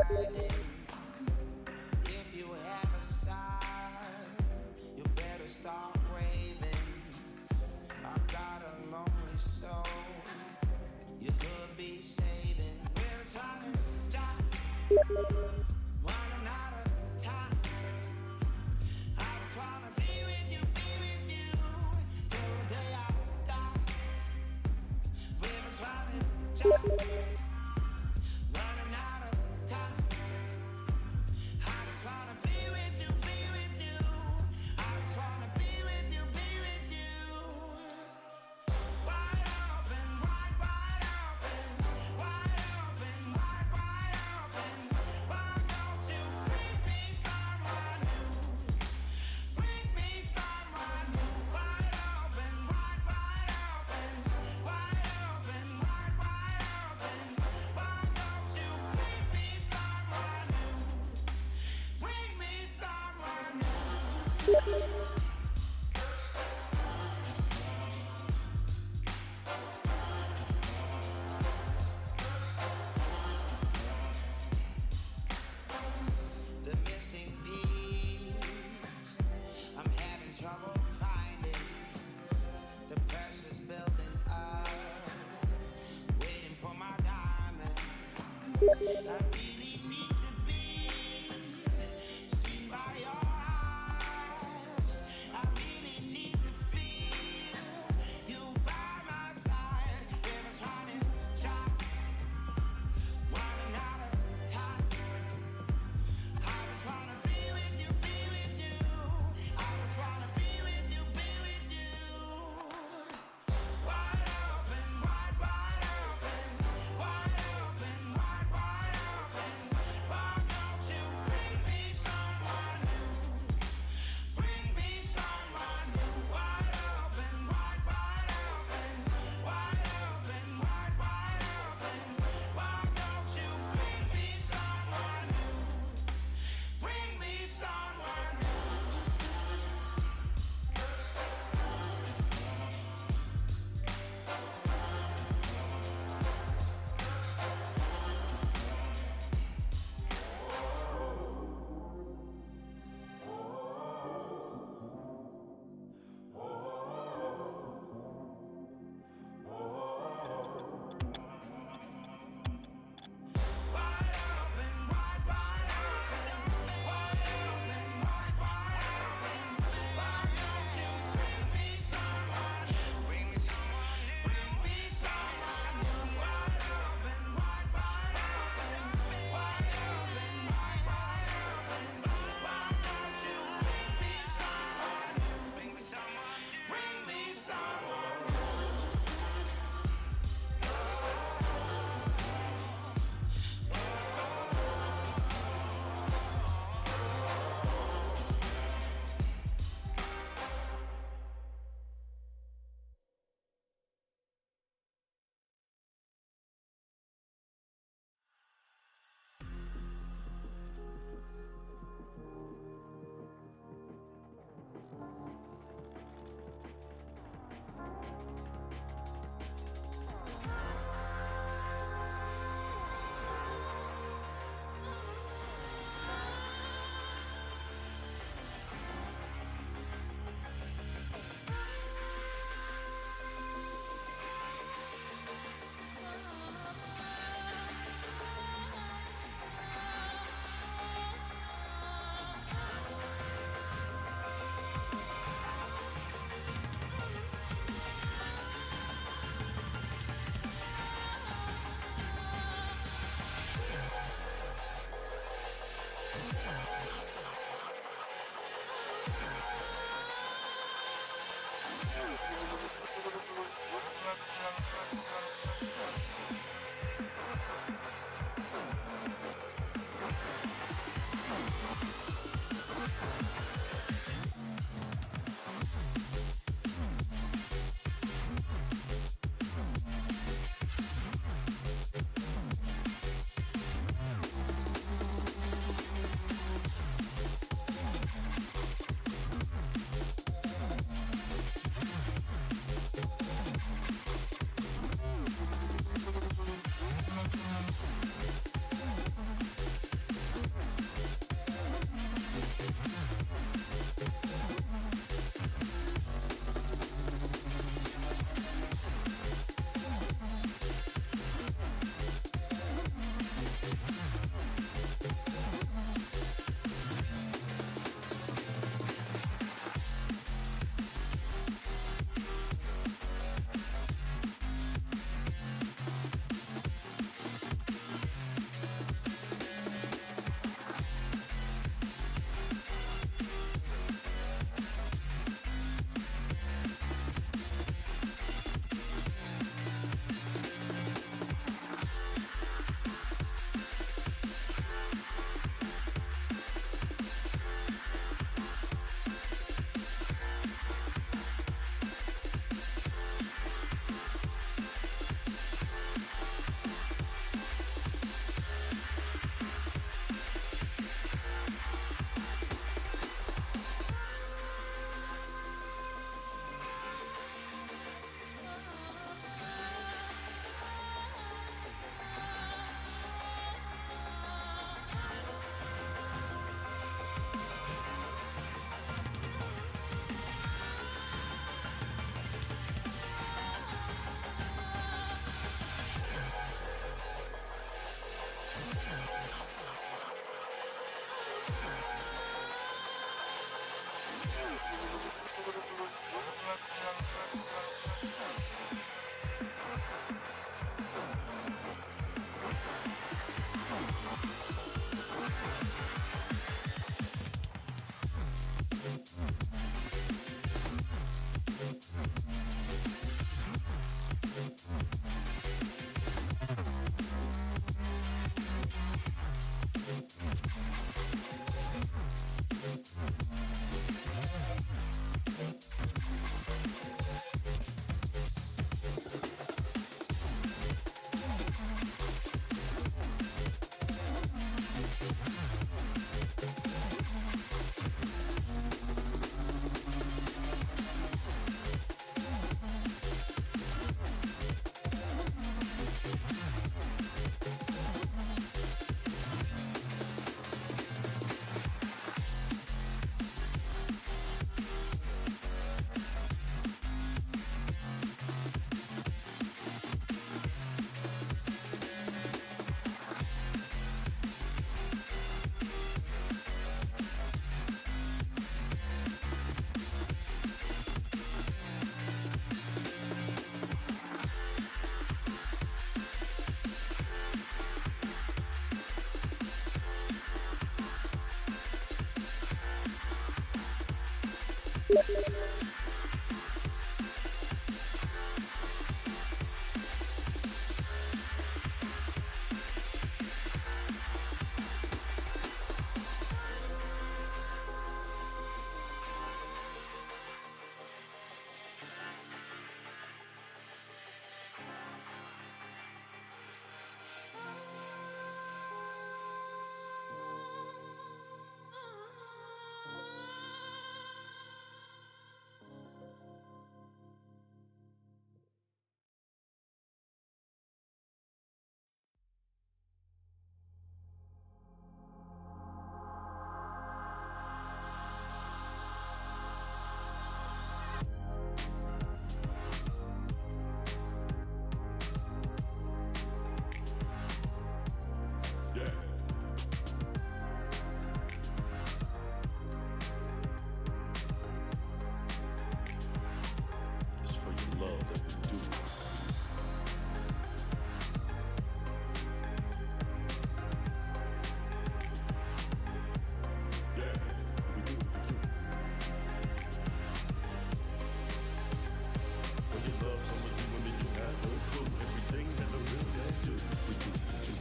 hiding. If you have a sign, you better start raving. I've got a lonely soul you could be saving. We're trying to running out of time. I just wanna be with you till the day I die. We're trying to running out of time. I just wanna be with you. I just wanna be with you. Wide open, wide open, wide open, wide open. Why don't you bring me someone new? Bring me someone new. Wide open, wide open, wide open, wide open. Why don't you bring me someone new? Bring me someone new. The missing piece I'm having trouble finding. The pressure's building up, waiting for my diamond. I really need to be seen by your eyes. I really need to feel you by my side. Rivers running dry, running out of time. I just wanna be with you. I just wanna be with you. Wide open, wide open, wide open, wide open. It's for your love that we do this. Yeah, we do it for you. For your love, so much you and you have no clue. Everything that the real man do, we do it for you.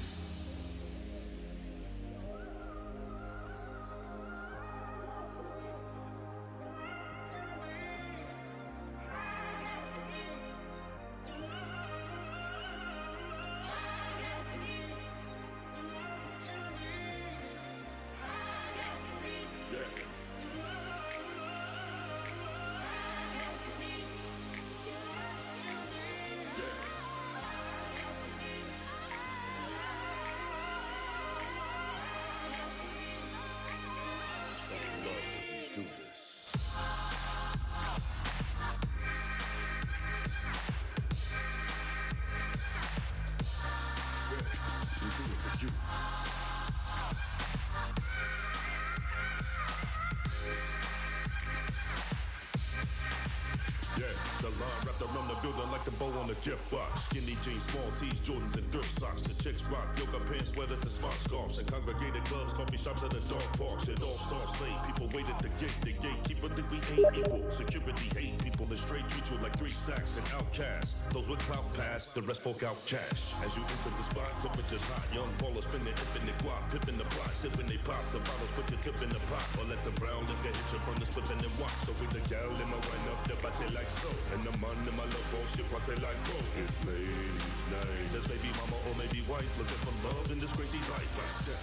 It's for your love that we do this. We do it for you. Yeah, the line wrapped around the building like the bow on the gift box. Skinny jeans, small tees, Jordans, and thrift socks. The chicks rock yoga pants, sweaters, and smart scarves. And congregated clubs, coffee shops, and the dog parks. It all starts late. People wait at the gate. The gatekeeper think we ain't equal. Security hate people and straight treat you like 3 stacks and outcasts. Those with clout pass, the rest folk out cash. As you enter the spot, temperature's hot. Young ballers spinning, infinite guap, pippin' the plot. Sippin' they pop, the bottles put your tip in the pot. Or let the brown liquor hit your burn the spliffin' and watch. So with the gal in my wine up, the body like so. And the man in my love ball, shit party like bro. It's ladies' night. There's baby mama or maybe wife looking for love in this crazy life. Like that.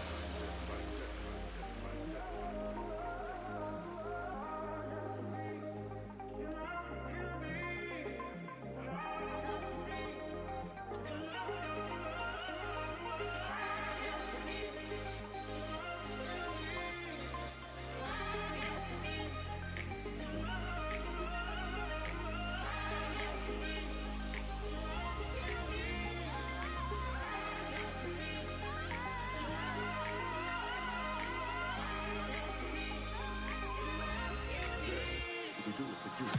We do it for you.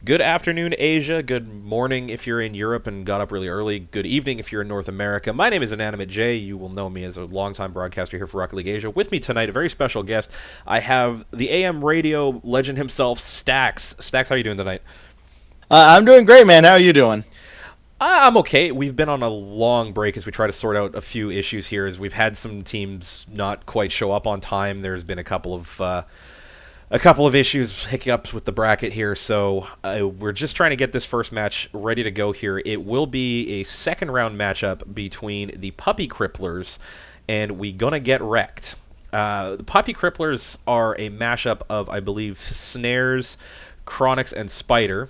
Good afternoon, Asia. Good morning if you're in Europe and got up really early. Good evening if you're in North America. My name is Inanimate J. You will know me as a longtime broadcaster here for Rocket League Asia. With me tonight, a very special guest. I have the AM radio legend himself, Stax. Stax, how are you doing tonight? I'm doing great, man. How are you doing? I'm okay. We've been on a long break as we try to sort out a few issues here. As we've had some teams not quite show up on time. There's been a couple of issues, hiccups with the bracket here, so we're just trying to get this first match ready to go here. It will be a second round matchup between the Puppy Cripplers and We Gonna Get Wrecked. The Puppy Cripplers are a mashup of, I believe, Snares, Chronix, and Spider,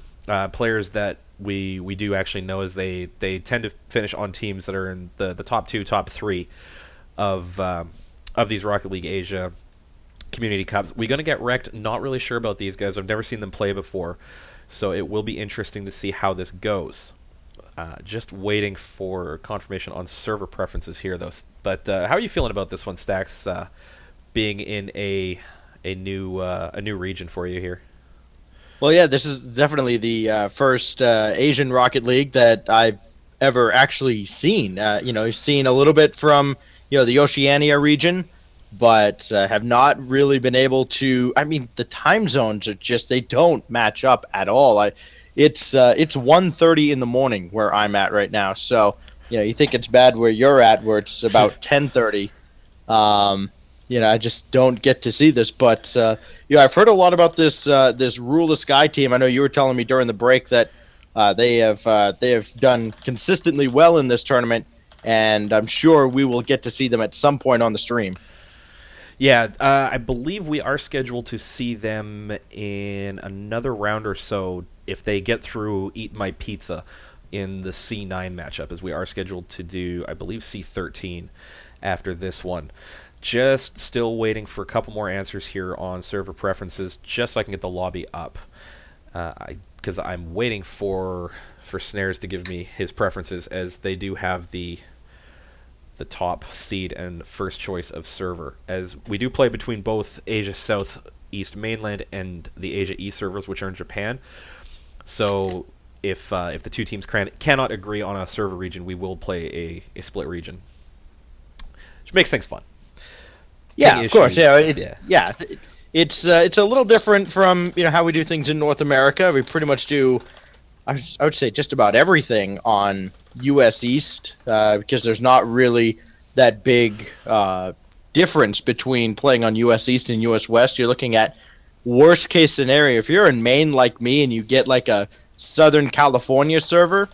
players that we do actually know, as they tend to finish on teams that are in the top two, top three of these Rocket League Asia Community Cups. We're going to get wrecked. Not really sure about these guys. I've never seen them play before, so it will be interesting to see how this goes. Just waiting for confirmation on server preferences here, though. But how are you feeling about this one, Stacks? Being in a new region for you here. Well, yeah, this is definitely the first Asian Rocket League that I've ever actually seen. Seen a little bit from the Oceania region, but have not really been able to. I mean, the time zones are just they don't match up at all. It's 1:30 in the morning where I'm at right now, so you think it's bad where you're at, where it's about 10:30. Um, I just don't get to see this, but I've heard a lot about this Rule the Sky team. I know you were telling me during the break that they have done consistently well in this tournament, and I'm sure we will get to see them at some point on the stream. Yeah, I believe we are scheduled to see them in another round or so if they get through Eat My Pizza in the C9 matchup, as we are scheduled to do, I believe, C13 after this one. Just still waiting for a couple more answers here on server preferences, just so I can get the lobby up. Because I'm waiting for Snares to give me his preferences, as they do have the top seed and first choice of server, as we do play between both Asia South East mainland and the Asia East servers, which are in Japan. So if the two teams cannot agree on a server region, we will play a split region, which makes things fun. Ping Yeah, of course. issues, Yeah, yeah. it's a little different from how we do things in North America. We pretty much do I would say just about everything on U.S. East because there's not really that big difference between playing on U.S. East and U.S. West. You're looking at worst case scenario. If you're in Maine like me and you get like a Southern California server,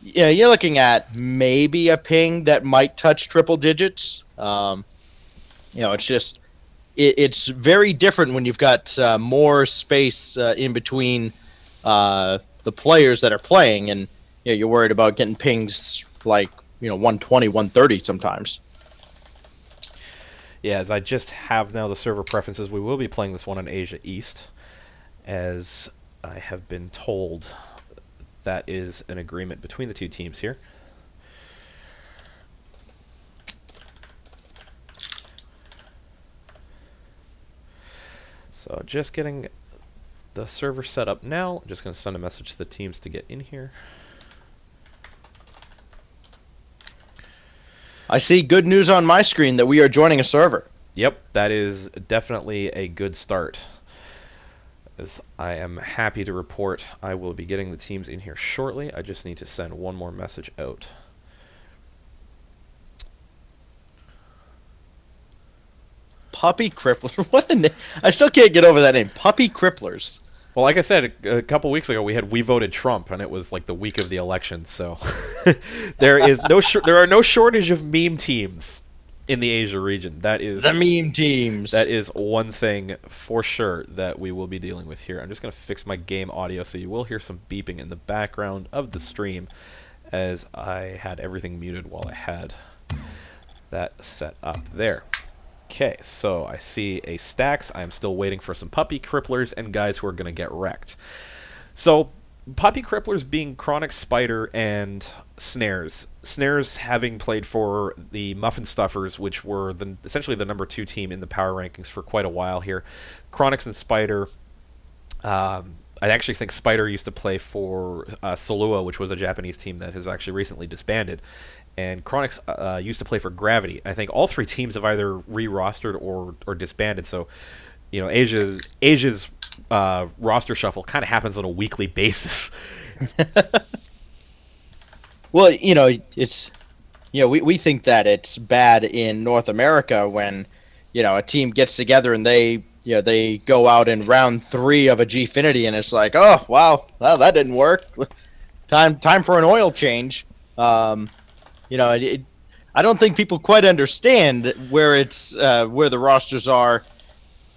you're looking at maybe a ping that might touch triple digits. It's just it's very different when you've got more space in between the players that are playing, and you're worried about getting pings like 120, 130 sometimes. Yeah, as I just have now the server preferences, we will be playing this one on Asia East, as I have been told that is an agreement between the two teams here. So just getting the server set up now. I'm just going to send a message to the teams to get in here. I see good news on my screen that we are joining a server. Yep, that is definitely a good start. As I am happy to report, I will be getting the teams in here shortly. I just need to send one more message out. Puppy Crippler. What a name. I still can't get over that name. Puppy Cripplers. Well, like I said, a couple weeks ago, we voted Trump, and it was like the week of the election. So there are no shortage of meme teams in the Asia region. The meme teams. That is one thing for sure that we will be dealing with here. I'm just going to fix my game audio, so you will hear some beeping in the background of the stream, as I had everything muted while I had that set up there. Okay, so I see a Stacks. I'm still waiting for some Puppy Cripplers and guys who are going to get wrecked. So Puppy Cripplers being Chronix, Spider, and Snares. Snares having played for the Muffin Stuffers, which were essentially the number 2 team in the power rankings for quite a while here. Chronix and Spider I actually think Spider used to play for Solua, which was a Japanese team that has actually recently disbanded. And Chronix used to play for Gravity. I think all three teams have either re-rostered or disbanded. So, Asia's roster shuffle kind of happens on a weekly basis. Well, it's we think that it's bad in North America when a team gets together and they go out in round 3 of a Gfinity and it's like, oh wow, well, that didn't work. Time for an oil change. I don't think people quite understand where where the rosters are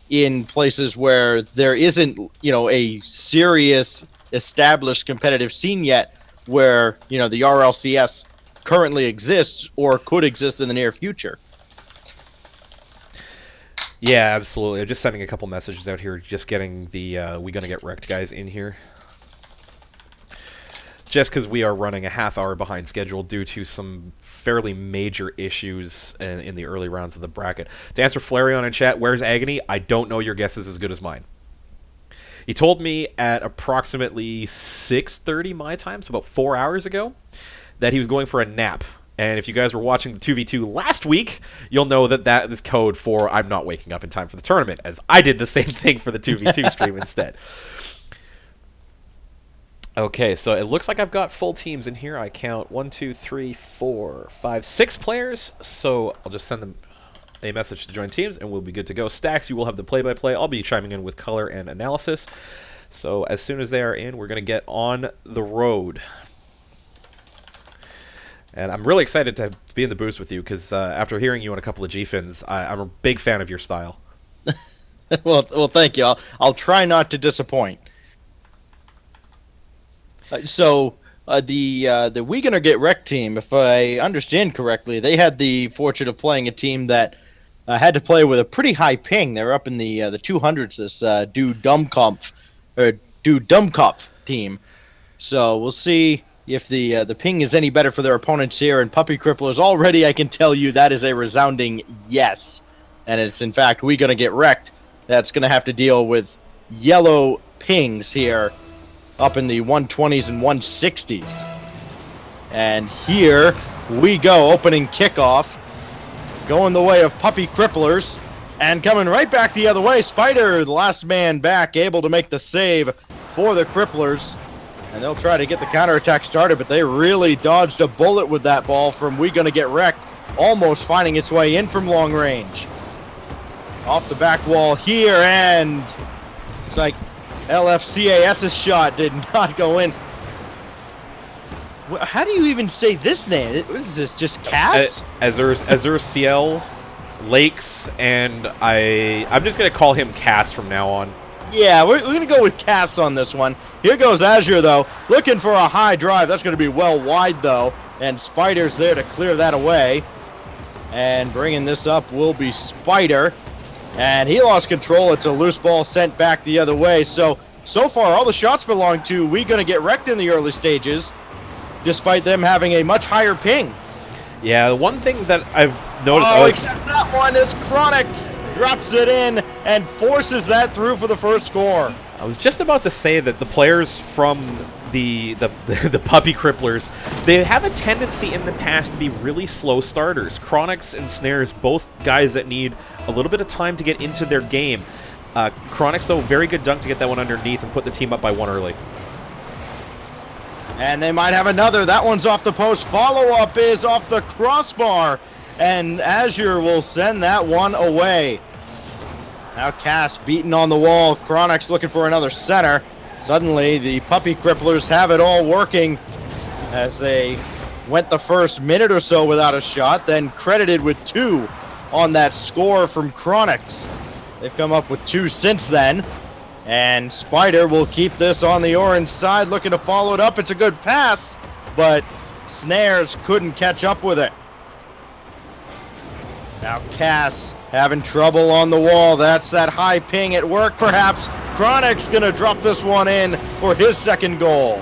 in places where there isn't a serious established competitive scene yet, where the RLCS currently exists or could exist in the near future. Yeah, absolutely. I'm just sending a couple messages out here, just getting the We Gonna Get Wrecked guys in here. Just because we are running a half hour behind schedule due to some fairly major issues in the early rounds of the bracket. To answer Flareon in chat, where's Agony? I don't know. Your guess is as good as mine. He told me at approximately 6:30 my time, so about 4 hours ago, that he was going for a nap. And if you guys were watching the 2v2 last week, you'll know that is code for I'm not waking up in time for the tournament, as I did the same thing for the 2v2 stream instead. Okay, so it looks like I've got full teams in here. I count 1, 2, 3, 4, 5, 6 players. So I'll just send them a message to join teams, and we'll be good to go. Stacks, you will have the play-by-play. I'll be chiming in with color and analysis. So as soon as they are in, we're going to get on the road. And I'm really excited to be in the boost with you, because after hearing you on a couple of Gfins, I'm a big fan of your style. Well, thank you. I'll try not to disappoint. So the We Gonna Get Wrecked team, if I understand correctly, they had the fortune of playing a team that had to play with a pretty high ping. They're up in the 200s. This Do Dummkopf team. So we'll see if the ping is any better for their opponents here. And Puppy Cripplers already, I can tell you, that is a resounding yes. And it's in fact We Gonna Get Wrecked that's gonna have to deal with yellow pings here, up in the 120s and 160s. And here we go, opening kickoff, going the way of Puppy Cripplers, and coming right back the other way, Spider, the last man back, able to make the save for the Cripplers. And they'll try to get the counterattack started, but they really dodged a bullet with that ball from We Gonna Get Wrecked, almost finding its way in from long range. Off the back wall here, and it's like LFCAS's shot did not go in. How do you even say this name? What is this, just Cass? Azur CL, Lakes, and I'm just going to call him Cass from now on. Yeah, we're going to go with Cass on this one. Here goes Azure, though, looking for a high drive. That's going to be well wide, though, and Spider's there to clear that away. And bringing this up will be Spider. And he lost control. It's a loose ball sent back the other way. So far, all the shots belong to We Gonna Get Wrecked in the early stages, despite them having a much higher ping. Yeah, the one thing that I've noticed... except that one is Chronix drops it in and forces that through for the first score. I was just about to say that the players from the Puppy Cripplers, they have a tendency in the past to be really slow starters. Chronix and Snares, both guys that need a little bit of time to get into their game. Chronix, though, very good dunk to get that one underneath and put the team up by 1 early. And they might have another. That one's off the post. Follow-up is off the crossbar. And Azure will send that one away. Now Cass beaten on the wall. Chronix looking for another center. Suddenly, the Puppy Cripplers have it all working as they went the first minute or so without a shot, then credited with 2 on that score from Chronix. They've come up with 2 since then. And Spider will keep this on the orange side, looking to follow it up. It's a good pass, but Snares couldn't catch up with it. Now Cass having trouble on the wall. That's that high ping at work, perhaps. Chronix gonna drop this one in for his second goal.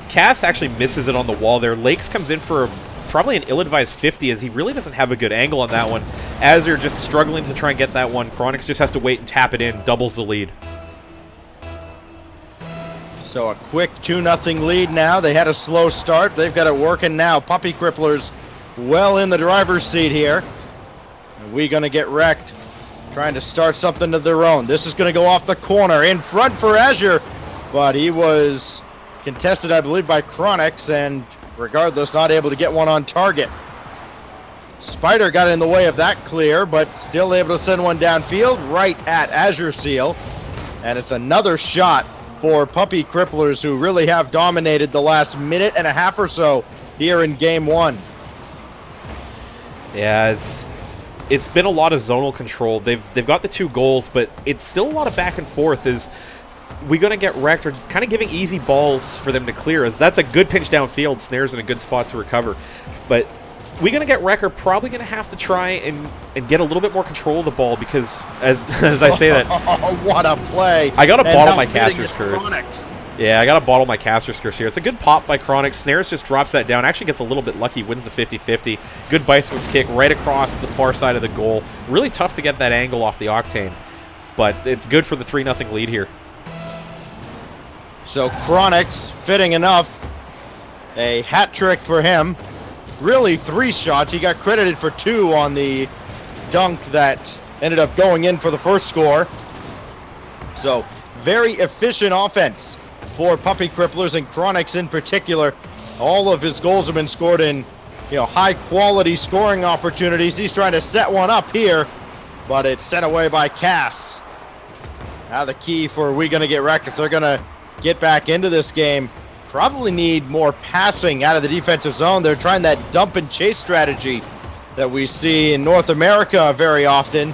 Cass actually misses it on the wall there. Lakes comes in for probably an ill-advised 50, as he really doesn't have a good angle on that one. As they're just struggling to try and get that one, Chronix just has to wait and tap it in, doubles the lead. So a quick 2-0 lead now. They had a slow start. They've got it working now. Puppy Cripplers well in the driver's seat here. And we going to get wrecked. Trying to start something of their own. This is going to go off the corner. In front for Azure. But he was contested, I believe, by Chronix. And regardless, not able to get one on target. Spider got in the way of that clear, but still able to send one downfield right at Azure Seal. And it's another shot for Puppy Cripplers, who really have dominated the last minute and a half or so here in Game 1. Yeah, it's been a lot of zonal control. They've got the 2 goals, but it's still a lot of back and forth. Is we going to get wrecked, or just kind of giving easy balls for them to clear? As that's a good pinch downfield. Snare's in a good spot to recover. But we going to get wrecked, are probably going to have to try and get a little bit more control of the ball, because as I say that, oh, what a play! I got to And bottle now my hitting Caster's it, Curse. Chronix. Yeah, I got to bottle my Caster's Curse here. It's a good pop by Chronix. Snares just drops that down. Actually gets a little bit lucky. Wins the 50-50. Good bicycle kick right across the far side of the goal. Really tough to get that angle off the Octane. But it's good for the 3-0 lead here. So Chronix, fitting enough, a hat trick for him. Really 3 shots. He got credited for 2 on the dunk that ended up going in for the first score. So very efficient offense for Puppy Cripplers, and Chronix in particular. All of his goals have been scored in, high quality scoring opportunities. He's trying to set one up here, but it's sent away by Cass. Now the key for We Gonna Get Wrecked, if they're gonna get back into this game, probably need more passing out of the defensive zone. They're trying that dump and chase strategy that we see in North America very often.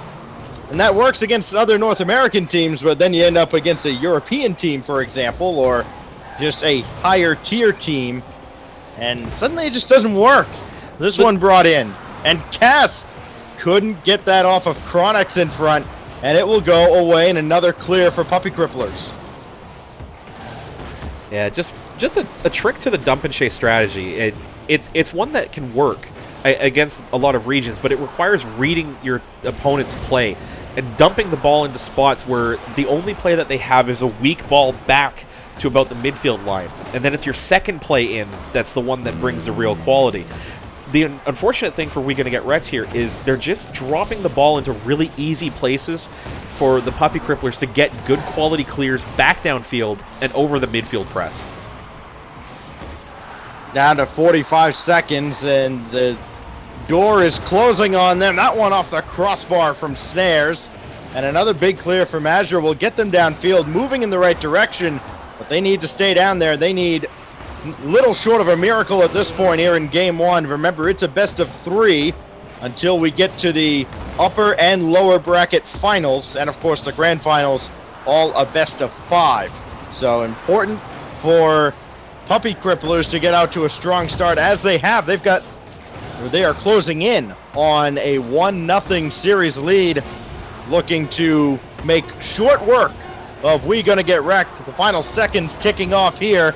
And that works against other North American teams, but then you end up against a European team, for example, or just a higher tier team, and suddenly it just doesn't work. This one brought in, and Cass couldn't get that off of Chronix in front, and it will go away, and another clear for Puppy Cripplers. Yeah, just a trick to the dump and chase strategy. It's one that can work against a lot of regions, but it requires reading your opponent's play and dumping the ball into spots where the only play that they have is a weak ball back to about the midfield line. And then it's your second play in that's the one that brings the real quality. The unfortunate thing for We Gonna Get Wrecked here is they're just dropping the ball into really easy places for the Puppy Cripplers to get good quality clears back downfield and over the midfield press. Down to 45 seconds, and the door is closing on them. That one off the crossbar from Snares. And another big clear from Azure will get them downfield, moving in the right direction. But they need to stay down there. They need little short of a miracle at this point here in Game 1. Remember, it's a best of 3 until we get to the upper and lower bracket finals. And, of course, the grand finals, all a best of 5. So important for Puppy Cripplers to get out to a strong start, as they have. They are closing in on a 1-0 series lead, looking to make short work of We Gonna Get Wrecked. The final seconds ticking off here,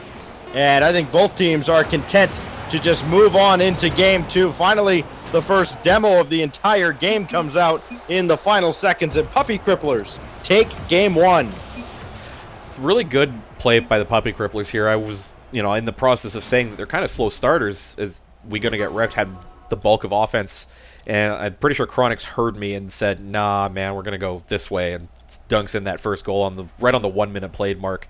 and I think both teams are content to just move on into Game 2. Finally, the first demo of the entire game comes out in the final seconds, and Puppy Cripplers take Game 1. It's really good play by the Puppy Cripplers here. I was, in the process of saying that they're kind of slow starters, as We Gonna Get Wrecked had the bulk of offense, and I'm pretty sure Chronix heard me and said, nah, man, we're going to go this way, and dunks in that first goal right on the 1 minute played mark.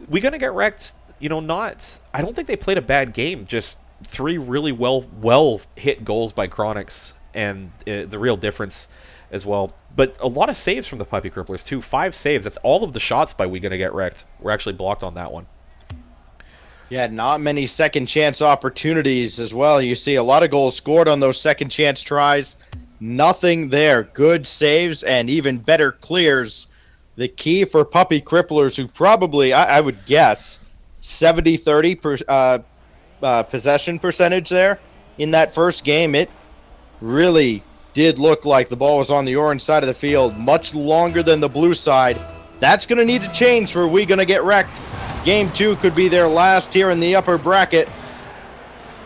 We Gonna Get Wrecked, I don't think they played a bad game, just 3 really well hit goals by Chronix, and the real difference as well. But a lot of saves from the Puppy Cripplers too. 5 saves. That's all of the shots by We Gonna Get Wrecked were actually blocked on that one. Yeah, not many second chance opportunities as well. You see a lot of goals scored on those second chance tries. Nothing there. Good saves and even better clears. The key for Puppy Cripplers, who probably, I would guess, 70-30 possession percentage there in that first game. It really did look like the ball was on the orange side of the field much longer than the blue side. That's going to need to change for We Gonna Get Wrecked. Game 2 could be their last here in the upper bracket.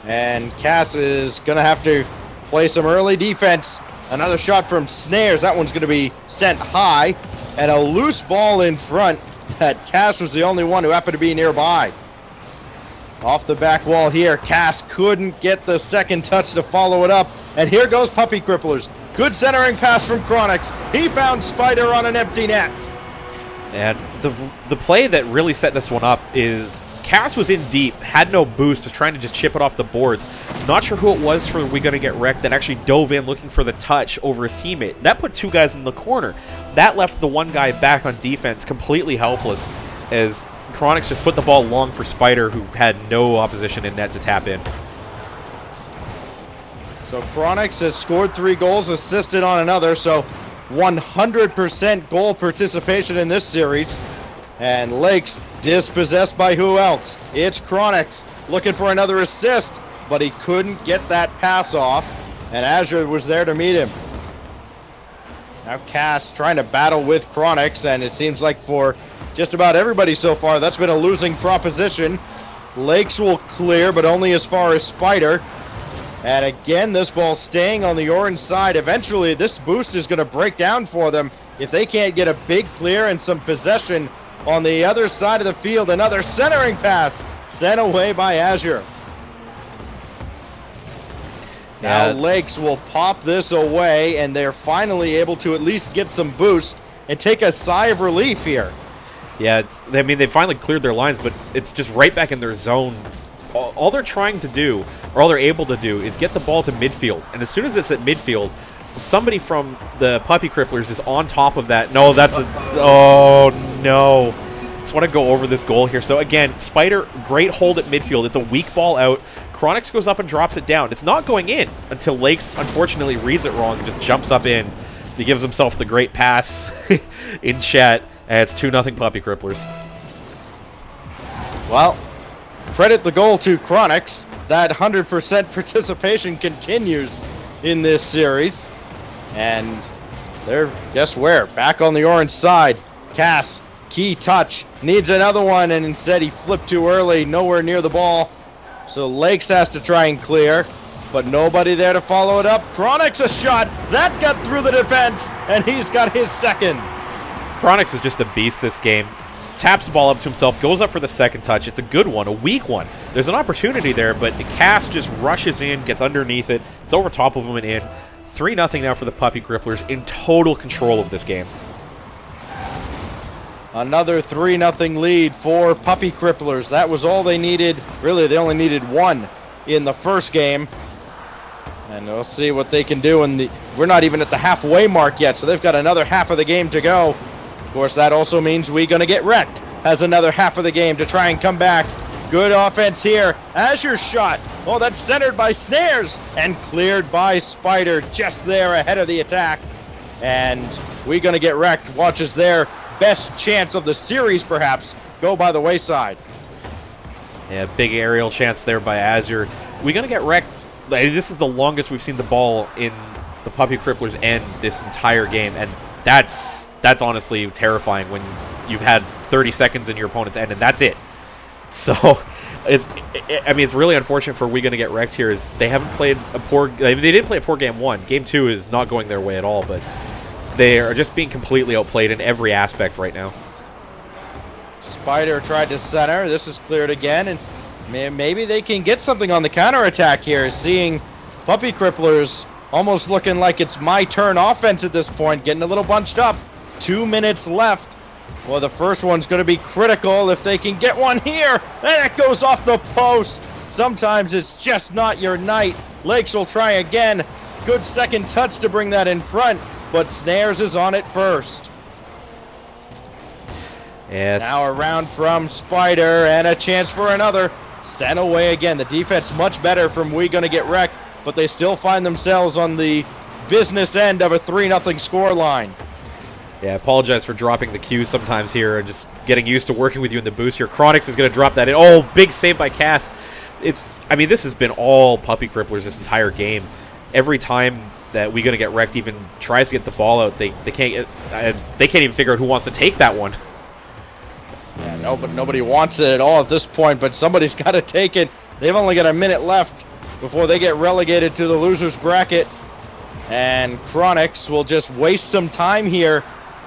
And Cass is going to have to play some early defense. Another shot from Snares. That one's going to be sent high. And a loose ball in front that Cass was the only one who happened to be nearby. Off the back wall here, Cass couldn't get the second touch to follow it up. And here goes Puppy Cripplers. Good centering pass from Chronix. He found Spider on an empty net. And the play that really set this one up is Cass was in deep, had no boost, was trying to just chip it off the boards. Not sure who it was for We Gonna Get Wrecked that actually dove in looking for the touch over his teammate. That put two guys in the corner. That left the one guy back on defense completely helpless as Chronix just put the ball long for Spider, who had no opposition in net to tap in. So Chronix has scored 3 goals, assisted on another, so 100% goal participation in this series. And Lakes dispossessed by who else? It's Chronix looking for another assist, but he couldn't get that pass off, and Azure was there to meet him. Now Cass trying to battle with Chronix, and it seems like for just about everybody so far, that's been a losing proposition. Lakes will clear, but only as far as Spider. And again, this ball staying on the orange side. Eventually, this boost is going to break down for them if they can't get a big clear and some possession on the other side of the field. Another centering pass sent away by Azure. Now Lakes will pop this away, and they're finally able to at least get some boost and take a sigh of relief here. Yeah, I mean, they finally cleared their lines, but it's just right back in their zone. All they're trying to do, or all they're able to do, is get the ball to midfield. And as soon as it's at midfield, somebody from the Puppy Cripplers is on top of that. No, that's a... Oh, no. Just want to go over this goal here. So, again, Spider, great hold at midfield. It's a weak ball out. Chronix goes up and drops it down. It's not going in until Lakes, unfortunately, reads it wrong and just jumps up in. He gives himself the great pass in chat. And it's 2-0 Puppy Cripplers. Well, credit the goal to Chronix. That 100% participation continues in this series. And they're, guess where? Back on the orange side. Cass, key touch, needs another one, and instead he flipped too early, nowhere near the ball. So Lakes has to try and clear, but nobody there to follow it up. Chronix a shot, that got through the defense, and he's got his second. Chronix is just a beast this game. Taps the ball up to himself, goes up for the second touch. It's a good one, a weak one. There's an opportunity there, but Cass just rushes in, gets underneath it. It's over top of him and in. 3-0 now for the Puppy Cripplers, in total control of this game. Another 3-0 lead for Puppy Cripplers. That was all they needed. Really, they only needed one in the first game. And we'll see what they can do. We're not even at the halfway mark yet, so they've got another half of the game to go. Of course, that also means We Gonna Get Wrecked has another half of the game to try and come back. Good offense here. Azure shot. Oh, that's centered by Snares and cleared by Spider just there ahead of the attack. And We Gonna Get Wrecked watches their best chance of the series, perhaps, go by the wayside. Yeah, big aerial chance there by Azure. We Gonna Get Wrecked. This is the longest we've seen the ball in the Puppy Cripplers end this entire game, and that's honestly terrifying when you've had 30 seconds in your opponent's end, and that's it. So, it's really unfortunate for We Gonna Get Wrecked here. Is they haven't played a poor. They didn't play a poor game 1. Game 2 is not going their way at all, but they are just being completely outplayed in every aspect right now. Spider tried to center. This is cleared again, and maybe they can get something on the counterattack here. Seeing Puppy Cripplers almost looking like it's my turn offense at this point, getting a little bunched up. 2 minutes left. Well, the first one's going to be critical if they can get one here. And it goes off the post. Sometimes it's just not your night. Lakes will try again. Good second touch to bring that in front, but Snares is on it first. Yes. Now around from Spider, and a chance for another. Sent away again. The defense much better from We Gonna Get Wrecked, but they still find themselves on the business end of a 3-0 scoreline. Yeah, I apologize for dropping the cues sometimes here and just getting used to working with you in the boost here. Chronix is going to drop that in. Oh, big save by Cass. This has been all Puppy Cripplers this entire game. Every time that We Gonna Get Wrecked even tries to get the ball out, they can't even figure out who wants to take that one. Yeah, nobody wants it at all at this point, but somebody's got to take it. They've only got a minute left before they get relegated to the loser's bracket. And Chronix will just waste some time here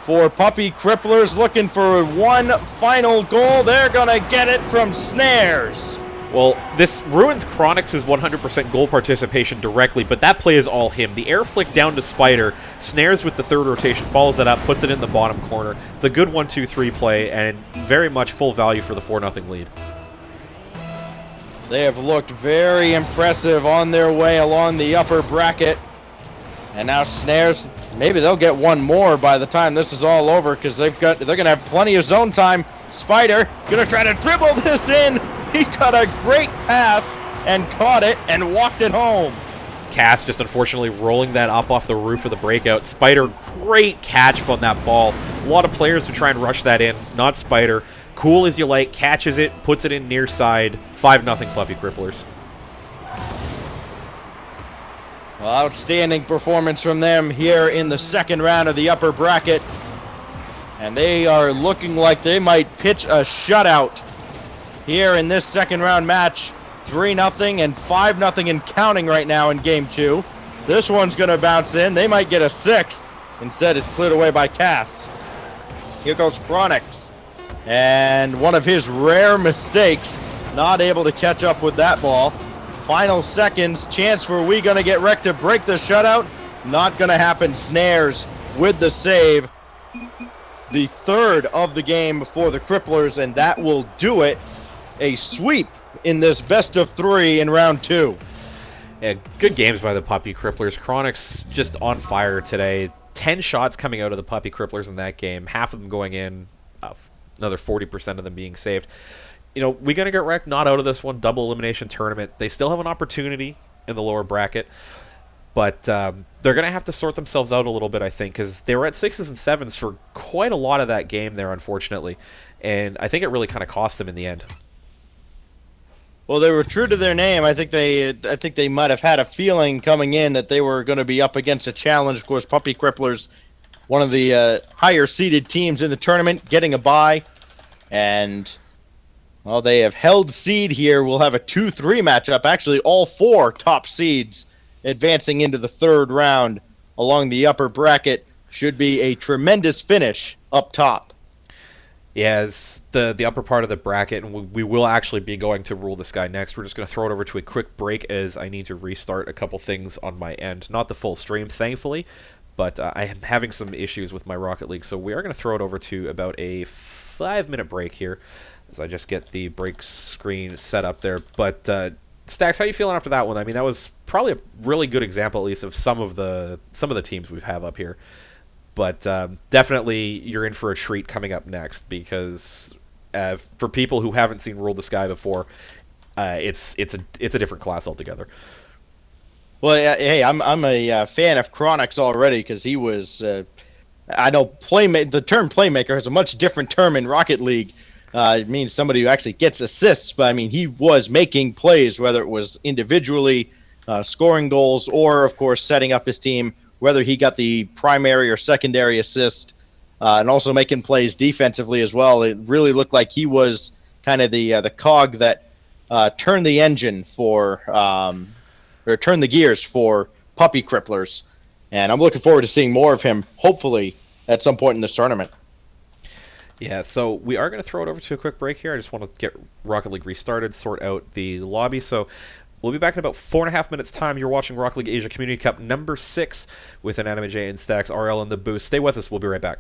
for Puppy Cripplers, looking for one final goal. They're going to get it from Snares. Well, this ruins Chronix' 100% goal participation directly, but that play is all him. The air flick down to Spider, Snares with the third rotation, follows that up, puts it in the bottom corner. It's a good 1-2-3 play, and very much full value for the 4-0 lead. They have looked very impressive on their way along the upper bracket. And now Snares, maybe they'll get one more by the time this is all over, because they're going to have plenty of zone time. Spider going to try to dribble this in. He got a great pass and caught it and walked it home. Cass just unfortunately rolling that up off the roof of the breakout. Spider, great catch on that ball. A lot of players who try and rush that in, not Spider. Cool as you like, catches it, puts it in near side. 5-0 Puppy Cripplers. Well, outstanding performance from them here in the second round of the upper bracket. And they are looking like they might pitch a shutout here in this second round match. 3-0 and 5-0 and counting right now in game 2. This one's going to bounce in. They might get a 6th. Instead, it's cleared away by Cass. Here goes Chronix. And one of his rare mistakes, not able to catch up with that ball. Final seconds, chance for We Gonna Get Wrecked to break the shutout. Not going to happen. Snares with the save. The third of the game for the Cripplers, and that will do it. A sweep in this best of 3 in round 2. Yeah, good games by the Puppy Cripplers. Chronix just on fire today. 10 shots coming out of the Puppy Cripplers in that game. Half of them going in, another 40% of them being saved. You know, We Gonna Get Wrecked, not out of this one. Double elimination tournament. They still have an opportunity in the lower bracket. But they're going to have to sort themselves out a little bit, I think, because they were at 6s and 7s for quite a lot of that game there, unfortunately. And I think it really kind of cost them in the end. Well, they were true to their name. I think they might have had a feeling coming in that they were going to be up against a challenge. Of course, Puppy Cripplers, one of the higher-seeded teams in the tournament, getting a bye. And, well, they have held seed here. We'll have a 2-3 matchup. Actually, all 4 top seeds advancing into the third round along the upper bracket. Should be a tremendous finish up top. Yeah, it's the upper part of the bracket, and we will actually be going to Rule This Guy next. We're just going to throw it over to a quick break as I need to restart a couple things on my end. Not the full stream, thankfully, but I am having some issues with my Rocket League, so we are going to throw it over to about a 5-minute break here as I just get the break screen set up there. But Stacks, how are you feeling after that one? I mean, that was probably a really good example, at least, of some of the teams we have up here. But definitely you're in for a treat coming up next because for people who haven't seen Rule the Sky before, it's a different class altogether. Well, hey, I'm a fan of Chronix already because he was. I know the term playmaker has a much different term in Rocket League. It means somebody who actually gets assists, but I mean he was making plays, whether it was individually scoring goals or, of course, setting up his team. Whether he got the primary or secondary assist, and also making plays defensively as well. It really looked like he was kind of the cog that turned the engine for, or turned the gears for Puppy Cripplers. And I'm looking forward to seeing more of him, hopefully, at some point in this tournament. Yeah, so we are going to throw it over to a quick break here. I just want to get Rocket League restarted, sort out the lobby. So we'll be back in about 4.5 minutes' time. You're watching Rocket League Asia Community Cup number 6 with an Anime J and Stacks RL in the booth. Stay with us. We'll be right back.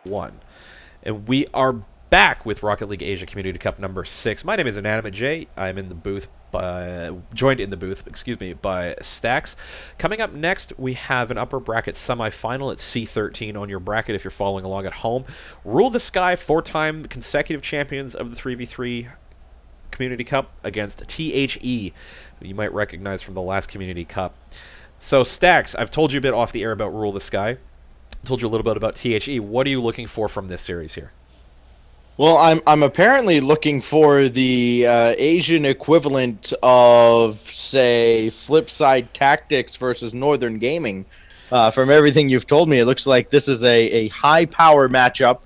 1. And we are back with Rocket League Asia Community Cup number 6. My name is Inanimate J. I'm in the booth, joined in the booth, by Stacks. Coming up next, we have an upper bracket semifinal at C13 on your bracket if you're following along at home. Rule the Sky, 4-time consecutive champions of the 3v3 Community Cup against THE, who you might recognize from the last Community Cup. So, Stacks, I've told you a bit off the air about Rule the Sky. I told you a little bit about THE. What are you looking for from this series here? Well, I'm apparently looking for the Asian equivalent of, say, Flipside Tactics versus Northern Gaming. From everything you've told me, it looks like this is a high-power matchup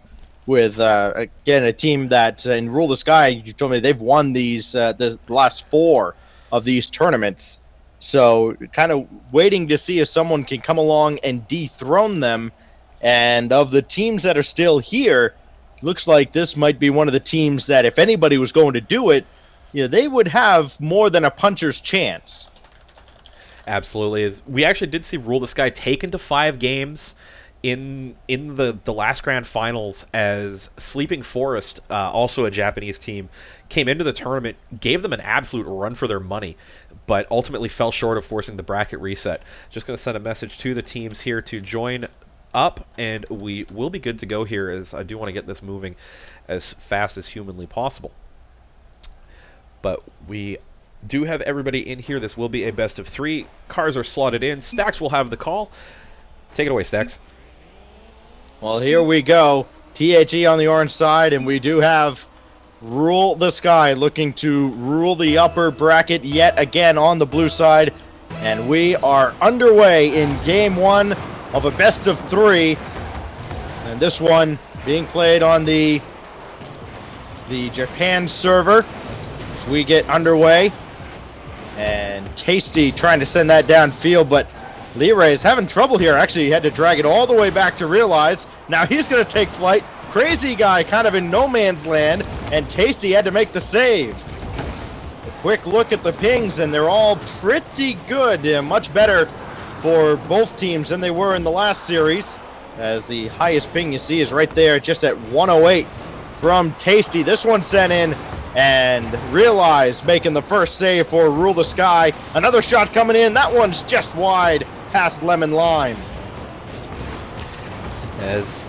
with, again, a team that, in Rule the Sky, you told me they've won these the last 4 of these tournaments. So kind of waiting to see if someone can come along and dethrone them. And of the teams that are still here, looks like this might be one of the teams that if anybody was going to do it, they would have more than a puncher's chance. Absolutely. We actually did see Rule the Sky taken to 5 games in the last grand finals as Sleeping Forest, also a Japanese team, came into the tournament, gave them an absolute run for their money, but ultimately fell short of forcing the bracket reset. Just going to send a message to the teams here to join up, and we will be good to go here, as I do want to get this moving as fast as humanly possible. But we do have everybody in here. This will be a best of 3. Cars are slotted in. Stacks will have the call. Take it away, Stacks. Well, here we go. THE on the orange side, and we do have Rule the Sky looking to rule the upper bracket yet again on the blue side. And we are underway in game 1 of a best of 3, and this one being played on the Japan server as we get underway. And Tasty trying to send that downfield, but Leray is having trouble here. Actually, he had to drag it all the way back to Realize. Now he's going to take flight. Crazy Guy kind of in no man's land, and Tasty had to make the save. A quick look at the pings, and they're all pretty good, much better for both teams than they were in the last series, as the highest ping you see is right there, just at 108 from Tasty. This one sent in, and Realize making the first save for Rule the Sky. Another shot coming in. That one's just wide past Lemon Lime. As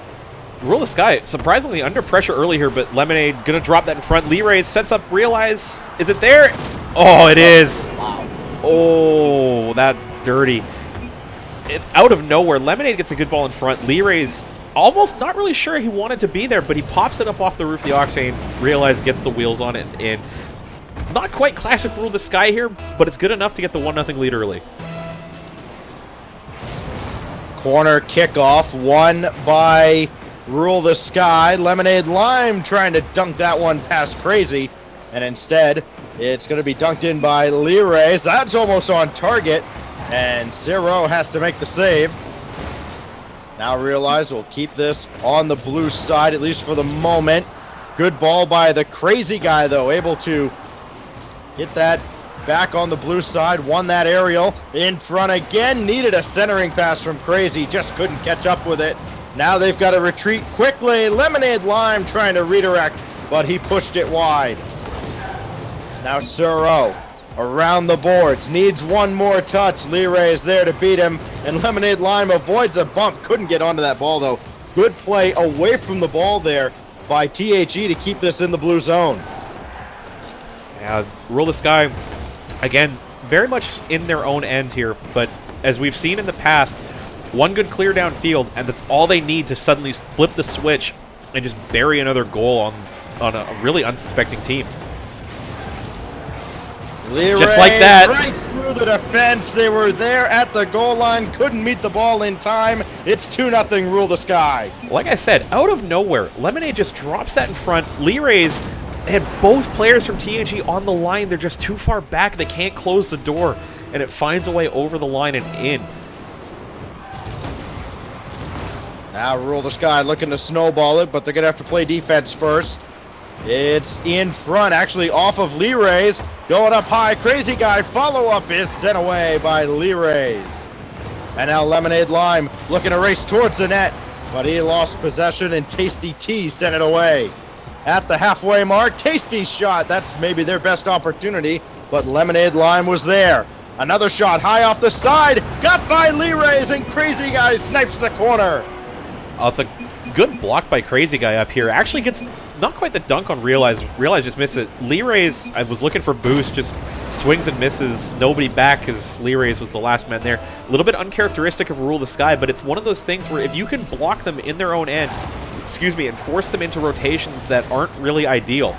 Rule the Sky, surprisingly under pressure early here, but Lemonade going to drop that in front. Lee Ray sets up Realize. Is it there? Oh, it is. Wow. Oh, that's dirty. Out of nowhere, Lemonade gets a good ball in front. Lee Ray's almost not really sure he wanted to be there, but he pops it up off the roof of the Octane. Realize gets the wheels on it, and not quite classic Rule the Sky here, but it's good enough to get the 1-0 lead early. Corner kickoff won by Rule the Sky. Lemonade Lime trying to dunk that one past Crazy, and instead it's going to be dunked in by Lee Ray. That's almost on target. And Zero has to make the save. Now Realize we'll keep this on the blue side, at least for the moment. Good ball by the Crazy Guy, though. Able to get that back on the blue side. Won that aerial. In front again. Needed a centering pass from Crazy. Just couldn't catch up with it. Now they've got to retreat quickly. Lemonade Lime trying to redirect, but he pushed it wide. Now Zero around the boards, needs one more touch. Lee Ray is there to beat him, and Lemonade Lime avoids a bump. Couldn't get onto that ball, though. Good play away from the ball there by THE to keep this in the blue zone. Yeah, Rule the Sky, again, very much in their own end here, but as we've seen in the past, one good clear downfield, and that's all they need to suddenly flip the switch and just bury another goal on a really unsuspecting team. Lee Just Ray like that. Right through the defense. They were there at the goal line. Couldn't meet the ball in time. It's 2-0 Rule the Sky. Like I said, out of nowhere, Lemonade just drops that in front. Lee Ray's had both players from TNG on the line. They're just too far back. They can't close the door, and it finds a way over the line and in. Now Rule the Sky looking to snowball it, but they're going to have to play defense first. It's in front, actually off of Lee Ray's. Going up high, Crazy Guy. Follow-up is sent away by Lee Ray's. And now Lemonade Lime looking to race towards the net. but he lost possession and Tasty T sent it away. At the halfway mark, Tasty's shot. That's maybe their best opportunity, but Lemonade Lime was there. Another shot high off the side, got by Lee Rays, and Crazy Guy snipes the corner. Oh, it's a good block by Crazy Guy up here. Actually gets not quite the dunk on Realize. Realize just missed it. Lee Rays, I was looking for boost, just swings and misses. Nobody back because Lee Rays was the last man there. A little bit uncharacteristic of Rule the Sky, but it's one of those things where if you can block them in their own end, and force them into rotations that aren't really ideal,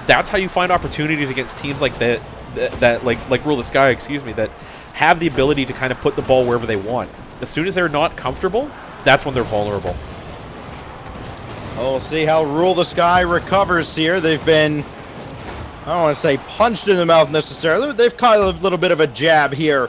that's how you find opportunities against teams like that, like Rule the Sky, that have the ability to kind of put the ball wherever they want. As soon as they're not comfortable, that's when they're vulnerable. We'll see how Rule the Sky recovers here. They've been, I don't want to say punched in the mouth necessarily, but they've caught a little bit of a jab here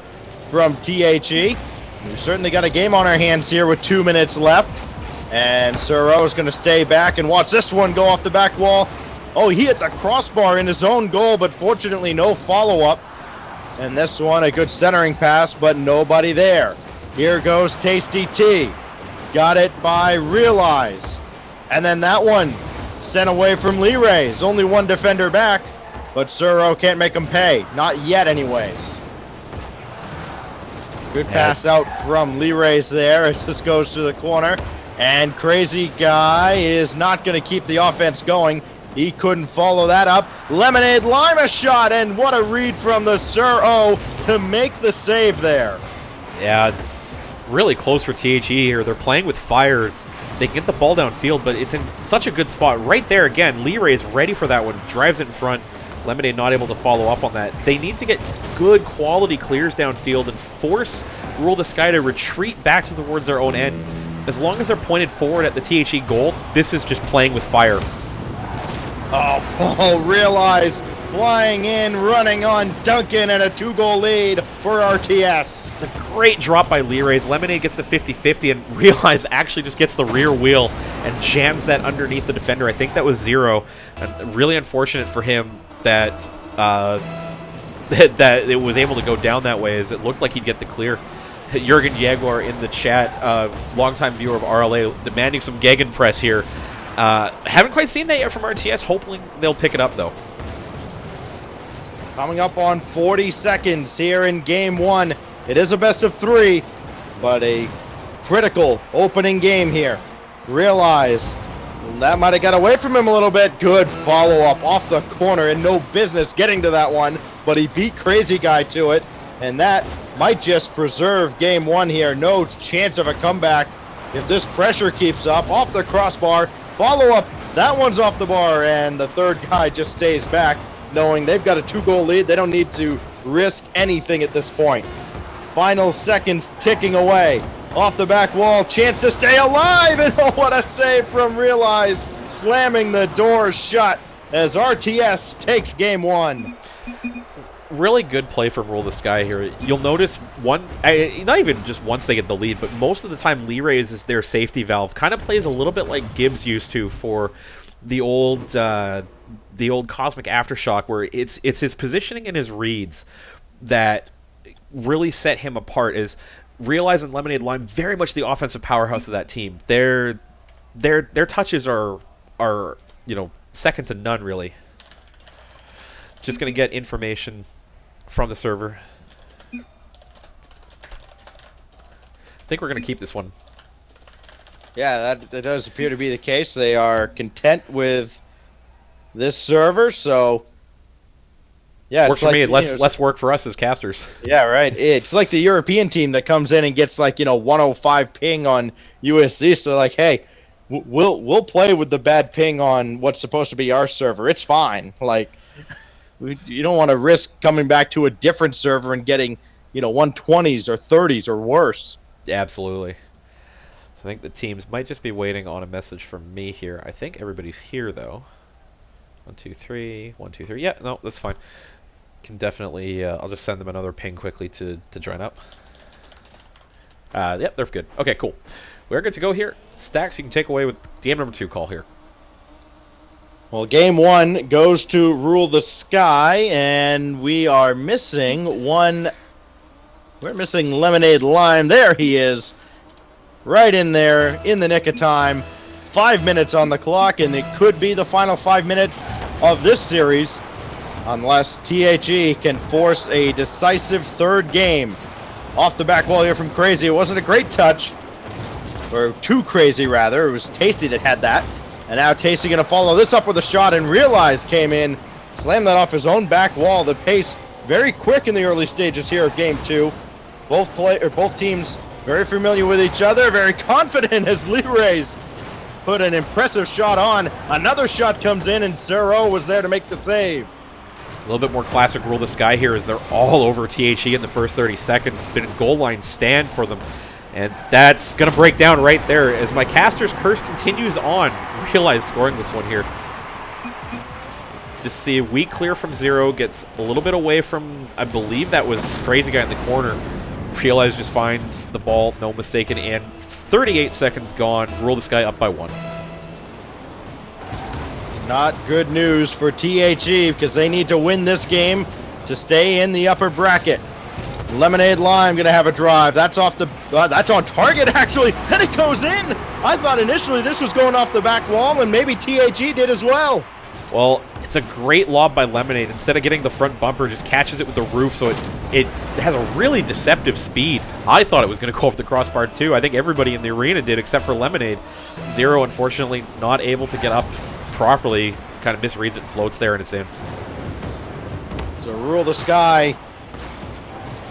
from THE. We've certainly got a game on our hands here with 2 minutes left. And Suro is going to stay back and watch this one go off the back wall. Oh, he hit the crossbar in his own goal, but fortunately no follow-up. And this one, a good centering pass, but nobody there. Here goes Tasty T. Got it by Realize. And then that one sent away from Lee Rays. Only one defender back, but Suro can't make him pay. Not yet, anyways. Good pass out from Lee Rays there as this goes to the corner. And Crazy Guy is not going to keep the offense going. He couldn't follow that up. Lemonade Lime a shot, and what a read from the Suro to make the save there. Yeah, it's really close for THE here. They're playing with fires. They can get the ball downfield, but it's in such a good spot. Right there again, Lee Ray is ready for that one. Drives it in front. Lemonade not able to follow up on that. They need to get good quality clears downfield and force Rule the Sky to retreat back towards their own end. As long as they're pointed forward at the THE goal, this is just playing with fire. Oh, Realize flying in, running on Duncan, and a 2-goal lead for RTS. It's a great drop by Lee Rays. Lemonade gets the 50-50, and Realize actually just gets the rear wheel and jams that underneath the defender. I think that was Zero. And really unfortunate for him that that it was able to go down that way, as it looked like he'd get the clear. Jurgen Jaguar in the chat, longtime viewer of RLA, demanding some Gegenpress here. Haven't quite seen that yet from RTS, hoping they'll pick it up though. Coming up on 40 seconds here in game one. It is a best of 3, but a critical opening game here. Realize that might have got away from him a little bit. Good follow-up off the corner, and no business getting to that one, but he beat Crazy Guy to it, and that might just preserve game one here. No chance of a comeback if this pressure keeps up. Off the crossbar, follow-up, that one's off the bar, and the third guy just stays back, knowing they've got a 2-goal lead. They don't need to risk anything at this point. Final seconds ticking away. Off the back wall, chance to stay alive, and oh, what a save from Realize, slamming the door shut as RTS takes game one. Really good play from Rule the Sky here. You'll notice not even just once they get the lead, but most of the time Lee Rays is their safety valve. Kind of plays a little bit like Gibbs used to for the old Cosmic Aftershock, where it's his positioning and his reads that really set him apart. Is Realize and Lemonade Lime very much the offensive powerhouse of that team. Their touches are second to none, really. Just gonna get information from the server. I think we're gonna keep this one. Yeah, that does appear to be the case. They are content with this server, so yeah, works for me. Less work for us as casters. Yeah, right. It's like the European team that comes in and gets 105 ping on USC. So like, hey, we'll play with the bad ping on what's supposed to be our server. It's fine. Like, you don't want to risk coming back to a different server and getting 120s or 30s or worse. Absolutely. So I think the teams might just be waiting on a message from me here. I think everybody's here though. 1, 2, 3. 1, 2, 3. Yeah, no, that's fine. Can definitely. I'll just send them another ping quickly to join up. Yep, they're good. Okay, cool. We're good to go here. Stacks, you can take away with game number 2 call here. Well, game 1 goes to Rule the Sky, and we are missing one. We're missing Lemonade Lime. There he is. right in there in the nick of time. 5 minutes on the clock, and it could be the final 5 minutes of this series unless THE can force a decisive third game. Off the back wall here from Crazy. It wasn't a great touch, or too crazy rather. It was Tasty that had that. And now Tasty going to follow this up with a shot, and Realize came in, slammed that off his own back wall. The pace very quick in the early stages here of game 2. Both teams very familiar with each other, very confident as Lee Rays put an impressive shot on. Another shot comes in, and Zero was there to make the save. A little bit more classic Rule the Sky here as they're all over THE in the first 30 seconds. Been a goal line stand for them. And that's going to break down right there as my caster's curse continues on. Realize scoring this one here. Just see a weak clear from Zero. Gets a little bit away from, I believe that was Crazy Guy in the corner. Realize just finds the ball, no mistaken, and 38 seconds gone. Rule the Sky up by 1. Not good news for THE because they need to win this game to stay in the upper bracket. Lemonade Lime gonna have a drive. That's off the. That's on target actually, and it goes in. I thought initially this was going off the back wall, and maybe THE did as well. Well, it's a great lob by Lemonade. Instead of getting the front bumper, just catches it with the roof, so it has a really deceptive speed. I thought it was going to go off the crossbar too. I think everybody in the arena did except for Lemonade. Zero, unfortunately, not able to get up properly. Kind of misreads it and floats there, and it's in. So Rule the Sky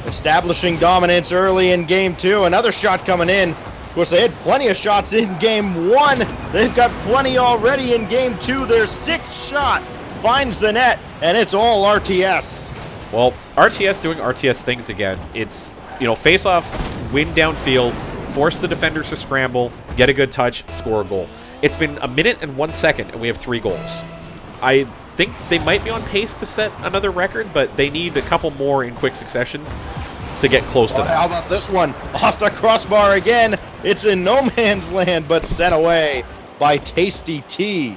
establishing dominance early in game 2. Another shot coming in. Of course, they had plenty of shots in game 1. They've got plenty already in game 2. Their 6th shot finds the net, and it's all RTS. Well, RTS doing RTS things again. It's, face off, win downfield, force the defenders to scramble, get a good touch, score a goal. It's been a minute and 1 second, and we have 3 goals. I think they might be on pace to set another record, but they need a couple more in quick succession to get close to that. How about this one? Off the crossbar again. It's in no man's land, but sent away by Tasty T.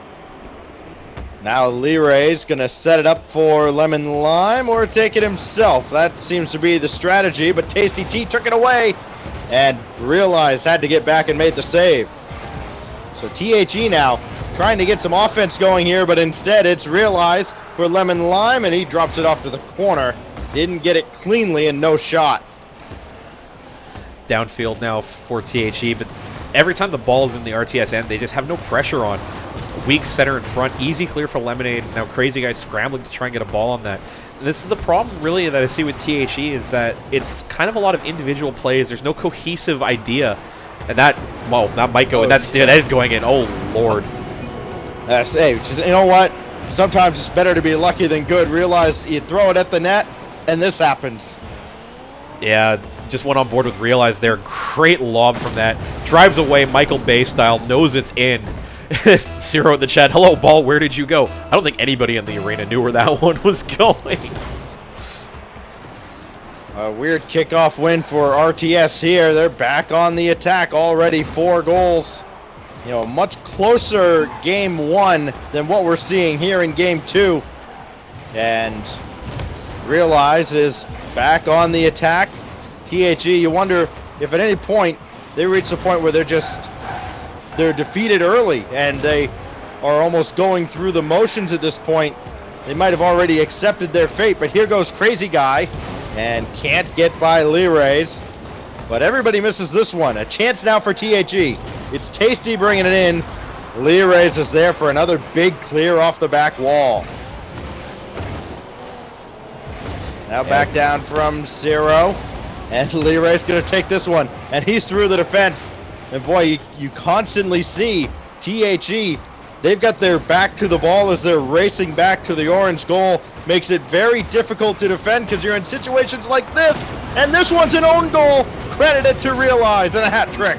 Now Leroy's going to set it up for Lemon Lime or take it himself. That seems to be the strategy, but Tasty T took it away and Realize had to get back and made the save. So THE now trying to get some offense going here, but instead it's Realize for Lemon Lime, and he drops it off to the corner. Didn't get it cleanly and no shot. Downfield now for THE, but every time the ball is in the RTS end, they just have no pressure on. Weak center in front, easy clear for Lemonade. Now Crazy Guy scrambling to try and get a ball on that. And this is the problem really that I see with THE is that it's kind of a lot of individual plays. There's no cohesive idea. And that might go, that is going in. Oh, Lord. Hey, you know what? Sometimes it's better to be lucky than good. Realize you throw it at the net, and this happens. Yeah, just went on board with Realize there. Great lob from that. Drives away Michael Bay style, knows it's in. Zero in the chat. Hello, ball, where did you go? I don't think anybody in the arena knew where that one was going. A weird kickoff win for RTS here. They're back on the attack already. 4 goals. Much closer game 1 than what we're seeing here in game 2. And Realize is back on the attack. THE, you wonder if at any point they reach the point where they're defeated early and they are almost going through the motions at this point. They might have already accepted their fate, but here goes Crazy Guy and can't get by Leroy's. But everybody misses this one. A chance now for THE. It's Tasty bringing it in. Leroy's is there for another big clear off the back wall. Now back down from Zero. And Leroy's going to take this one. And he's through the defense. And boy, you constantly see THE. They've got their back to the ball as they're racing back to the orange goal. Makes it very difficult to defend because you're in situations like this. And this one's an own goal. Credited to Realize and a hat trick.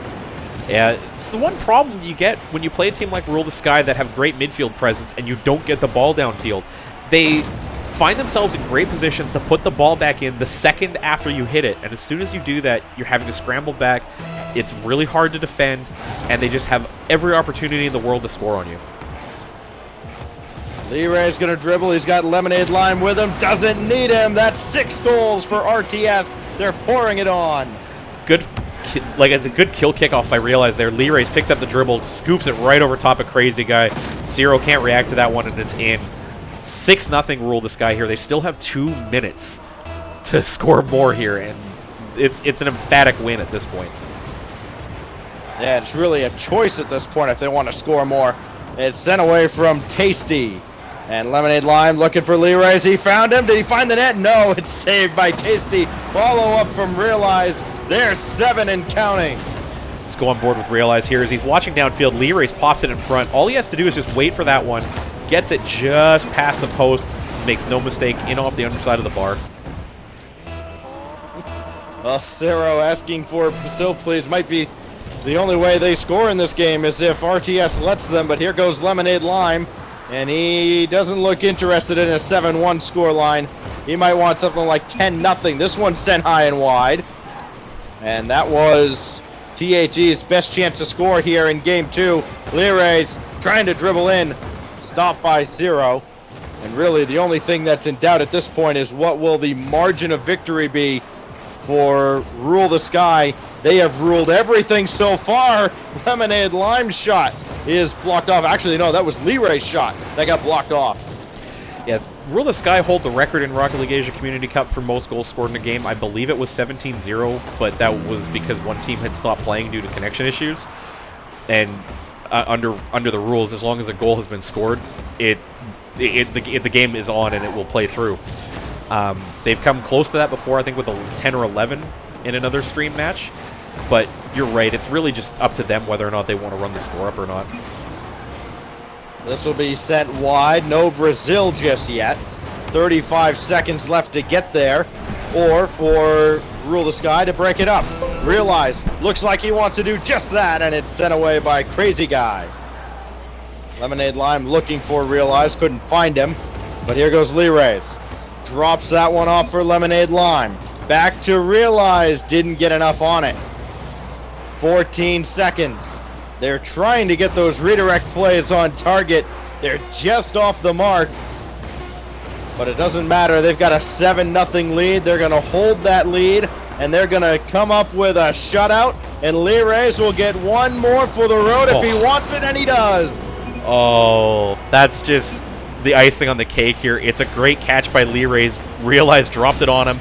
Yeah, it's the one problem you get when you play a team like Rule the Sky that have great midfield presence and you don't get the ball downfield. They find themselves in great positions to put the ball back in the second after you hit it. And as soon as you do that, you're having to scramble back. It's really hard to defend, and they just have every opportunity in the world to score on you. Leroy's going to dribble. He's got Lemonade Lime with him. Doesn't need him. That's 6 goals for RTS. They're pouring it on. Good it's a good kill kickoff by Realize there. Lee Rays picks up the dribble, scoops it right over top of Crazy Guy. Zero can't react to that one, and it's in. 6-0 Rule the Sky here. They still have 2 minutes to score more here, and it's an emphatic win at this point. Yeah, it's really a choice at this point if they want to score more. It's sent away from Tasty. And Lemonade Lime looking for Lee Rays. He found him. Did he find the net? No, it's saved by Tasty. Follow up from Realize. They're 7 and counting. Let's go on board with Realize here as he's watching downfield. Lee Rays pops it in front. All he has to do is just wait for that one. Gets it just past the post. Makes no mistake. In off the underside of the bar. Well, Cero asking for Brazil, please. Might be the only way they score in this game is if RTS lets them. But here goes Lemonade Lime. And he doesn't look interested in a 7-1 score line. He might want something like 10-0. This one's sent high and wide. And that was THE's best chance to score here in Game 2. Lee Rays trying to dribble in. Stopped by Zero. And really the only thing that's in doubt at this point is what will the margin of victory be for Rule the Sky. They have ruled everything so far. Lemonade Lime shot is blocked off. Actually, no, that was Lee Ray's shot that got blocked off. Yeah, Rule the Sky hold the record in Rocket League Asia Community Cup for most goals scored in a game. I believe it was 17-0, but that was because one team had stopped playing due to connection issues. And under the rules, as long as a goal has been scored, the game is on and it will play through. They've come close to that before, I think with a 10 or 11 in another stream match. But you're right, it's really just up to them whether or not they want to run the score up or not. This will be sent wide. No Brazil just yet. 35 seconds left to get there. Or for Rule the Sky to break it up. Realize, looks like he wants to do just that, and it's sent away by Crazy Guy. Lemonade Lime looking for Realize, couldn't find him. But here goes Lee Rays. Drops that one off for Lemonade Lime. Back to Realize, didn't get enough on it. 14 seconds. They're trying to get those redirect plays on target. They're just off the mark. But it doesn't matter. They've got a 7-0 lead. They're going to hold that lead, and they're going to come up with a shutout. And Lee Rays will get one more for the road if he wants it, and he does. Oh, that's just the icing on the cake here. It's a great catch by Lee Rays. Realize dropped it on him.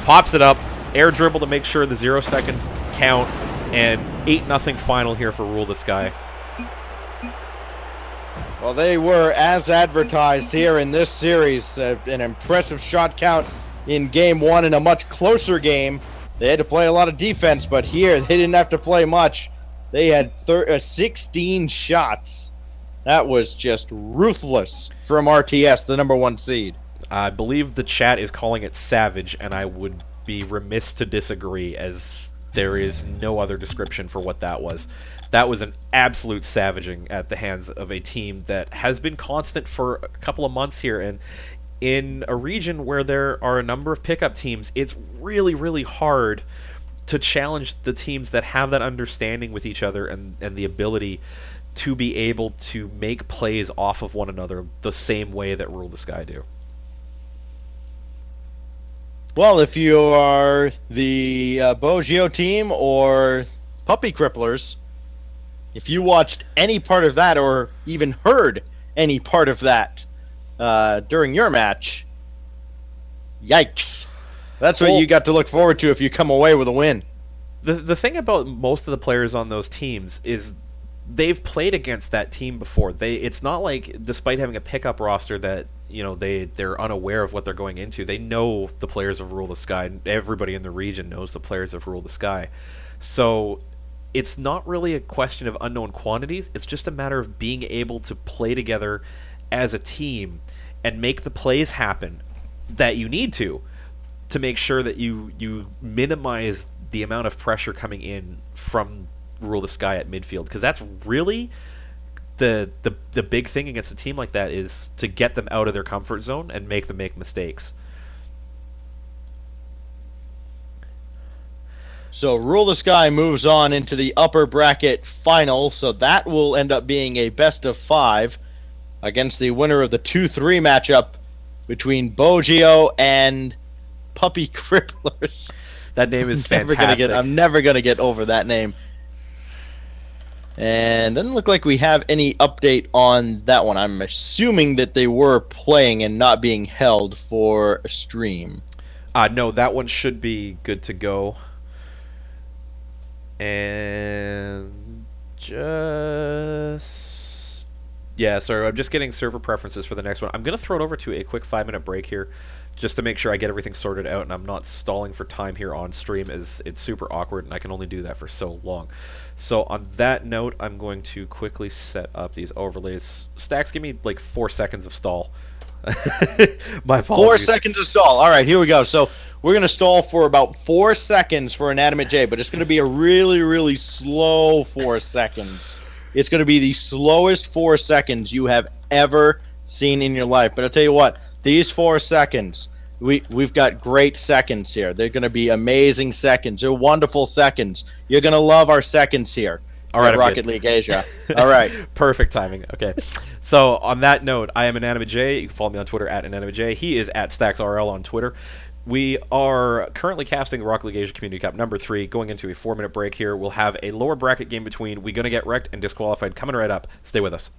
Pops it up. Air dribble to make sure the 0 seconds count. And 8-0 final here for Rule the Sky. Well, they were as advertised here in this series. An impressive shot count in Game 1 in a much closer game. They had to play a lot of defense, but here they didn't have to play much. They had 16 shots. That was just ruthless from RTS, the #1 seed. I believe the chat is calling it savage, and I would be remiss to disagree, as there is no other description for what that was. That was an absolute savaging at the hands of a team that has been constant for a couple of months here. And in a region where there are a number of pickup teams, it's really, really hard to challenge the teams that have that understanding with each other and the ability to be able to make plays off of one another the same way that Rule the Sky do. Well, if you are the Bogio team or Puppy Cripplers, if you watched any part of that or even heard any part of that during your match, yikes. That's what you got to look forward to if you come away with a win. The thing about most of the players on those teams is they've played against that team before. It's not like, despite having a pickup roster, that they're unaware of what they're going into. They know the players of Rule the Sky. Everybody in the region knows the players of Rule the Sky. So it's not really a question of unknown quantities. It's just a matter of being able to play together as a team and make the plays happen that you need to make sure that you minimize the amount of pressure coming in from Rule the Sky at midfield, because that's really the big thing against a team like that, is to get them out of their comfort zone and make them make mistakes. So Rule the Sky moves on into the upper bracket final, so that will end up being a best of 5 against the winner of the 2-3 matchup between Bogio and Puppy Cripplers. That name is fantastic. I'm never gonna get over that name. And doesn't look like we have any update on that one. I'm assuming that they were playing and not being held for a stream. No, that one should be good to go. And just... Yeah, sorry, I'm just getting server preferences for the next one. I'm going to throw it over to a quick 5-minute break here, just to make sure I get everything sorted out and I'm not stalling for time here on stream, as it's super awkward and I can only do that for so long. So on that note, I'm going to quickly set up these overlays. Stacks, give me like 4 seconds of stall. My apologies. 4 seconds to stall. All right, here we go. So we're going to stall for about 4 seconds for Inanimate J, but it's going to be a really, really slow 4 seconds. It's going to be the slowest 4 seconds you have ever seen in your life. But I'll tell you what, these 4 seconds, we've got great seconds here. They're going to be amazing seconds. They're wonderful seconds. You're going to love our seconds here. All right, Rocket League Asia. All right. Perfect timing. Okay. So on that note, I am Inanimate J. You can follow me on Twitter at Inanimate J. He is at StacksRL on Twitter. We are currently casting the Rocket League Asia Community Cup number 3, going into a 4-minute break here. We'll have a lower bracket game between We Gonna Get Wrecked and Disqualified coming right up. Stay with us.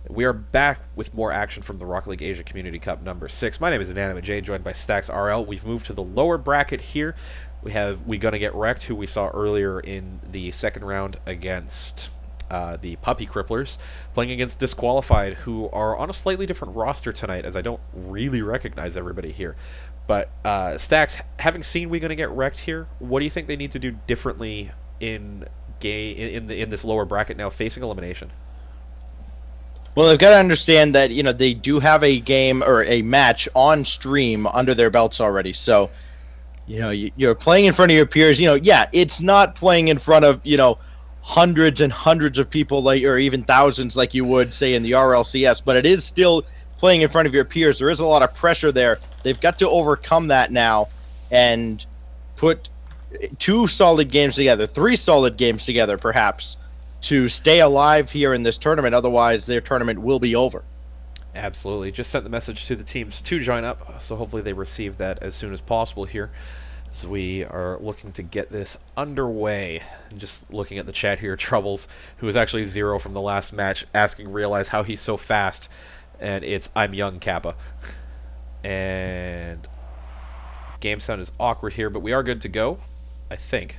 We are back with more action from the Rocket League Asia Community Cup number 6. My name is Inanimate J, joined by Stax RL. We've moved to the lower bracket here. We Gonna Get Wrecked, who we saw earlier in the second round against the Puppy Cripplers, playing against Disqualified, who are on a slightly different roster tonight, as I don't really recognize everybody here. But Stax, having seen We Gonna Get Wrecked here, what do you think they need to do differently in this lower bracket now, facing elimination? Well, they've got to understand that, they do have a game or a match on stream under their belts already. So, you're playing in front of your peers. It's not playing in front of, hundreds and hundreds of people, or even thousands like you would, say, in the RLCS, but it is still playing in front of your peers. There is a lot of pressure there. They've got to overcome that now and put 2 solid games together, 3 solid games together, perhaps, to stay alive here in this tournament. Otherwise, their tournament will be over. Absolutely. Just sent the message to the teams to join up, so hopefully they receive that as soon as possible here, as we are looking to get this underway. And just looking at the chat here, Troubles, who is actually 0 from the last match, asking Realize how he's so fast, and it's I'm young Kappa. And game sound is awkward here, but we are good to go, I think.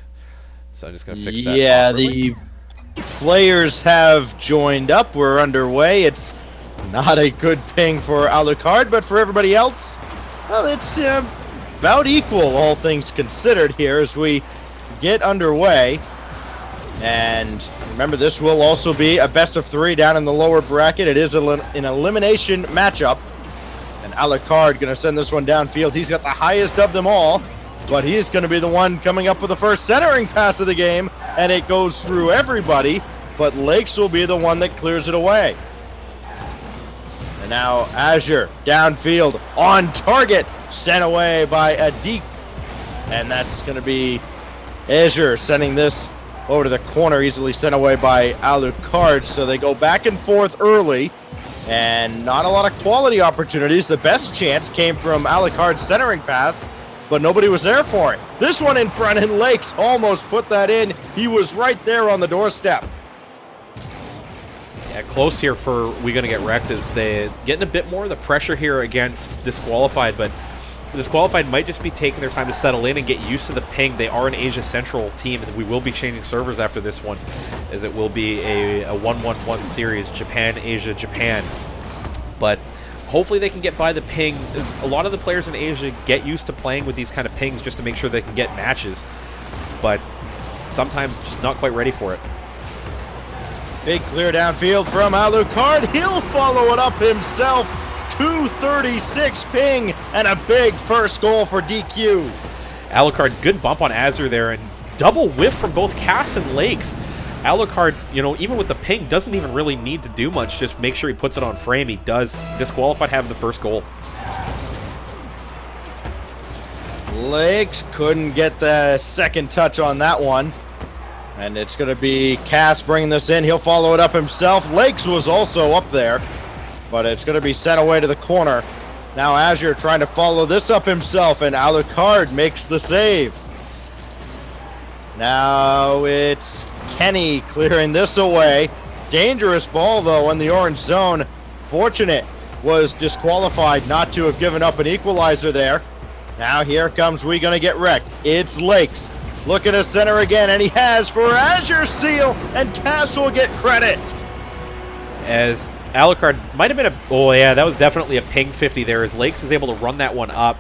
So I'm just going to fix that. Yeah, awkwardly. the players have joined up. We're underway. It's not a good ping for Alucard, but for everybody else, well, it's about equal, all things considered, here as we get underway. And remember, this will also be a best of 3 down in the lower bracket. It is an elimination matchup, and Alucard going to send this one downfield. He's got the highest of them all, but he's going to be the one coming up with the first centering pass of the game, and it goes through everybody, but Lakes will be the one that clears it away. And now Azure downfield on target, sent away by Adik, and that's going to be Azure sending this over to the corner, easily sent away by Alucard. So they go back and forth early, and not a lot of quality opportunities. The best chance came from Alucard's centering pass, but nobody was there for it. This one in front, and Lakes almost put that in. He was right there on the doorstep. Yeah, close here for We Gonna Get Wrecked, as they getting a bit more of the pressure here against Disqualified, but Disqualified might just be taking their time to settle in and get used to the ping. They are an Asia Central team, and we will be changing servers after this one, as it will be a 1-1-1 series, Japan, Asia, Japan. But hopefully they can get by the ping, as a lot of the players in Asia get used to playing with these kind of pings just to make sure they can get matches, but sometimes just not quite ready for it. Big clear downfield from Alucard. He'll follow it up himself. 236 ping and a big first goal for DQ. Alucard, good bump on Azure there, and double whiff from both Cass and Lakes. Alucard, even with the ping, doesn't even really need to do much. Just make sure he puts it on frame. He does. Disqualified have the first goal. Lakes couldn't get the second touch on that one. And it's going to be Cass bringing this in. He'll follow it up himself. Lakes was also up there, but it's going to be sent away to the corner. Now Azure trying to follow this up himself, and Alucard makes the save. Now it's Kenny clearing this away. Dangerous ball, though, in the orange zone. Fortunate was Disqualified not to have given up an equalizer there. Now here comes We Gonna Get Wrecked. It's Lakes looking to center again, and he has for Azure seal, and Cass will get credit. As Alucard might have been oh yeah, that was definitely a ping 50 there, as Lakes is able to run that one up.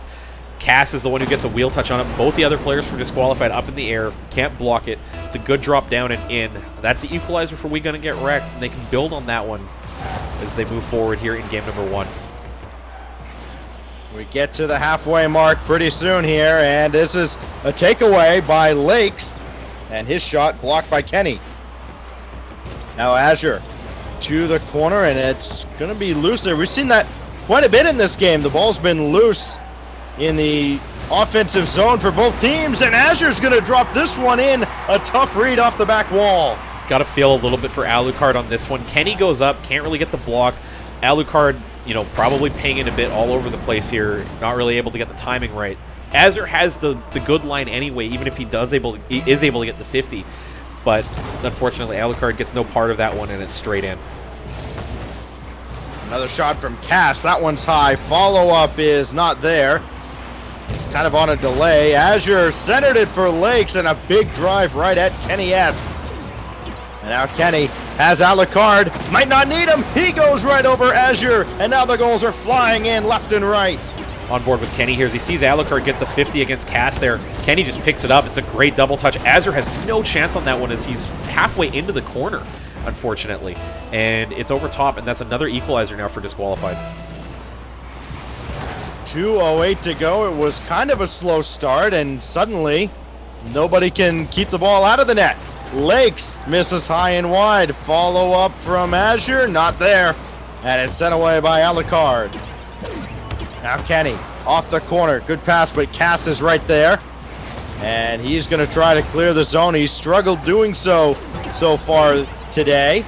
Cass is the one who gets a wheel touch on it. Both the other players from Disqualified up in the air, can't block it. It's a good drop down and in. That's the equalizer for We Gonna Get Wrecked, and they can build on that one as they move forward here in game number 1. We get to the halfway mark pretty soon here, and this is a takeaway by Lakes, and his shot blocked by Kenny. Now Azure to the corner, and it's going to be loose there. We've seen that quite a bit in this game. The ball's been loose in the offensive zone for both teams, and Azure's going to drop this one in. A tough read off the back wall. Got to feel a little bit for Alucard on this one. Kenny goes up, can't really get the block. Alucard, probably pinging a bit all over the place here, not really able to get the timing right. Azure has the good line anyway, even if he is able to get the 50. But unfortunately, Alucard gets no part of that one, and it's straight in. Another shot from Cass. That one's high. Follow-up is not there. Kind of on a delay. Azure centered it for Lakes, and a big drive right at Kenny S. And now Kenny has Alucard. Might not need him. He goes right over Azure, and now the goals are flying in left and right. On board with Kenny here as he sees Alucard get the 50 against Cass there. Kenny just picks it up. It's a great double touch. Azure has no chance on that one as he's halfway into the corner, unfortunately. And it's over top, and that's another equalizer now for disqualified. 2:08 to go. It was kind of a slow start, and suddenly nobody can keep the ball out of the net. Lakes misses high and wide. Follow up from Azure, not there. And it's sent away by Alucard. Now Kenny off the corner. Good pass, but Cass is right there. And he's going to try to clear the zone. He's struggled doing so far today.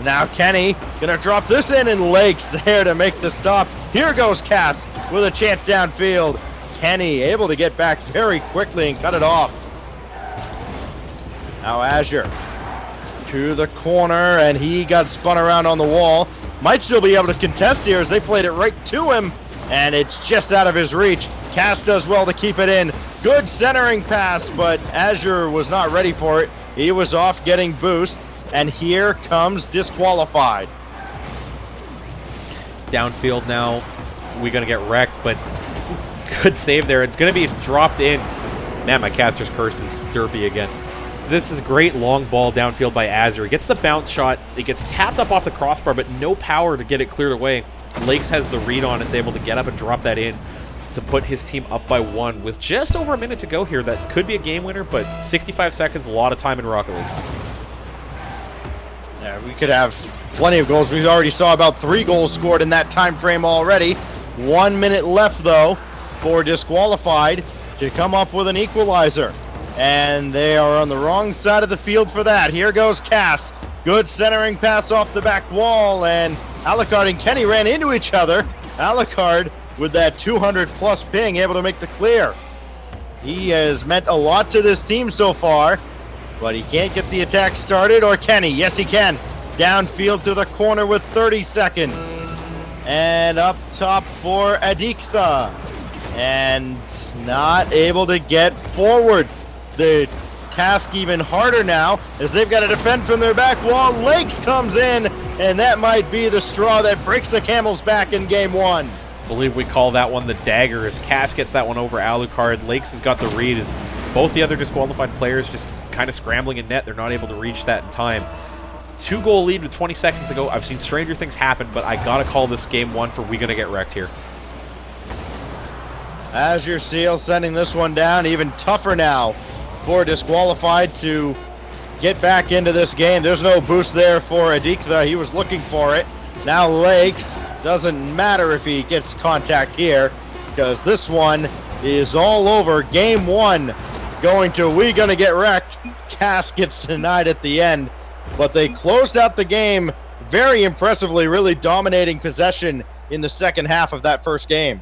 Now Kenny going to drop this in, and Lakes there to make the stop. Here goes Cass with a chance downfield. Kenny able to get back very quickly and cut it off. Now Azure to the corner, and he got spun around on the wall. Might still be able to contest here as they played it right to him, and it's just out of his reach. Cass does well to keep it in. Good centering pass, but Azure was not ready for it. He was off getting boost, and here comes disqualified. Downfield now. We're going to get wrecked, but good save there. It's going to be dropped in. Man, my caster's curse is derpy again. This is great long ball downfield by Azure. He gets the bounce shot. It gets tapped up off the crossbar, but no power to get it cleared away. Lakes has the read on. It's able to get up and drop that in to put his team up by 1 with just over a minute to go here. That could be a game winner, but 65 seconds, a lot of time in Rocket League. Yeah, we could have plenty of goals. We already saw about 3 goals scored in that time frame already. 1 minute left, though, for disqualified to come up with an equalizer. And they are on the wrong side of the field for that. Here goes Cass. Good centering pass off the back wall, and Alucard and Kenny ran into each other. Alucard with that 200-plus ping, able to make the clear. He has meant a lot to this team so far, but he can't get the attack started. Or Kenny? Yes, he can. Downfield to the corner with 30 seconds. And up top for Adikta. And not able to get forward. The task even harder now as they've got to defend from their back wall. Lakes comes in, and that might be the straw that breaks the camel's back in game 1. I believe we call that one the dagger as Cass gets that one over Alucard. Lakes has got the read as both the other disqualified players just kind of scrambling in net. They're not able to reach that in time. 2-goal lead with 20 seconds to go. I've seen stranger things happen, but I gotta call this game 1 for we gonna get wrecked here. Azure Seal sending this one down. Even tougher now for disqualified to get back into this game. There's no boost there for Adikta. He was looking for it. Now Lakes, doesn't matter if he gets contact here, because this one is all over. Game 1 going to we gonna get wrecked. Cass gets denied at the end, but they closed out the game very impressively, really dominating possession in the second half of that first game.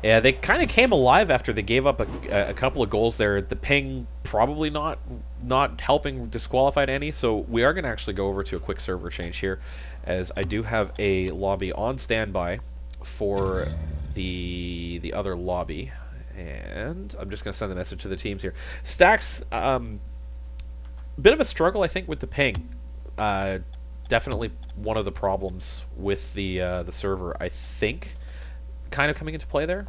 Yeah, they kind of came alive after they gave up a couple of goals there. The ping probably not helping disqualified any, so we are going to actually go over to a quick server change here, as I do have a lobby on standby for the other lobby, and I'm just going to send the message to the teams here. Stacks, bit of a struggle, I think, with the ping. Definitely one of the problems with the server, I think, kind of coming into play there,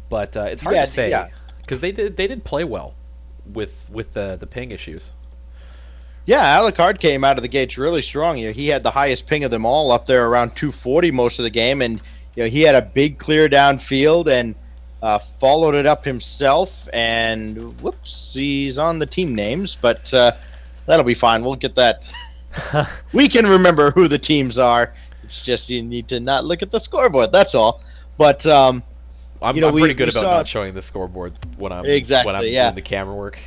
but it's hard to say because they did play well with the ping issues. Yeah, Alucard came out of the gates really strong here. He had the highest ping of them all, up there around 240 most of the game, and he had a big clear downfield and followed it up himself. And whoops, he's on the team names, but that'll be fine. We'll get that. We can remember who the teams are. It's just you need to not look at the scoreboard. That's all. But I'm pretty good about not showing the scoreboard when I'm doing the camera work.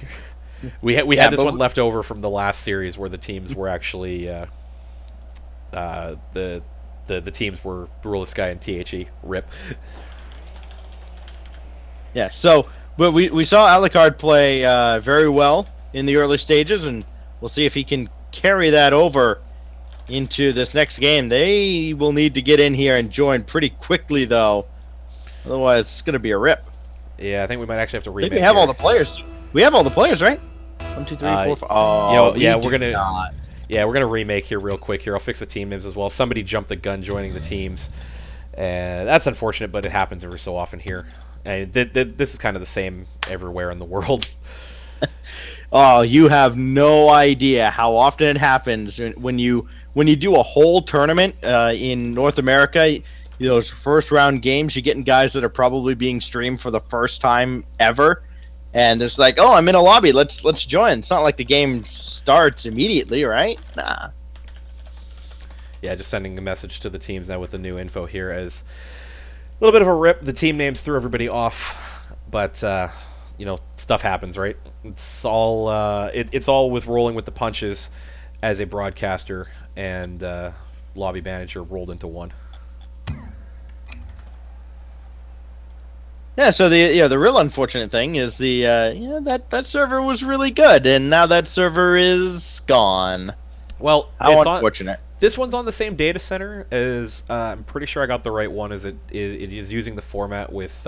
We had this one left over from the last series where the teams were actually the teams were Rule of Sky and THE. Rip. Yeah. So, but we saw Alucard play very well in the early stages, and we'll see if he can carry that over into this next game. They will need to get in here and join pretty quickly, though. Otherwise, it's going to be a rip. Yeah, I think we might actually have to I remake think we have here. all the players. We have all the players, right? 1, 2, 3, 4, 5. Oh, yeah, we we're do gonna- not. Yeah, we're gonna remake here real quick. Here, I'll fix the team names as well. Somebody jumped the gun joining the teams, and that's unfortunate, but it happens every so often here. And this is kind of the same everywhere in the world. Oh, you have no idea how often it happens when you do a whole tournament in North America. Those first round games, you're getting guys that are probably being streamed for the first time ever, and it's like, oh, I'm in a lobby. Let's join. It's not like the game starts immediately, right? Nah. Yeah, just sending a message to the teams now with the new info here as a little bit of a rip. The team names threw everybody off, but stuff happens, right? It's all it's all with rolling with the punches as a broadcaster and lobby manager rolled into one. Yeah, so the real unfortunate thing is that server was really good, and now that server is gone. Well, How it's unfortunate. this one's on the same data center as I'm pretty sure I got the right one. As it is using the format with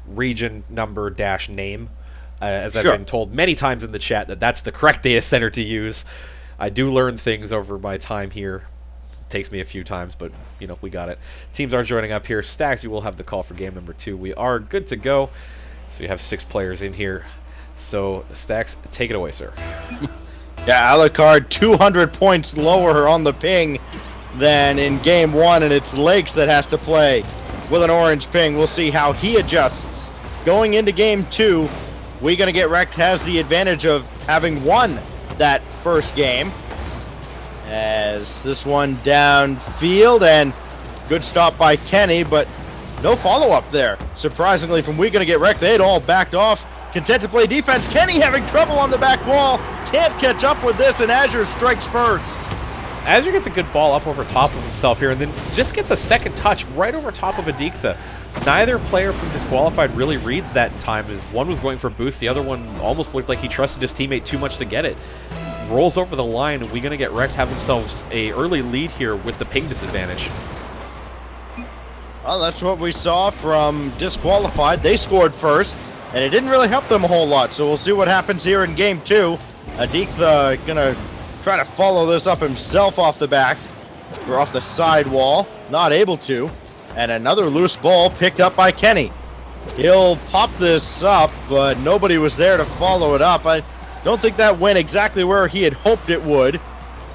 region number dash name, as I've Sure. been told many times in the chat that that's the correct data center to use. I do learn things over my time here. Takes me a few times, but we got it. Teams are joining up here. Stacks, you will have the call for game number 2. We are good to go. So we have 6 players in here. So Stacks, take it away, sir. Yeah, Alucard 200 points lower on the ping than in game 1, and it's Lakes that has to play with an orange ping. We'll see how he adjusts. Going into game 2, We Gonna Get Wrecked has the advantage of having won that first game. As this one downfield, and good stop by Kenny, but no follow-up there. Surprisingly, from We Gonna Get Wrecked, they'd all backed off. Content to play defense. Kenny having trouble on the back wall. Can't catch up with this, and Azure strikes first. Azure gets a good ball up over top of himself here, and then just gets a second touch right over top of Adikta. Neither player from Disqualified really reads that in time, as one was going for boost, the other one almost looked like he trusted his teammate too much to get it. Rolls over the line, and We Gonna Get Wrecked have themselves a early lead here with the ping disadvantage. Well, that's what we saw from Disqualified. They scored first, and it didn't really help them a whole lot, so we'll see what happens here in game 2. Adikta gonna try to follow this up himself off the back, or off the side wall. Not able to. And another loose ball picked up by Kenny. He'll pop this up, but nobody was there to follow it up. I don't think that went exactly where he had hoped it would.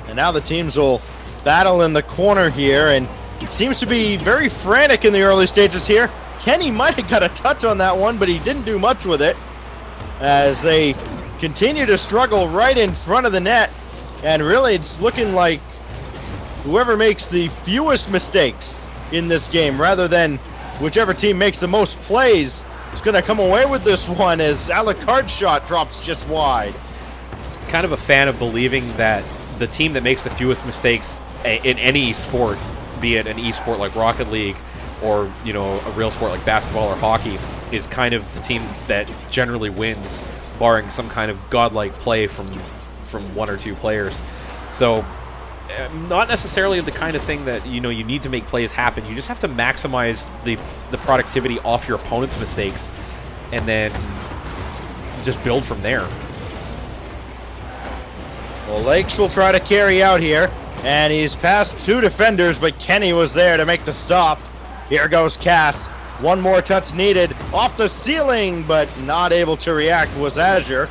And now the teams will battle in the corner here, and it seems to be very frantic in the early stages here. Kenny might have got a touch on that one, but he didn't do much with it, as they continue to struggle right in front of the net. And really, it's looking like whoever makes the fewest mistakes in this game, rather than whichever team makes the most plays, is going to come away with this one, as Alucard's shot drops just wide. Kind of a fan of believing that the team that makes the fewest mistakes in any sport, be it an esport like Rocket League or a real sport like basketball or hockey, is kind of the team that generally wins, barring some kind of godlike play from one or two players. So not necessarily the kind of thing that you need to make plays happen. You just have to maximize the productivity off your opponent's mistakes and then just build from there. Well, Lakes will try to carry out here, and he's past 2 defenders, but Kenny was there to make the stop. Here goes Cass. One more touch needed. Off the ceiling, but not able to react was Azure.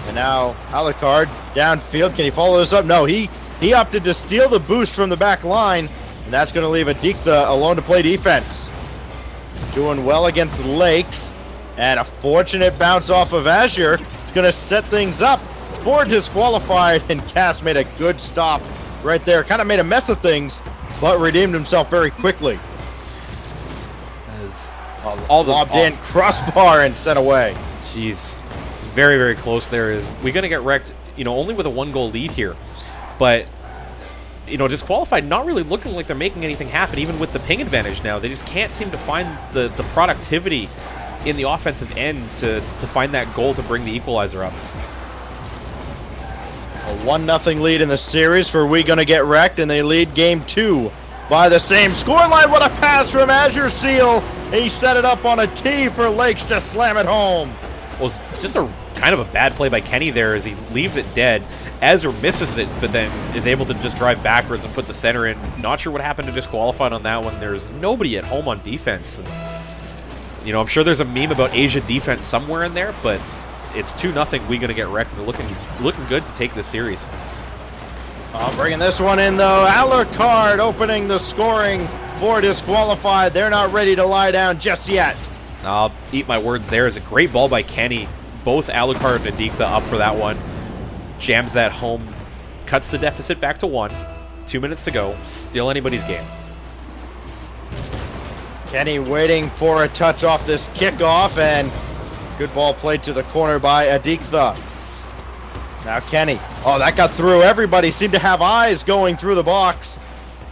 And now Alucard downfield. Can he follow this up? No, he opted to steal the boost from the back line, and that's going to leave Adikta alone to play defense. Doing well against Lakes, and a fortunate bounce off of Azure is going to set things up for Disqualified, and Cass made a good stop right there. Kind of made a mess of things, but redeemed himself very quickly. Lobbed in, crossbar, and sent away. Jeez, very, very close there. Is We Gonna Get Wrecked, only with a 1-goal lead here. But, Disqualified not really looking like they're making anything happen, even with the ping advantage now. They just can't seem to find the productivity in the offensive end to find that goal to bring the equalizer up. A 1-0 lead in the series for We Gonna Get Wrecked, and they lead game 2 by the same scoreline. What a pass from Azure Seal. He set it up on a tee for Lakes to slam it home. Well, it's just a kind of a bad play by Kenny there as he leaves it dead. Azure misses it, but then is able to just drive backwards and put the center in. Not sure what happened to disqualified on that one. There's nobody at home on defense. And, you know, I'm sure there's a meme about Asia defense somewhere in there, but it's 2-0. We Gonna Get Wrecked. They're looking good to take this series. Bringing this one in, though. Alucard opening the scoring for disqualified. They're not ready to lie down just yet. I'll eat my words there. It's a great ball by Kenny. Both Alucard and Adikta up for that one. Jams that home. Cuts the deficit back to 1. 2 minutes to go. Still anybody's game. Kenny waiting for a touch off this kickoff, and good ball played to the corner by Adikta. Now Kenny. Oh, that got through. Everybody seemed to have eyes going through the box,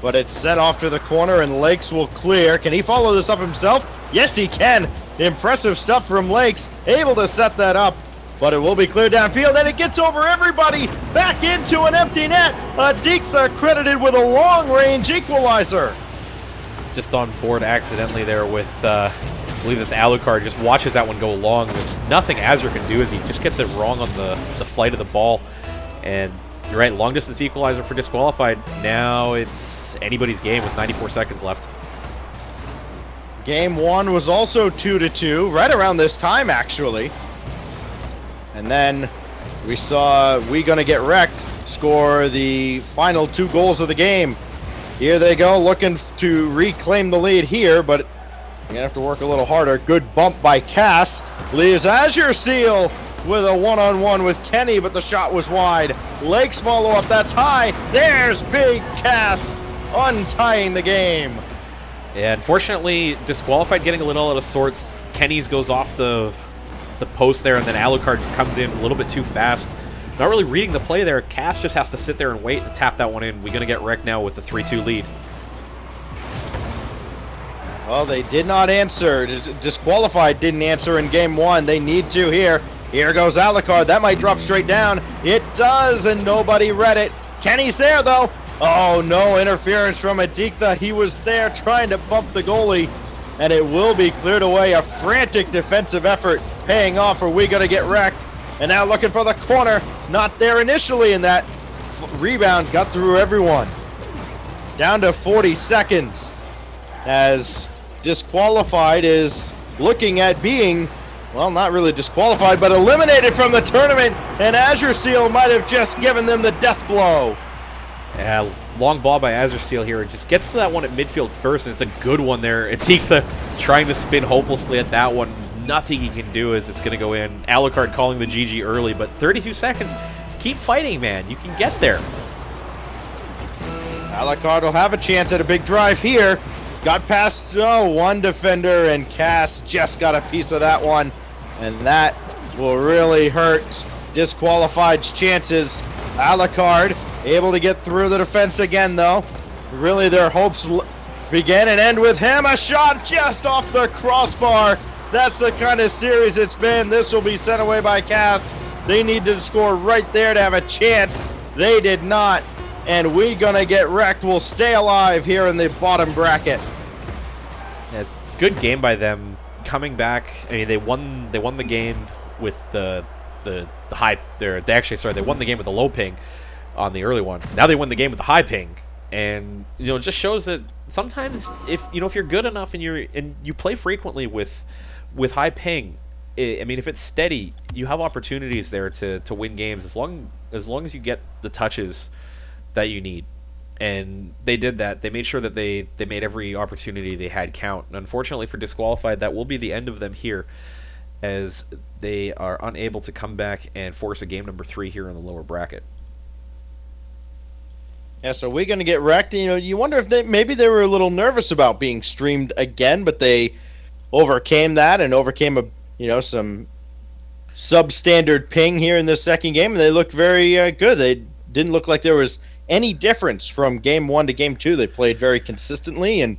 but it's sent off to the corner, and Lakes will clear. Can he follow this up himself? Yes, he can. Impressive stuff from Lakes. Able to set that up, but it will be cleared downfield, and it gets over everybody. Back into an empty net. Adikta credited with a long-range equalizer. Just on board accidentally there with, I believe this Alucard just watches that one go long. There's nothing Azure can do as he just gets it wrong on the flight of the ball. And you're right, long distance equalizer for disqualified. Now it's anybody's game with 94 seconds left. Game 1 was also 2-2, right around this time actually. And then we saw We Gonna Get Wrecked score the final 2 goals of the game. Here they go, looking to reclaim the lead here, but you're gonna have to work a little harder. Good bump by Cass. Leaves Azure Seal with a one-on-one with Kenny, but the shot was wide. Lakes follow up, that's high. There's Big Cass untying the game. Yeah, unfortunately, disqualified getting a little out of sorts. Kenny's goes off the post there, and then Alucard just comes in a little bit too fast. Not really reading the play there. Cass just has to sit there and wait to tap that one in. We're going to get wrecked now with a 3-2 lead. Well, they did not answer. Disqualified didn't answer in game 1. They need to here. Here goes Alucard. That might drop straight down. It does, and nobody read it. Kenny's there, though. Oh, no interference from Adikta. He was there trying to bump the goalie, and it will be cleared away. A frantic defensive effort paying off for We Gonna Get Wrecked. And now looking for the corner. Not there initially, and that rebound got through everyone. Down to 40 seconds as disqualified is looking at being, well, not really disqualified, but eliminated from the tournament, and Azure Seal might have just given them the death blow. Yeah, long ball by Azure Seal here. It just gets to that one at midfield first, and it's a good one there. Adikta trying to spin hopelessly at that one. There's nothing he can do as it's going to go in. Alucard calling the GG early, but 32 seconds. Keep fighting, man. You can get there. Alucard will have a chance at a big drive here. Got past one defender, and Cass just got a piece of that one, and that will really hurt Disqualified's chances. Alucard able to get through the defense again, though. Really, their hopes begin and end with him. A shot just off the crossbar. That's the kind of series it's been. This will be sent away by Cass. They need to score right there to have a chance. They did not. And We Gonna Get Wrecked will stay alive here in the bottom bracket. Yeah, good game by them coming back. I mean, they won the game with the high. They won the game with the low ping on the early one. Now they win the game with the high ping, and it just shows that sometimes if you're good enough and you play frequently with high ping, I mean, if it's steady, you have opportunities there to win games as long as you get the touches that you need. And they did that. They made sure that they made every opportunity they had count. And unfortunately for Disqualified, that will be the end of them here, as they are unable to come back and force a game number 3 here in the lower bracket. Yeah, so We're Gonna Get Wrecked. You wonder if maybe they were a little nervous about being streamed again, but they overcame that and overcame some substandard ping here in this second game, and they looked very good. They didn't look like there was any difference from game 1 to game 2. They played very consistently, and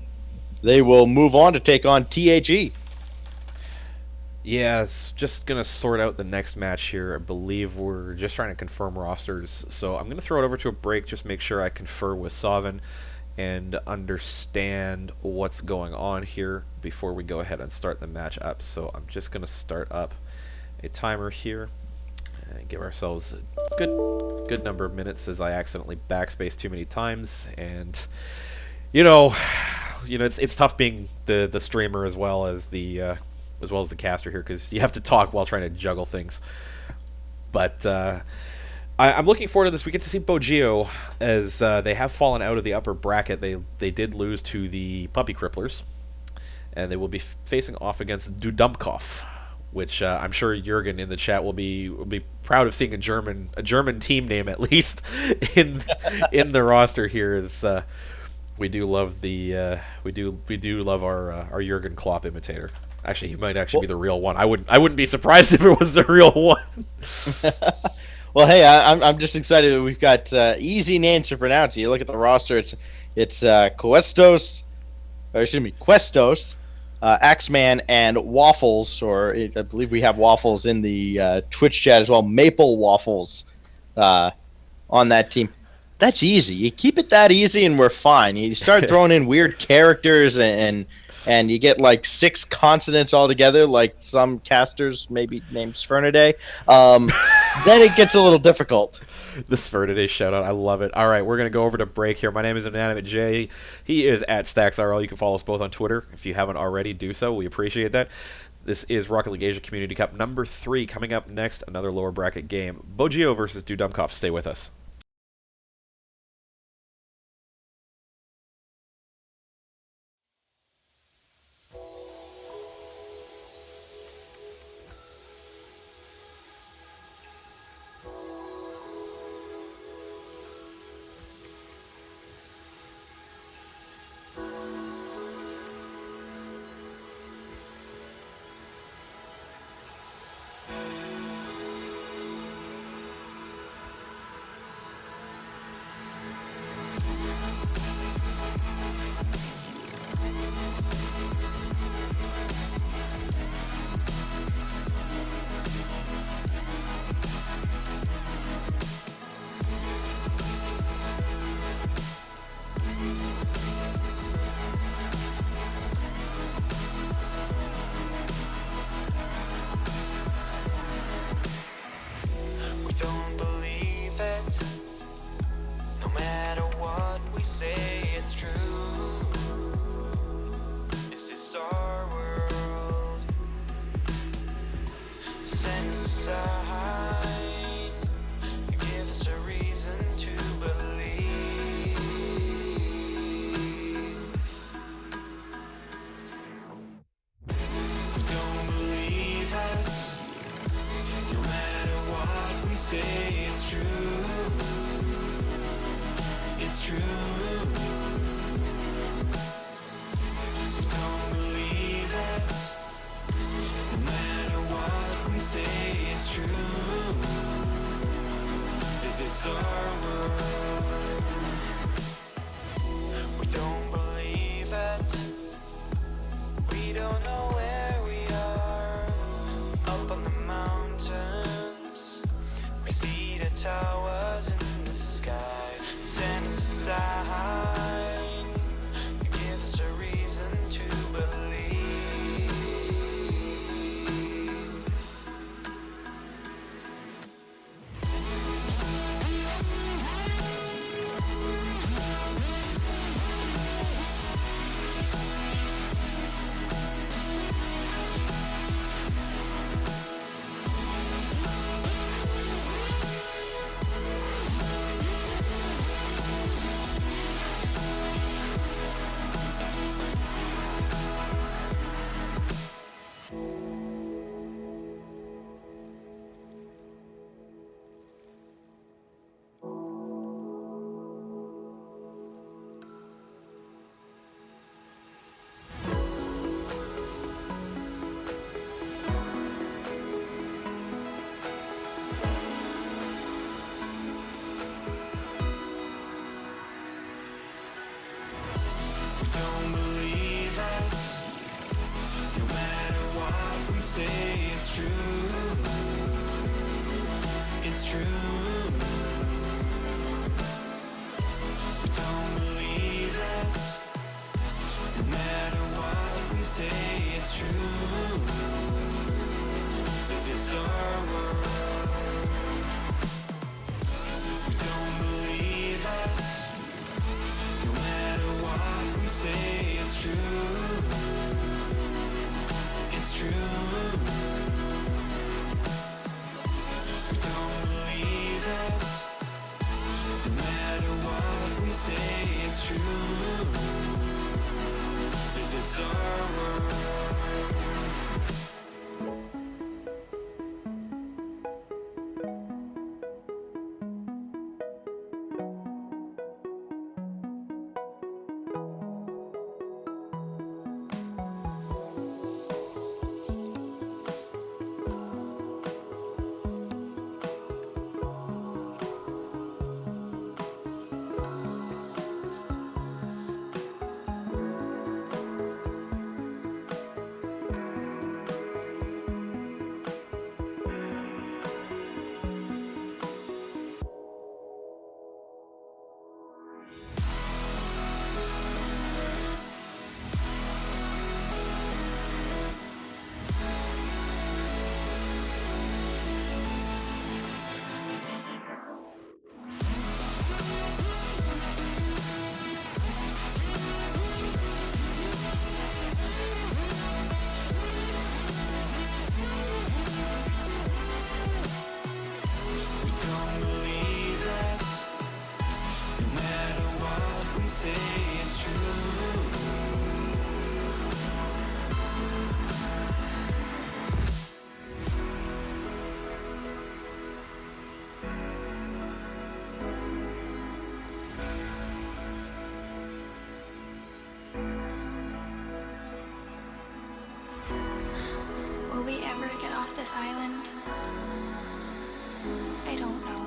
they will move on to take on TAG. Yeah, it's just gonna sort out the next match here. I believe we're just trying to confirm rosters, so I'm gonna throw it over to a break. Just make sure I confer with Savin and understand what's going on here before we go ahead and start the match up. So I'm just gonna start up a timer here and give ourselves a good number of minutes as I accidentally backspace too many times. And you know, it's tough being the streamer as well as the caster here, because you have to talk while trying to juggle things. But I'm looking forward to this. We get to see Bogio, as they have fallen out of the upper bracket. They did lose to the Puppy Cripplers, and they will be facing off against Dudumkov, which I'm sure Jurgen in the chat will be proud of seeing a German team name at least in the roster here. Is we do love our Jurgen Klopp imitator. Actually, he might actually be the real one. I wouldn't be surprised if it was the real one. Well, hey, I'm just excited that we've got easy names to pronounce. You look at the roster; it's Questos, Axeman, and Waffles, or I believe we have Waffles in the Twitch chat as well. Maple Waffles on that team. That's easy. You keep it that easy, and we're fine. You start throwing in weird characters and you get like 6 consonants all together, like some casters maybe named Sferniday. Then it gets a little difficult. The Sferniday shout out, I love it. All right, we're gonna go over to break here. My name is Inanimate J. He is at StacksRL. You can follow us both on Twitter if you haven't already. Do so. We appreciate that. This is Rocket League Asia Community Cup number 3 coming up next. Another lower bracket game. Bogio versus Dudumkov. Stay with us. Don't believe it. No matter what we say, it's true. This is our world. Send us a sign. Give us a reason to believe. We don't believe it. No matter what we say, it's true. It's true. We don't believe it. No matter what we say, it's true. This is our world. We don't believe it. We don't know where we are. Up on the mountains, we see the towers in the sky. Send us a sign. Give us a reason to believe. say it's true. It's true. We don't believe us. No matter what we say, it's true. 'Cause it's our world. We don't believe us. No matter what we say, it's true. It's true. We don't believe us. No matter what we say, it's true. 'Cause it's our world. We don't believe us. No matter what we say, it's true. Will we ever get off this island? I don't know.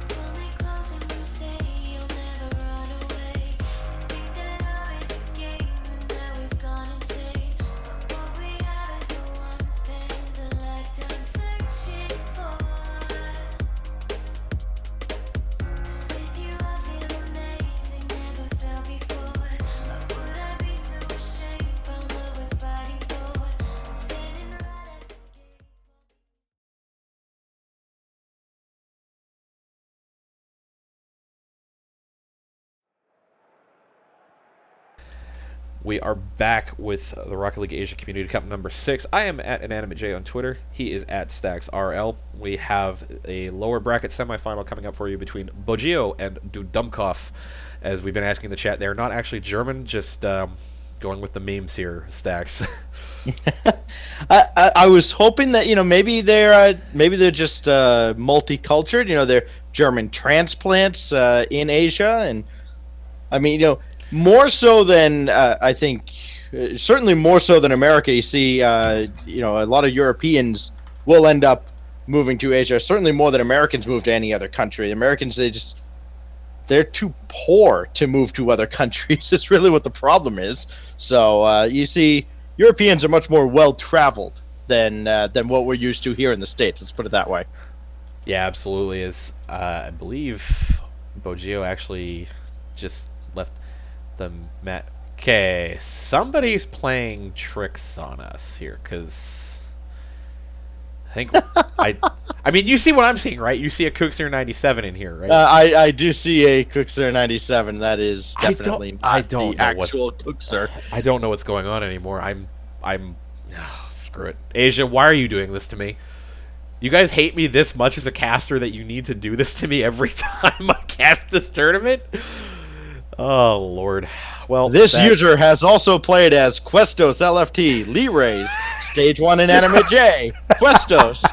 Pull me close and you say you'll never run away. Think that love is a game and that we've gone insane. But what we have is what one spends a lifetime searching for. Just with you I feel amazing, never felt before. Why would I be so ashamed from what we're fighting for? I'm standing right at the gate. We are back with the Rocket League Asia Community Cup number 6. I am at InanimateJ on Twitter. He is at StaxRL. We have a lower bracket semifinal coming up for you between Bogio and Dudumkov. As we've been asking in the chat, they're not actually German, just going with the memes here, Stax. I was hoping that maybe they're just multicultural. They're German transplants in Asia, and I mean more so than I think, certainly more so than America. You see, a lot of Europeans will end up moving to Asia. Certainly more than Americans move to any other country. Americans, they're too poor to move to other countries. It's really what the problem is. So you see, Europeans are much more well-traveled than what we're used to here in the States. Let's put it that way. Yeah, absolutely. As I believe Bogio actually just left the mat. Okay, somebody's playing tricks on us here, because think I mean, you see what I'm seeing, right? You see a Kuxer 97 in here, right? I do see a Kuxer 97. That is definitely I not don't the know what- actual Kuxer. I don't know what's going on anymore. Screw it. Asia, why are you doing this to me? You guys hate me this much as a caster that you need to do this to me every time I cast this tournament? Oh, Lord. Well, This user has also played as Questos LFT, Lee Rays, Stage 1 in Anime J, Questos.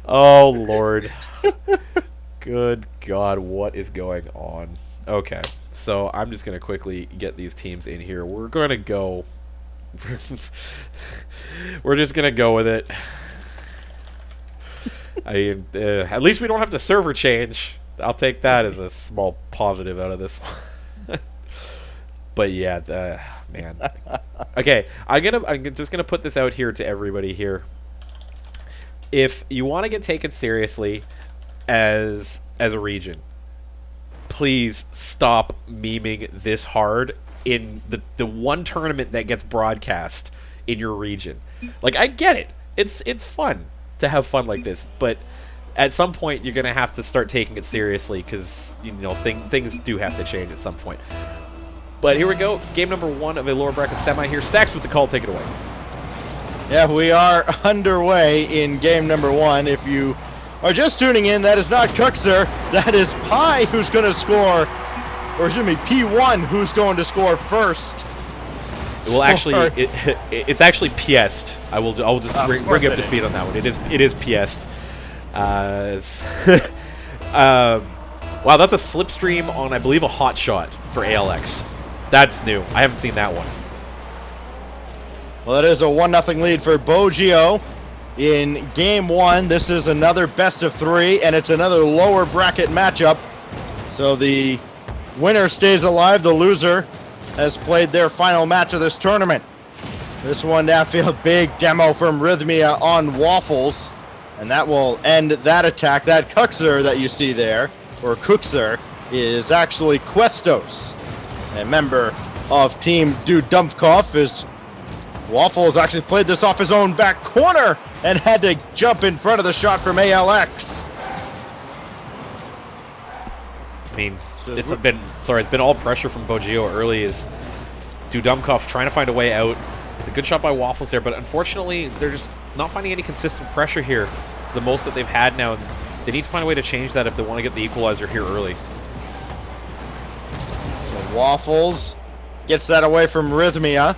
Oh, Lord. Good God, what is going on? Okay, so I'm just going to quickly get these teams in here. We're going to go... We're just going to go with it. At least we don't have to server change. I'll take that as a small positive out of this one. But yeah, man. Okay, I'm just gonna put this out here to everybody here. If you want to get taken seriously as a region, please stop memeing this hard in the one tournament that gets broadcast in your region. Like, I get it. It's fun to have fun like this, but at some point you're gonna have to start taking it seriously, because things do have to change at some point. But here we go, game number 1 of a lower bracket semi here. Stacks with the call, take it away. Yeah, we are underway in game number 1. If you are just tuning in, that is not Kuxer, that is Pi who's going to score, or excuse me, P1 who's going to score first. Well, actually, it's actually PS'd. I'll just bring up it to is. speed on that one. It is PS'd. Wow, that's a slipstream on, I believe, a hot shot for ALX. That's new. I haven't seen that one. Well, it is a 1-0 lead for Bogio in game 1. This is another best of 3, and it's another lower bracket matchup. So the winner stays alive. The loser has played their final match of this tournament. This one downfield, big demo from Rhythmia on Waffles, and that will end that attack. That Kuxer that you see there, or Kuxer, is actually Questos, a member of Team Dudumpkov. Is Waffles actually played this off his own back corner and had to jump in front of the shot from ALX. I mean, it's been all pressure from Bogio early. Is Dudumpkov trying to find a way out. It's a good shot by Waffles there, but unfortunately, they're just not finding any consistent pressure here. It's the most that they've had now, and they need to find a way to change that if they want to get the equalizer here early. So Waffles gets that away from Rhythmia,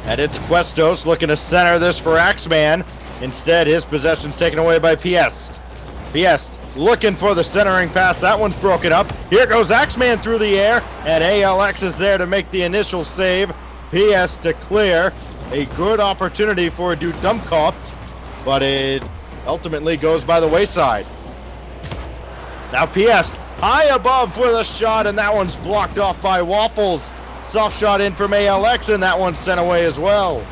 and it's Questos looking to center this for Axeman. Instead, his possession's taken away by Piest. Piest looking for the centering pass. That one's broken up. Here goes Axeman through the air, and ALX is there to make the initial save. Piest to clear. A good opportunity for Dudumpkov, but it ultimately goes by the wayside. Now Piest high above for the shot, and that one's blocked off by Waffles. Soft shot in from ALX, and that one's sent away as well.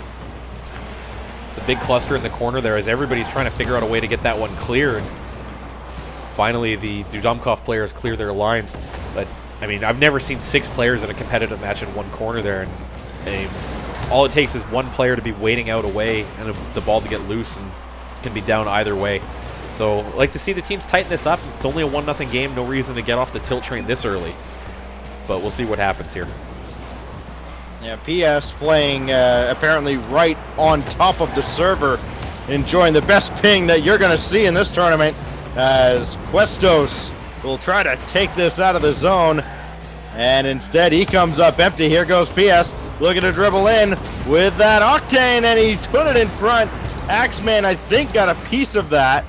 The big cluster in the corner there as everybody's trying to figure out a way to get that one cleared. Finally, the Dudumpkov players clear their lines, but I mean, I've never seen 6 players in a competitive match in one corner there, and all it takes is one player to be waiting out away and the ball to get loose, and can be down either way. So, I'd like to see the teams tighten this up. It's only a 1-0 game, no reason to get off the tilt train this early, but we'll see what happens here. Yeah, PS playing apparently right on top of the server, enjoying the best ping that you're going to see in this tournament, as Questos will try to take this out of the zone, and instead he comes up empty. Here goes PS, looking to dribble in with that Octane, and he's put it in front. Axeman, I think, got a piece of that.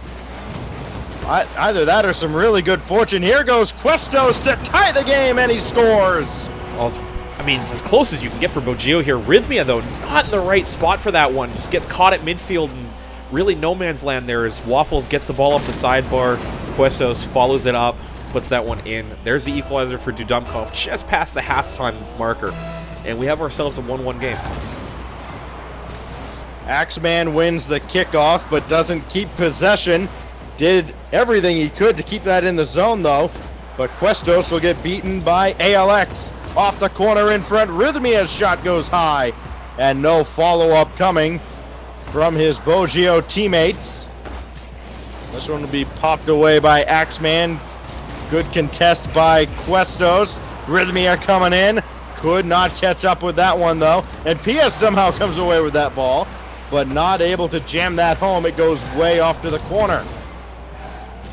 Either that or some really good fortune. Here goes Questos to tie the game, and he scores. Well, I mean, it's as close as you can get for Bogio here. Rhythmia, though, not in the right spot for that one. Just gets caught at midfield, and really no man's land there as Waffles gets the ball off the sidebar. Questos follows it up, puts that one in. There's the equalizer for Dudumpkov, just past the halftime marker. And we have ourselves a 1-1 game. Axeman wins the kickoff, but doesn't keep possession. Did everything he could to keep that in the zone, though. But Questos will get beaten by ALX. Off the corner in front, Rhythmia's shot goes high. And no follow-up coming from his Bogio teammates. This one will be popped away by Axeman. Good contest by Questos. Rhythmia coming in. Could not catch up with that one, though. And PS somehow comes away with that ball, but not able to jam that home. It goes way off to the corner.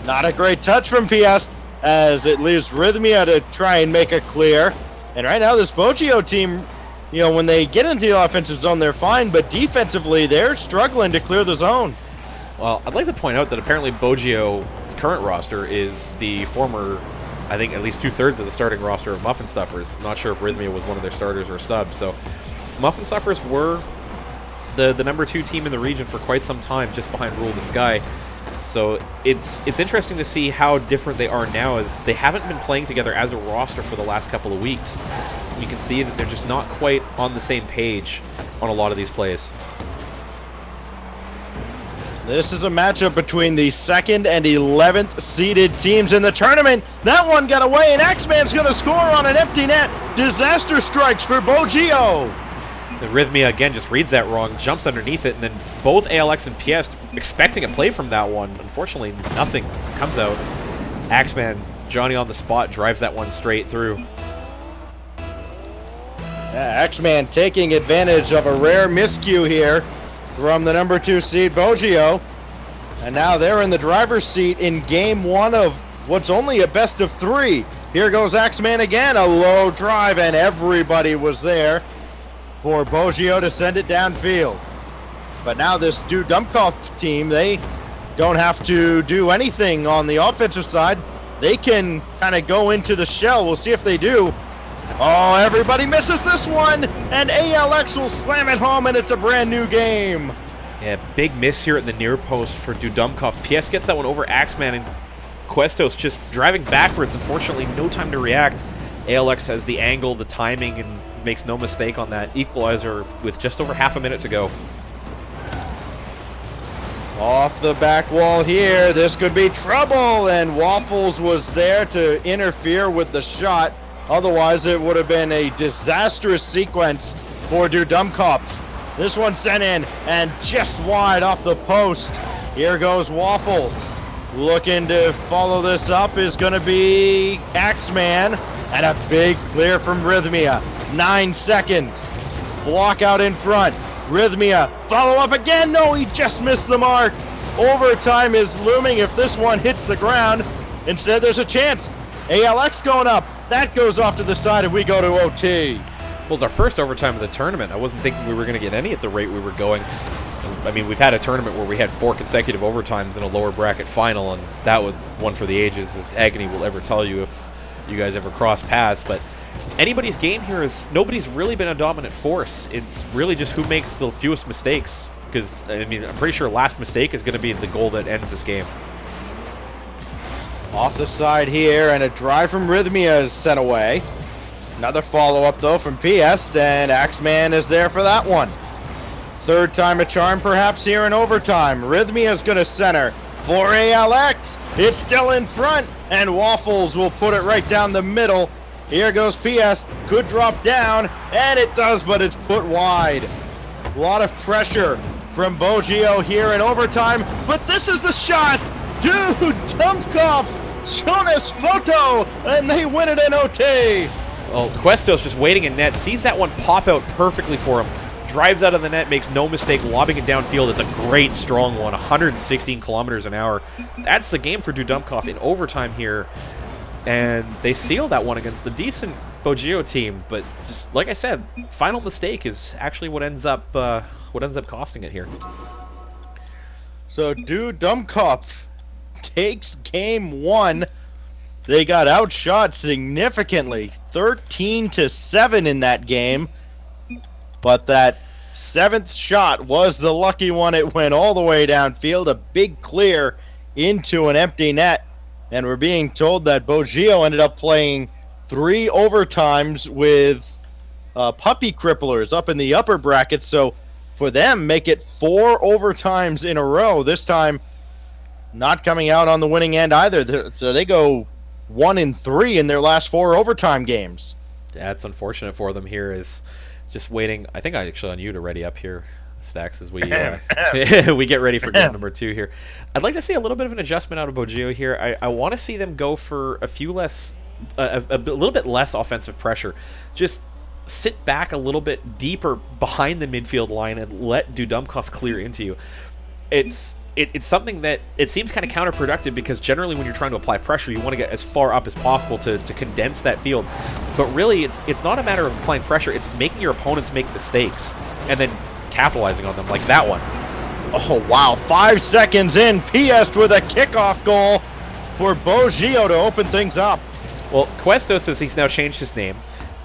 Not a great touch from PS, as it leaves Rhythmia to try and make a clear. And right now, this Bogio team, you know, when they get into the offensive zone, they're fine, but defensively, they're struggling to clear the zone. Well, I'd like to point out that apparently Bogio's current roster is the former, I think at least 2/3 of the starting roster of Muffin Stuffers. I'm not sure if Rhythmia was one of their starters or a sub. So Muffin Stuffers were the number 2 team in the region for quite some time, just behind Rule the Sky. So it's interesting to see how different they are now, as they haven't been playing together as a roster for the last couple of weeks. You can see that they're just not quite on the same page on a lot of these plays. This is a matchup between the 2nd and 11th seeded teams in the tournament. That one got away, and Axeman's going to score on an empty net. Disaster strikes for Bogio. The Rhythmia again just reads that wrong, jumps underneath it, and then both ALX and PS expecting a play from that one. Unfortunately, nothing comes out. Axeman, Johnny on the spot, drives that one straight through. Yeah, Axeman taking advantage of a rare miscue here from the number 2 seed Bogio. And now they're in the driver's seat in game 1 of what's only a best of 3. Here goes Axeman again, a low drive, and everybody was there for Bogio to send it downfield. But now this Dumpkopf team, they don't have to do anything on the offensive side. They can kind of go into the shell. We'll see if they do. Oh, everybody misses this one, and ALX will slam it home, and it's a brand new game. Yeah, big miss here at the near post for Dumpkopf. PS gets that one over Axeman, and Questos just driving backwards. Unfortunately, no time to react. ALX has the angle, the timing, and makes no mistake on that equalizer with just over half a minute to go. Off the back wall here, this could be trouble, and Waffles was there to interfere with the shot. Otherwise, it would have been a disastrous sequence for Dumpkopf. This one sent in, and just wide off the post. Here goes Waffles. Looking to follow this up is going to be Axeman, and a big clear from Rhythmia. 9 seconds. Block out in front. Rhythmia, follow up again. No, he just missed the mark. Overtime is looming if this one hits the ground. Instead, there's a chance. ALX going up. That goes off to the side, and we go to OT. Well, it's our first overtime of the tournament. I wasn't thinking we were going to get any at the rate we were going. I mean, we've had a tournament where we had 4 consecutive overtimes in a lower bracket final, and that was one for the ages, as Agony will ever tell you if you guys ever cross paths. But anybody's game here is nobody's really been a dominant force. It's really just who makes the fewest mistakes. Because, I mean, I'm pretty sure last mistake is going to be the goal that ends this game. Off the side here, and a drive from Rhythmia is sent away. Another follow-up, though, from PS, and Axeman is there for that one. Third time a charm, perhaps, here in overtime. Rhythmia is going to center for ALX. It's still in front, and Waffles will put it right down the middle. Here goes PS. Could drop down, and it does, but it's put wide. A lot of pressure from Bogio here in overtime, but this is the shot. Dude, Dumpkopf, Jonas Photo, and they win it in OT. Well, Questos just waiting in net, sees that one pop out perfectly for him, drives out of the net, makes no mistake, lobbing it downfield. It's a great, strong one, 116 kilometers an hour. That's the game for Dumpkopf in overtime here, and they seal that one against the decent Bogio team. But just like I said, final mistake is actually what ends up costing it here. So Dumpkopf takes game 1. They got outshot significantly, 13-7 in that game. But that 7th shot was the lucky one. It went all the way downfield, a big clear into an empty net. And we're being told that Bogio ended up playing 3 overtimes with puppy cripplers up in the upper bracket. So for them, make it 4 overtimes in a row. This time, not coming out on the winning end either. So they go 1-3 in their last 4 overtime games. That's unfortunate for them here, is just waiting. I think I actually on you to ready up here. Stacks, as we we get ready for game number 2 here. I'd like to see a little bit of an adjustment out of Bogeo here. I want to see them go for a few less, a little bit less offensive pressure. Just sit back a little bit deeper behind the midfield line and let Dudumkov clear into you. It's something that it seems kind of counterproductive, because generally when you're trying to apply pressure, you want to get as far up as possible to condense that field. But really, it's not a matter of applying pressure. It's making your opponents make mistakes and then capitalizing on them, like that one. Oh, wow. 5 seconds in, Piest with a kickoff goal for Bogeo to open things up. Well, Questos, as he's now changed his name,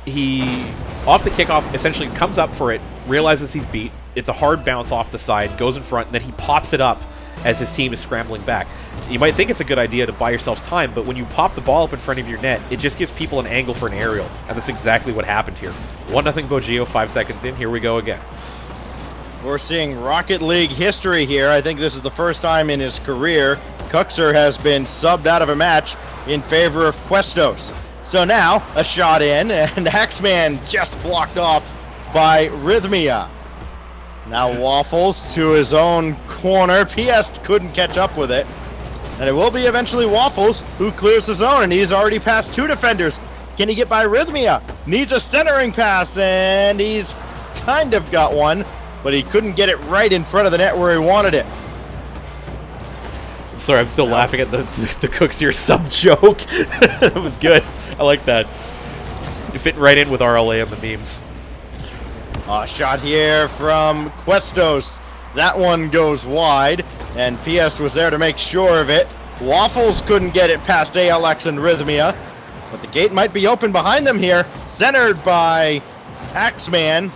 he, off the kickoff, essentially comes up for it, realizes he's beat. It's a hard bounce off the side, goes in front, and then he pops it up as his team is scrambling back. You might think it's a good idea to buy yourselves time, but when you pop the ball up in front of your net, it just gives people an angle for an aerial, and that's exactly what happened here. 1-0 Bogeo, 5 seconds in. Here we go again. We're seeing Rocket League history here. I think this is the first time in his career Kuxer has been subbed out of a match in favor of Questos. So now, a shot in, and Axeman just blocked off by Rhythmia. Now Waffles to his own corner. Piest couldn't catch up with it. And it will be eventually Waffles who clears the zone, and he's already passed 2 defenders. Can he get by Rhythmia? Needs a centering pass, and he's kind of got one, but he couldn't get it right in front of the net where he wanted it. Sorry, I'm still laughing at the Cooksier sub joke. That was good. I like that. You fit right in with RLA and the memes. A shot here from Questos. That one goes wide, and Piest was there to make sure of it. Waffles couldn't get it past ALX and Rhythmia, but the gate might be open behind them here. Centered by Axeman,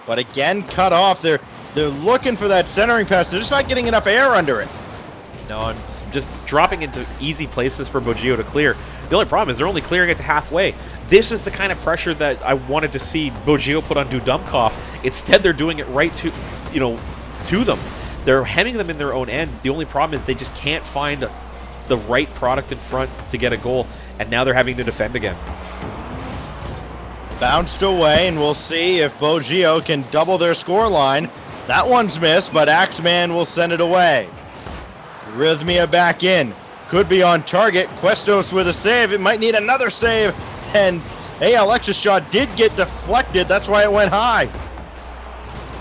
but again cut off. They're looking for that centering pass. They're just not getting enough air under it. No, I'm just dropping into easy places for Bogeo to clear. The only problem is they're only clearing it to halfway. This is the kind of pressure that I wanted to see Bogeo put on Dudumkov. Instead, they're doing it right to them. They're hemming them in their own end. The only problem is they just can't find the right product in front to get a goal, and now they're having to defend again. Bounced away, and we'll see if Bogeo can double their scoreline. That one's missed, but Axeman will send it away. Rhythmia back in. Could be on target. Questos with a save. It might need another save. And ALX's shot did get deflected. That's why it went high.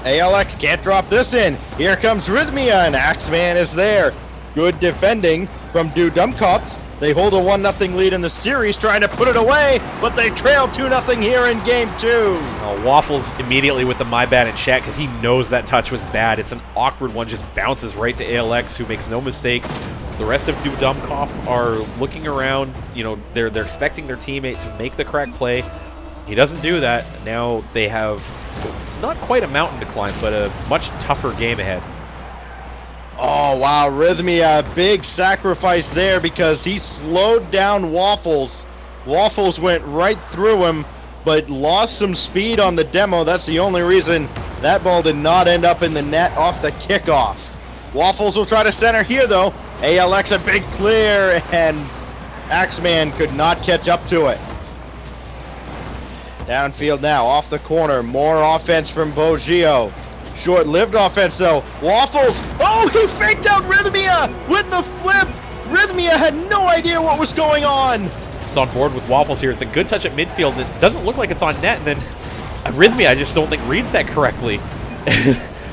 ALX can't drop this in. Here comes Rhythmia, and Axeman is there. Good defending from Dudumkov. They hold a 1-0 lead in the series, trying to put it away, but they trail 2-0 here in game 2. Waffles immediately with the my bad in chat, because he knows that touch was bad. It's an awkward one, just bounces right to ALX, who makes no mistake. The rest of Dudumkov are looking around. They're expecting their teammate to make the correct play. He doesn't do that. Now they have not quite a mountain to climb, but a much tougher game ahead. Oh, wow, Rhythmia, big sacrifice there because he slowed down Waffles. Waffles went right through him, but lost some speed on the demo. That's the only reason that ball did not end up in the net off the kickoff. Waffles will try to center here, though. ALX a big clear, and Axeman could not catch up to it. Downfield now, off the corner. More offense from Bogeo. Short-lived offense, though. Waffles! Oh, he faked out Rhythmia with the flip! Rhythmia had no idea what was going on! It's on board with Waffles here. It's a good touch at midfield. It doesn't look like it's on net, and then Rhythmia, I just don't think reads that correctly.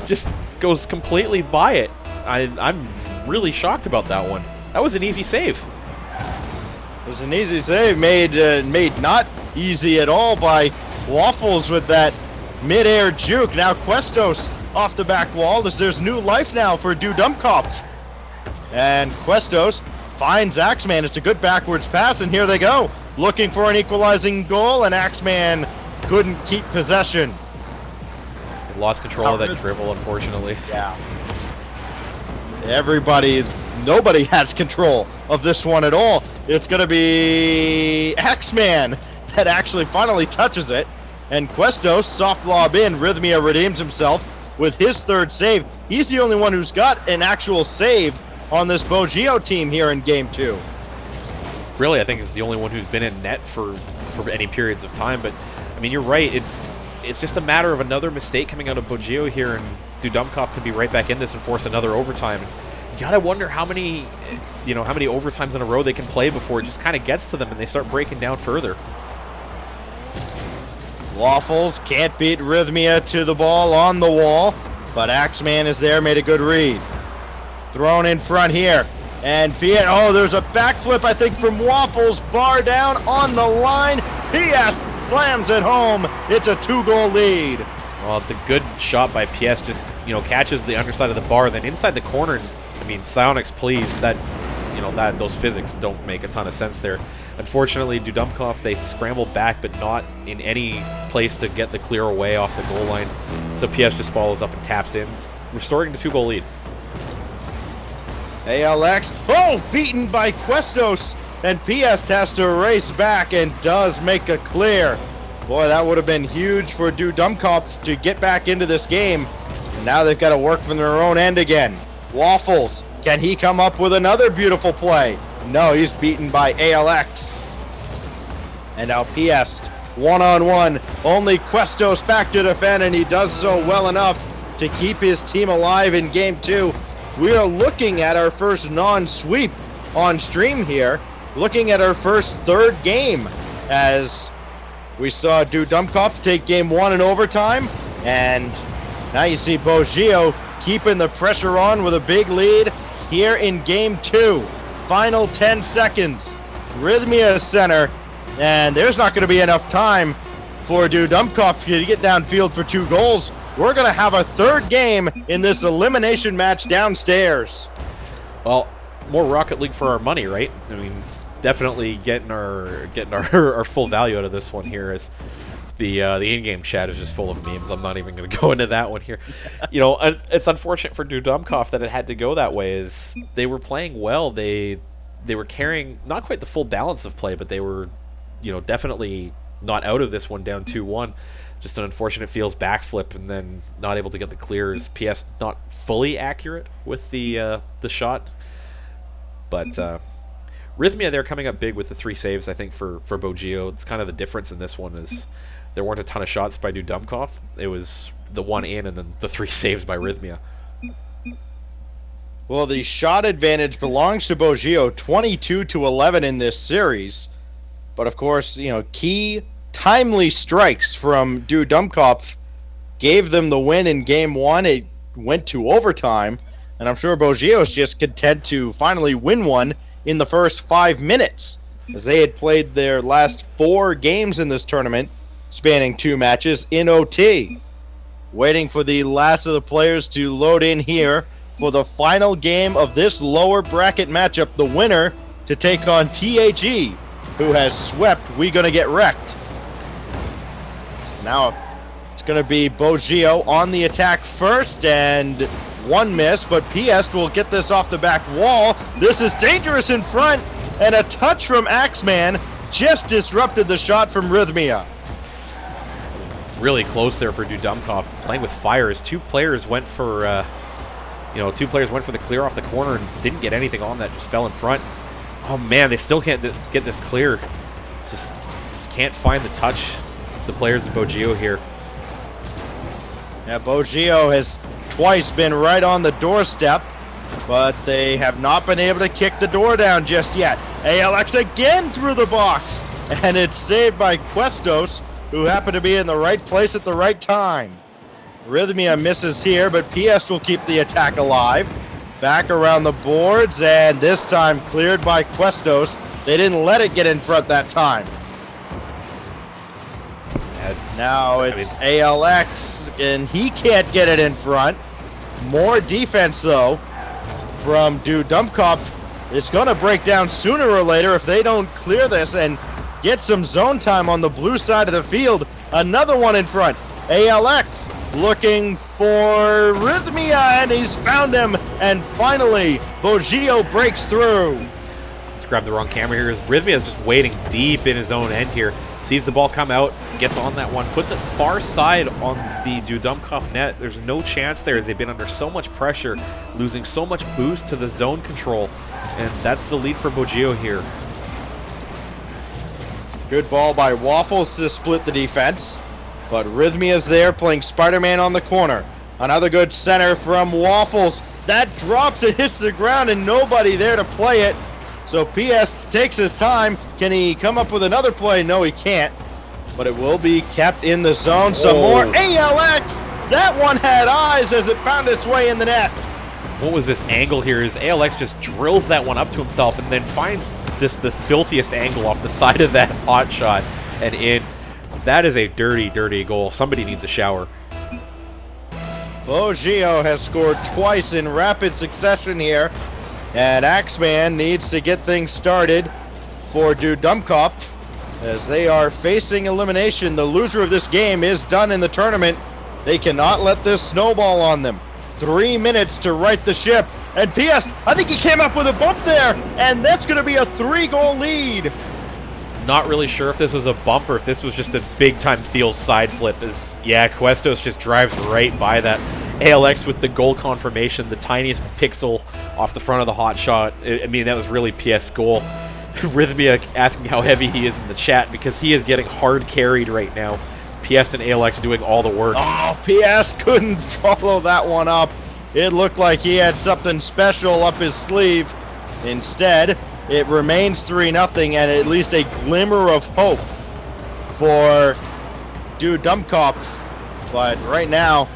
Just goes completely by it. I'm really shocked about that one. That was an easy save. It was an easy save, made not easy at all by Waffles with that mid-air juke. Now Questos off the back wall. There's new life now for Dudumkov. And Questos finds Axeman. It's a good backwards pass, and here they go. Looking for an equalizing goal, and Axeman couldn't keep possession. He lost control of that dribble, unfortunately. Yeah. Nobody has control of this one at all. It's going to be Axeman that actually finally touches it. And Questos, soft lob in. Rhythmia redeems himself with his 3rd save. He's the only one who's got an actual save on this Bogeo team here in Game 2. Really, I think it's the only one who's been in net for any periods of time. But, I mean, you're right. It's just a matter of another mistake coming out of Bogeo here, and Dudumkov can be right back in this and force another overtime. You gotta wonder how many overtimes in a row they can play before it just kind of gets to them and they start breaking down further. Waffles can't beat Rhythmia to the ball on the wall, but Axeman is there, made a good read. Thrown in front here, and Fiat, oh, there's a backflip, I think, from Waffles, bar down on the line. PS slams it home. It's a 2-goal lead. Well, it's a good shot by PS, just, catches the underside of the bar, then inside the corner, psionics, please, those physics don't make a ton of sense there. Unfortunately, Dudumkov, they scramble back, but not in any place to get the clear away off the goal line. So PS just follows up and taps in, restoring the 2-goal lead. ALX, beaten by Questos, and PS has to race back and does make a clear. Boy, that would have been huge for Dudumkov to get back into this game. And now they've got to work from their own end again. Waffles, can he come up with another beautiful play? No, he's beaten by ALX. And now PS, one-on-one. Only Questos back to defend, and he does so well enough to keep his team alive in Game 2. We are looking at our first non-sweep on stream here. Looking at our first third game, as we saw Dudumkov take Game 1 in overtime. And now you see Bogio keeping the pressure on with a big lead here in Game 2. Final 10 seconds. Rhythmia center, and there's not going to be enough time for Dudumkov to get downfield for 2 goals. We're going to have a third game in this elimination match downstairs. Well, more Rocket League for our money, right? Definitely getting our full value out of this one here, as the in-game chat is just full of memes. I'm not even going to go into that one here. It's unfortunate for Dudumkov that it had to go that way. As they were playing well, they were carrying not quite the full balance of play, but they were, definitely not out of this one down 2-1. Just an unfortunate feels backflip and then not able to get the clears. PS not fully accurate with the shot, but Rhythmia, they're coming up big with the 3 saves. I think for Bogio, it's kind of the difference in this one is there weren't a ton of shots by Dudumkov. It was the 1 in and then the 3 saves by Rhythmia. Well, the shot advantage belongs to Bogio, 22-11 in this series. But of course, key timely strikes from Dudumkov gave them the win in Game 1. It went to overtime, and I'm sure Bogio is just content to finally win one in the first 5 minutes, as they had played their last 4 games in this tournament, spanning 2 matches in OT. Waiting for the last of the players to load in here for the final game of this lower bracket matchup, the winner to take on THE, who has swept We Gonna Get Wrecked. Now it's going to be Bogio on the attack first, and 1 miss, but PS will get this off the back wall. This is dangerous in front, and a touch from Axeman just disrupted the shot from Rhythmia. Really close there for Dudumkov, playing with fire as 2 players went for 2 players went for the clear off the corner and didn't get anything on that, just fell in front. Oh man, they still can't get this clear. Just can't find the touch, the players of Bogio here. Yeah, Bogio has twice been right on the doorstep, but they have not been able to kick the door down just yet. ALX again through the box, and it's saved by Questos, who happened to be in the right place at the right time. Rhythmia misses here, but PS will keep the attack alive. Back around the boards, and this time cleared by Questos. They didn't let it get in front that time. Now it's ALX, and he can't get it in front. More defense, though, from Dudumkov. It's going to break down sooner or later if they don't clear this and get some zone time on the blue side of the field. Another one in front. ALX looking for Rhythmia, and he's found him. And finally, Bogio breaks through. Let's grab the wrong camera here. Rhythmia is just waiting deep in his own end here. Sees the ball come out, gets on that one, puts it far side on the Dudumkov net. There's no chance there as they've been under so much pressure, losing so much boost to the zone control. And that's the lead for Bogio here. Good ball by Waffles to split the defense. But Rhythmia's there playing Spider-Man on the corner. Another good center from Waffles. That drops, it hits the ground, and nobody there to play it. So PS takes his time. Can he come up with another play? No, he can't. But it will be kept in the zone. Some more ALX. That one had eyes as it found its way in the net. What was this angle here? Is ALX just drills that one up to himself and then finds this the filthiest angle off the side of that hot shot and in. That is a dirty, dirty goal. Somebody needs a shower. Bogio has scored twice in rapid succession here. And Axeman needs to get things started for Dudumkop as they are facing elimination. The loser of this game is done in the tournament. They cannot let this snowball on them. 3 minutes to right the ship. And PS, I think he came up with a bump there. And that's going to be a 3-goal lead. Not really sure if this was a bump or if this was just a big-time field side flip. Yeah, Questos just drives right by that. ALX with the goal confirmation, the tiniest pixel off the front of the hot shot. I mean, that was really PS goal. Rhythmia asking how heavy he is in the chat because he is getting hard carried right now. PS and ALX doing all the work. Oh, PS couldn't follow that one up. It looked like he had something special up his sleeve. Instead, it remains 3-0 and at least a glimmer of hope for Dudumkop. But right now,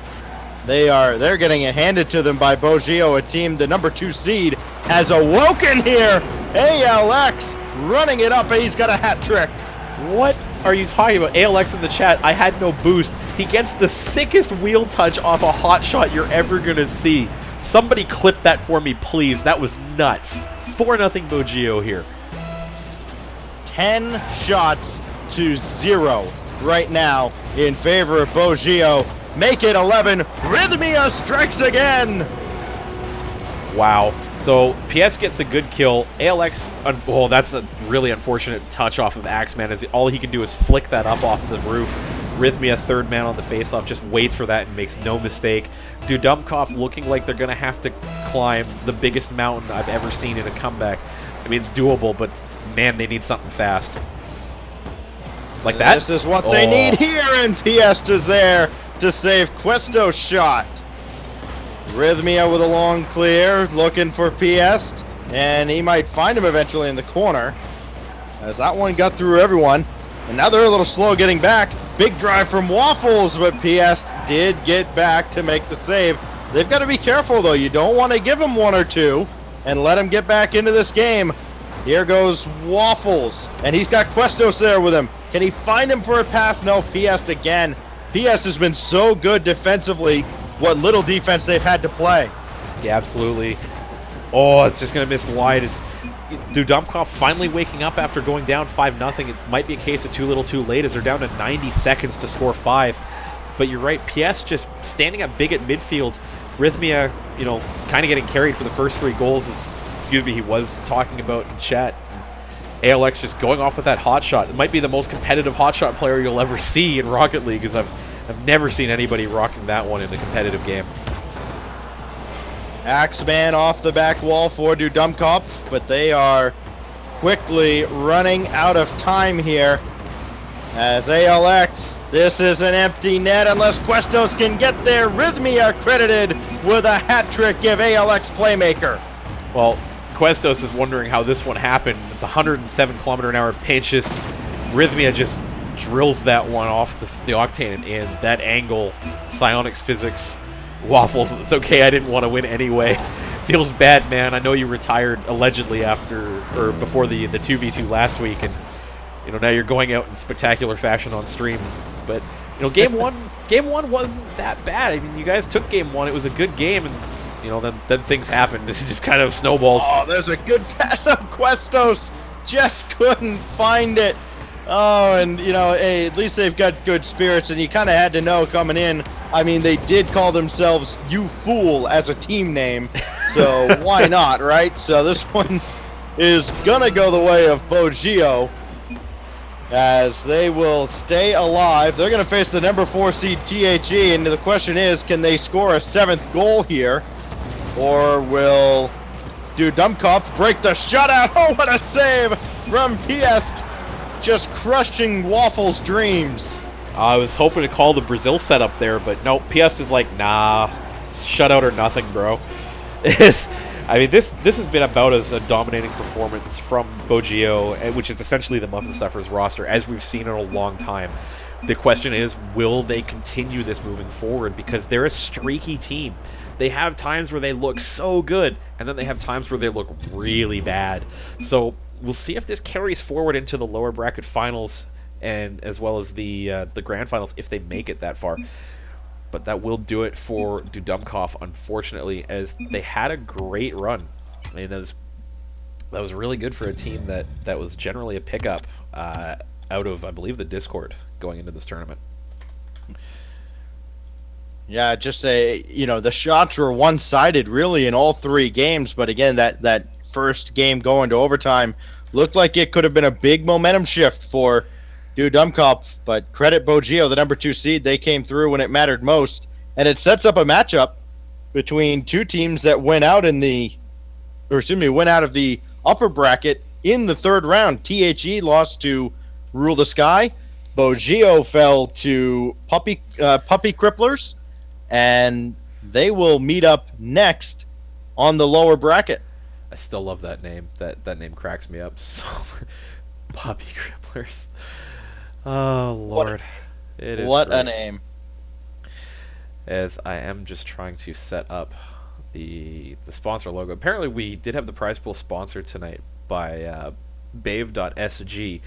they're getting it handed to them by Bogio, a team, the number 2 seed, has awoken here. ALX running it up, and he's got a hat trick. What are you talking about? ALX in the chat, I had no boost. He gets the sickest wheel touch off a hot shot you're ever going to see. Somebody clip that for me, please. That was nuts. 4-0 Bogio here. 10 shots to 0 right now in favor of Bogio. Make it 11. Rhythmia strikes again. Wow. So PS gets a good kill. ALX, oh, that's a really unfortunate touch off of Axeman, as all he can do is flick that up off the roof. Rhythmia, third man on the faceoff, just waits for that and makes no mistake. Dudumkop looking like they're going to have to climb the biggest mountain I've ever seen in a comeback. I mean, it's doable, but man, they need something fast. Like that? This is what they need here, and PS is there to save Questo's shot. Rhythmia with a long clear, looking for PS, and he might find him eventually in the corner, as that one got through everyone. And now they're a little slow getting back. Big drive from Waffles, but PS did get back to make the save. They've got to be careful, though. You don't want to give him 1 or 2 and let him get back into this game. Here goes Waffles, and he's got Questos there with him. Can he find him for a pass? No, PS again. PS has been so good defensively, what little defense they've had to play. Yeah, absolutely. Oh, it's just going to miss wide. Is Dudumkop finally waking up after going down 5-0? It might be a case of too little too late, as they're down to 90 seconds to score 5. But you're right, PS just standing up big at midfield. Rhythmia, you know, kind of getting carried for the first 3 goals, he was talking about in chat. ALX just going off with that hot shot. It might be the most competitive hot shot player you'll ever see in Rocket League, because I've never seen anybody rocking that one in a competitive game. Axeman off the back wall for Dudumkop, but they are quickly running out of time here. As ALX, this is an empty net unless Questos can get there. Rhythmia credited with a hat trick, give ALX playmaker. Well, Questos is wondering how this one happened. It's 107 km/h pitches. Rhythmia just drills that one off the octane, and that angle, psionics physics, Waffles, it's okay, I didn't want to win anyway. Feels bad, man. I know you retired allegedly before the 2v2 last week, and you know, now you're going out in spectacular fashion on stream. But you know, game one wasn't that bad. I mean, you guys took game 1. It was a good game, and you know, then things happened. It just kind of snowballed. Oh, there's a good pass up. Questos just couldn't find it. Oh, and you know, hey, at least they've got good spirits, and you kind of had to know coming in. I mean, they did call themselves You Fool as a team name, so why not, right? So this one is gonna go the way of Bogio, as they will stay alive. They're gonna face the number 4 seed THE, and the question is, can they score a 7th goal here, or will Dudumkop break the shutout? Oh, what a save from PS, just crushing Waffles' dreams. I was hoping to call the Brazil setup there, but no, PS is like, nah, shutout or nothing, bro. I mean, this has been about as a dominating performance from Bogio, which is essentially the Muffin Stuffers roster, as we've seen in a long time. The question is, will they continue this moving forward? Because they're a streaky team. They have times where they look so good, and then they have times where they look really bad. So we'll see if this carries forward into the lower bracket finals, and as well as the grand finals, if they make it that far. But that will do it for Dudumkov, unfortunately, as they had a great run. I mean, that was really good for a team that was generally a pickup out of, I believe, the Discord going into this tournament. Yeah, just the shots were one-sided really in all 3 games, but again, that first game going to overtime looked like it could have been a big momentum shift for Dudumkov, but credit Bogio, the number 2 seed. They came through when it mattered most, and it sets up a matchup between 2 teams that went out of the upper bracket in the 3rd round. THE lost to Rule the Sky. Bogio fell to Puppy Cripplers, and they will meet up next on the lower bracket. I still love that name. That name cracks me up so. Puppy Cripplers. Oh Lord, What a name! As I am just trying to set up the sponsor logo. Apparently, we did have the prize pool sponsored tonight by Bave.sg.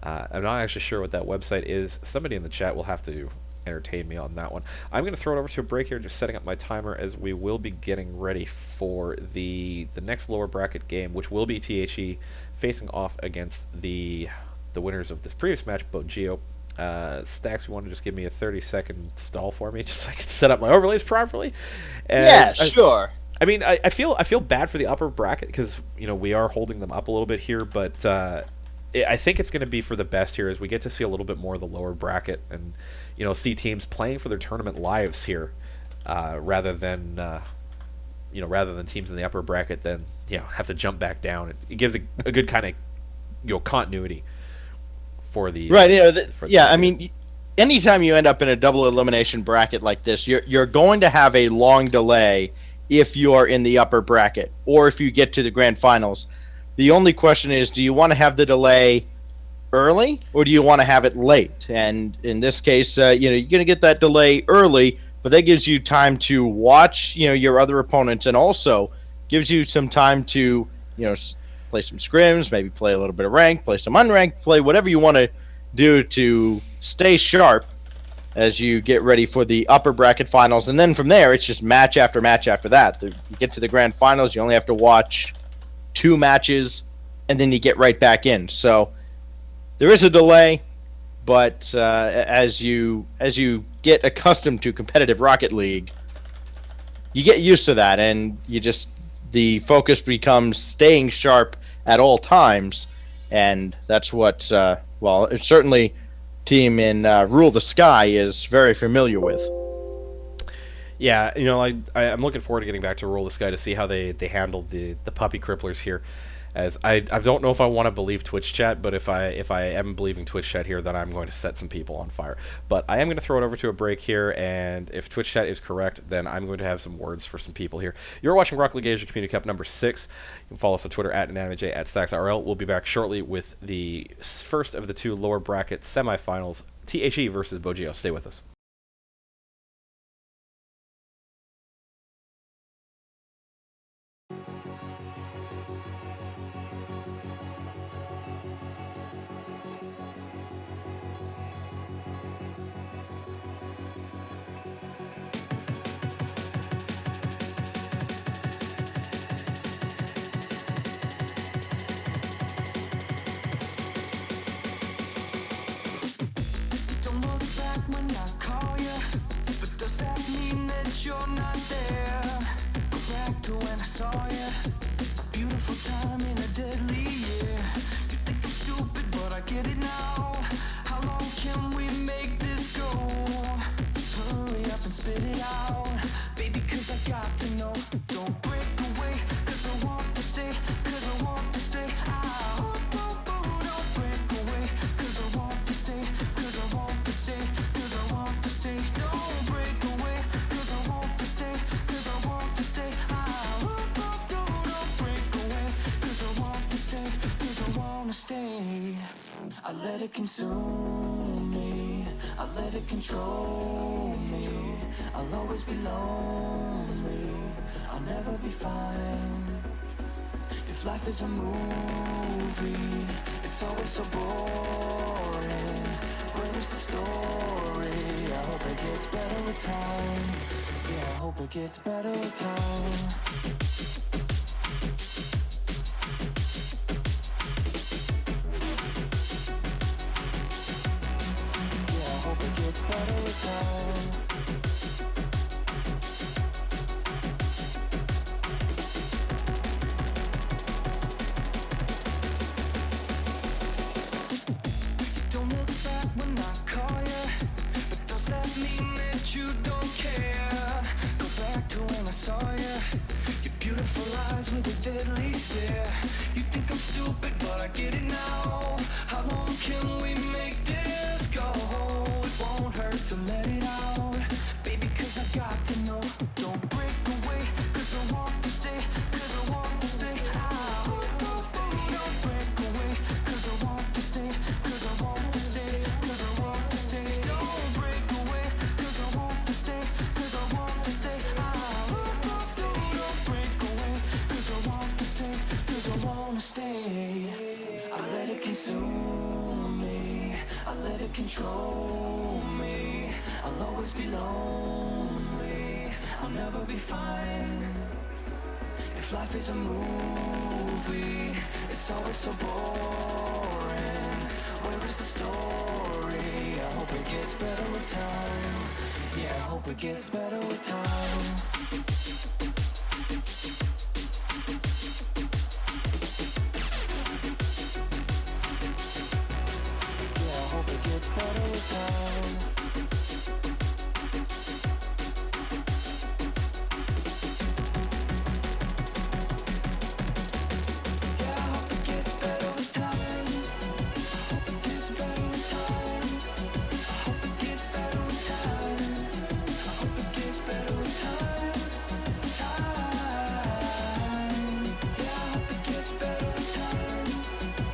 I'm not actually sure what that website is. Somebody in the chat will have to entertain me on that one. I'm going to throw it over to a break here, just setting up my timer, as we will be getting ready for the next lower bracket game, which will be THE facing off against the winners of this previous match, Bogio. Stacks, you want to just give me a 30-second stall for me, just so I can set up my overlays properly? And sure. I mean, I feel bad for the upper bracket because we are holding them up a little bit here, but I think it's going to be for the best here as we get to see a little bit more of the lower bracket and see teams playing for their tournament lives here, rather than teams in the upper bracket then have to jump back down. It gives a good kind of continuity for the right. I mean, anytime you end up in a double elimination bracket like this, you're going to have a long delay if you're in the upper bracket or if you get to the grand finals. The only question is, do you want to have the delay early or do you want to have it late? And in this case, you're going to get that delay early, but that gives you time to watch, your other opponents, and also gives you some time to, play some scrims, maybe play a little bit of ranked, play some unranked, play whatever you want to do to stay sharp as you get ready for the upper bracket finals. And then from there, it's just match after match after that. You get to the grand finals, you only have to watch 2 matches, and then you get right back in. So there is a delay, but as you get accustomed to competitive Rocket League, you get used to that, and the focus becomes staying sharp at all times, and that's what it's certainly team in Rule the Sky is very familiar with. Yeah, I'm looking forward to getting back to Rule the Sky to see how they handled the Puppy Cripplers here. As I don't know if I want to believe Twitch chat, but if I am believing Twitch chat here, then I'm going to set some people on fire. But I am going to throw it over to a break here, and if Twitch chat is correct, then I'm going to have some words for some people here. You're watching Rocket League Asia Community Cup number 6. You can follow us on Twitter @NAMJ @StacksRL. We'll be back shortly with the first of the 2 lower bracket semifinals, THE versus Bogio. Stay with us. Don't look back when I call you, but does that mean that you're not there? Go back to when I saw you, a beautiful time in a deadly year. You think I'm stupid, but I get it now. How long can we make this go? Just hurry up and spit it out, baby, 'cause I got to know. Don't break away, 'cause I want to stay, 'cause I want to stay out. Don't break away, 'cause I want to stay, 'cause I want to stay. let it consume me, I let it control me. I'll always be lonely, I'll never be fine. If life is a movie, it's always so boring. Where is the story? I hope it gets better with time. Yeah, I hope it gets better with time. It's better with time. Don't look back when I call you, but does that mean that you don't care? Go back to when I saw you, your beautiful eyes with a deadly stare. You think I'm stupid, but I get it now. How long can we make this go? It won't hurt to let it out, baby, cause I got to know. Don't break away, cause I want to stay, cause I want to stay out. Don't break away, cause I want to stay, cause I want to stay, cause I want to stay. Don't break away, cause I want to stay, cause I want to stay out. Don't break away, cause I want to stay, cause I want to stay. I let it consume me, I let it control me. I'll always be lonely, I'll never be fine. If life is a movie, it's always so boring. Where is the story? I hope it gets better with time. Yeah, I hope it gets better with time. It's better with time. Yeah, I hope it gets better with time. I hope it gets better with time. I hope it gets better with time. I hope it gets better with time. Time. Yeah, I hope it gets better with time.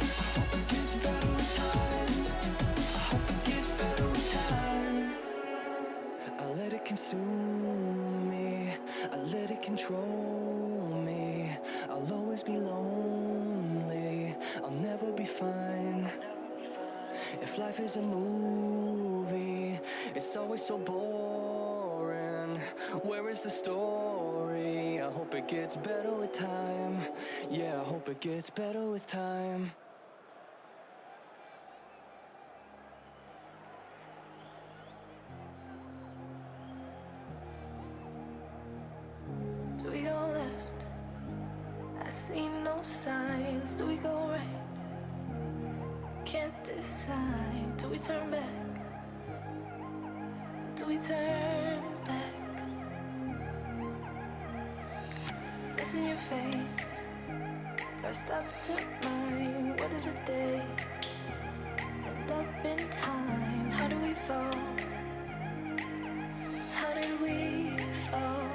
I hope it gets better with time. Gets better with time. I let it consume me, I let it control me. I'll always be lonely, I'll never be fine. If life is a movie, it's always so boring. Where is the story? I hope it gets better with time. Yeah, I hope it gets better with time. Do we go left? I see no signs. Do we go right? Can't decide. Do we turn back? Do we turn back? It's in your face. First up to mine. What did the day end up in time? How do we fall? How did we fall?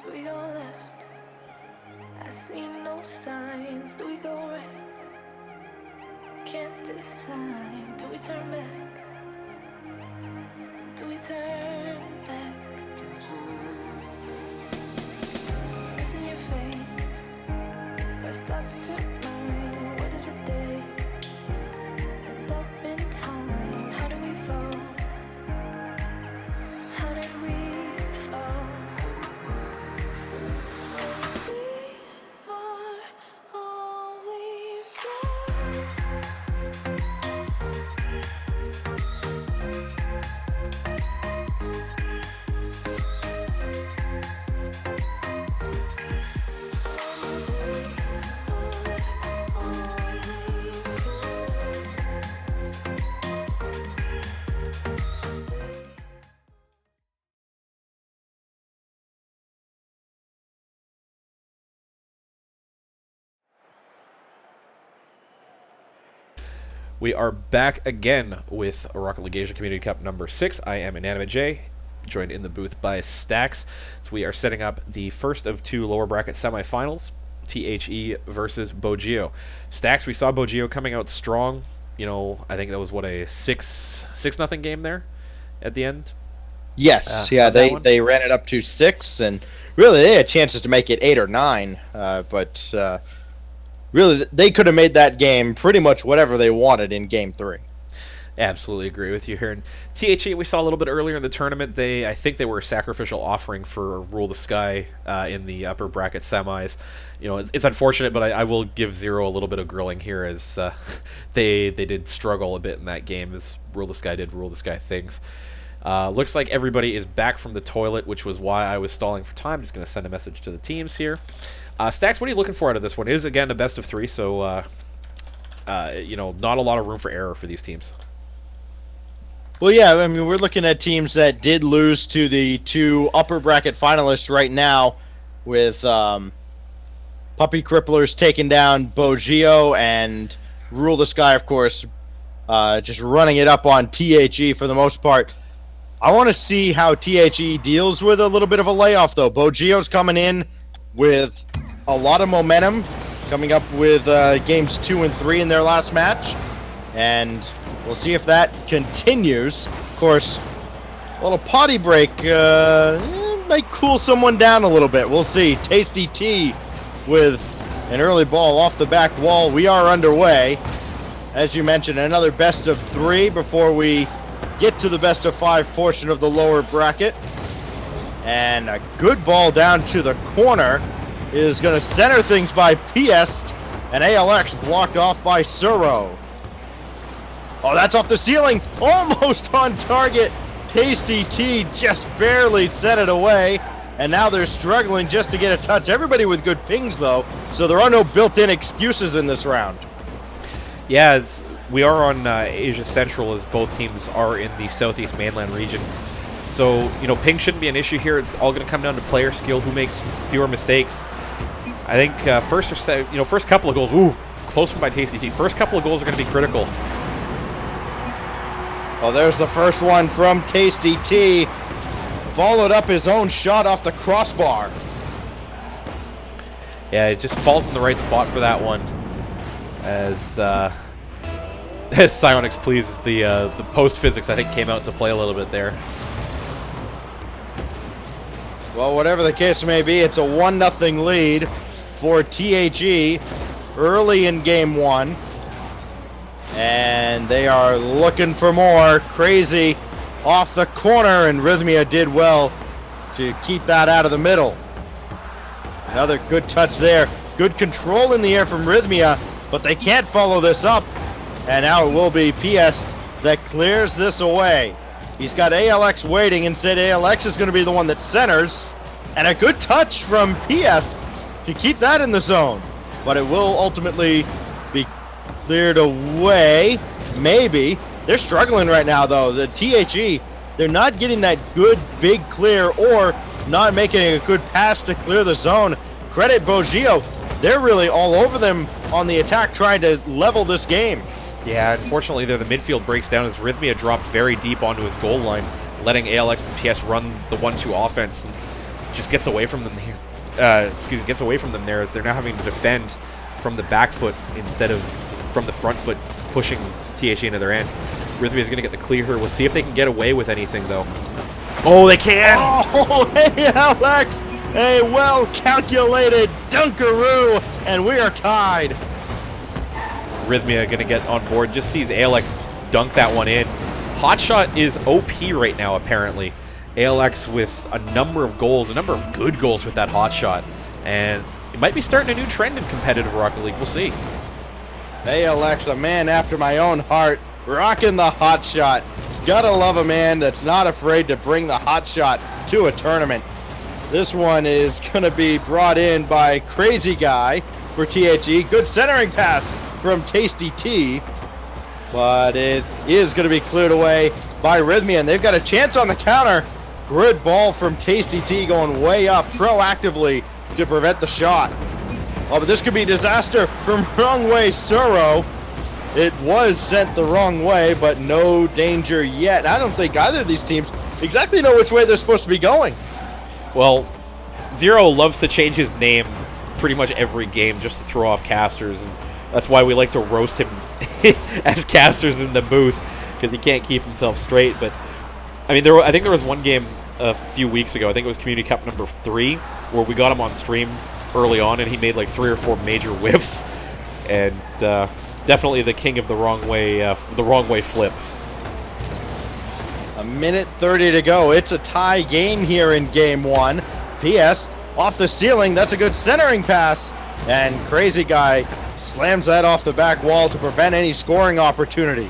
Do we go left? I see no signs. Do we go right? Can't decide. Do we turn back? Do we turn We are back again with Rocket League Asia Community Cup number 6. I am Inanimate J, joined in the booth by Stax. So we are setting up the first of 2 lower bracket semifinals, THE versus Bogio. Stax, we saw Bogio coming out strong. You know, I think that was, a 6-0 game there at the end? Yes, they ran it up to 6, and really they had chances to make it 8 or 9, but really they could have made that game pretty much whatever they wanted in Game 3. Absolutely agree with you here. And THE, we saw a little bit earlier in the tournament. I think they were a sacrificial offering for Rule the Sky in the upper bracket semis. You know, it's unfortunate, but I will give Zero a little bit of grilling here, as they did struggle a bit in that game, as Rule the Sky did Rule the Sky things. Looks like everybody is back from the toilet, which was why I was stalling for time. Just going to send a message to the teams here. Stax, what are you looking for out of this one? It is, again, a best of 3, so you know, not a lot of room for error for these teams. Well, yeah, I mean, we're looking at teams that did lose to the 2 upper bracket finalists right now, with Puppy Cripplers taking down Bogio, and Rule the Sky, of course, just running it up on THE for the most part. I want to see how THE deals with a little bit of a layoff, though. Bogio's coming in with a lot of momentum, coming up with games 2 and 3 in their last match, and we'll see if that continues. Of course, a little potty break might cool someone down a little bit. We'll see. Tasty T with an early ball off the back wall. We are underway. As you mentioned, another best of 3 before we get to the best of 5 portion of the lower bracket. And a good ball down to the corner is going to center things by Piest, and ALX blocked off by Suro. Oh, that's off the ceiling, almost on target. Tasty T just barely set it away, and now they're struggling just to get a touch. Everybody with good pings, though, so there are no built-in excuses in this round. Yeah, we are on Asia Central, as both teams are in the Southeast Mainland region. So, you know, ping shouldn't be an issue here. It's all going to come down to player skill, who makes fewer mistakes. I think first couple of goals, close one by Tasty T. First couple of goals are going to be critical. Well, there's the first one from Tasty T. Followed up his own shot off the crossbar. Yeah, it just falls in the right spot for that one. As Psyonix pleases, the post physics I think came out to play a little bit there. Well, whatever the case may be, it's a 1-0 lead for THE early in Game 1. And they are looking for more. Crazy off the corner, and Rhythmia did well to keep that out of the middle. Another good touch there. Good control in the air from Rhythmia, but they can't follow this up. And now it will be Piest that clears this away. He's got ALX waiting, and said ALX is going to be the one that centers. And a good touch from Piest to keep that in the zone. But it will ultimately be cleared away. Maybe. They're struggling right now, though. The THE, they're not getting that good big clear, or not making a good pass to clear the zone. Credit Bogio. They're really all over them on the attack, trying to level this game. Yeah, unfortunately there the midfield breaks down as Rhythmia dropped very deep onto his goal line, letting ALX and PS run the 1-2 offense, and just gets away from them here. Gets away from them there, as they're now having to defend from the back foot instead of from the front foot, pushing THE into their end. Rhythmia is going to get the clear here. We'll see if they can get away with anything, though. Oh, they can! Oh, ALX! A well-calculated dunkaroo, and we are tied. Rhythmia going to get on board. Just sees ALX dunk that one in. Hotshot is OP right now, apparently. ALX with a number of goals, a number of good goals with that hotshot. And it might be starting a new trend in competitive Rocket League. We'll see. ALX, a man after my own heart, rocking the hotshot. Gotta love a man that's not afraid to bring the hotshot to a tournament. This one is going to be brought in by Crazy Guy for THE. Good centering pass from Tasty T, but it is going to be cleared away by Rhythmia, and they've got a chance on the counter. Good ball from Tasty T, going way up proactively to prevent the shot. Oh, but this could be disaster from Rungway Suro. It was sent the wrong way, but no danger yet. I don't think either of these teams exactly know which way they're supposed to be going. Well, Zero loves to change his name pretty much every game just to throw off casters, and that's why we like to roast him as casters in the booth, because he can't keep himself straight. But I mean, I think there was one game a few weeks ago, I think it was Community Cup number 3, where we got him on stream early on, and he made like 3 or 4 major whiffs, and definitely the king of the wrong way flip. A minute 30 to go. It's a tie game here in game 1. PS off the ceiling. That's a good centering pass. And Crazy Guy slams that off the back wall to prevent any scoring opportunity.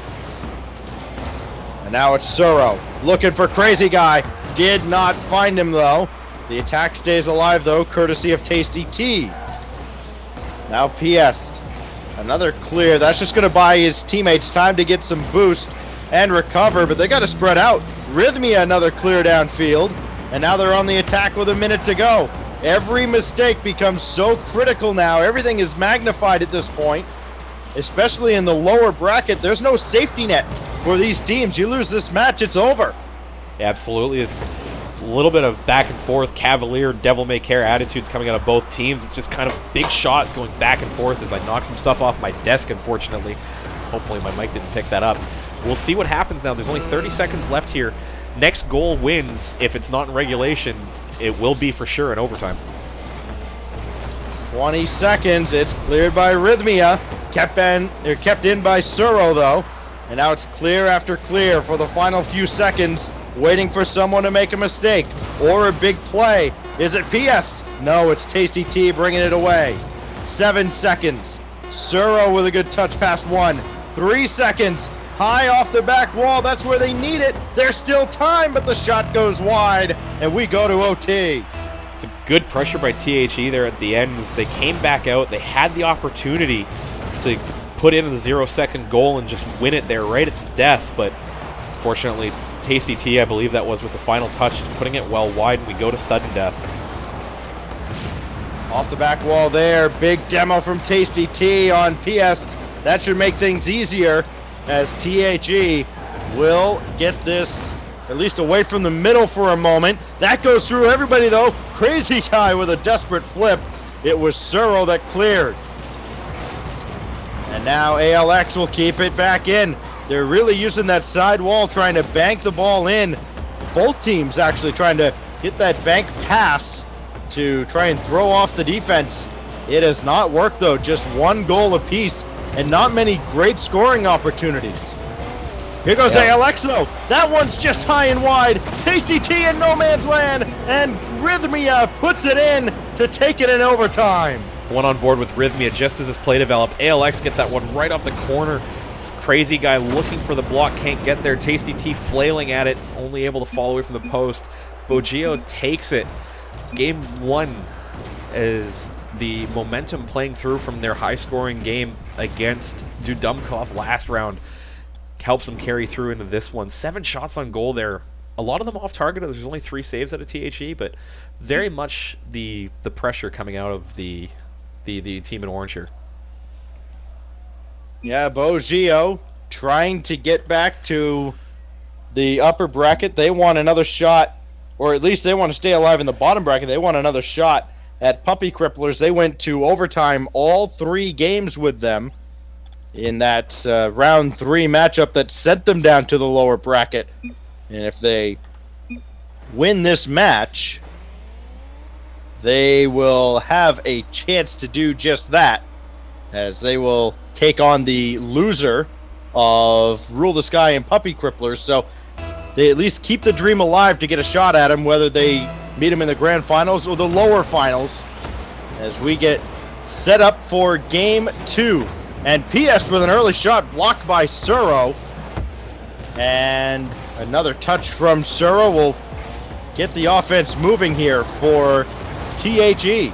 And now it's Suro looking for Crazy Guy. Did not find him though. The attack stays alive though, courtesy of Tasty T. Now PS. Another clear. That's just going to buy his teammates time to get some boost and recover, but they got to spread out. Rhythmia another clear downfield, and now they're on the attack with a minute to go. Every mistake becomes so critical now. Everything is magnified at this point, especially in the lower bracket. There's no safety net for these teams. You lose this match, it's over. Absolutely. It's a little bit of back and forth, cavalier, devil may care attitudes coming out of both teams. It's just kind of big shots going back and forth as I knock some stuff off my desk, unfortunately. Hopefully my mic didn't pick that up. We'll see what happens now. There's only 30 seconds left here. Next goal wins. If it's not in regulation, it will be for sure in overtime. 20 seconds. It's cleared by Rhythmia. Kept in by Suro though. And now it's clear after clear for the final few seconds, waiting for someone to make a mistake or a big play. Is it PS? No, it's Tasty T bringing it away. 7 seconds. Suro with a good touch past 1. 3 seconds. High off the back wall. That's where they need it. There's still time, but the shot goes wide, and we go to OT. It's a good pressure by THE there at the end as they came back out. They had the opportunity to put in the 0-second goal and just win it there right at the death, but fortunately, Tasty T, I believe that was with the final touch, just putting it well wide, and we go to sudden death. Off the back wall there. Big demo from Tasty T on PS. That should make things easier, as THE will get this at least away from the middle for a moment. That goes through everybody though. Crazy Guy with a desperate flip. It was Suro that cleared. And now ALX will keep it back in. They're really using that side wall, trying to bank the ball in. Both teams actually trying to get that bank pass to try and throw off the defense. It has not worked though, just 1 goal apiece and not many great scoring opportunities. Here goes ALX though. That one's just high and wide. Tasty T in no man's land, and Rhythmia puts it in to take it in overtime. One on board with Rhythmia just as this play developed. ALX gets that one right off the corner. This Crazy Guy looking for the block, can't get there. Tasty T flailing at it, only able to fall away from the post. Bogio takes it. Game 1 is the momentum playing through from their high-scoring game against Dudumkov last round. Helps them carry through into this one. 7 shots on goal there. A lot of them off target. There's only 3 saves out of THE, but very much the pressure coming out of the team in orange here. Yeah, Bogio trying to get back to the upper bracket. They want another shot, or at least they want to stay alive in the bottom bracket. They want another shot at Puppy Cripplers. They went to overtime all 3 games with them in that round 3 matchup that sent them down to the lower bracket. And if they win this match, they will have a chance to do just that, as they will take on the loser of Rule the Sky and Puppy Cripplers. So they at least keep the dream alive to get a shot at him, whether they meet him in the grand finals or the lower finals, as we get set up for game 2. And PS with an early shot blocked by Suro, and another touch from Suro will get the offense moving here for THE.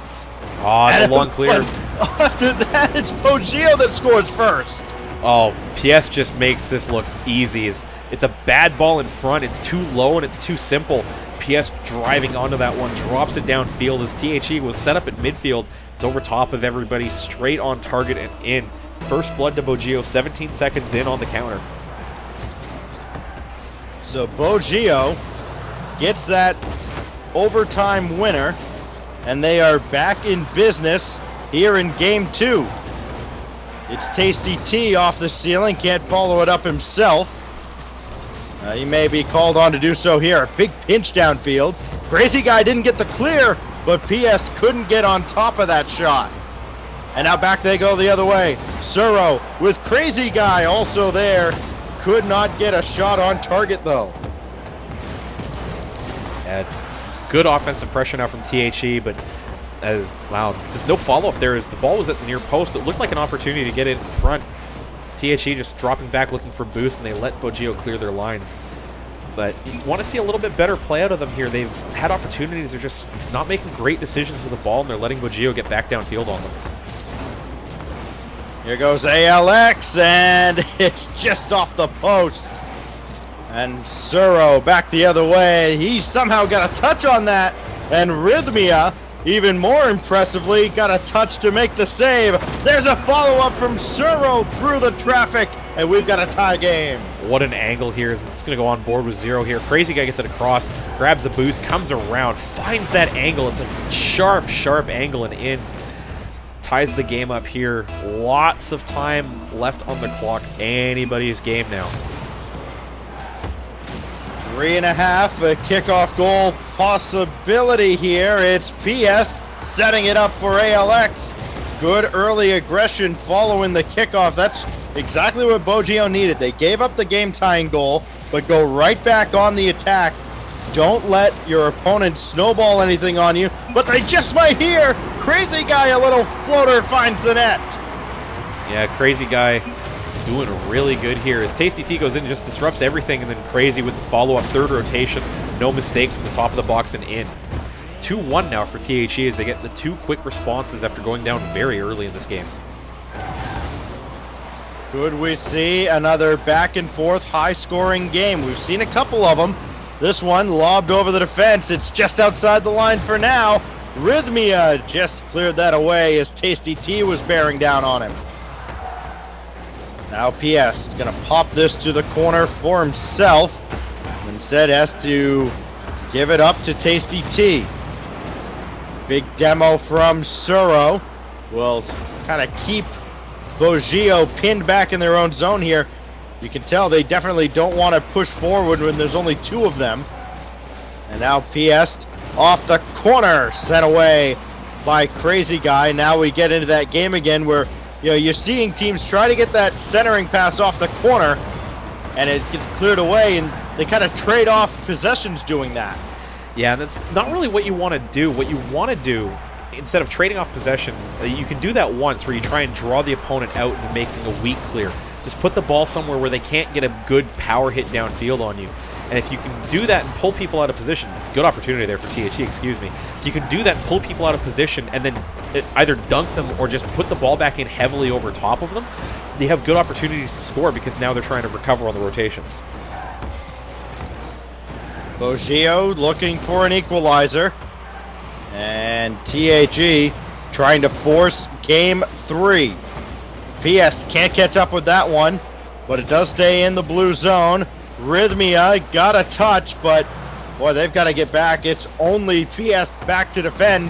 The long clear. After that, it's Bogio that scores first. Oh, PS just makes this look easy. It's a bad ball in front. It's too low and it's too simple. PS driving onto that one, drops it downfield as THE was set up at midfield. It's over top of everybody, straight on target and in. First blood to Bogio, 17 seconds in on the counter. So Bogio gets that overtime winner, and they are back in business here in game 2. It's Tasty T off the ceiling, can't follow it up himself. He may be called on to do so here. A big pinch downfield. Crazy Guy didn't get the clear, but PS couldn't get on top of that shot. And now back they go the other way. Suro with Crazy Guy also there. Could not get a shot on target though. Yeah, good offensive pressure now from THE, but wow, there's no follow-up there as the ball was at the near post. It looked like an opportunity to get it in front. THE just dropping back looking for boost, and they let Bogio clear their lines. But you want to see a little bit better play out of them here. They've had opportunities. They're just not making great decisions with the ball, and they're letting Bogio get back downfield on them. Here goes ALX, and it's just off the post. And Suro back the other way. He somehow got a touch on that. And Rhythmia, even more impressively, got a touch to make the save. There's a follow-up from Suro through the traffic, and we've got a tie game. What an angle here. It's going to go on board with 0 here. Crazy Guy gets it across, grabs the boost, comes around, finds that angle. It's a sharp, sharp angle and in. Ties the game up here. Lots of time left on the clock. Anybody's game now. 3.5, a kickoff goal possibility here. It's PS setting it up for ALX. Good early aggression following the kickoff. That's exactly what Bogio needed. They gave up the game-tying goal, but go right back on the attack. Don't let your opponent snowball anything on you, but they just might here. Crazy Guy, a little floater, finds the net. Yeah, Crazy Guy doing really good here as Tasty T goes in and just disrupts everything, and then Crazy with the follow-up third rotation. No mistake from the top of the box and in. 2-1 now for THE as they get the 2 quick responses after going down very early in this game. Could we see another back and forth high-scoring game? We've seen a couple of them. This one lobbed over the defense. It's just outside the line for now. Rhythmia just cleared that away as Tasty T was bearing down on him. Now PS is going to pop this to the corner for himself. Instead has to give it up to Tasty T. Big demo from Suro will kind of keep Bogio pinned back in their own zone here. You can tell they definitely don't want to push forward when there's only 2 of them. And now PS off the corner, sent away by Crazy Guy. Now we get into that game again where you're seeing teams try to get that centering pass off the corner, and it gets cleared away, and they kind of trade off possessions doing that. Yeah, and that's not really what you want to do. What you want to do, instead of trading off possession, you can do that once where you try and draw the opponent out into making a weak clear. Just put the ball somewhere where they can't get a good power hit downfield on you. And if you can do that and pull people out of position, good opportunity there for THE, excuse me. If you can do that and pull people out of position and then either dunk them or just put the ball back in heavily over top of them, they have good opportunities to score because now they're trying to recover on the rotations. Bogio looking for an equalizer. And THE trying to force game 3. PS can't catch up with that one, but it does stay in the blue zone. Rhythmia got a touch, but boy, they've got to get back. It's only PS back to defend,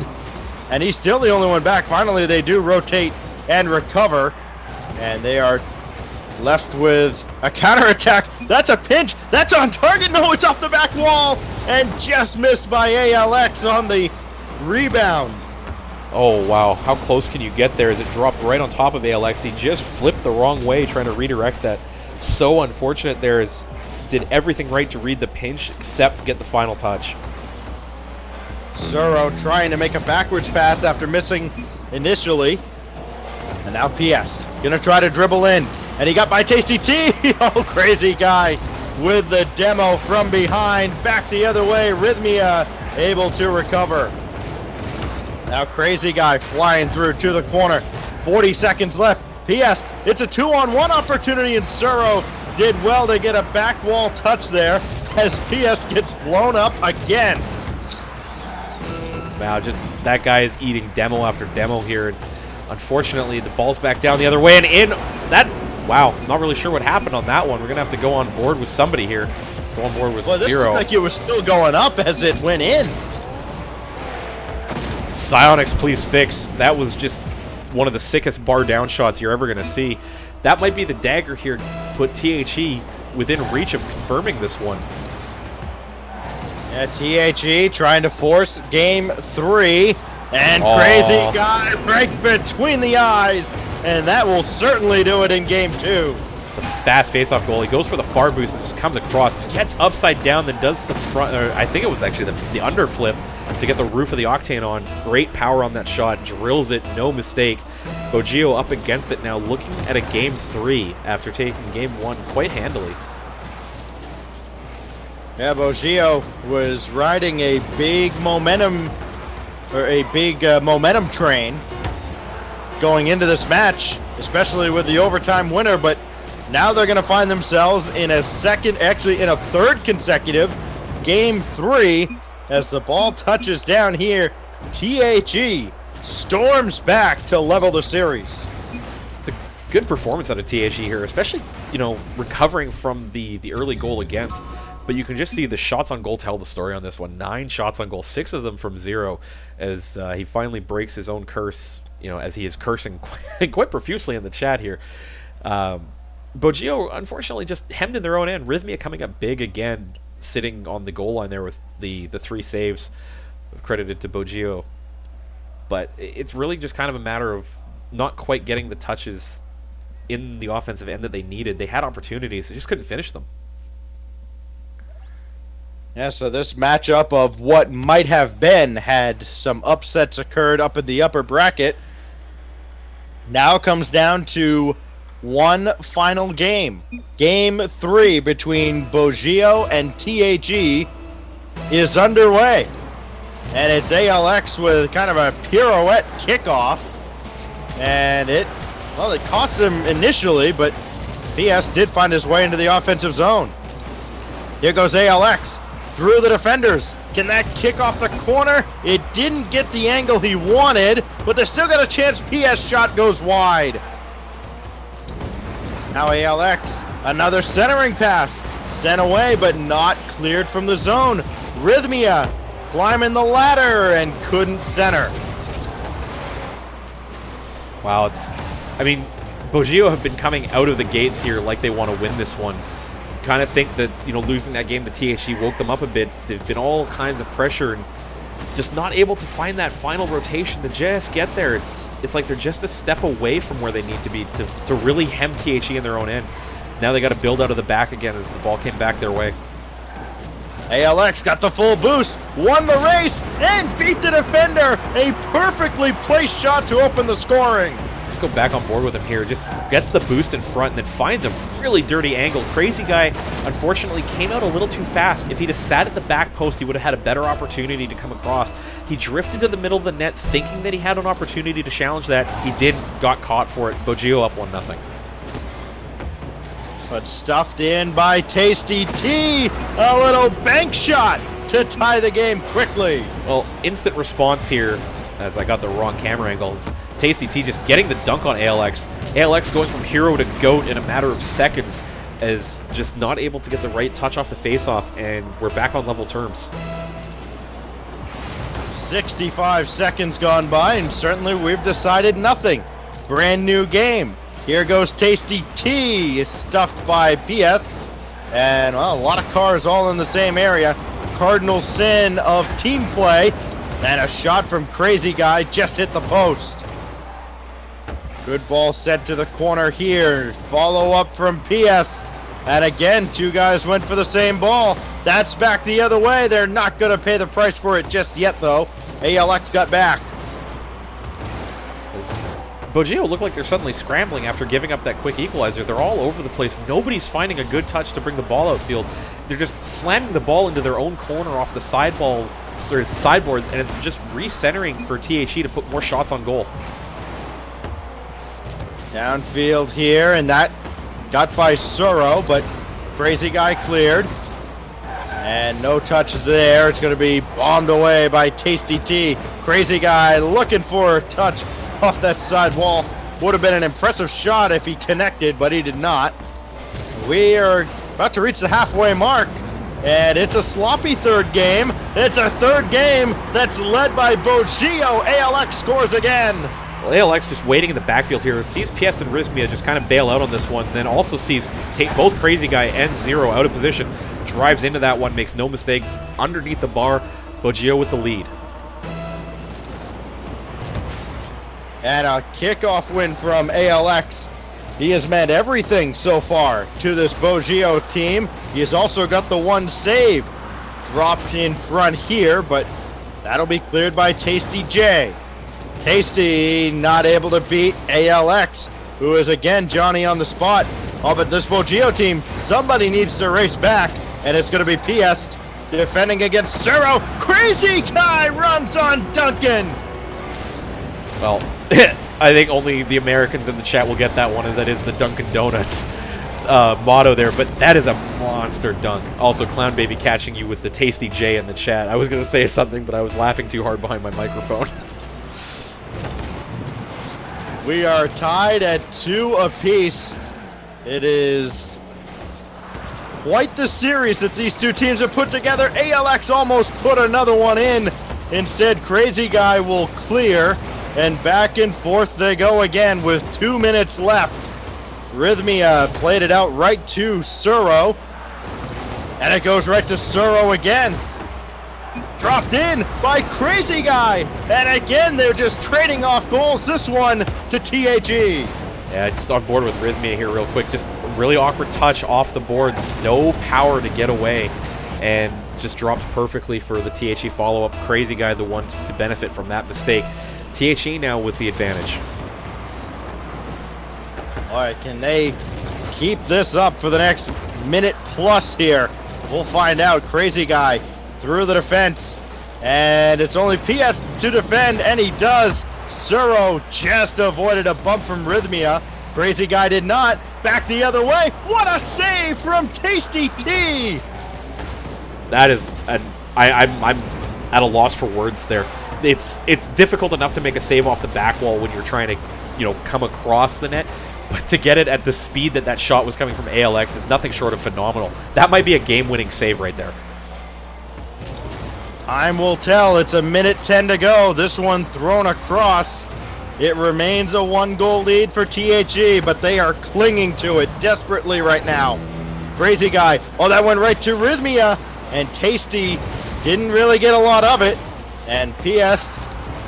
and he's still the only one back. Finally, they do rotate and recover, and they are left with a counterattack. That's a pinch. That's on target. No, it's off the back wall, and just missed by ALX on the rebound. Oh, wow. How close can you get there as it dropped right on top of ALX? He just flipped the wrong way trying to redirect that. So unfortunate there. Did everything right to read the pinch except get the final touch. Suro trying to make a backwards pass after missing initially. And now PS gonna try to dribble in. And he got by Tasty T. Oh, Crazy Guy with the demo from behind. Back the other way. Rhythmia able to recover. Now Crazy Guy flying through to the corner. 40 seconds left. PS, it's a 2-on-1 opportunity, and Suro did well to get a back wall touch there as PS gets blown up again. Wow, just that guy is eating demo after demo here. Unfortunately, the ball's back down the other way and in. That, wow, not really sure what happened on that one. We're going to have to go on board with somebody here. Go on board with Well, this Zero. looked like it was still going up as it went in. Psionics, please fix. That was just one of the sickest bar down shots you're ever going to see. That might be the dagger here. Put THE within reach of confirming this one. Yeah, THE trying to force game 3. And Aw. Crazy Guy right between the eyes. And that will certainly do it in game 2. It's a fast face-off goal. He goes for the far boost and just comes across, gets upside down, then does the front, or I think it was actually the underflip to get the roof of the Octane on. Great power on that shot, drills it, no mistake. Bogio up against it now, looking at a game 3 after taking game 1 quite handily. Yeah, Bogio was riding a big momentum, or a big momentum train going into this match, especially with the overtime winner, but now they're going to find themselves in a third consecutive game 3 as the ball touches down here. THE storms back to level the series. It's a good performance out of THE here, especially, you know, recovering from the early goal against. But you can just see the shots on goal tell the story on this one. 9 shots on goal, 6 of them from Zero, as he finally breaks his own curse, you know, as he is cursing quite profusely in the chat here. Bogio, unfortunately, just hemmed in their own end. Rhythmia coming up big again, sitting on the goal line there with the 3 saves credited to Bogio. But it's really just kind of a matter of not quite getting the touches in the offensive end that they needed. They had opportunities, they just couldn't finish them. Yeah, so this matchup of what might have been had some upsets occurred up in the upper bracket now comes down to one final game. Game 3 between Bogio and THE is underway. And it's ALX with kind of a pirouette kickoff. And it cost him initially, but PS did find his way into the offensive zone. Here goes ALX through the defenders. Can that kick off the corner? It didn't get the angle he wanted, but they still got a chance. PS shot goes wide. Now ALX, another centering pass. Sent away, but not cleared from the zone. Rhythmia climbing the ladder and couldn't center. Wow, I mean, Bogio have been coming out of the gates here like they want to win this one. Kind of think that, you know, losing that game to THE woke them up a bit. They've been all kinds of pressure and just not able to find that final rotation to just get there. It's like they're just a step away from where they need to be to really hem THE in their own end. Now they got to build out of the back again as the ball came back their way. ALX got the full boost, won the race, and beat the defender. A perfectly placed shot to open the scoring. Just go back on board with him here. Just gets the boost in front and then finds a really dirty angle. Crazy Guy, unfortunately, came out a little too fast. If he'd have sat at the back post, he would have had a better opportunity to come across. He drifted to the middle of the net thinking that he had an opportunity to challenge that. He did, got caught for it. Bogio up 1-0. But stuffed in by Tasty T. A little bank shot to tie the game quickly. Well, instant response here, as I got the wrong camera angles. Tasty T just getting the dunk on ALX. ALX going from hero to GOAT in a matter of seconds, as just not able to get the right touch off the face-off, and we're back on level terms. 65 seconds gone by, and certainly we've decided nothing. Brand new game. Here goes Tasty T, stuffed by PS. And, well, a lot of cars all in the same area. Cardinal sin of team play. And a shot from Crazy Guy just hit the post. Good ball set to the corner here. Follow up from PS. And again, 2 guys went for the same ball. That's back the other way. They're not going to pay the price for it just yet, though. ALX got back. Bogio look like they're suddenly scrambling after giving up that quick equalizer. They're all over the place. Nobody's finding a good touch to bring the ball outfield. They're just slamming the ball into their own corner off the sideboards, and it's just recentering for THE to put more shots on goal. Downfield here, and that got by Suro, but Crazy Guy cleared. And no touch there. It's going to be bombed away by Tasty T. Crazy Guy looking for a touch off that side wall. Would have been an impressive shot if he connected, but he did not. We are about to reach the halfway mark, and it's a sloppy third game. It's a third game that's led by Bogio. ALX scores again. Well, ALX just waiting in the backfield here. It sees PS and Rhythmia just kind of bail out on this one. Then also sees both Crazy Guy and Zero out of position. Drives into that one, makes no mistake. Underneath the bar, Bogio with the lead. And a kickoff win from ALX. He has meant everything so far to this Bogio team. He has also got the one save dropped in front here, but that'll be cleared by Tasty J. Tasty not able to beat ALX, who is again Johnny on the spot. Oh, but this Bogio team, somebody needs to race back, and it's going to be PS defending against Zero. Crazy Guy runs on Duncan. Well, I think only the Americans in the chat will get that one, as that is the Dunkin' Donuts motto there, but that is a monster dunk. Also, Clown Baby catching you with the Tasty J in the chat. I was going to say something, but I was laughing too hard behind my microphone. We are tied at 2 apiece. It is quite the series that these two teams have put together. ALX almost put another one in. Instead, Crazy Guy will clear, and back and forth they go again with 2 minutes left. Rhythmia played it out right to Suro, and it goes right to Suro again. Dropped in by Crazy Guy, and again they're just trading off goals. This one to THE. Yeah, just on board with Rhythmia here real quick. Just a really awkward touch off the boards. No power to get away, and just drops perfectly for the THE follow-up. Crazy Guy the one to benefit from that mistake. THE now with the advantage. All right, can they keep this up for the next minute plus here? We'll find out. Crazy Guy through the defense, and it's only PS to defend, and he does. Suro just avoided a bump from Rhythmia. Crazy Guy did not. Back the other way. What a save from Tasty T! That is, I'm at a loss for words there. It's difficult enough to make a save off the back wall when you're trying to, come across the net, but to get it at the speed that shot was coming from ALX is nothing short of phenomenal. That might be a game-winning save right there. Time will tell. It's a minute 10 to go. This one thrown across. It remains a 1-goal lead for THE, but they are clinging to it desperately right now. Crazy Guy. Oh, that went right to Rhythmia, and Tasty didn't really get a lot of it. And PS,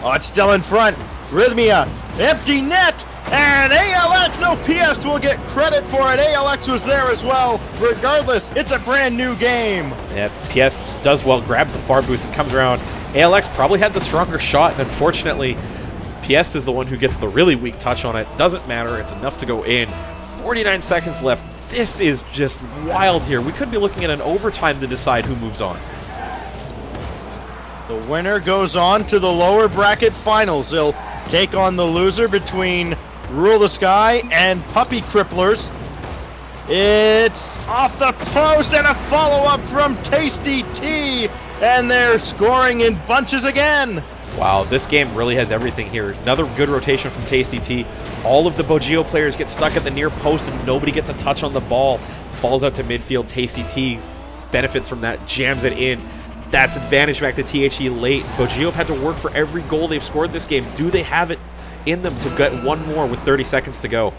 oh, it's still in front. Rhythmia, empty net, and ALX, no, PS will get credit for it. ALX was there as well. Regardless, it's a brand new game. Yeah, PS does well, grabs the far boost and comes around. ALX probably had the stronger shot, and unfortunately, PS is the one who gets the really weak touch on it. Doesn't matter, it's enough to go in. 49 seconds left. This is just wild here. We could be looking at an overtime to decide who moves on. The winner goes on to the lower bracket finals. They'll take on the loser between Rule the Sky and Puppy Cripplers. It's off the post, and a follow-up from Tasty T, and they're scoring in bunches again. Wow, this game really has everything here. Another good rotation from Tasty T. All of the Bogio players get stuck at the near post, and nobody gets a touch on the ball. Falls out to midfield. Tasty T benefits from that, jams it in. That's advantage back to THE late. Bogio have had to work for every goal they've scored this game. Do they have it in them to get one more with 30 seconds to go?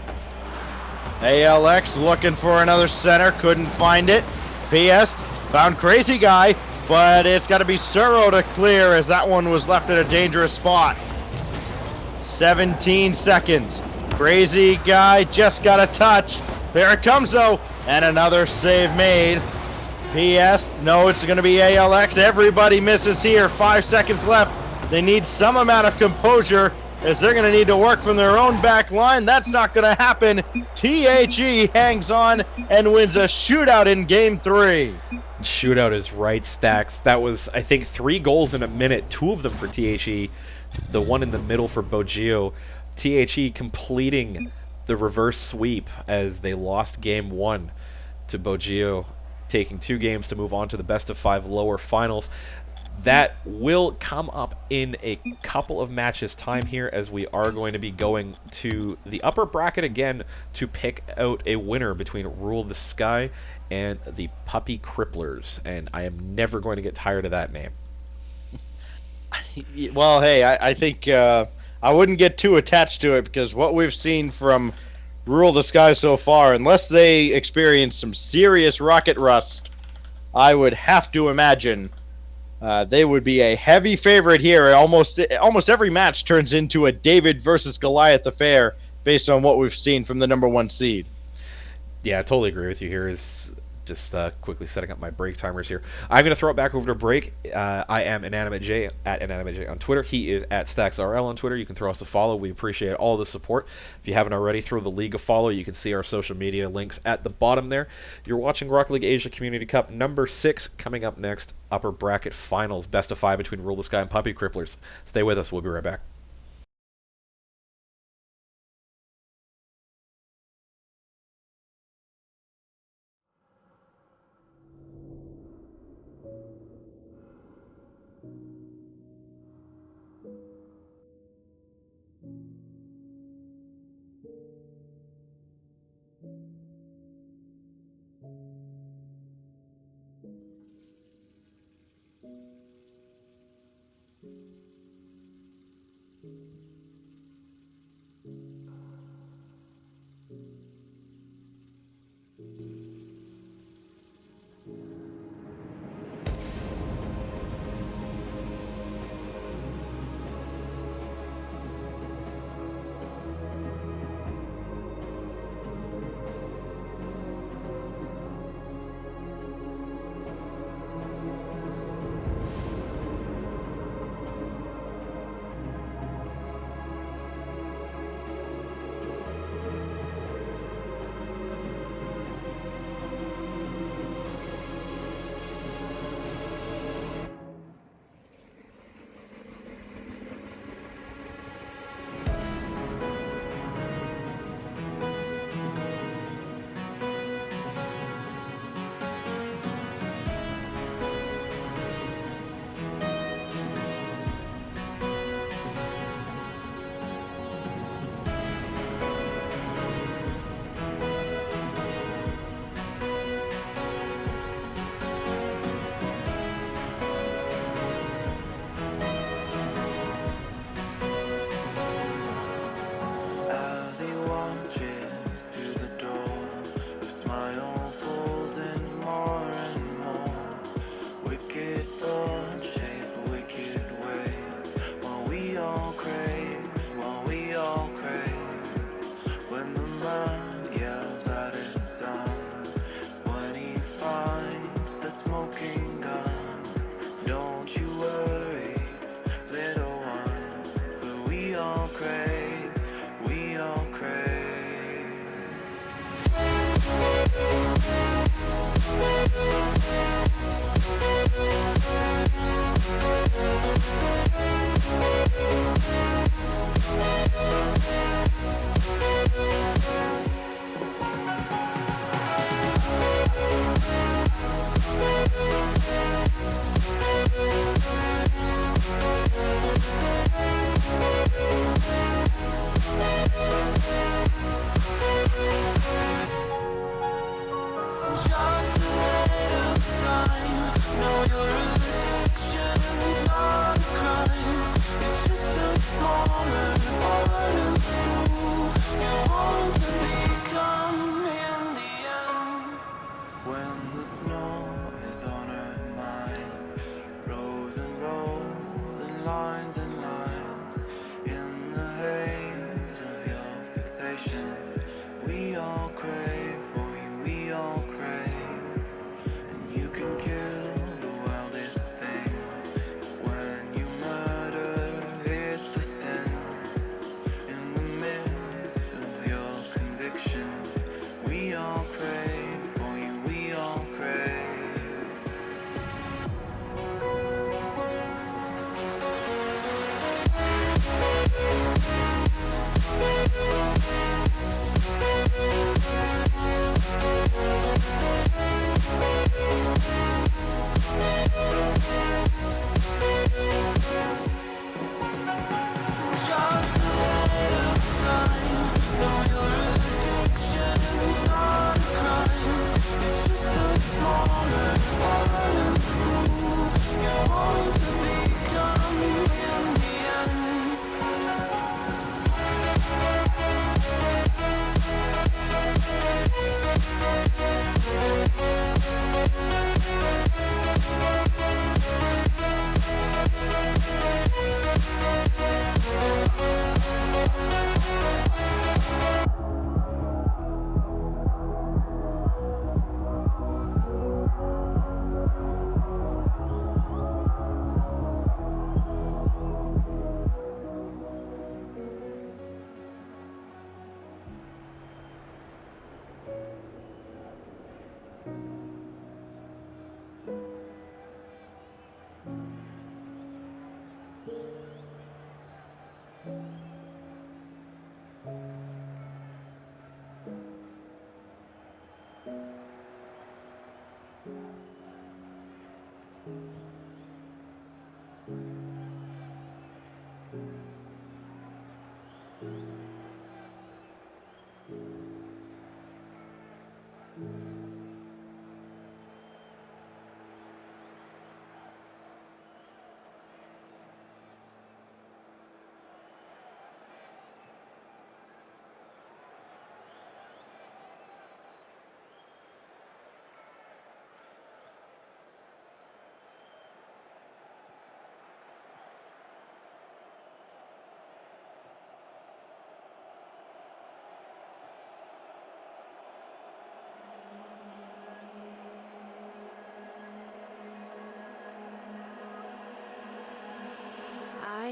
ALX looking for another center, couldn't find it. PS found Crazy Guy, but it's got to be Suro to clear, as that one was left in a dangerous spot. 17 seconds. Crazy Guy just got a touch. There it comes though, and another save made. PS, no, it's going to be ALX. Everybody misses here. 5 seconds left. They need some amount of composure, as they're going to need to work from their own back line. That's not going to happen. THE hangs on and wins a shootout in Game 3. Shootout is right, Stacks. That was, I think, 3 goals in a minute. 2 of them for THE. The one in the middle for Bogio. THE completing the reverse sweep as they lost Game 1 to Bogio. taking 2 games to move on to the best of 5 lower finals. That will come up in a couple of matches time here, as we are going to be going to the upper bracket again to pick out a winner between Rule the Sky and the Puppy Cripplers, and I am never going to get tired of that name. Well, hey, I think I wouldn't get too attached to it, because what we've seen from Rule the Sky so far, unless they experience some serious rocket rust, I would have to imagine they would be a heavy favorite here. Almost every match turns into a David versus Goliath affair based on what we've seen from the number 1 seed. Yeah, I totally agree with you here. Is just quickly setting up my break timers here. I'm going to throw it back over to break. I am Inanimate J at Inanimate J on Twitter. He is at StacksRL on Twitter. You can throw us a follow. We appreciate all the support. If you haven't already, throw the league a follow. You can see our social media links at the bottom there. You're watching Rocket League Asia Community Cup number 6 coming up next. Upper bracket finals, best of 5 between Rule the Sky and Puppy Cripplers. Stay with us. We'll be right back.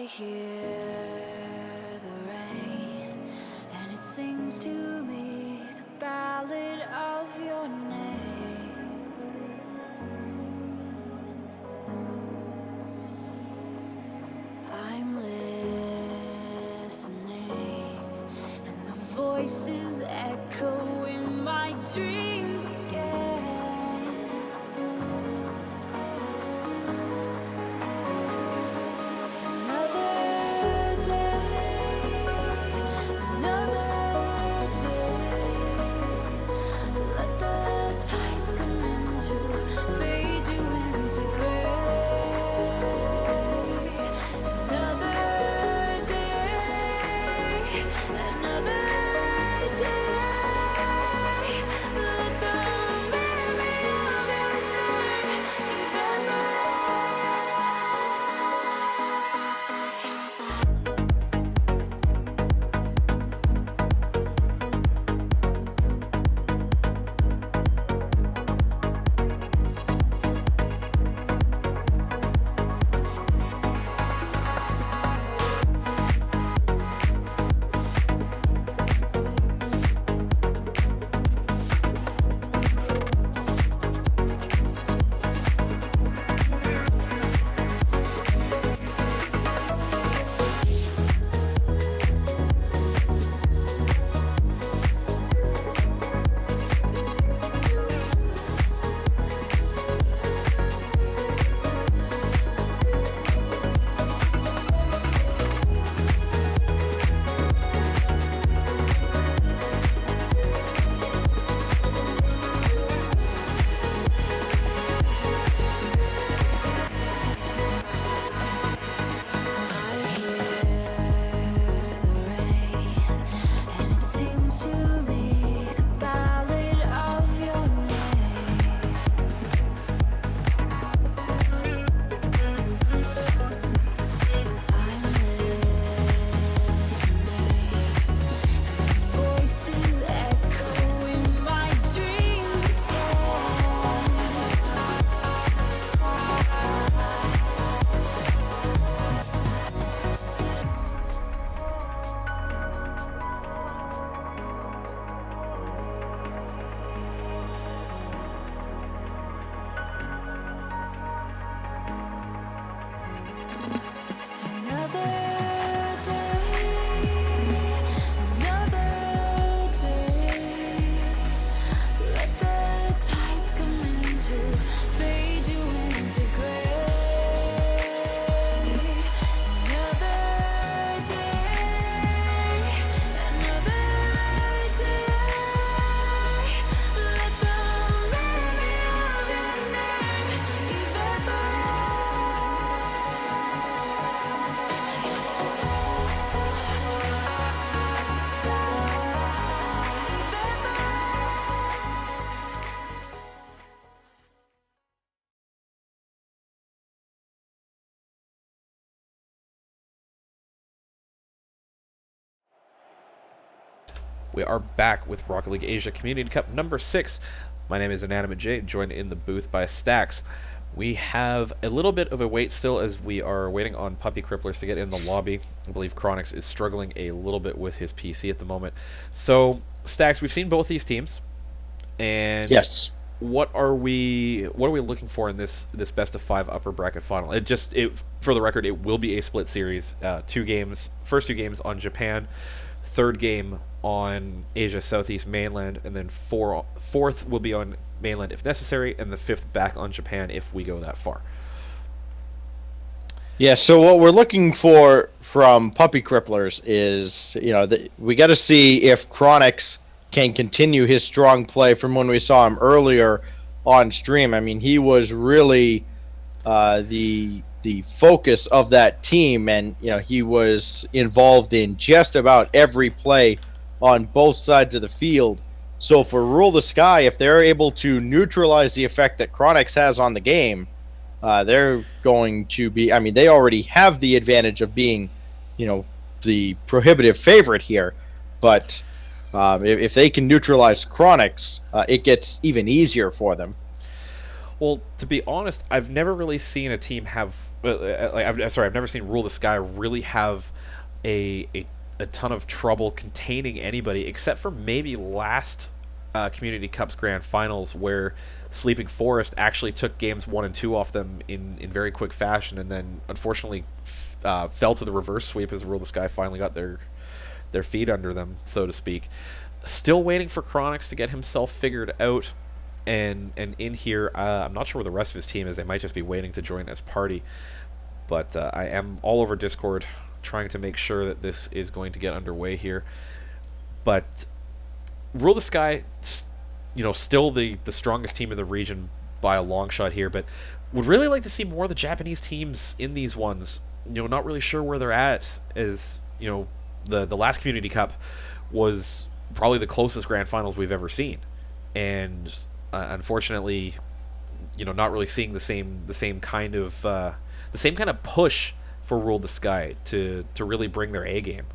hear the rain, and it sings to me the ballad of your name. I'm listening, and the voices echo in my dreams again. Another day, let the tides come into, fade you into gray. Another day, let the memory of your name evaporate. And it sings to me the ballad of your name. I'm listening, voices echo in my dreams again. Another day, let the tides come into, fade you into gray. Another day, let the memory of your name We are back with Rocket League Asia Community Cup number 6. My name is Inanimate Jade, joined in the booth by Stax. We have a little bit of a wait still as we are waiting on Puppy Cripplers to get in the lobby. I believe Chronix is struggling a little bit with his PC at the moment. So, Stax, we've seen both these teams, and Yes. what are we looking for in this best of 5 upper bracket final? For the record, it will be a split series. 2 games, first 2 games on Japan, third game on Asia Southeast mainland, and then fourth will be on mainland if necessary, and the 5th back on Japan if we go that far. Yeah, so what we're looking for from Puppy Cripplers is, we got to see if Chronix can continue his strong play from when we saw him earlier on stream. I mean, he was really the focus of that team, and he was involved in just about every play on both sides of the field. So for Rule the Sky, if they're able to neutralize the effect that Chronix has on the game, they're going to be, I mean, they already have the advantage of being, the prohibitive favorite here, but if they can neutralize Chronix, it gets even easier for them. Well, to be honest, I've never really seen a team have I've never seen Rule the Sky really have a ton of trouble containing anybody, except for maybe last Community Cup's Grand Finals, where Sleeping Forest actually took games 1 and 2 off them in very quick fashion, and then unfortunately fell to the reverse sweep as Rule the Sky finally got their feet under them, so to speak. Still waiting for Chronix to get himself figured out, and in here, I'm not sure where the rest of his team is. They might just be waiting to join as party, but I am all over Discord trying to make sure that this is going to get underway here. But Rule the Sky, still the strongest team in the region by a long shot here, but would really like to see more of the Japanese teams in these ones. Not really sure where they're at, as the last Community Cup was probably the closest Grand Finals we've ever seen, and unfortunately, not really seeing the same kind of push for Rule the Sky to really bring their A game.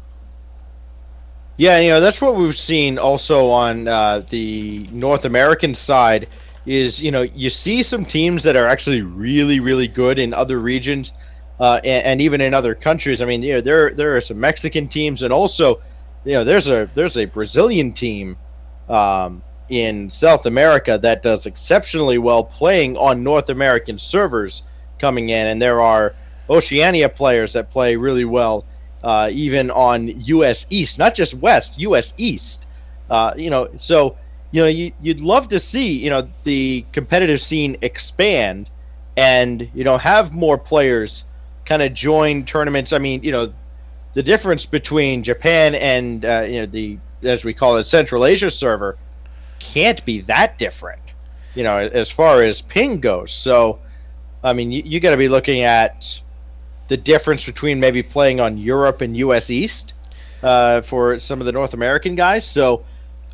Yeah, that's what we've seen also on the North American side. Is you see some teams that are actually really, really good in other regions, and even in other countries. I mean, there are some Mexican teams, and also, there's a Brazilian team in South America that does exceptionally well playing on North American servers coming in, and there are Oceania players that play really well, even on U.S. East, not just West, U.S. East. So you'd love to see the competitive scene expand, and have more players kind of join tournaments. I mean, the difference between Japan and the, as we call it, Central Asia server can't be that different, as far as ping goes. So, I mean, you got to be looking at the difference between maybe playing on Europe and U.S. East for some of the North American guys. So,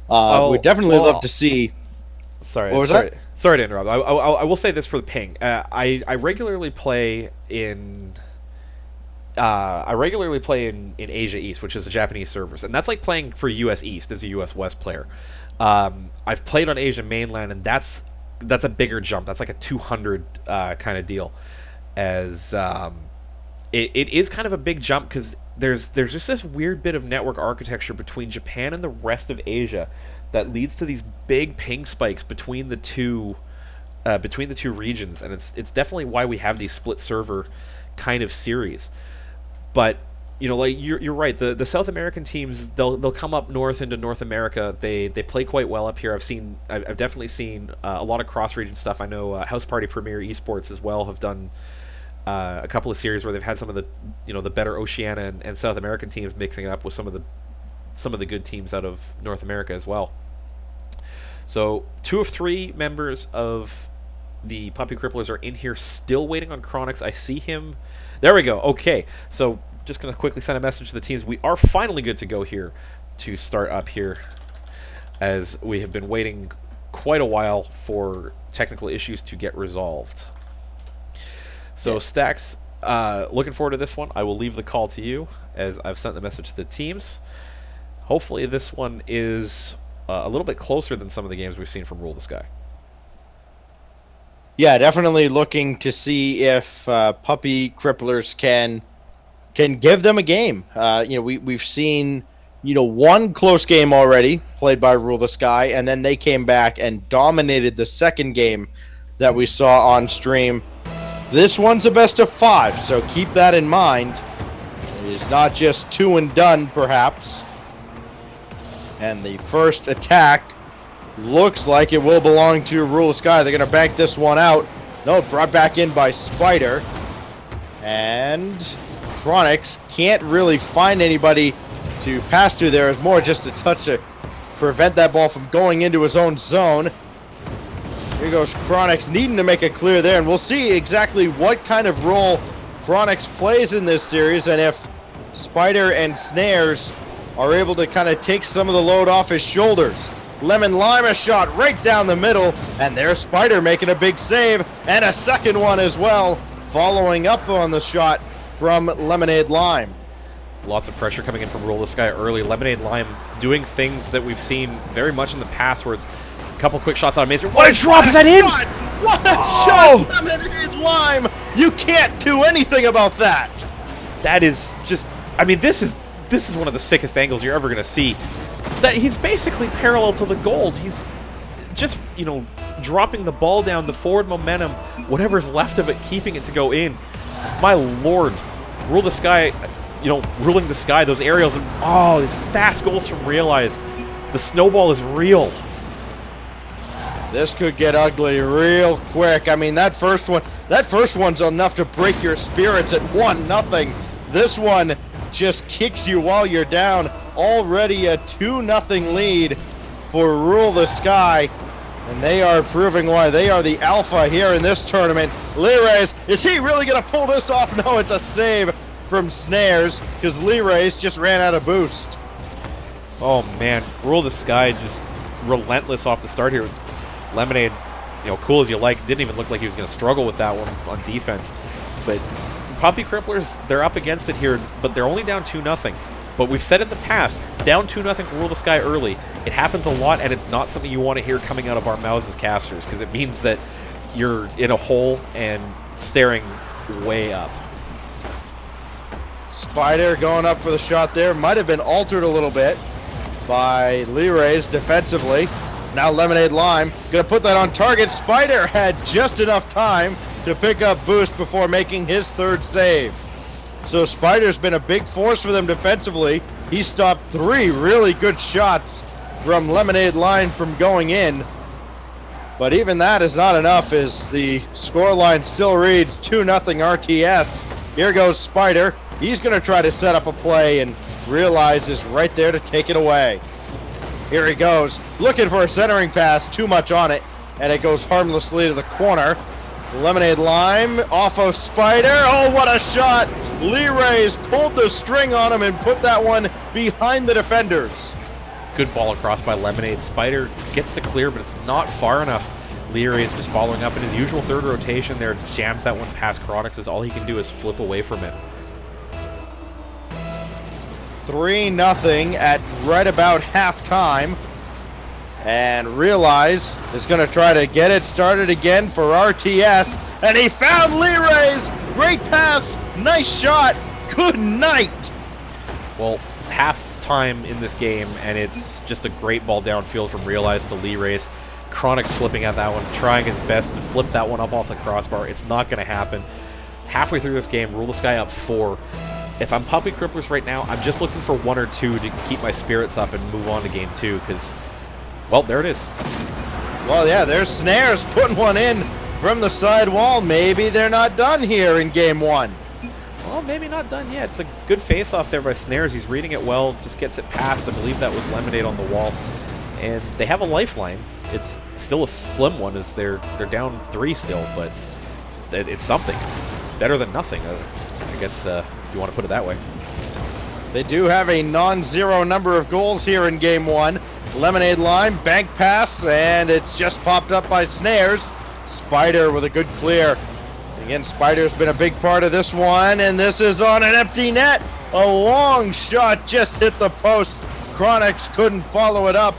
we'd definitely love to see. Sorry, what was that? Sorry to interrupt. I will say this for the ping. I regularly play in. I regularly play in Asia East, which is the Japanese servers, and that's like playing for US East as a US West player. I've played on Asia mainland, and that's a bigger jump. That's like a 200 kind of deal, as it is kind of a big jump because there's just this weird bit of network architecture between Japan and the rest of Asia that leads to these big ping spikes between the two regions, and it's definitely why we have these split server kind of series. But like you're right, the South American teams, they'll come up north into North America. They play quite well up here. I've definitely seen a lot of cross region stuff. I know House Party Premier Esports as well have done a couple of series where they've had some of the the better Oceania and South American teams mixing it up with some of the good teams out of North America as well. So 2 of 3 members of the Puppy Cripplers are in here, still waiting on Chronix. I see him. There we go. Okay, so just going to quickly send a message to the teams. We are finally good to go here to start up here, as we have been waiting quite a while for technical issues to get resolved. So Stacks, looking forward to this one. I will leave the call to you, as I've sent the message to the teams. Hopefully this one is a little bit closer than some of the games we've seen from Rule the Sky. Yeah, definitely looking to see if Puppy Cripplers can give them a game. We've seen one close game already played by Rule the Sky, and then they came back and dominated the second game that we saw on stream. This one's a best of 5, so keep that in mind. It is not just 2 and done, perhaps. And the first attack looks like it will belong to Rule of Sky. They're going to bank this one out. No, brought back in by Spider. And Chronix can't really find anybody to pass to there. It's more just a touch to prevent that ball from going into his own zone. Here goes Chronix, needing to make it clear there, and we'll see exactly what kind of role Chronix plays in this series, and if Spider and Snares are able to kind of take some of the load off his shoulders. Lemon Lime a shot right down the middle, and there's Spider making a big save, and a second one as well, following up on the shot from Lemonade Lime. Lots of pressure coming in from Rule the Sky early. Lemonade Lime doing things that we've seen very much in the past, where it's couple quick shots out of Mason. What a drop! Is that in? What a Oh! shot! Lemonade Lime! You can't do anything about that! That is just, I mean, this is one of the sickest angles you're ever going to see. That he's basically parallel to the goal. He's just, dropping the ball down, the forward momentum, whatever's left of it, keeping it to go in. My lord, rule the sky, ruling the sky, those aerials, and these fast goals from Realize. The snowball is real. This could get ugly real quick. I mean, that first one's enough to break your spirits at 1-0. This one just kicks you while you're down. Already a 2-0 lead for Rule the Sky. And they are proving why they are the alpha here in this tournament. Lee-Rays, is he really going to pull this off? No, it's a save from Snares, because Lee-Rays just ran out of boost. Oh man, Rule the Sky just relentless off the start here. Lemonade, cool as you like, didn't even look like he was going to struggle with that one on defense. But Puppy Cripplers, they're up against it here, but they're only down 2-0. But we've said in the past, down 2-0 Rule the Sky early. It happens a lot, and it's not something you want to hear coming out of our mouths as casters, because it means that you're in a hole and staring way up. Spider going up for the shot there. Might have been altered a little bit by Lee-Rays defensively. Now Lemonade Lime going to put that on target. Spider had just enough time to pick up boost before making his third save. So Spider's been a big force for them defensively. He stopped 3 really good shots from Lemonade Lime from going in. But even that is not enough, as the scoreline still reads 2-0 RTS. Here goes Spider. He's going to try to set up a play, and Realize is right there to take it away. Here he goes, looking for a centering pass, too much on it, and it goes harmlessly to the corner. Lemonade Lime off of Spider. Oh, what a shot! Lee-Rays pulled the string on him and put that one behind the defenders. It's a good ball across by Lemonade. Spider gets the clear, but it's not far enough. Lee-Rays just following up in his usual third rotation there, jams that one past Chronix, as all he can do is flip away from it. 3-0 at right about halftime. And Realize is going to try to get it started again for RTS. And he found Lee-Rays. Great pass. Nice shot. Good night. Well, halftime in this game, and it's just a great ball downfield from Realize to Lee-Rays. Chronix flipping at that one, trying his best to flip that one up off the crossbar. It's not going to happen. Halfway through this game, Rule the Sky up 4. If I'm Puppy Cripplers right now, I'm just looking for 1 or 2 to keep my spirits up and move on to game 2, because, well, there it is. Well, yeah, there's Snares putting one in from the side wall. Maybe they're not done here in game 1. Well, maybe not done yet. It's a good face-off there by Snares. He's reading it well, just gets it past. I believe that was Lemonade on the wall. And they have a lifeline. It's still a slim one, as they're down 3 still, but it's something. It's better than nothing, I guess, if you want to put it that way. They do have a non-zero number of goals here in game 1. Lemonade Lime, bank pass, and it's just popped up by Snares. Spider with a good clear. Again, Spider's been a big part of this one, and this is on an empty net. A long shot just hit the post. Chronix couldn't follow it up,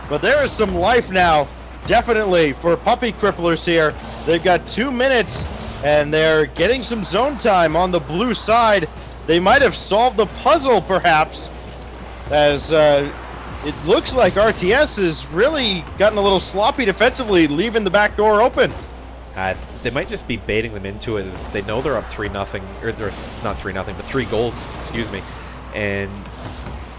but there is some life now, definitely, for Puppy Cripplers here. They've got 2 minutes, and they're getting some zone time on the blue side. They might have solved the puzzle, perhaps, as it looks like RTS has really gotten a little sloppy defensively, leaving the back door open. They might just be baiting them into it, as they know they're up 3-0, or there's not 3-0, but 3 goals, excuse me. And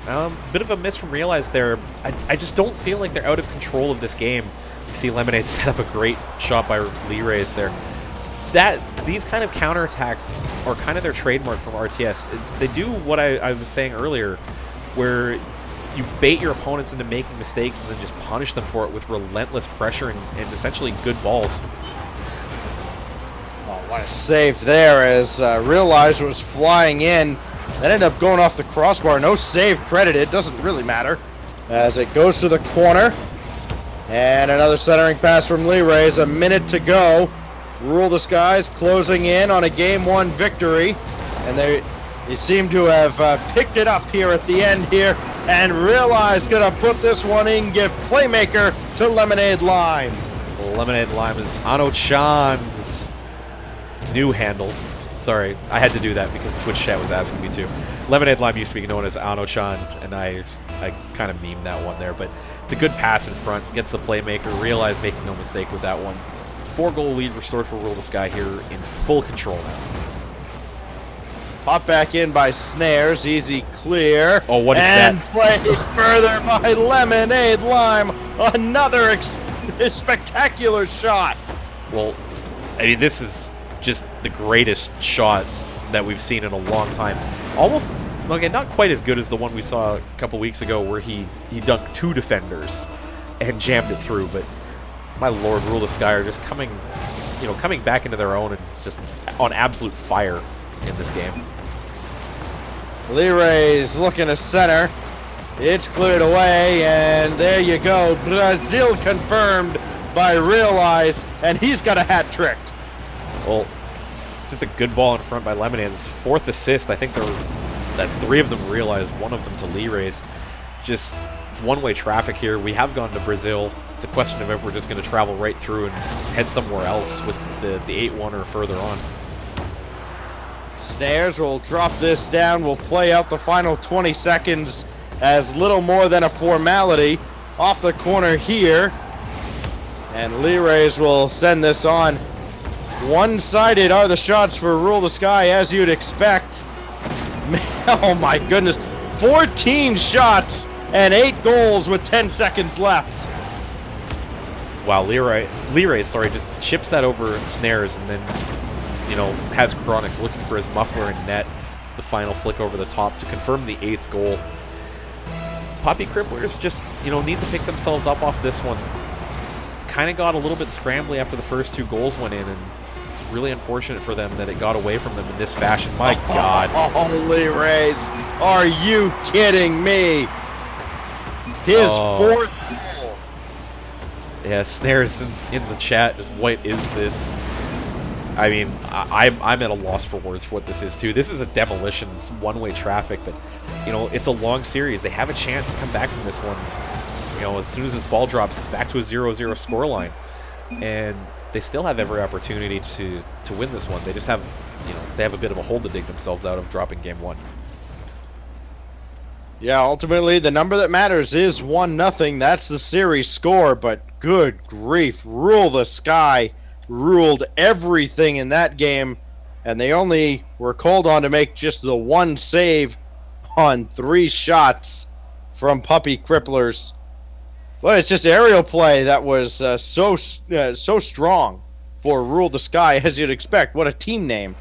a bit of a miss from Realize there. I just don't feel like they're out of control of this game. You see Lemonade set up a great shot by Lee-Rays there. These kind of counterattacks are kind of their trademark from RTS. They do what I was saying earlier, where you bait your opponents into making mistakes and then just punish them for it with relentless pressure and essentially good balls. Oh, what a save there, as Realize was flying in. That ended up going off the crossbar. No save credited. Doesn't really matter, as it goes to the corner. And another centering pass from Lee-Rays. A minute to go. Rule the Skies closing in on a game 1 victory, and they seem to have picked it up here at the end here and Realize gonna put this one in, give Playmaker to Lemonade Lime. Lemonade Lime is Ano-chan's new handle. Sorry, I had to do that because Twitch chat was asking me to. Lemonade Lime used to be known as Ano-chan, and I kind of memed that one there, but it's a good pass in front, gets the Playmaker, Realize making no mistake with that one. 4-goal lead restored for Rule the Sky here in full control now. Pop back in by Snares, easy clear. Oh, what is and that? played further by Lemonade Lime. Another spectacular shot. Well, I mean, this is just the greatest shot that we've seen in a long time. Almost, okay, not quite as good as the one we saw a couple weeks ago where he dunked 2 defenders and jammed it through, but my lord, Rule the Sky are just coming back into their own and just on absolute fire in this game. Leroy's looking to center. It's cleared away, and there you go. Brazil confirmed by Realize, and he's got a hat trick. Well, it's just a good ball in front by Lemonade. It's 4th assist. I think that's 3 of them Realized, 1 of them to Leroy's. Just, it's one-way traffic here. We have gone to Brazil. It's a question of if we're just going to travel right through and head somewhere else with the 8-1 or further on. Snares will drop this down. We'll play out the final 20 seconds as little more than a formality. Off the corner here. And Leroy's will send this on. One-sided are the shots for Rule the Sky, as you'd expect. Oh my goodness. 14 shots and 8 goals with 10 seconds left. Wow, Leroy, just chips that over Snares and then, has Chronix looking for his muffler and net. The final flick over the top to confirm the 8th goal. Puppy Cripplers just, need to pick themselves up off this one. Kind of got a little bit scrambly after the first 2 goals went in, and it's really unfortunate for them that it got away from them in this fashion. My God. Holy Rays, are you kidding me? His 4th goal. Yeah, Snares in the chat, just what is this? I mean, I'm at a loss for words for what this is, too. This is a demolition. It's one-way traffic, but, it's a long series. They have a chance to come back from this one. As soon as this ball drops, it's back to a 0-0 scoreline. And they still have every opportunity to win this one. They just have, they have a bit of a hole to dig themselves out of dropping game 1. Yeah, ultimately, the number that matters is 1-0. That's the series score, but good grief. Rule the Sky ruled everything in that game, and they only were called on to make just the 1 save on 3 shots from Puppy Cripplers. But it's just aerial play that was so strong for Rule the Sky, as you'd expect. What a team name.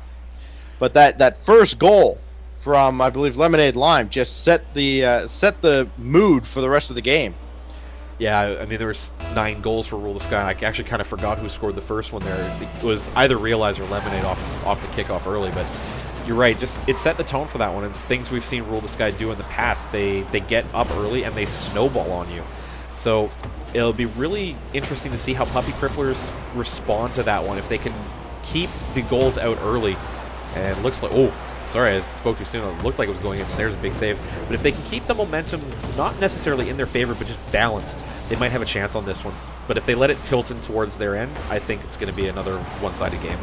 But that first goal from, I believe, Lemonade Lime just set the mood for the rest of the game. Yeah, I mean, there was 9 goals for Rule the Sky. I actually kind of forgot who scored the first one there. It was either Realize or Lemonade off the kickoff early, but you're right. Just it set the tone for that one. It's things we've seen Rule the Sky do in the past. They get up early and they snowball on you. So it'll be really interesting to see how Puppy Cripplers respond to that one. If they can keep the goals out early, and it looks like, oh, sorry, I spoke too soon. It looked like it was going in. Snares a big save. But if they can keep the momentum not necessarily in their favor, but just balanced, they might have a chance on this one. But if they let it tilt in towards their end, I think it's going to be another one-sided game.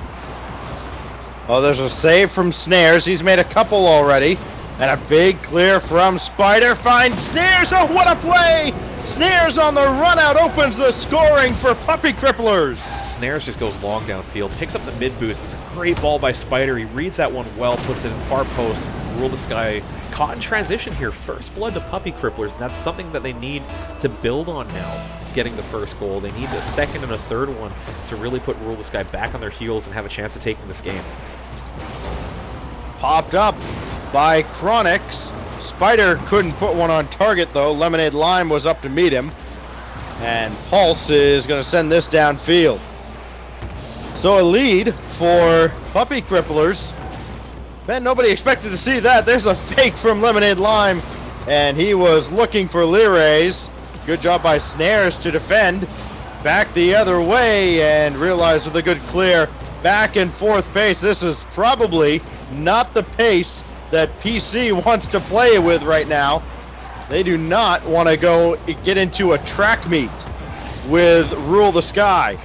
Oh, there's a save from Snares. He's made a couple already. And a big clear from Spider. Finds Snares. Oh, what a play! Snares on the run-out opens the scoring for Puppy Cripplers. Snares just goes long downfield, picks up the mid-boost. It's a great ball by Spider. He reads that one well, puts it in far post. Rule the Sky caught in transition here. First blood to Puppy Cripplers, and that's something that they need to build on now, getting the first goal. They need a second and a third one to really put Rule the Sky back on their heels and have a chance of taking this game. Popped up by Chronix. Spider couldn't put one on target, though. Lemonade Lime was up to meet him. And Pulse is going to send this downfield. So a lead for Puppy Cripplers. Man, nobody expected to see that. There's a fake from Lemonade Lime. And he was looking for Lirays. Good job by Snares to defend. Back the other way and Realize with a good clear. Back and forth pace. This is probably not the pace that PC wants to play with right now. They do not want to go get into a track meet with Rule the Sky.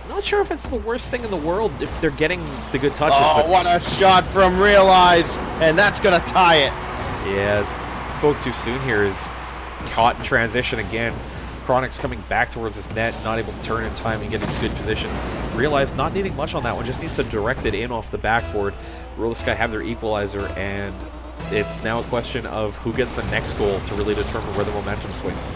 Not sure if it's the worst thing in the world if they're getting the good touches. Oh, but what a shot from Realize, and that's going to tie it. yeah, spoke too soon here. Is caught in transition again. Chronix coming back towards his net, not able to turn in time and get in good position. Realize not needing much on that one, just needs to direct it in off the backboard. Rule the Sky have their equalizer, and it's now a question of who gets the next goal to really determine where the momentum swings.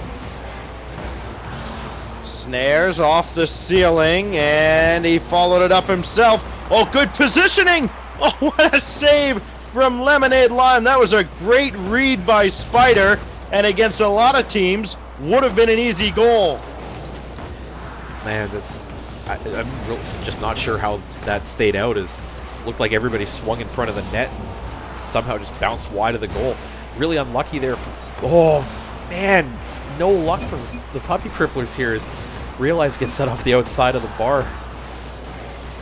Snares off the ceiling, and he followed it up himself. Oh, good positioning! Oh, what a save from Lemonade Lime. That was a great read by Spider, and against a lot of teams, would have been an easy goal. Man, I'm really just not sure how that stayed out. As looked like everybody swung in front of the net and somehow just bounced wide of the goal. Really unlucky there. Oh man, no luck from the Puppy Cripplers here. As Realize gets set off the outside of the bar.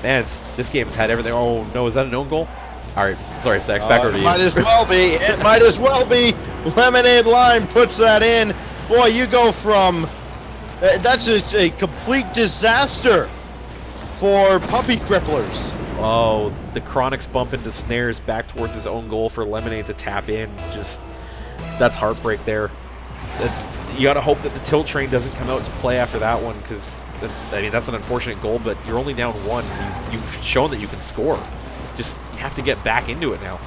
Man, this game's had everything. Oh no, is that an own goal? All right, sorry, Sax, back over to you. Might as well be. It might as well be. Lemonade Lime puts that in. Boy, you go from... that's just a complete disaster for Puppy Cripplers. Oh, the Chronix bump into Snares back towards his own goal for Lemonade to tap in. Just, that's heartbreak there. You got to hope that the tilt train doesn't come out to play after that one, because I mean that's an unfortunate goal, but you're only down one. You've shown that you can score. Just you have to get back into it now.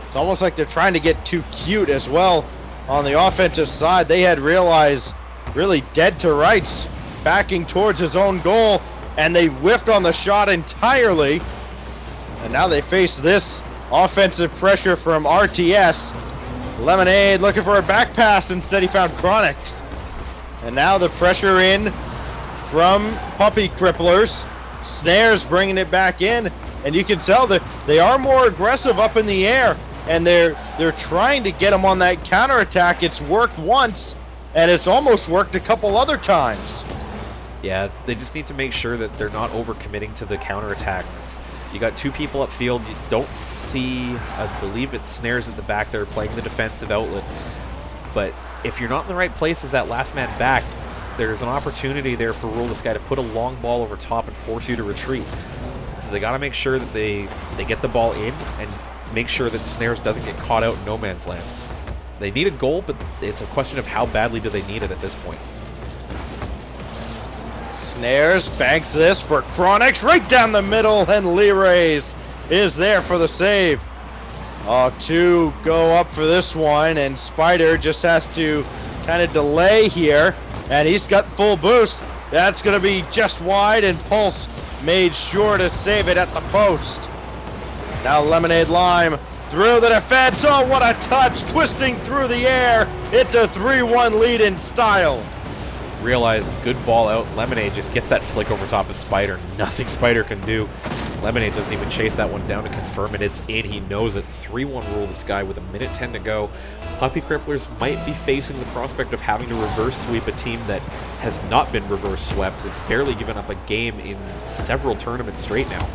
It's almost like they're trying to get too cute as well on the offensive side. They had Realize really dead to rights, backing towards his own goal, and they whiffed on the shot entirely. And now they face this offensive pressure from RTS. Lemonade looking for a back pass, instead he found Chronix. And now the pressure in from Puppy Cripplers. Snares bringing it back in, and you can tell that they are more aggressive up in the air, and they're trying to get him on that counterattack. It's worked once, and it's almost worked a couple other times. Yeah, they just need to make sure that they're not overcommitting to the counterattacks. You got two people upfield. You don't see, I believe it's Snares at the back there playing the defensive outlet. But if you're not in the right place as that last man back, there's an opportunity there for Rule the Sky to put a long ball over top and force you to retreat. So they got to make sure that they get the ball in and make sure that Snares doesn't get caught out in no man's land. They need a goal, but it's a question of how badly do they need it at this point. Snares banks this for Chronix right down the middle, and Leerays is there for the save. Oh, two go up for this one, and Spider just has to kind of delay here, and he's got full boost. That's going to be just wide, and Pulse made sure to save it at the post. Now Lemonade Lime through the defense. Oh, what a touch, twisting through the air. It's a 3-1 lead in style. Realize good ball out. Lemonade just gets that flick over top of Spider. Nothing Spider can do. Lemonade doesn't even chase that one down to confirm it. It's in. He knows it. 3-1 Rule the Sky with 1:10 to go. Puppy Cripplers might be facing the prospect of having to reverse sweep a team that has not been reverse swept. It's barely given up a game in several tournaments straight now.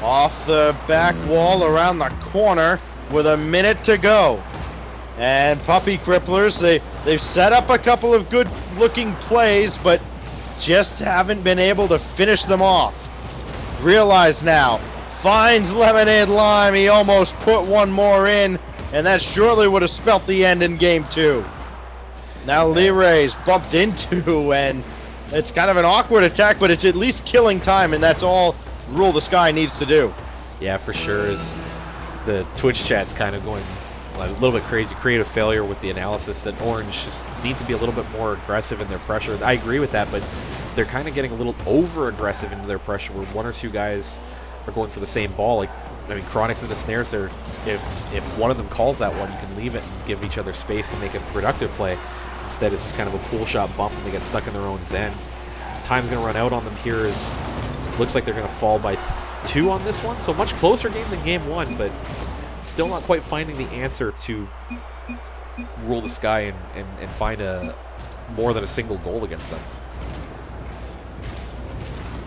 Off the back wall around the corner with 1 minute to go. And Puppy Cripplers, they've set up a couple of good looking plays, but just haven't been able to finish them off. Realize now, finds Lemonade Lime. He almost put one more in, and that surely would have spelt the end in game 2. Now Leeray's bumped into, and it's kind of an awkward attack, but it's at least killing time, and that's all Rule the Sky needs to do. Yeah, for sure. Is the Twitch chat's kind of going a little bit crazy. Creative failure with the analysis that Orange just need to be a little bit more aggressive in their pressure. I agree with that, but they're kind of getting a little over aggressive into their pressure where one or two guys are going for the same ball. Like, I mean, Chronix and the Snares there, if one of them calls that one, you can leave it and give each other space to make a productive play. Instead, it's just kind of a pool shot bump and they get stuck in their own zen. Time's going to run out on them here. Looks like they're going to fall by 2 on this one, so much closer game than game 1, but still not quite finding the answer to Rule the Sky and find more than a single goal against them.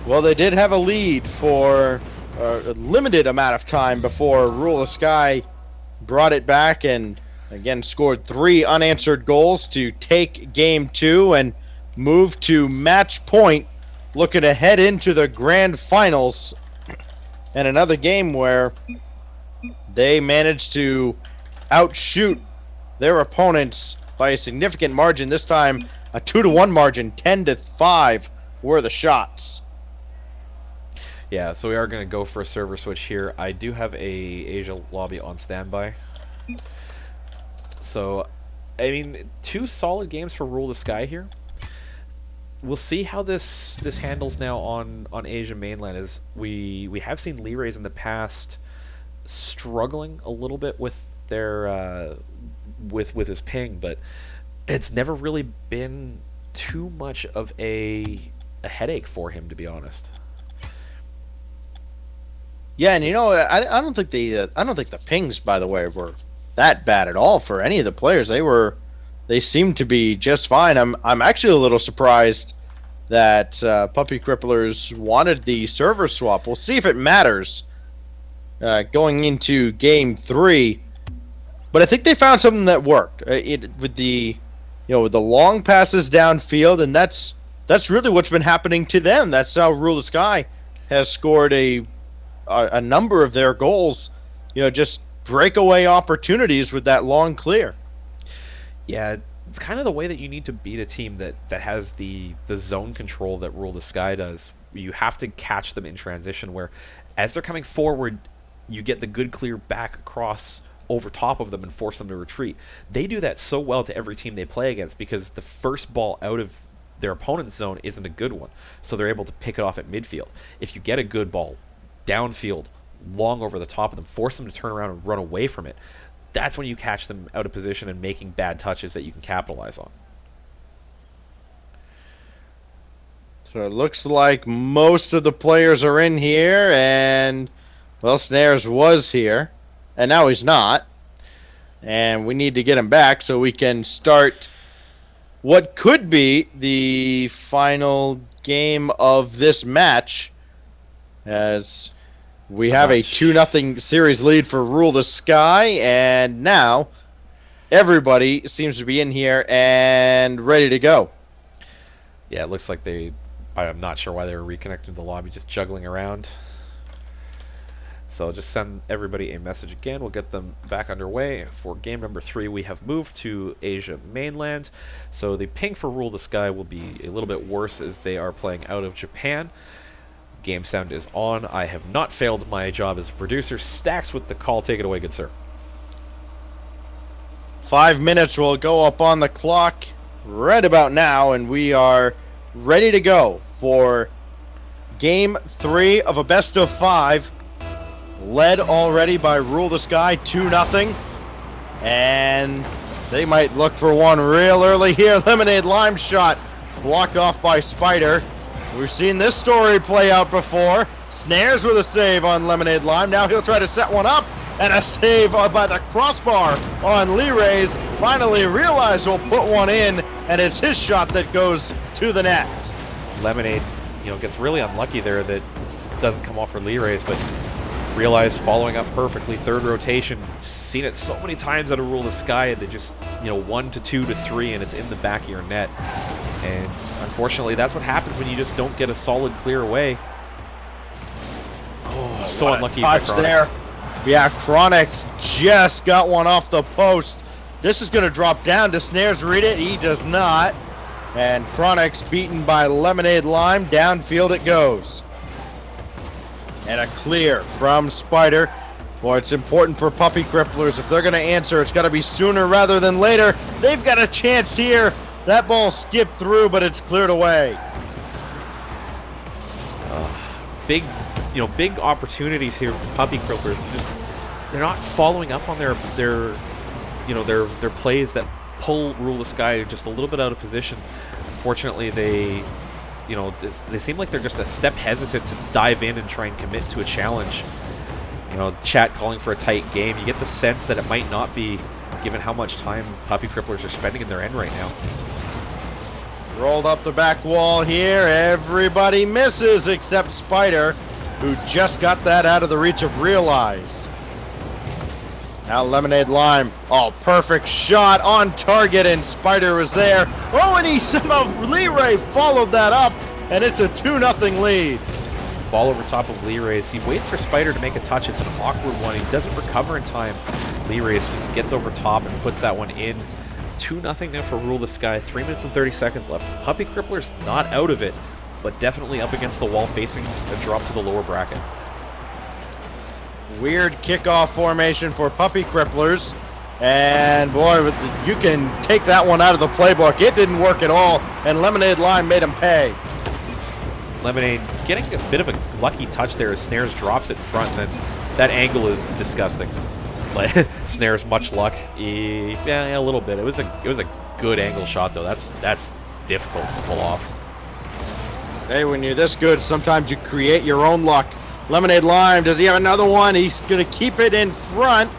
Well, they did have a lead for a limited amount of time before Rule the Sky brought it back and again scored 3 unanswered goals to take game 2 and move to match point, looking to head into the grand finals. And another game where they managed to outshoot their opponents by a significant margin. This time a 2-1 margin, 10-5 were the shots. Yeah, so we are going to go for a server switch here. I do have a Asia lobby on standby. So, I mean, 2 solid games for Rule the Sky here. We'll see how this handles now on Asia mainland. As we have seen Lee-Rays in the past struggling a little bit with their with his ping, but it's never really been too much of a headache for him, to be honest. Yeah, and I don't think the pings, by the way, were that bad at all for any of the players. They seemed to be just fine. I'm actually a little surprised that Puppy Cripplers wanted the server swap. We'll see if it matters going into game 3. But I think they found something that worked. With the long passes downfield, and that's really what's been happening to them. That's how Rule the Sky has scored a number of their goals. Just breakaway opportunities with that long clear. Yeah, it's kind of the way that you need to beat a team that has the zone control that Rule the Sky does. You have to catch them in transition, where as they're coming forward, you get the good clear back across over top of them and force them to retreat. They do that so well to every team they play against, because the first ball out of their opponent's zone isn't a good one, so they're able to pick it off at midfield. If you get a good ball downfield, long over the top of them, force them to turn around and run away from it, that's when you catch them out of position and making bad touches that you can capitalize on. So it looks like most of the players are in here, and well, Snares was here, and now he's not. And we need to get him back so we can start what could be the final game of this match, as we have a 2-0 series lead for Rule the Sky, and now everybody seems to be in here and ready to go. Yeah, it looks like I'm not sure why they were reconnected to the lobby, just juggling around. So just send everybody a message again. We'll get them back underway. For game number 3, we have moved to Asia mainland. So the ping for Rule the Sky will be a little bit worse, as they are playing out of Japan. Game sound is on. I have not failed my job as a producer. Stacks with the call. Take it away, good sir. 5 minutes will go up on the clock right about now, and we are ready to go for game 3 of a best of 5. Led already by Rule the Sky 2-0. And they might look for one real early here. Lemonade Lime shot blocked off by Spider. We've seen this story play out before. Snares with a save on Lemonade Lime. Now he'll try to set one up. And a save by the crossbar on Lee-Rays. Finally realized we'll put one in. And it's his shot that goes to the net. Lemonade, gets really unlucky there that it doesn't come off for Lee-Rays, but realized following up perfectly, third rotation. Seen it so many times out of Rule the Sky, they just 1 to 2 to 3, and it's in the back of your net. And unfortunately, that's what happens when you just don't get a solid clear away. Oh, so unlucky by touch there. Yeah, Chronix just got one off the post. This is going to drop down. Does Snares read it? He does not. And Chronix beaten by Lemonade Lime. Downfield it goes. And a clear from Spider. Boy, it's important for Puppy Cripplers. If they're going to answer, it's got to be sooner rather than later. They've got a chance here. That ball skipped through, but it's cleared away. Big opportunities here for Puppy Cripplers. They're not following up on their plays that pull Rule the Sky just a little bit out of position. Unfortunately, they seem like they're just a step hesitant to dive in and try and commit to a challenge. Chat calling for a tight game. You get the sense that it might not be, given how much time Puppy Cripplers are spending in their end right now. Rolled up the back wall here. Everybody misses except Spider, who just got that out of the reach of Realize. Now Lemonade Lime. Oh, perfect shot on target, and Spider was there. Oh, and he somehow, Lee-Ray followed that up, and it's a 2-0 lead. Ball over top of Lee Rays. He waits for Spider to make a touch. It's an awkward one. He doesn't recover in time. Lee Rays just gets over top and puts that one in. 2-0 now for Rule the Sky. 3 minutes and 30 seconds left. Puppy Crippler's not out of it, but definitely up against the wall, facing a drop to the lower bracket. Weird kickoff formation for Puppy Cripplers. And boy, you can take that one out of the playbook. It didn't work at all, and Lemonade Lime made him pay. Lemonade getting a bit of a lucky touch there as Snares drops it in front, and then that angle is disgusting. But Snares, much luck. Yeah, a little bit. It was a good angle shot though. That's difficult to pull off. Hey, when you're this good, sometimes you create your own luck. Lemonade Lime, does he have another one? He's going to keep it in front.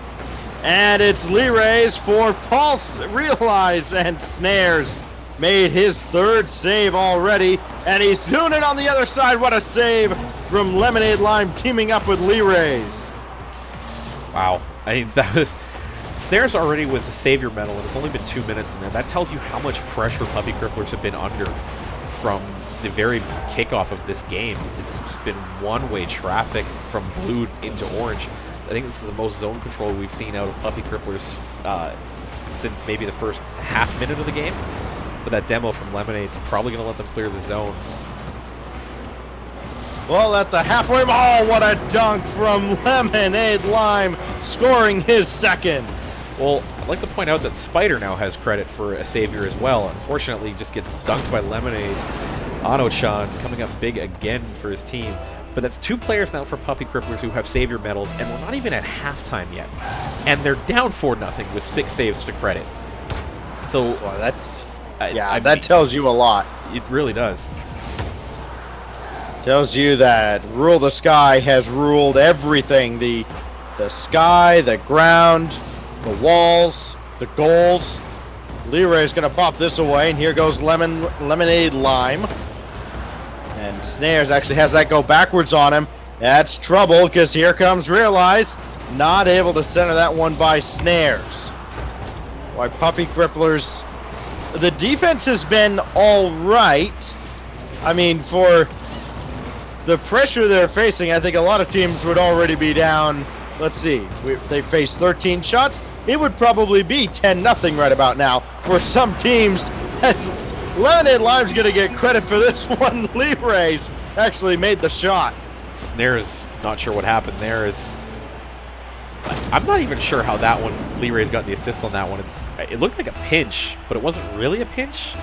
And it's Lee Rays for Pulse Realize, and Snares made his 3rd save already. And he's doing it on the other side. What a save from Lemonade Lime teaming up with Lee Rays. Wow. I mean, that was... Snares already with the Savior medal, and it's only been 2 minutes in there. That tells you how much pressure Puppy Cripplers have been under from the very kickoff of this game. It's just been one-way traffic from blue into orange. I think this is the most zone control we've seen out of Puppy Cripplers since maybe the first half minute of the game. But that demo from Lemonade's probably going to let them clear the zone. Well, at the halfway mark, what a dunk from Lemonade Lime, scoring his 2nd. Well, I'd like to point out that Spider now has credit for a savior as well. Unfortunately, he just gets dunked by Lemonade. Ano-chan coming up big again for his team. But that's 2 players now for Puppy Cripplers who have savior medals, and we're not even at halftime yet. And they're down 4-0 with 6 saves to credit. So, Well, that tells you a lot. It really does. Tells you that Rule the Sky has ruled everything. The sky, the ground, the walls, the goals. Leroy is going to pop this away, and here goes Lemonade Lime. And Snares actually has that go backwards on him. That's trouble, because here comes Realize. Not able to center that one by Snares. Why, Puppy Cripplers... The defense has been all right. I mean, for the pressure they're facing, I think a lot of teams would already be down. Let's see. They faced 13 shots. It would probably be 10-0 right about now. For some teams, as Lemonade Lime's going to get credit for this one. Lee Rays actually made the shot. Snares, not sure what happened there. I'm not even sure how that one, Lee Rays got the assist on that one. It looked like a pinch, but it wasn't really a pinch.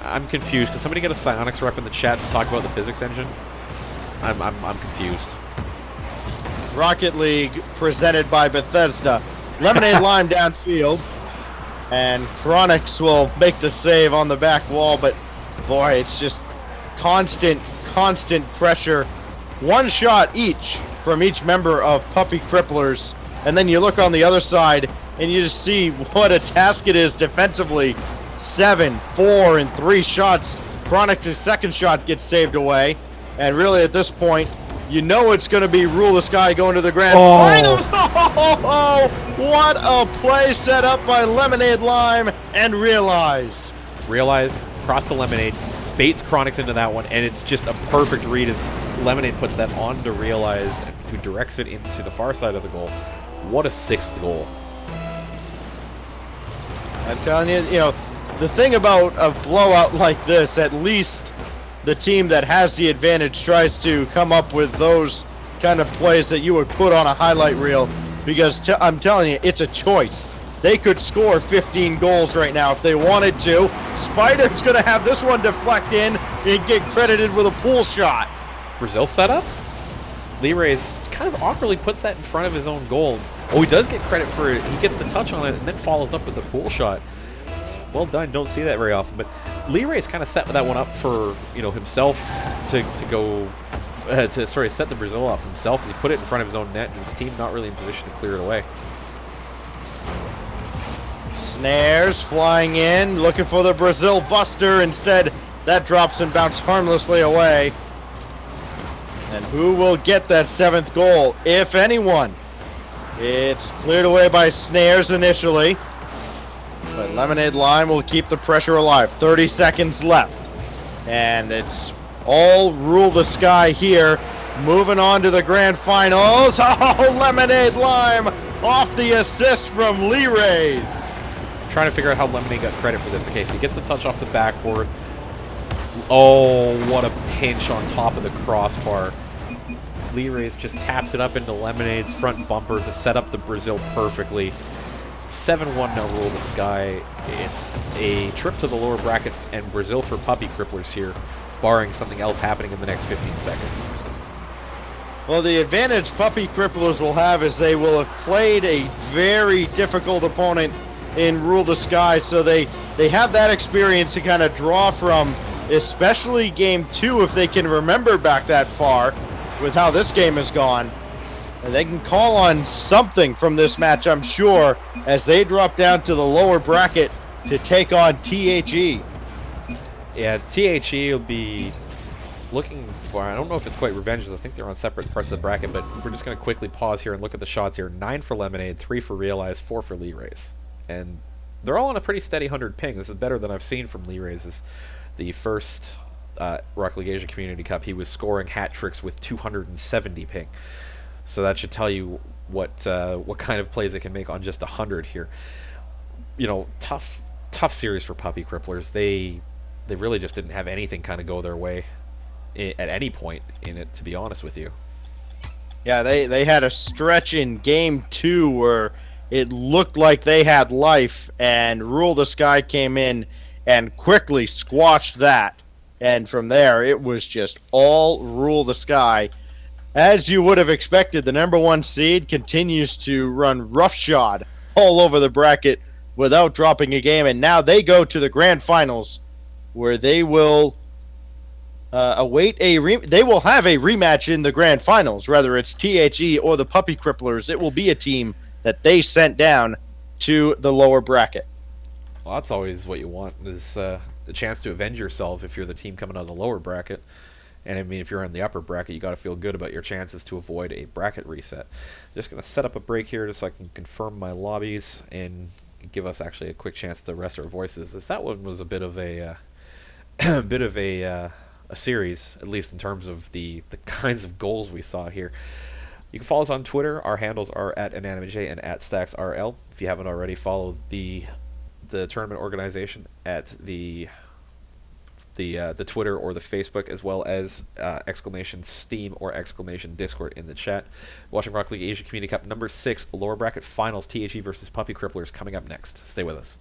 I'm confused. Can somebody get a Psionics rep in the chat to talk about the physics engine? I'm confused. Rocket League presented by Bethesda. Lemonade Lime downfield. And Chronix will make the save on the back wall, but boy, it's just constant pressure. One shot each from each member of Puppy Cripplers. And then you look on the other side and you just see what a task it is defensively. 7, 4, and 3 shots. Chronix's 2nd shot gets saved away. And really at this point, you know it's going to be Rule the Sky going to the grand final. Oh, what a play set up by Lemonade Lime and Realize. Realize, cross the Lemonade, baits Chronix into that one, and it's just a perfect read as Lemonade puts that on to Realize, who directs it into the far side of the goal. What a 6th goal. I'm telling you, the thing about a blowout like this, at least the team that has the advantage tries to come up with those kind of plays that you would put on a highlight reel, because I'm telling you, it's a choice. They could score 15 goals right now if they wanted to. Spider's going to have this one deflect in and get credited with a pool shot. Brazil setup? Lee Rays kind of awkwardly puts that in front of his own goal. Oh, he does get credit for it. He gets the touch on it and then follows up with a pool shot. It's well done. Don't see that very often. But Lee Rays kind of set that one up for himself to go set the Brazil up himself as he put it in front of his own net, and his team not really in position to clear it away. Snares flying in, looking for the Brazil Buster. Instead, that drops and bounces harmlessly away. And who will get that 7th goal, if anyone? It's cleared away by Snares initially. But Lemonade Lime will keep the pressure alive. 30 seconds left. And it's all Rule the Sky here. Moving on to the grand finals. Oh, Lemonade Lime off the assist from Lee Rays. Trying to figure out how Lemonade got credit for this. Okay, so he gets a touch off the backboard. Oh, what a pinch on top of the crossbar. Lee Rays just taps it up into Lemonade's front bumper to set up the Brazil perfectly. 7-1 now Rule the Sky. It's a trip to the lower bracket and Brazil for Puppy Cripplers here, barring something else happening in the next 15 seconds. Well, the advantage Puppy Cripplers will have is they will have played a very difficult opponent in Rule the Sky, so they have that experience to kind of draw from, especially Game 2, if they can remember back that far with how this game has gone. And they can call on something from this match, I'm sure, as they drop down to the lower bracket to take on THE. Yeah, THE will be looking for, I don't know if it's quite revenge, I think they're on separate parts of the bracket, but we're just going to quickly pause here and look at the shots here. 9 for Lemonade, 3 for Realize, 4 for Lee Rays. And they're all on a pretty steady 100 ping. This is better than I've seen from Lee Rays. Is the first Rocket League Asia Community Cup, he was scoring hat tricks with 270 ping. So that should tell you what kind of plays they can make on just 100 here. You know, tough series for Puppy Cripplers. They really just didn't have anything kind of go their way at any point in it, to be honest with you. Yeah, they had a stretch in Game 2 where it looked like they had life, and Rule the Sky came in and quickly squashed that. And from there, it was just all Rule the Sky. As you would have expected, the number 1 seed continues to run roughshod all over the bracket without dropping a game, and now they go to the grand finals, where they will await they will have a rematch in the grand finals. Whether it's THE or the Puppy Cripplers, it will be a team that they sent down to the lower bracket. Well, that's always what you want, is a chance to avenge yourself if you're the team coming out of the lower bracket. And I mean, if you're in the upper bracket, you got to feel good about your chances to avoid a bracket reset. Just going to set up a break here just so I can confirm my lobbies and give us actually a quick chance to rest our voices. As that one was a bit of a a series, at least in terms of the kinds of goals we saw here. You can follow us on Twitter. Our handles are @AnanimeJ and @StacksRL. If you haven't already, follow the tournament organization at the Twitter or the Facebook, as well as !Steam or !Discord in the chat. Watching Rocket League Asia Community Cup number 6 lower bracket finals, THE versus Puppy Cripplers, coming up next. Stay with us.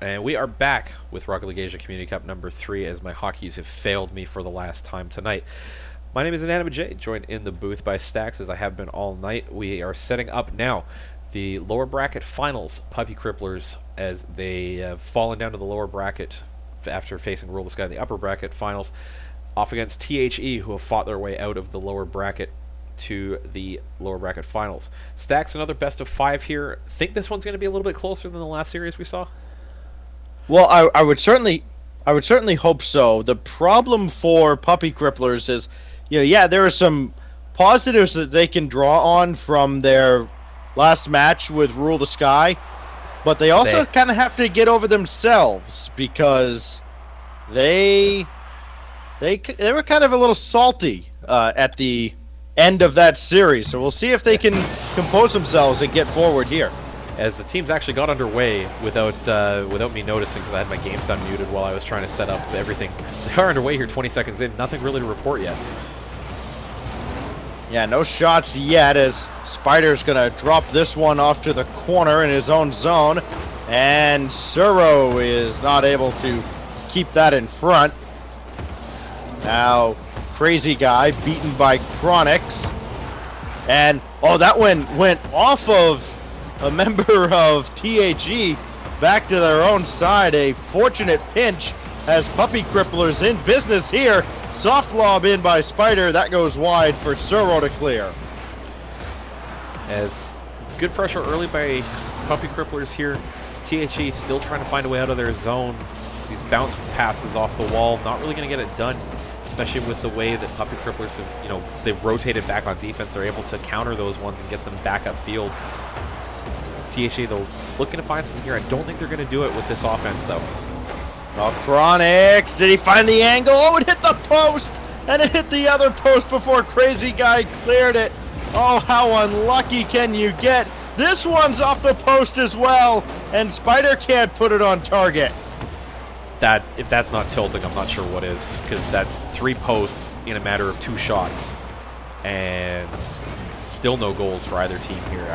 And we are back with Rocket League Asia Community Cup number 3 as my hockeys have failed me for the last time tonight. My name is Inanimate J, joined in the booth by Stacks as I have been all night. We are setting up now the lower bracket finals. Puppy Cripplers, as they have fallen down to the lower bracket after facing Rule the Sky in the upper bracket finals, off against THE, who have fought their way out of the lower bracket to the lower bracket finals. Stacks, another best of 5 here. Think this one's going to be a little bit closer than the last series we saw? Well, I would certainly hope so. The problem for Puppy Cripplers is, there are some positives that they can draw on from their last match with Rule the Sky, but they also kind of have to get over themselves because they were kind of a little salty at the end of that series. So we'll see if they can compose themselves and get forward here. As the teams actually got underway without me noticing, because I had my game sound muted while I was trying to set up everything. They are underway here 20 seconds in. Nothing really to report yet. Yeah, no shots yet as Spider's going to drop this one off to the corner in his own zone. And Suro is not able to keep that in front. Now, Crazy Guy beaten by Chronix. And, that one went off of a member of THE back to their own side. A fortunate pinch as Puppy Cripplers in business here. Soft lob in by Spider. That goes wide for Suro to clear. As good pressure early by Puppy Cripplers here. THE still trying to find a way out of their zone. These bounce passes off the wall, not really going to get it done, especially with the way that Puppy Cripplers have, they've rotated back on defense. They're able to counter those ones and get them back upfield. THE, though, looking to find something here. I don't think they're going to do it with this offense, though. Oh, Chronix, did he find the angle? Oh, it hit the post, and it hit the other post before Crazy Guy cleared it. Oh, how unlucky can you get? This one's off the post as well, and Spider can't put it on target. If that's not tilting, I'm not sure what is, because that's 3 posts in a matter of 2 shots, and still no goals for either team here.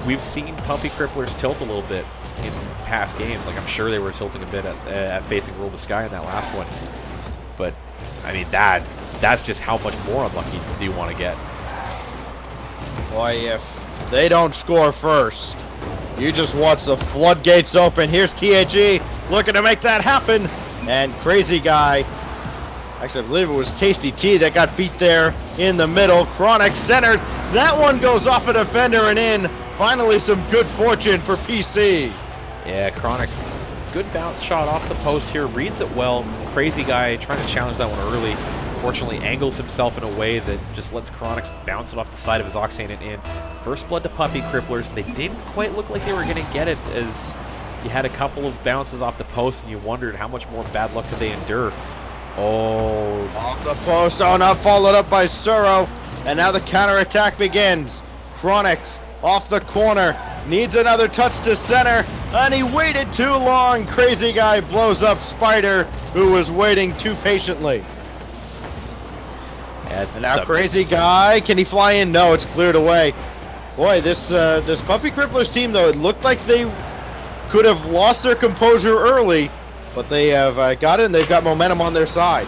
We've seen Puppy Cripplers tilt a little bit in past games. Like, I'm sure they were tilting a bit at facing Rule the Sky in that last one. But, I mean, that's just how much more unlucky do you want to get? Boy, if they don't score first, you just watch the floodgates open. Here's THE looking to make that happen. And Crazy Guy, actually I believe it was Tasty T that got beat there in the middle. Chronix centered. That one goes off a defender and in. Finally some good fortune for PC. Yeah, Chronix, good bounce shot off the post here. Reads it well. Crazy Guy trying to challenge that one early. Fortunately, angles himself in a way that just lets Chronix bounce it off the side of his Octane and in. First blood to Puppy Cripplers. They didn't quite look like they were going to get it, as you had a couple of bounces off the post and you wondered how much more bad luck did they endure. Oh. Off the post. Oh, now followed up by Suro. And now the counterattack begins. Chronix off the corner. Needs another touch to center. And he waited too long. Crazy Guy blows up Spider, who was waiting too patiently. And now Crazy Guy, can he fly in? No, it's cleared away. Boy, this Puppy Cripplers team, though, it looked like they could have lost their composure early, but they have got it, and they've got momentum on their side.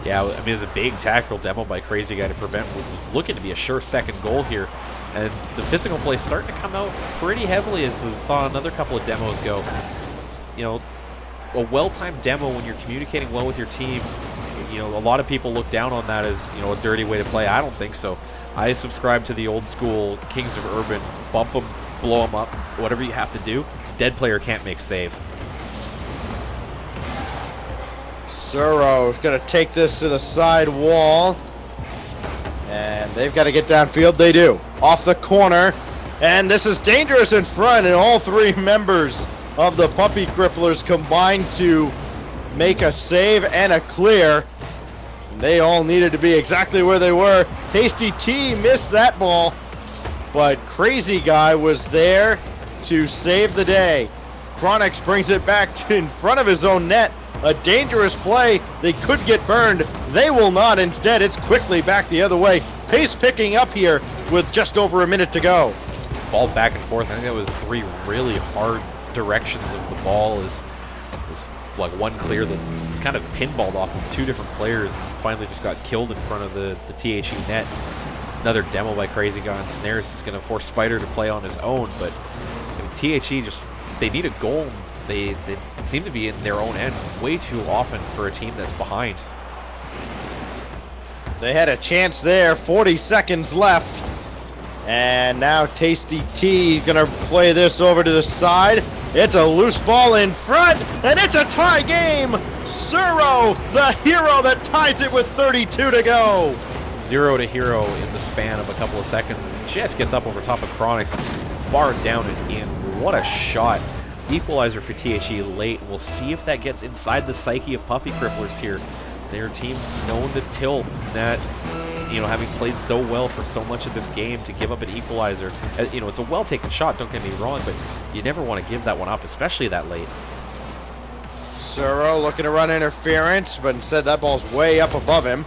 Yeah, I mean, it was a big tactical demo by Crazy Guy to prevent what was looking to be a sure second goal here. And the physical play starting to come out pretty heavily, as I saw another couple of demos go. A well-timed demo when you're communicating well with your team, a lot of people look down on that as, a dirty way to play. I don't think so. I subscribe to the old school Kings of Urban, bump them, blow them up, whatever you have to do. Dead player can't make save. Suro is going to take this to the side wall. And they've got to get downfield. They do. Off the corner. And this is dangerous in front. And all 3 members of the Puppy Cripplers combined to make a save and a clear. And they all needed to be exactly where they were. Tasty T missed that ball. But Crazy Guy was there to save the day. Chronix brings it back in front of his own net. A dangerous play. They could get burned. They will not. Instead, it's quickly back the other way. Pace picking up here with just over a minute to go. Ball back and forth. I think that was 3 really hard directions of the ball is like one clear that kind of pinballed off of two different players and finally just got killed in front of the THE net. Another demo by Crazy Guy on snares is going to force Spider to play on his own, but I mean, THE just, they need a goal. They seem to be in their own end way too often for a team that's behind. They had a chance there, 40 seconds left. And now Tasty T gonna play this over to the side. It's a loose ball in front, and it's a tie game! Suro, the hero that ties it with 32 to go. 0 to hero in the span of a couple of seconds. Just gets up over top of Chronix, barred down and in. What a shot. Equalizer for THE late. We'll see if that gets inside the psyche of Puppy Cripplers here. Their team's known to tilt, that, you know, having played so well for so much of this game, to give up an equalizer. You know, it's a well-taken shot, don't get me wrong, but you never want to give that one up, especially that late. Suro looking to run interference, but instead that ball's way up above him.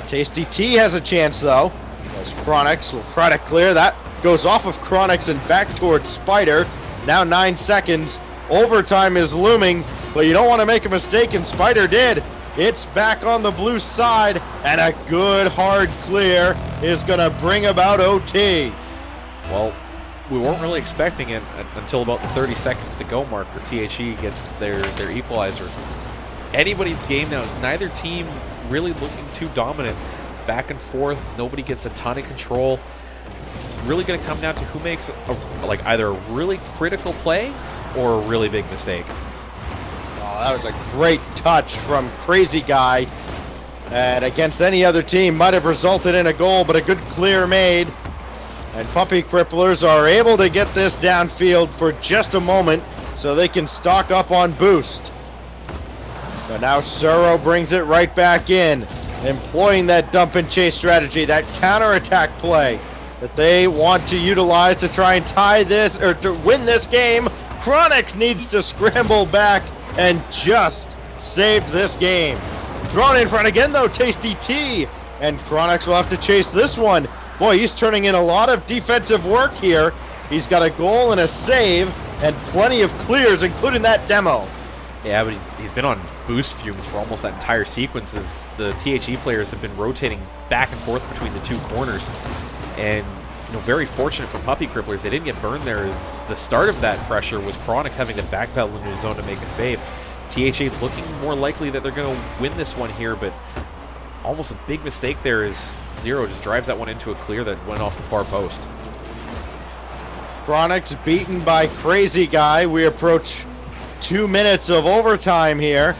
Tasty T has a chance, though, as Chronix will try to clear. That goes off of Chronix and back towards Spider. Now 9 seconds. Overtime is looming, but you don't want to make a mistake, and Spider did. It's back on the blue side, and a good hard clear is going to bring about OT. Well, we weren't really expecting it until about the 30 seconds to go mark where THE gets their equalizer. Anybody's game now. Neither team really looking too dominant. It's back and forth. Nobody gets a ton of control. It's really going to come down to who makes like either a really critical play or a really big mistake. Oh, that was a great touch from Crazy Guy. And against any other team, might have resulted in a goal, but a good clear made. And Puppy Cripplers are able to get this downfield for just a moment so they can stock up on boost. But now Suro brings it right back in, employing that dump and chase strategy, that counterattack play that they want to utilize to try and tie this, or to win this game. Chronix needs to scramble back and just save this game. Thrown in front again, though, Tasty T. And Chronix will have to chase this one. Boy, he's turning in a lot of defensive work here. He's got a goal and a save, and plenty of clears, including that demo. Yeah, but he's been on boost fumes for almost that entire sequence, as the THE players have been rotating back and forth between the two corners. And, you know, very fortunate for Puppy Cripplers, they didn't get burned there, as the start of that pressure was Chronix having to backpedal into his zone to make a save. THE looking more likely that they're going to win this one here, but almost a big mistake there as Zero just drives that one into a clear that went off the far post. Chronix beaten by Crazy Guy. We approach 2 minutes of overtime here,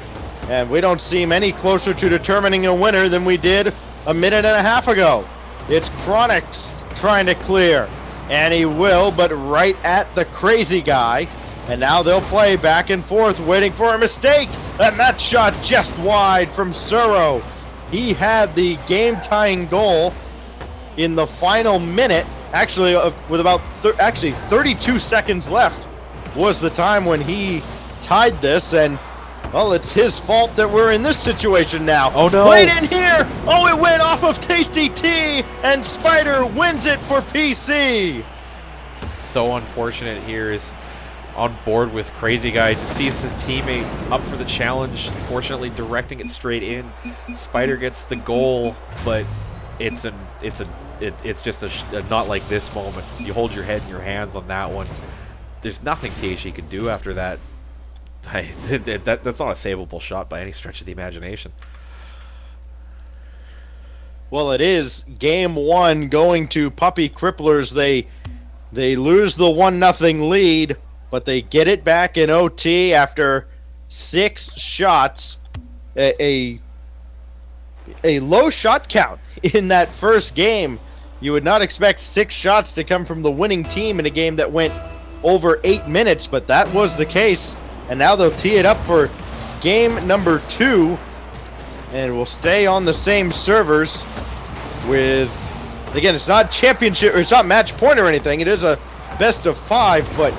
and we don't seem any closer to determining a winner than we did a minute and a half ago. It's Chronix trying to clear, and he will, but right at the Crazy Guy. And now they'll play back and forth, waiting for a mistake, and that shot just wide from Suro. He had the game-tying goal in the final minute, actually with about 32 seconds left was the time when he tied this, and well, it's his fault that we're in this situation now. Oh no! Played in here! Oh, it went off of Tasty T, and Spider wins it for PC. So unfortunate here is on board with Crazy Guy, sees his teammate up for the challenge, unfortunately directing it straight in. Spider gets the goal, but it's just a not like this moment. You hold your head in your hands on that one. There's nothing THE could do after that. That's not a savable shot by any stretch of the imagination. Well, it is game one going to Puppy Cripplers. They lose the 1-0 lead, but they get it back in OT after 6 shots. A low shot count in that first game. You would not expect 6 shots to come from the winning team in a game that went over 8 minutes, but that was the case. And now they'll tee it up for game number 2, and we'll stay on the same servers with, again, it's not championship, or it's not match point or anything. It is a best of 5, but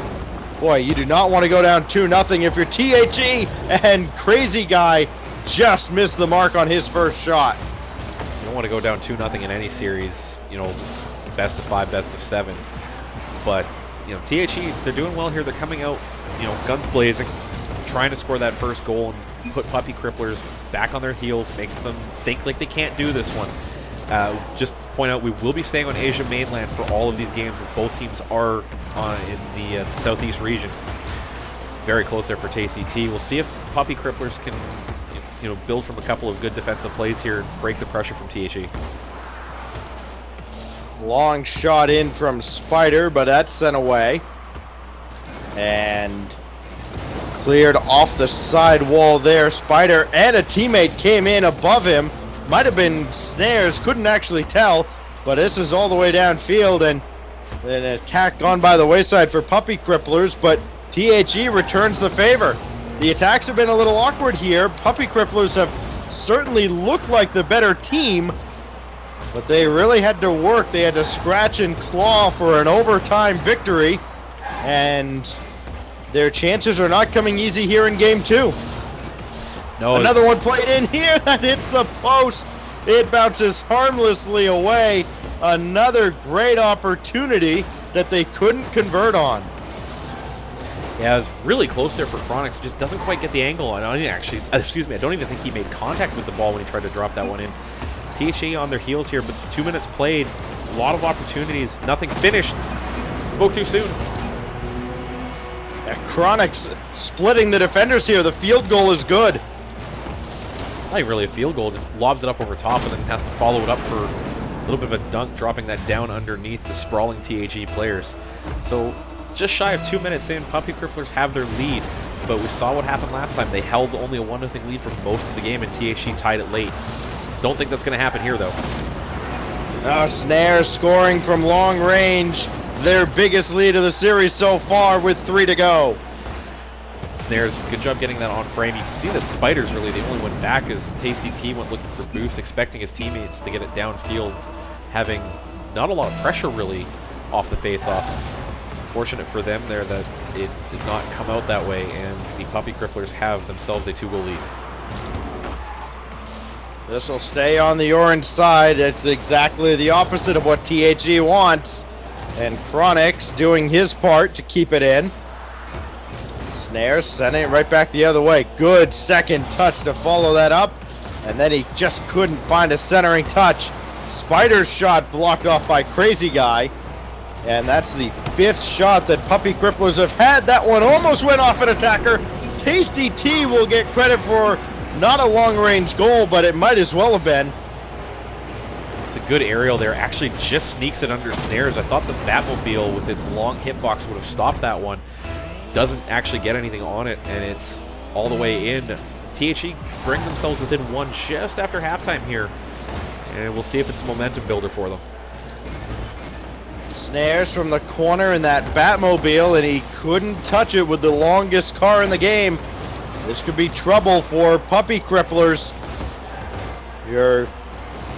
boy, you do not want to go down 2-0 if you're THE, and Crazy Guy just missed the mark on his first shot. You don't want to go down 2-0 in any series, you know, best of 5, best of 7. But THE, they're doing well here. They're coming out, guns blazing, trying to score that first goal and put Puppy Cripplers back on their heels, make them think like they can't do this one. Just to point out, we will be staying on Asia mainland for all of these games, as both teams are in the southeast region. Very close there for Tasty T. We'll see if Puppy Cripplers can, build from a couple of good defensive plays here, break the pressure from THE. Long shot in from Spider, but that's sent away. And cleared off the side wall there. Spider and a teammate came in above him. Might have been Snares, couldn't actually tell. But this is all the way downfield, and an attack gone by the wayside for Puppy Cripplers, but THE returns the favor. The attacks have been a little awkward here. Puppy Cripplers have certainly looked like the better team, but they really had to work. They had to scratch and claw for an overtime victory, and their chances are not coming easy here in game 2. No, another one played in here that hits the post. It bounces harmlessly away. Another great opportunity that they couldn't convert on. Yeah, it was really close there for Chronix. Just doesn't quite get the angle. I don't even think he made contact with the ball when he tried to drop that one in. THE on their heels here, but 2 minutes played. A lot of opportunities. Nothing finished. Spoke too soon. Chronix splitting the defenders here. The field goal is good. Not really a field goal, just lobs it up over top and then has to follow it up for a little bit of a dunk, dropping that down underneath the sprawling THE players. So just shy of 2 minutes in, Puppy Cripplers have their lead, but we saw what happened last time. They held only a 1-0 lead for most of the game, and THE tied it late. Don't think that's going to happen here, though. Now Snares scoring from long range. Their biggest lead of the series so far with 3 to go. Snares, good job getting that on frame. You can see that Spider's really the only one back, as Tasty T went looking for boost, expecting his teammates to get it downfield, having not a lot of pressure really off the face-off. Fortunate for them there that it did not come out that way, and the Puppy Cripplers have themselves a 2-goal lead. This will stay on the orange side. It's exactly the opposite of what THE wants. And Chronix doing his part to keep it in. Snares sending it right back the other way. Good second touch to follow that up. And then he just couldn't find a centering touch. Spider's shot blocked off by Crazy Guy. And that's the 5th shot that Puppy Cripplers have had. That one almost went off an attacker. Tasty T will get credit for not a long-range goal, but it might as well have been. It's a good aerial there. Actually just sneaks it under Snares. I thought the Batmobile with its long hitbox would have stopped that one. Doesn't actually get anything on it, and it's all the way in. THE bring themselves within 1 just after halftime here, and we'll see if it's a momentum builder for them. Snares from the corner in that Batmobile, and he couldn't touch it with the longest car in the game. This could be trouble for Puppy Cripplers. You're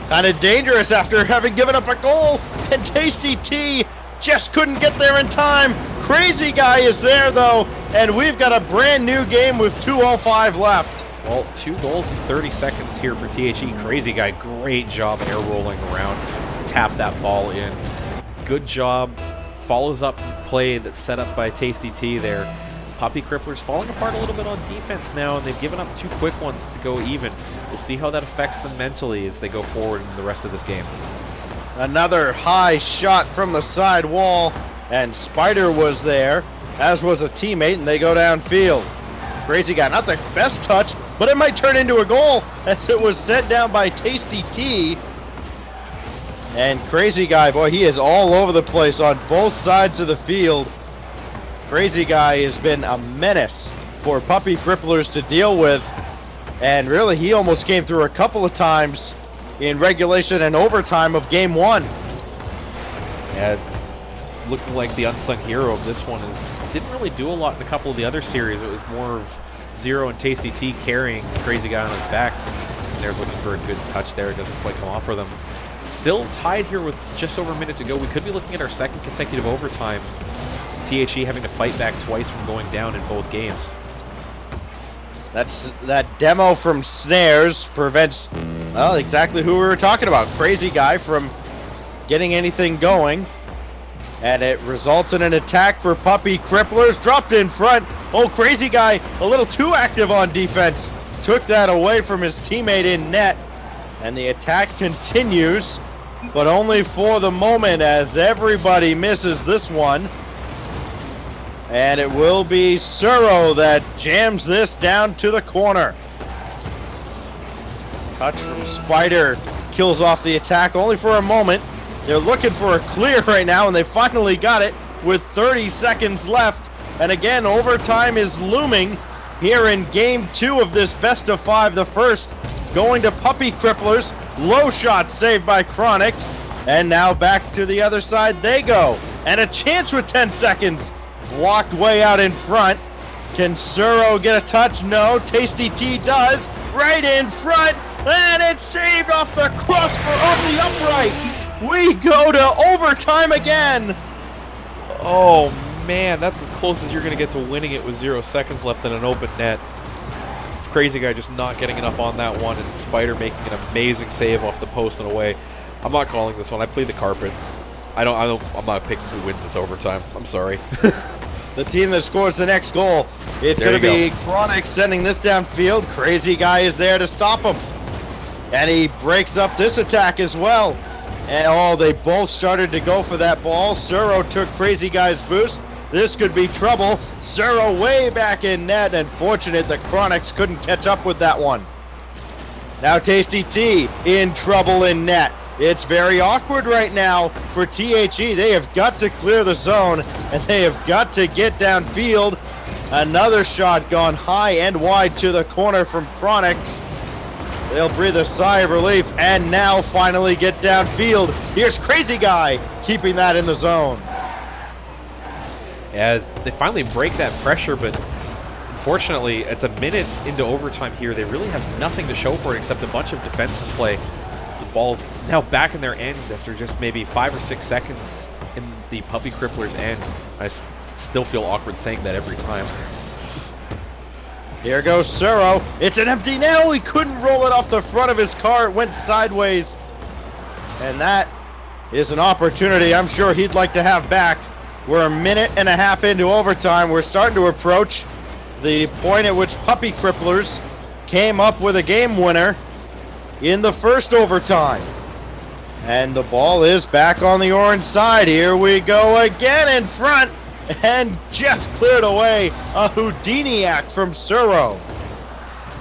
kind of dangerous after having given up a goal, and Tasty T just couldn't get there in time. Crazy Guy is there though, and we've got a brand new game with 2:05 left. Well, 2 goals in 30 seconds here for THE. Crazy Guy, great job air rolling around, tap that ball in. Good job, follows up play that's set up by Tasty T there. Puppy Cripplers falling apart a little bit on defense now, and they've given up 2 quick ones to go even. We'll see how that affects them mentally as they go forward in the rest of this game. Another high shot from the side wall, and Spider was there, as was a teammate, and they go downfield. Crazy Guy, not the best touch, but it might turn into a goal as it was sent down by Tasty T. And Crazy Guy, boy, he is all over the place on both sides of the field. Crazy Guy has been a menace for Puppy Cripplers to deal with, and really he almost came through a couple of times in regulation and overtime of game 1. Yeah, it's looking like the unsung hero of this one didn't really do a lot in a couple of the other series. It was more of Zero and Tasty T carrying Crazy Guy on his back. Snares looking for a good touch there. It doesn't quite come off for them. Still tied here with just over a minute to go. We could be looking at our 2nd consecutive overtime. THE having to fight back twice from going down in both games. That's that demo from Snares prevents, well, exactly who we were talking about. Crazy Guy from getting anything going. And it results in an attack for Puppy Cripplers. Dropped in front. Oh, Crazy Guy, a little too active on defense. Took that away from his teammate in net. And the attack continues, but only for the moment as everybody misses this one. And it will be Suro that jams this down to the corner. Touch from Spider kills off the attack only for a moment. They're looking for a clear right now, and they finally got it with 30 seconds left. And again, overtime is looming here in Game 2 of this best of 5. The first going to Puppy Cripplers. Low shot saved by Chronix. And now back to the other side they go. And a chance with 10 seconds. Blocked way out in front. Can Suro get a touch? No. Tasty T does. Right in front. And it's saved off the crossbar of the upright. We go to overtime again. Oh man, that's as close as you're going to get to winning it with 0 seconds left in an open net. Crazy Guy just not getting enough on that one, and Spider making an amazing save off the post and away. I'm not calling this one. I plead the carpet. I'm not picking who wins this overtime. I'm sorry. The team that scores the next goal, it's going to be Chronix sending this downfield. Crazy Guy is there to stop him. And he breaks up this attack as well. And oh, they both started to go for that ball. Suro took Crazy Guy's boost. This could be trouble. Suro way back in net, and fortunate that Chronix couldn't catch up with that one. Now Tasty T in trouble in net. It's very awkward right now for THE. They have got to clear the zone, and they have got to get downfield. Another shot gone high and wide to the corner from Chronix. They'll breathe a sigh of relief and now finally get downfield. Here's Crazy Guy keeping that in the zone. As they finally break that pressure, but unfortunately, it's a minute into overtime here. They really have nothing to show for it except a bunch of defensive play. The ball now back in their end after just maybe 5 or 6 seconds in the Puppy Cripplers' end. I still feel awkward saying that every time. Here goes Suro. It's an empty net. He couldn't roll it off the front of his car. It went sideways. And that is an opportunity I'm sure he'd like to have back. We're a minute and a half into overtime. We're starting to approach the point at which Puppy Cripplers came up with a game winner in the first overtime. And the ball is back on the orange side. Here we go again in front. And just cleared away a Houdiniac from Suro.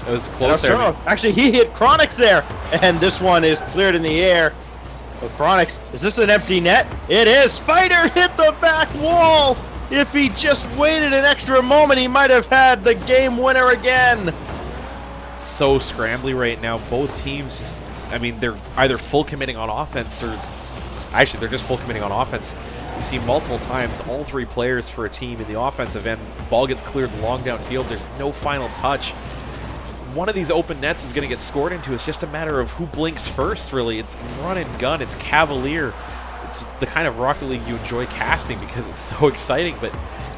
It was close there. Actually, he hit Chronix there. And this one is cleared in the air. So Chronix, is this an empty net? It is. Spider hit the back wall. If he just waited an extra moment, he might have had the game winner again. So scrambly right now. Both teams just, I mean, they're either full committing on offense or actually they're just full committing on offense. You see multiple times all 3 players for a team in the offensive end. Ball gets cleared long downfield. There's no final touch. One of these open nets is going to get scored into. It's just a matter of who blinks first, really. It's run and gun. It's cavalier. It's the kind of Rocket League you enjoy casting because it's so exciting, but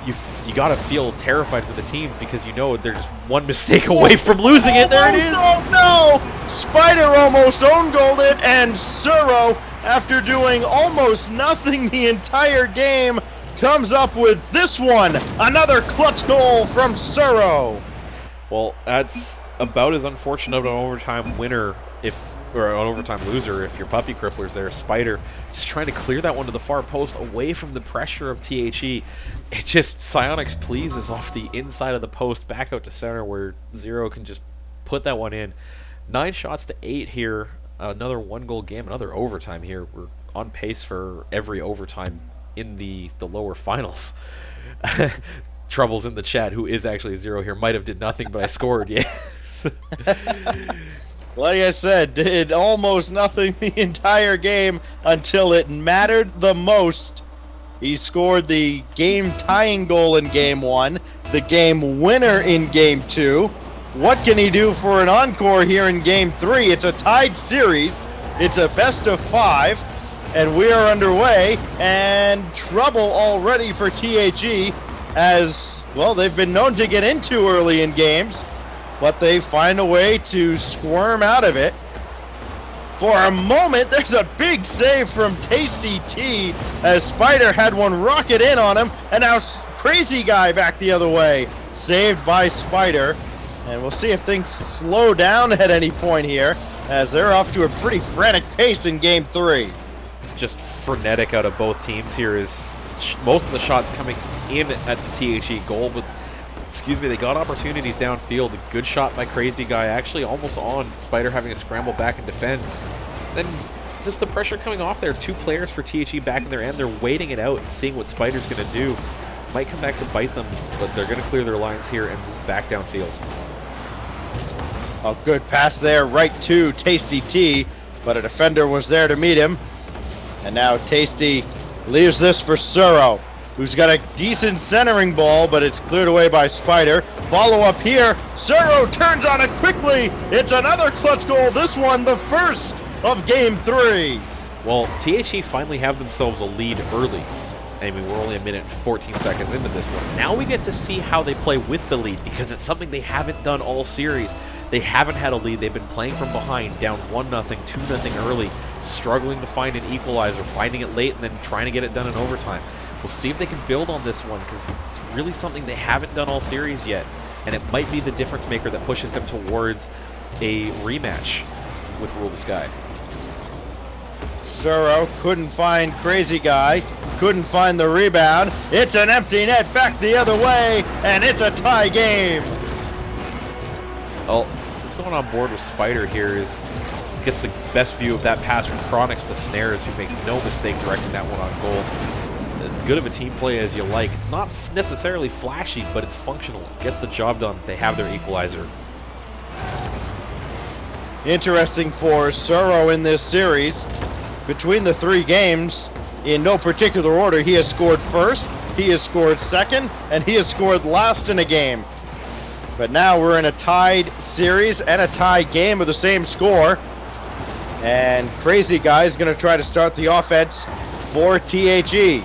you got to feel terrified for the team because you know they're just one mistake away from losing it. There it is. Oh no! Spider almost own-goaled it, and Suro, after doing almost nothing the entire game, comes up with this one. Another clutch goal from Suro. Well, that's about as unfortunate of an overtime winner or an overtime loser if your Puppy Cripplers there. Spider just trying to clear that one to the far post away from the pressure of THE. It just, Psyonix pleases off the inside of the post back out to center where Zero can just put that one in. 9 shots to 8 here. Another 1-goal game, another overtime here. We're on pace for every overtime in the lower finals. Troubles in the chat, who is actually Zero here, might have did nothing, but I scored, yes. Like I said, did almost nothing the entire game until it mattered the most. He scored the game-tying goal in Game 1, the game winner in Game 2. What can he do for an encore here in Game 3? It's a tied series. It's a best of 5, and we are underway. And trouble already for THE, as, well, they've been known to get into early in games, but they find a way to squirm out of it. For a moment, there's a big save from Tasty T as Spider had one rocket in on him, and now Crazy Guy back the other way. Saved by Spider. And we'll see if things slow down at any point here, as they're off to a pretty frantic pace in Game 3. Just frenetic out of both teams here is most of the shots coming in at the THE goal, but they got opportunities downfield. A good shot by Crazy Guy, actually almost on Spider having to scramble back and defend. Then just the pressure coming off there. 2 players for THE back in their end. They're waiting it out and seeing what Spider's going to do. Might come back to bite them, but they're going to clear their lines here and move back downfield. A good pass there right to Tasty T, but a defender was there to meet him. And now Tasty leaves this for Suro, who's got a decent centering ball, but it's cleared away by Spider. Follow up here. Suro turns on it quickly. It's another clutch goal. This one, the first of Game 3. Well, THE finally have themselves a lead early. I mean, we're only a minute and 14 seconds into this one. Now we get to see how they play with the lead, because it's something they haven't done all series. They haven't had a lead. They've been playing from behind, down 1-0, 2-0 early, struggling to find an equalizer, finding it late, and then trying to get it done in overtime. We'll see if they can build on this one, because it's really something they haven't done all series yet. And it might be the difference maker that pushes them towards a rematch with Rule the Sky. Suro couldn't find Crazy Guy, couldn't find the rebound. It's an empty net back the other way, and it's a tie game. Well, what's going on board with Spider here is gets the best view of that pass from Chronix to Snares, who makes no mistake directing that one on goal. It's as good of a team play as you like. It's not necessarily flashy, but it's functional. It gets the job done. They have their equalizer. Interesting for Suro in this series. Between the 3 games, in no particular order, he has scored first, he has scored second, and he has scored last in a game. But now we're in a tied series and a tie game with the same score. And Crazy Guy is going to try to start the offense for THE.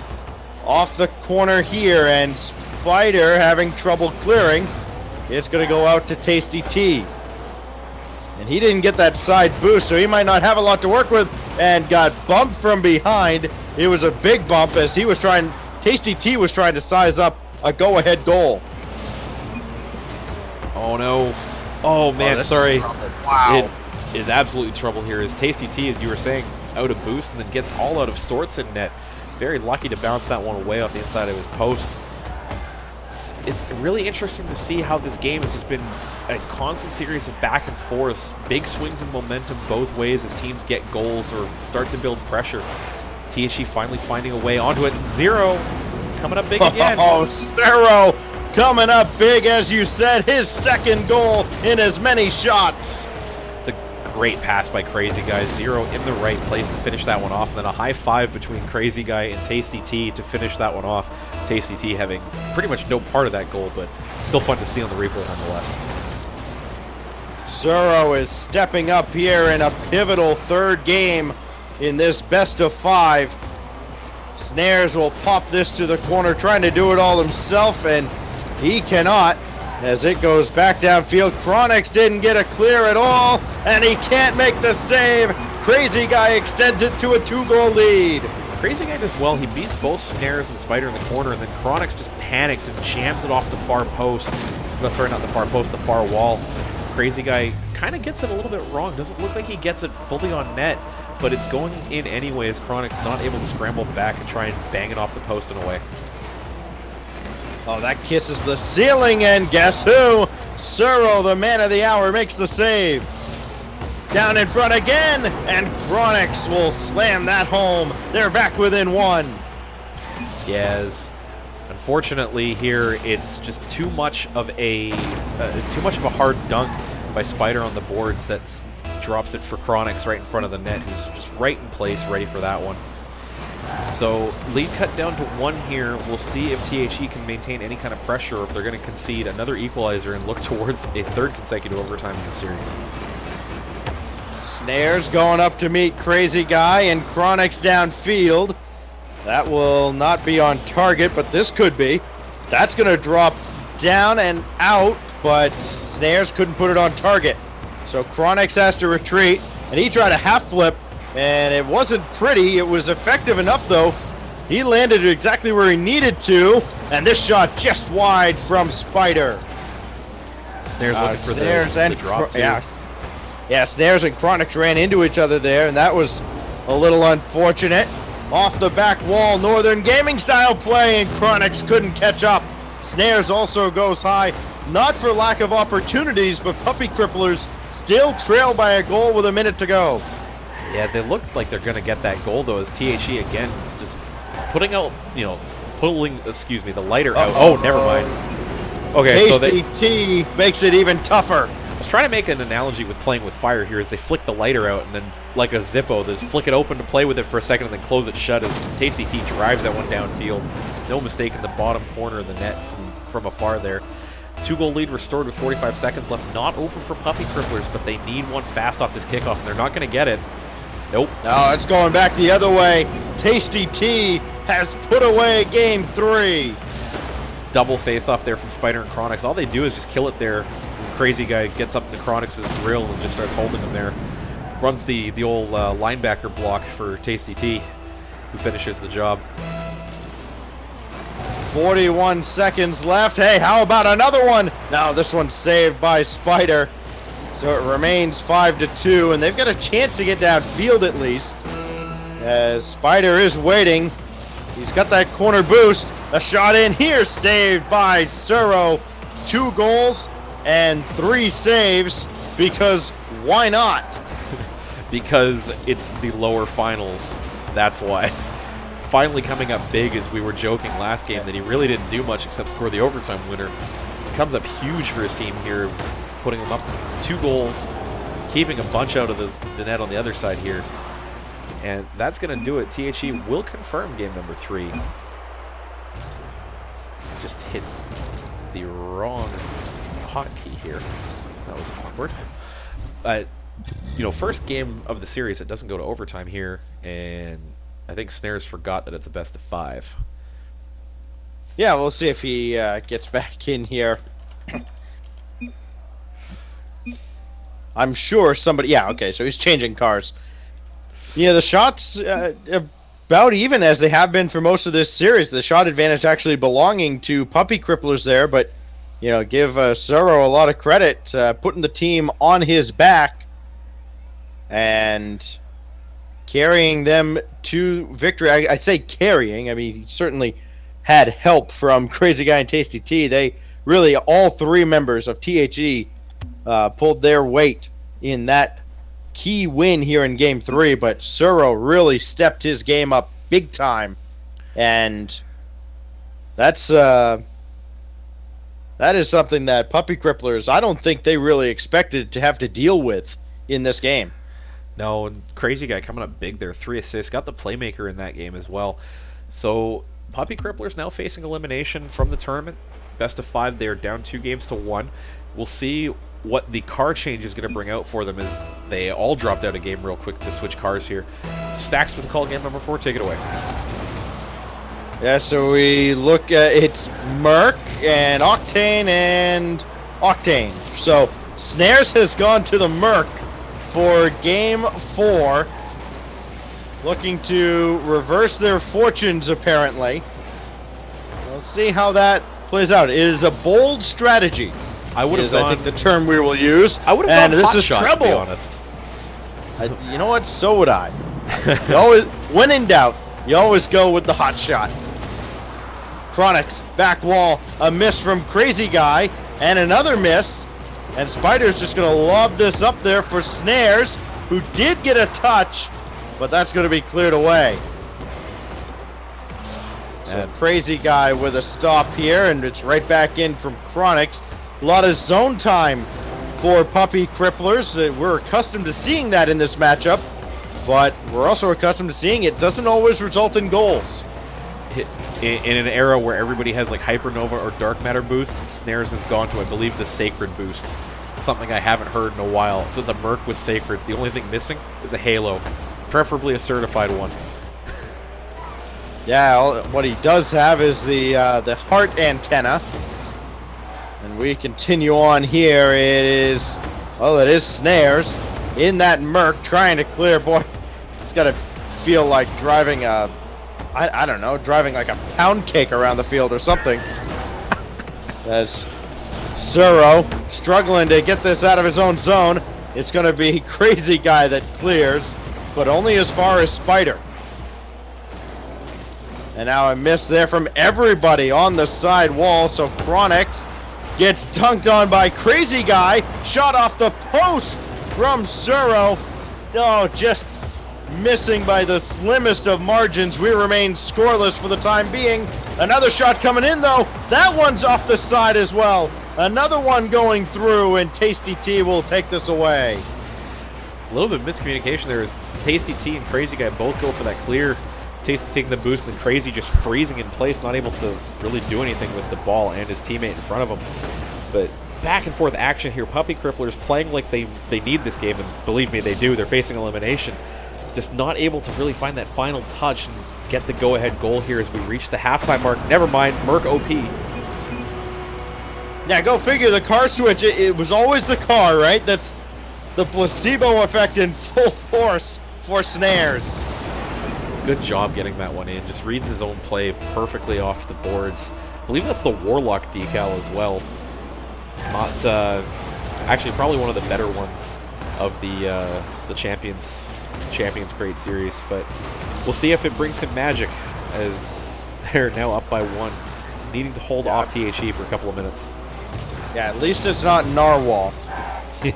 Off the corner here, and Spider having trouble clearing. It's going to go out to Tasty T. And he didn't get that side boost, so he might not have a lot to work with, and got bumped from behind. It was a big bump as Tasty T was trying to size up a go-ahead goal. Oh no. Oh man, sorry. Wow. It is absolutely trouble here. As Tasty T, as you were saying, out of boost and then gets all out of sorts in net. Very lucky to bounce that one away off the inside of his post. It's really interesting to see how this game has just been a constant series of back and forth, big swings in momentum both ways as teams get goals or start to build pressure. THE finally finding a way onto it. Zero coming up big again. Oh, Suro coming up big, as you said, his second goal in as many shots. It's a great pass by Crazy Guy. Zero in the right place to finish that one off. And then a high five between Crazy Guy and Tasty T to finish that one off. Tasty T having pretty much no part of that goal, but still fun to see on the replay nonetheless. Suro is stepping up here in a pivotal 3rd game in this best of 5. Snares will pop this to the corner, trying to do it all himself, and he cannot, as it goes back downfield. Chronix didn't get a clear at all, and he can't make the save. Crazy Guy extends it to a 2-goal lead. Crazy Guy does well. He beats both Snares and Spider in the corner, and then Chronix just panics and jams it off the far post. No, sorry, not the far post, the far wall. Crazy Guy kind of gets it a little bit wrong. Doesn't look like he gets it fully on net, but it's going in anyway as Chronix not able to scramble back and try and bang it off the post and away. Oh, that kisses the ceiling, and guess who? Suro, the man of the hour, makes the save. Down in front again, and Chronix will slam that home. They're back within 1. Yes. Unfortunately here, it's just too much of a hard dunk by Spider on the boards that drops it for Chronix right in front of the net, who's just right in place, ready for that one. So lead cut down to 1 here. We'll see if THE can maintain any kind of pressure, or if they're going to concede another equalizer and look towards a 3rd consecutive overtime in the series. Snares going up to meet Crazy Guy, and Chronix downfield. That will not be on target, but this could be. That's going to drop down and out, but Snares couldn't put it on target. So Chronix has to retreat. and he tried a half flip, and it wasn't pretty. It was effective enough, though. He landed exactly where he needed to, and this shot just wide from Spider. Snares looking for Snares the and drop too. Yeah, Snares and Chronix ran into each other there, and that was a little unfortunate. Off the back wall, Northern Gaming style play, and Chronix couldn't catch up. Snares also goes high, not for lack of opportunities, but Puppy Cripplers still trail by a goal with a minute to go. Yeah, they look like they're going to get that goal, though, as THE again just putting out, pulling, the lighter out. Oh, never mind. Okay, so Tasty T makes it even tougher. I was trying to make an analogy with playing with fire here as they flick the lighter out and then, like a Zippo, they just flick it open to play with it for a second and then close it shut as Tasty T drives that one downfield. It's no mistake in the bottom corner of the net from afar there. 2-goal lead restored with 45 seconds left. Not over for Puppy Cripplers, but they need one fast off this kickoff, and they're not going to get it. Nope. No, it's going back the other way. Tasty T has put away game 3. Double face-off there from Spider and Chronix. All they do is just kill it there. Crazy Guy gets up into Chronix's grill and just starts holding him there. Runs the old linebacker block for Tasty T, who finishes the job. 41 seconds left. Hey, how about another one? Now this one's saved by Spider. So it remains 5-2, and they've got a chance to get downfield at least. As Spider is waiting. He's got that corner boost. A shot in here, saved by Suro. 2 goals and 3 saves, because why not? Because it's the lower finals. That's why. Finally coming up big, as we were joking last game that he really didn't do much except score the overtime winner. He comes up huge for his team here, putting them up 2 goals, keeping a bunch out of the net on the other side here. And that's going to do it. THE will confirm game number 3. Just hit the wrong hotkey here. That was awkward. First game of the series, it doesn't go to overtime here, and I think Snares forgot that it's a best of 5. Yeah, we'll see if he gets back in here. I'm sure somebody... Yeah, okay, so he's changing cars. Yeah, the shots about even as they have been for most of this series. The shot advantage actually belonging to Puppy Cripplers there, but, give Suro a lot of credit, putting the team on his back and carrying them to victory. I say carrying. I mean, he certainly had help from Crazy Guy and Tasty T. They really, all 3 members of THE pulled their weight in that key win here in game 3, but Suro really stepped his game up big time, and that is something that Puppy Cripplers, I don't think they really expected to have to deal with in this game. No, and Crazy Guy coming up big there. 3 assists, got the playmaker in that game as well. So Puppy Cripplers now facing elimination from the tournament. Best of 5, they're down 2 games to 1. We'll see what the car change is going to bring out for them as they all dropped out a game real quick to switch cars here. Stacks with the call game number 4. Take it away. Yeah, so we look at it's Merc and Octane. So Snares has gone to the Merc for game 4, looking to reverse their fortunes apparently. We'll see how that plays out. It is a bold strategy. I would have I think the term we will use. I would have gone this hot is shot, treble. to be honest. You know what? So would I. When in doubt, you always go with the hot shot. Chronix, back wall, a miss from Crazy Guy, and another miss. And Spider's just going to lob this up there for Snares, who did get a touch, but that's going to be cleared away. And Crazy Guy with a stop here, and it's right back in from Chronix. A lot of zone time for Puppy Cripplers. We're accustomed to seeing that in this matchup, but we're also accustomed to seeing it doesn't always result in goals. In an era where everybody has like Hypernova or Dark Matter boost, Snares has gone to, I believe, the Sacred boost. Something I haven't heard in a while. So it's a Merc with Sacred. The only thing missing is a Halo, preferably a certified one. Yeah, what he does have is the heart antenna. And we continue on here. It is Snares in that Merc trying to clear. Boy, it's got to feel like driving a, I don't know, driving like a pound cake around the field or something. As Suro struggling to get this out of his own zone. It's going to be Crazy Guy that clears, but only as far as Spider. And now a miss there from everybody on the side wall, so Chronix gets dunked on by Crazy Guy. Shot off the post from Suro. Oh, just missing by the slimmest of margins. We remain scoreless for the time being. Another shot coming in, though. That one's off the side as well. Another one going through, and Tasty T will take this away. A little bit of miscommunication there as Tasty T and Crazy Guy both go for that clear. Tasty taking the boost, and then Crazy just freezing in place, not able to really do anything with the ball and his teammate in front of him. But back and forth action here. Puppy Cripplers playing like they need this game, and believe me, they do. They're facing elimination. Just not able to really find that final touch and get the go-ahead goal here as we reach the halftime mark. Never mind, Merc OP. Yeah, go figure. The car switch, it was always the car, right? That's the placebo effect in full force for Snares. Good job getting that one in. Just reads his own play perfectly off the boards. I believe that's the Warlock decal as well. Not, actually, probably one of the better ones of the Champions Crate series. But we'll see if it brings him magic, as they're now up by 1, needing to hold off THE for a couple of minutes. Yeah, at least it's not Narwhal.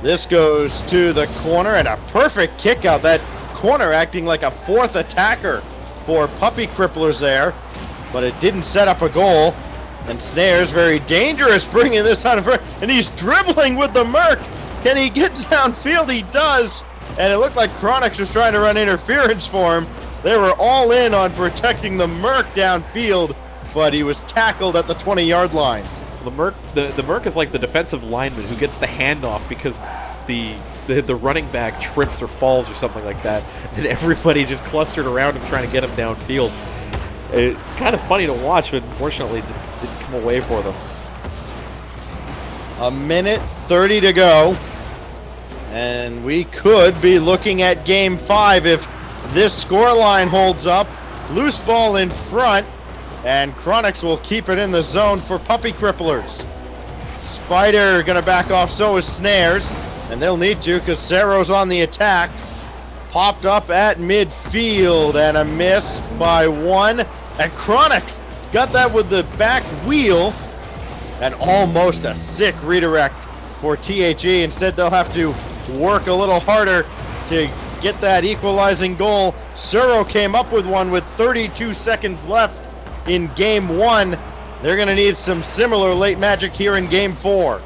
This goes to the corner, and a perfect kick out. That corner acting like a fourth attacker for Puppy Cripplers there, but it didn't set up a goal. And Snares, very dangerous, bringing this out of her, and he's dribbling with the Merc. Can he get downfield? He does, and it looked like Chronix was trying to run interference for him. They were all in on protecting the Merc downfield, but he was tackled at the 20-yard line. The Merc is like the defensive lineman who gets the handoff because the running back trips or falls or something like that, and everybody just clustered around him trying to get him downfield. It's kind of funny to watch, but unfortunately it just didn't come away for them. A minute 30 to go, and we could be looking at Game 5 if this scoreline holds up. Loose ball in front, and Chronix will keep it in the zone for Puppy Cripplers. Spider gonna back off, so is Snares, and they'll need to because Cero's on the attack. Popped up at midfield, and a miss by 1. And Chronix got that with the back wheel, and almost a sick redirect for THE. Instead, they'll have to work a little harder to get that equalizing goal. Suro came up with one with 32 seconds left in Game 1. They're going to need some similar late magic here in Game 4.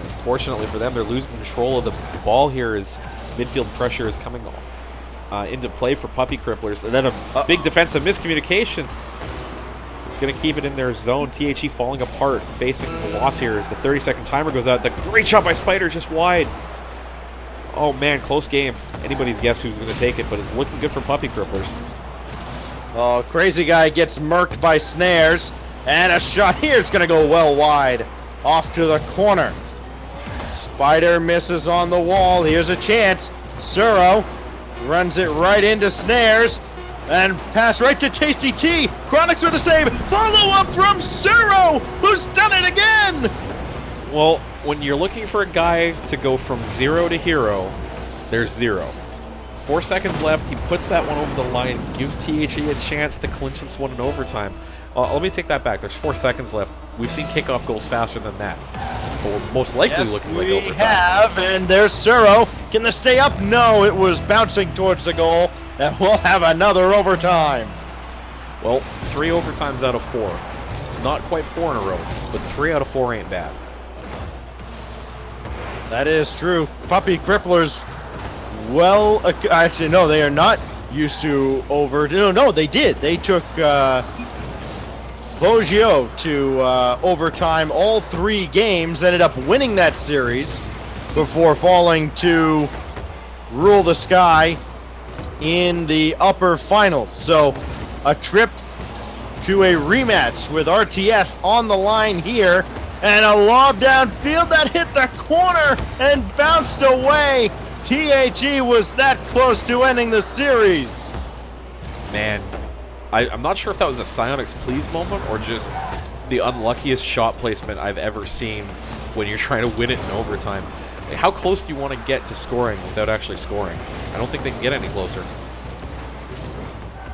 Unfortunately for them, they're losing control of the ball here as midfield pressure is coming into play for Puppy Cripplers. And then a big defensive miscommunication. It's going to keep it in their zone. THE falling apart, facing the loss here as the 30-second timer goes out. The great shot by Spider, just wide. Oh man, close game. Anybody's guess who's going to take it, but it's looking good for Puppy Cripplers. Oh, Crazy Guy gets murked by Snares. And a shot here is going to go well wide. Off to the corner. Spider misses on the wall. Here's a chance. Suro runs it right into Snares. And pass right to Tasty T. Chronix with the save. Follow up from Suro, who's done it again. Well, when you're looking for a guy to go from 0 to hero, there's 0. 4 seconds left. He puts that one over the line, gives THE a chance to clinch this one in overtime. Let me take that back. There's 4 seconds left. We've seen kickoff goals faster than that. But we're most likely looking like overtime. We have, and there's Suro. Can this stay up? No, it was bouncing towards the goal. And we'll have another overtime. Well, 3 overtimes out of 4. Not quite 4 in a row, but 3 out of 4 ain't bad. That is true. Puppy Cripplers, well, actually, no, they are not used to over. No, they did. They took Bogio to overtime all 3 games, ended up winning that series before falling to Rule the Sky in the upper finals. So a trip to a rematch with RTS on the line here, and a lob downfield that hit the corner and bounced away. THE was that close to ending the series. Man, I'm not sure if that was a Psyonix Please moment or just the unluckiest shot placement I've ever seen when you're trying to win it in overtime. Like, how close do you want to get to scoring without actually scoring? I don't think they can get any closer.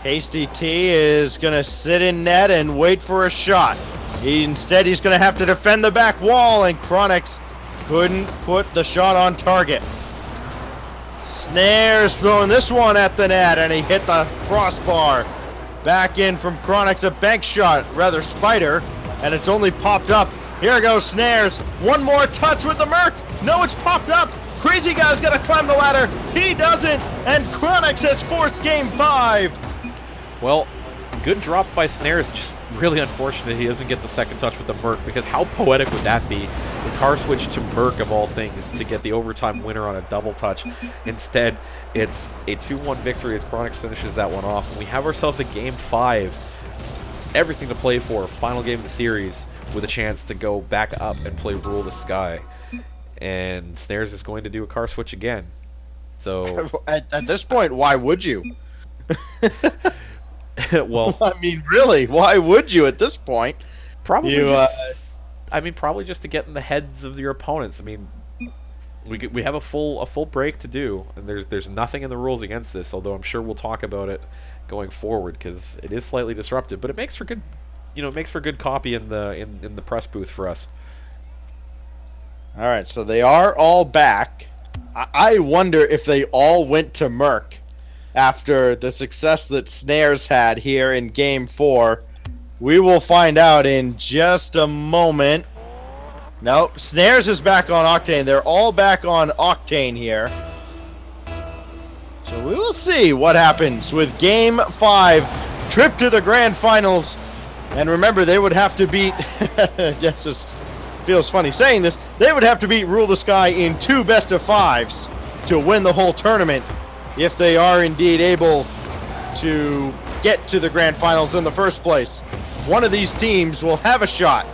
Tasty T is going to sit in net and wait for a shot. Instead, he's going to have to defend the back wall, and Chronix couldn't put the shot on target. Snares throwing this one at the net, and he hit the crossbar. Back in from Chronix, a bank shot, rather Spider, and it's only popped up. Here goes Snares. One more touch with the Merc. No, it's popped up. Crazy Guy's got to climb the ladder. He doesn't, and Chronix has forced game 5. Well, good drop by Snares. Just really unfortunate he doesn't get the second touch with the Merc, because how poetic would that be? The car switch to Merc, of all things, to get the overtime winner on a double touch. Instead, it's a 2-1 victory as Chronix finishes that one off. And we have ourselves a game 5. Everything to play for. Final game of the series with a chance to go back up and play Rule the Sky. And Snares is going to do a car switch again. So At this point, why would you? well, I mean, really, why would you at this point? probably You, probably just to get in the heads of your opponents. I mean, we have a full break to do, and there's nothing in the rules against this. Although I'm sure we'll talk about it going forward because it is slightly disruptive, but it makes for good, it makes for good copy in the press booth for us. All right, so they are all back. I wonder if they all went to Merc after the success that Snares had here in Game 4. We will find out in just a moment. Nope, Snares is back on Octane. They're all back on Octane here. So we will see what happens with Game 5, trip to the Grand Finals. And remember, they would have to beat... yes, this feels funny saying this. They would have to beat Rule the Sky in 2 best-of-5s to win the whole tournament, if they are indeed able to get to the Grand Finals in the first place. One of these teams will have a shot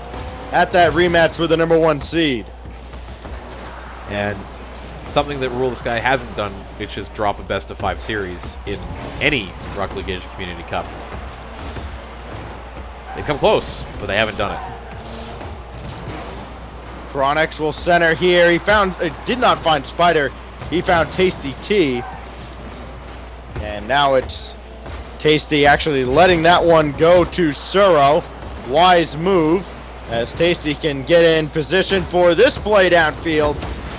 at that rematch with the number 1 seed. And something that Rule the Sky hasn't done, which is drop a best-of-5 series in any Rocket League Asia Community Cup. They've come close, but they haven't done it. Chronix will center here. He did not find Spider. He found Tasty T. And now it's Tasty actually letting that one go to Suro. Wise move, as Tasty can get in position for this play downfield.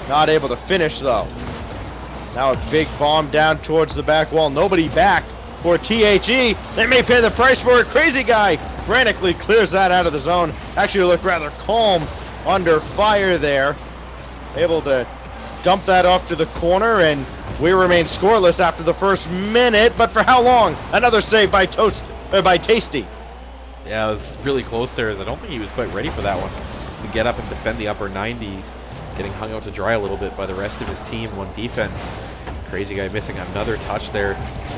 Not able to finish though. Now a big bomb down towards the back wall. Nobody back for THE. They may pay the price for it. Crazy Guy frantically clears that out of the zone. Actually looked rather calm under fire there. Able to dump that off to the corner, and we remain scoreless after the first minute. But for how long? Another save by Tasty. Yeah, it was really close there, as I don't think he was quite ready for that one. To get up and defend the upper 90s, getting hung out to dry a little bit by the rest of his team on defense. Crazy Guy missing another touch there.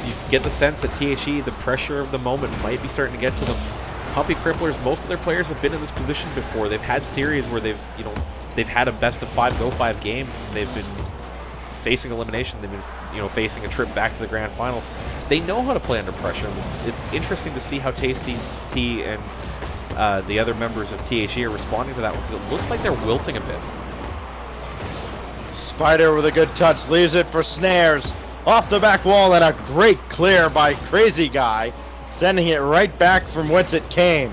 You get the sense that THE, the pressure of the moment might be starting to get to them. Puppy Cripplers, most of their players have been in this position before. They've had series where they've had a best-of-5 go-5 games, and they've been facing elimination. They've been facing a trip back to the Grand Finals. They know how to play under pressure. It's interesting to see how Tasty T and the other members of THE are responding to that one, because it looks like they're wilting a bit. Spider with a good touch leaves it for Snares off the back wall, and a great clear by Crazy Guy, sending it right back from whence it came.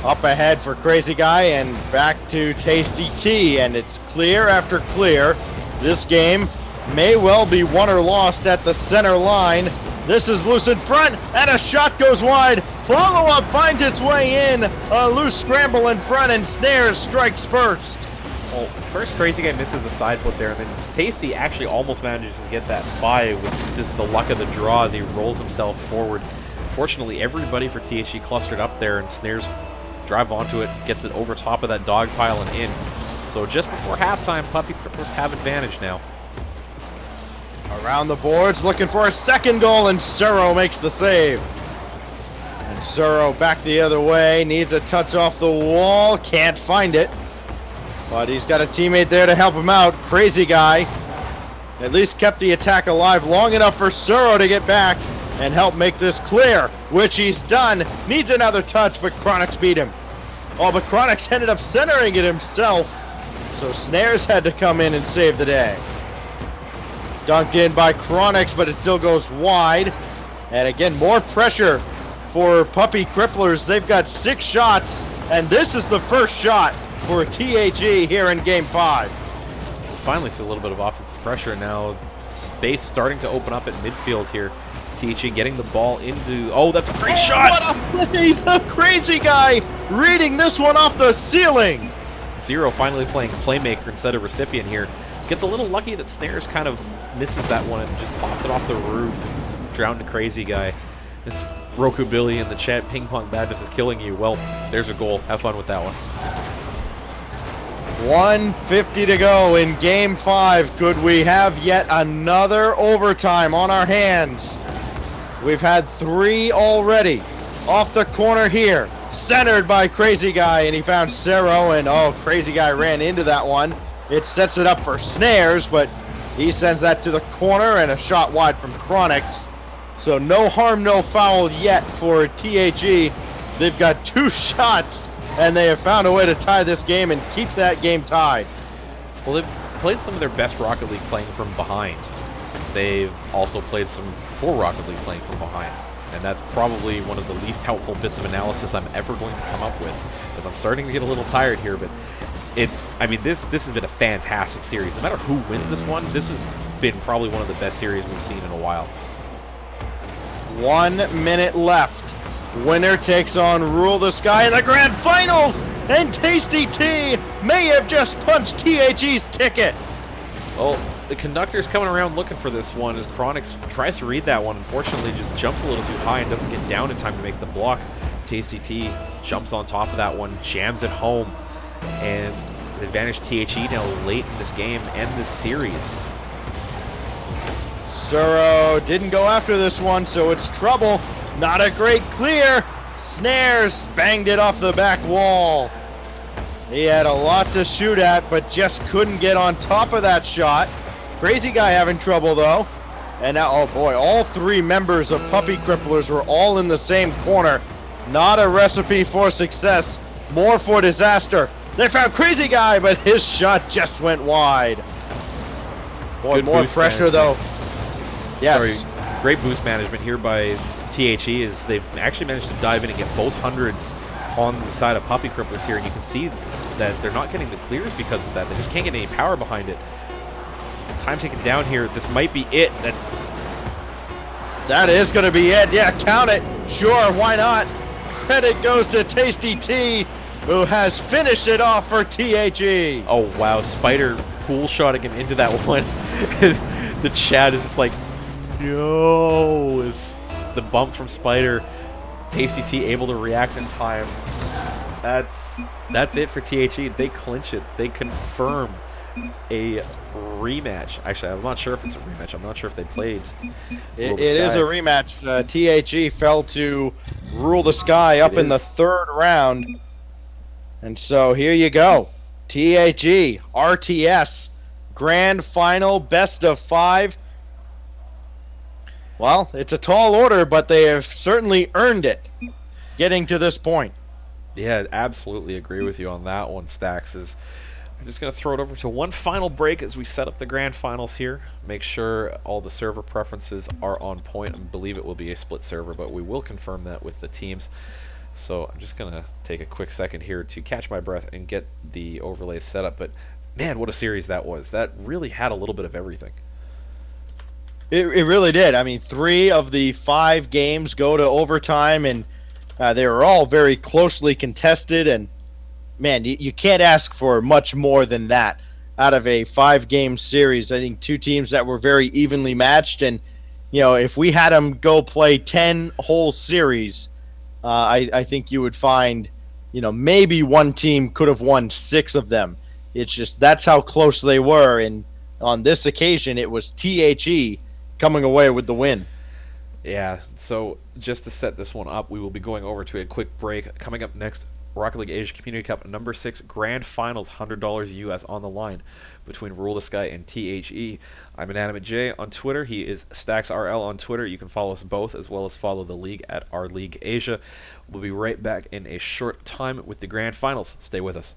Up ahead for Crazy Guy and back to Tasty T, and it's clear after clear. This game may well be won or lost at the center line. This is loose in front, and a shot goes wide. Follow-up finds its way in. A loose scramble in front, and Snares strikes first. Well, first Crazy Guy misses a side flip there, and then Tasty actually almost manages to get that by with just the luck of the draw as he rolls himself forward. Fortunately, everybody for THE clustered up there, and Snares drive onto it, gets it over top of that dog pile and in. So just before halftime, Puppy Cripplers have advantage now. Around the boards, looking for a second goal, and Suro makes the save. And Suro back the other way, needs a touch off the wall, can't find it. But he's got a teammate there to help him out. Crazy Guy At least kept the attack alive long enough for Suro to get back and help make this clear, which he's done. Needs another touch, but Chronix beat him. Oh, but Chronix ended up centering it himself, so Snares had to come in and save the day. Dunked in by Chronix, but it still goes wide. And again, more pressure for Puppy Cripplers. They've got 6 shots, and this is the first shot for THE here in Game 5. Finally see a little bit of offensive pressure now. Space starting to open up at midfield here. THE getting the ball into... Oh, that's a great shot! What a play! The crazy guy reading this one off the ceiling! Zero finally playing playmaker instead of recipient here. Gets a little lucky that Snares kind of misses that one and just pops it off the roof. Drowned crazy guy. It's Roku Billy in the chat. Ping Pong Madness is killing you. Well, there's a goal. Have fun with that one. 1:50 to go in Game 5. Could we have yet another overtime on our hands? We've had 3 already. Off the corner here. Centered by Crazy Guy, and he found Suro, and oh, Crazy Guy ran into that one. It sets it up for Snares, but he sends that to the corner, and a shot wide from Chronix. So no harm, no foul yet for THE. They've got 2 shots, and they have found a way to tie this game and keep that game tied. Well, they've played some of their best Rocket League playing from behind. They've also played some poor Rocket League playing from behind. And that's probably one of the least helpful bits of analysis I'm ever going to come up with, as I'm starting to get a little tired here, but it's, I mean, this has been a fantastic series. No matter who wins this one, this has been probably one of the best series we've seen in a while. 1 minute left. Winner takes on Rule the Sky in the grand finals, and Tasty T may have just punched THE's ticket. Well, the conductor's coming around looking for this one as Chronix tries to read that one. Unfortunately, just jumps a little too high and doesn't get down in time to make the block. Tasty T jumps on top of that one, jams it home, and the advantage THE now late in this game and this series. Suro didn't go after this one, so it's trouble. Not a great clear. Snares banged it off the back wall. He had a lot to shoot at, but just couldn't get on top of that shot. Crazy Guy having trouble, though. And now, oh boy, all 3 members of Puppy Cripplers were all in the same corner. Not a recipe for success, more for disaster. They found Crazy Guy, but his shot just went wide. Boy, Good more boost pressure, though. Yes. Sorry, great boost management here by THE as they've actually managed to dive in and get both hundreds on the side of Puppy Cripplers here, and you can see that they're not getting the clears because of that. They just can't get any power behind it. Time taken down here. This might be it. That is going to be it. Yeah, count it. Sure, why not? Credit goes to Tasty T, who has finished it off for THE. Oh, wow. Spider pool shotting him into that one. The chat is just like, no. Is the bump from Spider. Tasty T able to react in time. That's it for THE. They clinch it. They confirm a rematch. Actually, I'm not sure if it's a rematch. I'm not sure if they played. It is a rematch. THE fell to Rule the Sky up in the 3rd round. And so here you go. THE, RTS, grand final, best of 5. Well, it's a tall order, but they have certainly earned it, getting to this point. Yeah, absolutely agree with you on that one, Stacks. I'm just going to throw it over to one final break as we set up the grand finals here. Make sure all the server preferences are on point. I believe it will be a split server, but we will confirm that with the teams. So I'm just going to take a quick second here to catch my breath and get the overlays set up. But man, what a series that was. That really had a little bit of everything. It really did. I mean, 3 of the 5 games go to overtime, and they were all very closely contested. And man, you can't ask for much more than that out of a 5-game series. I think 2 teams that were very evenly matched, and you know, if we had them go play 10 whole series, I think you would find, you know, maybe one team could have won 6 of them. It's just that's how close they were, and on this occasion, it was THE coming away with the win. Yeah, so just to set this one up, we will be going over to a quick break. Coming up next, Rocket League Asia Community Cup number 6 Grand Finals, $100 US on the line between Rule the Sky and THE. I'm Inanimate J on Twitter. He is StacksRL on Twitter. You can follow us both, as well as follow the league at Our League Asia. We'll be right back in a short time with the Grand Finals. Stay with us.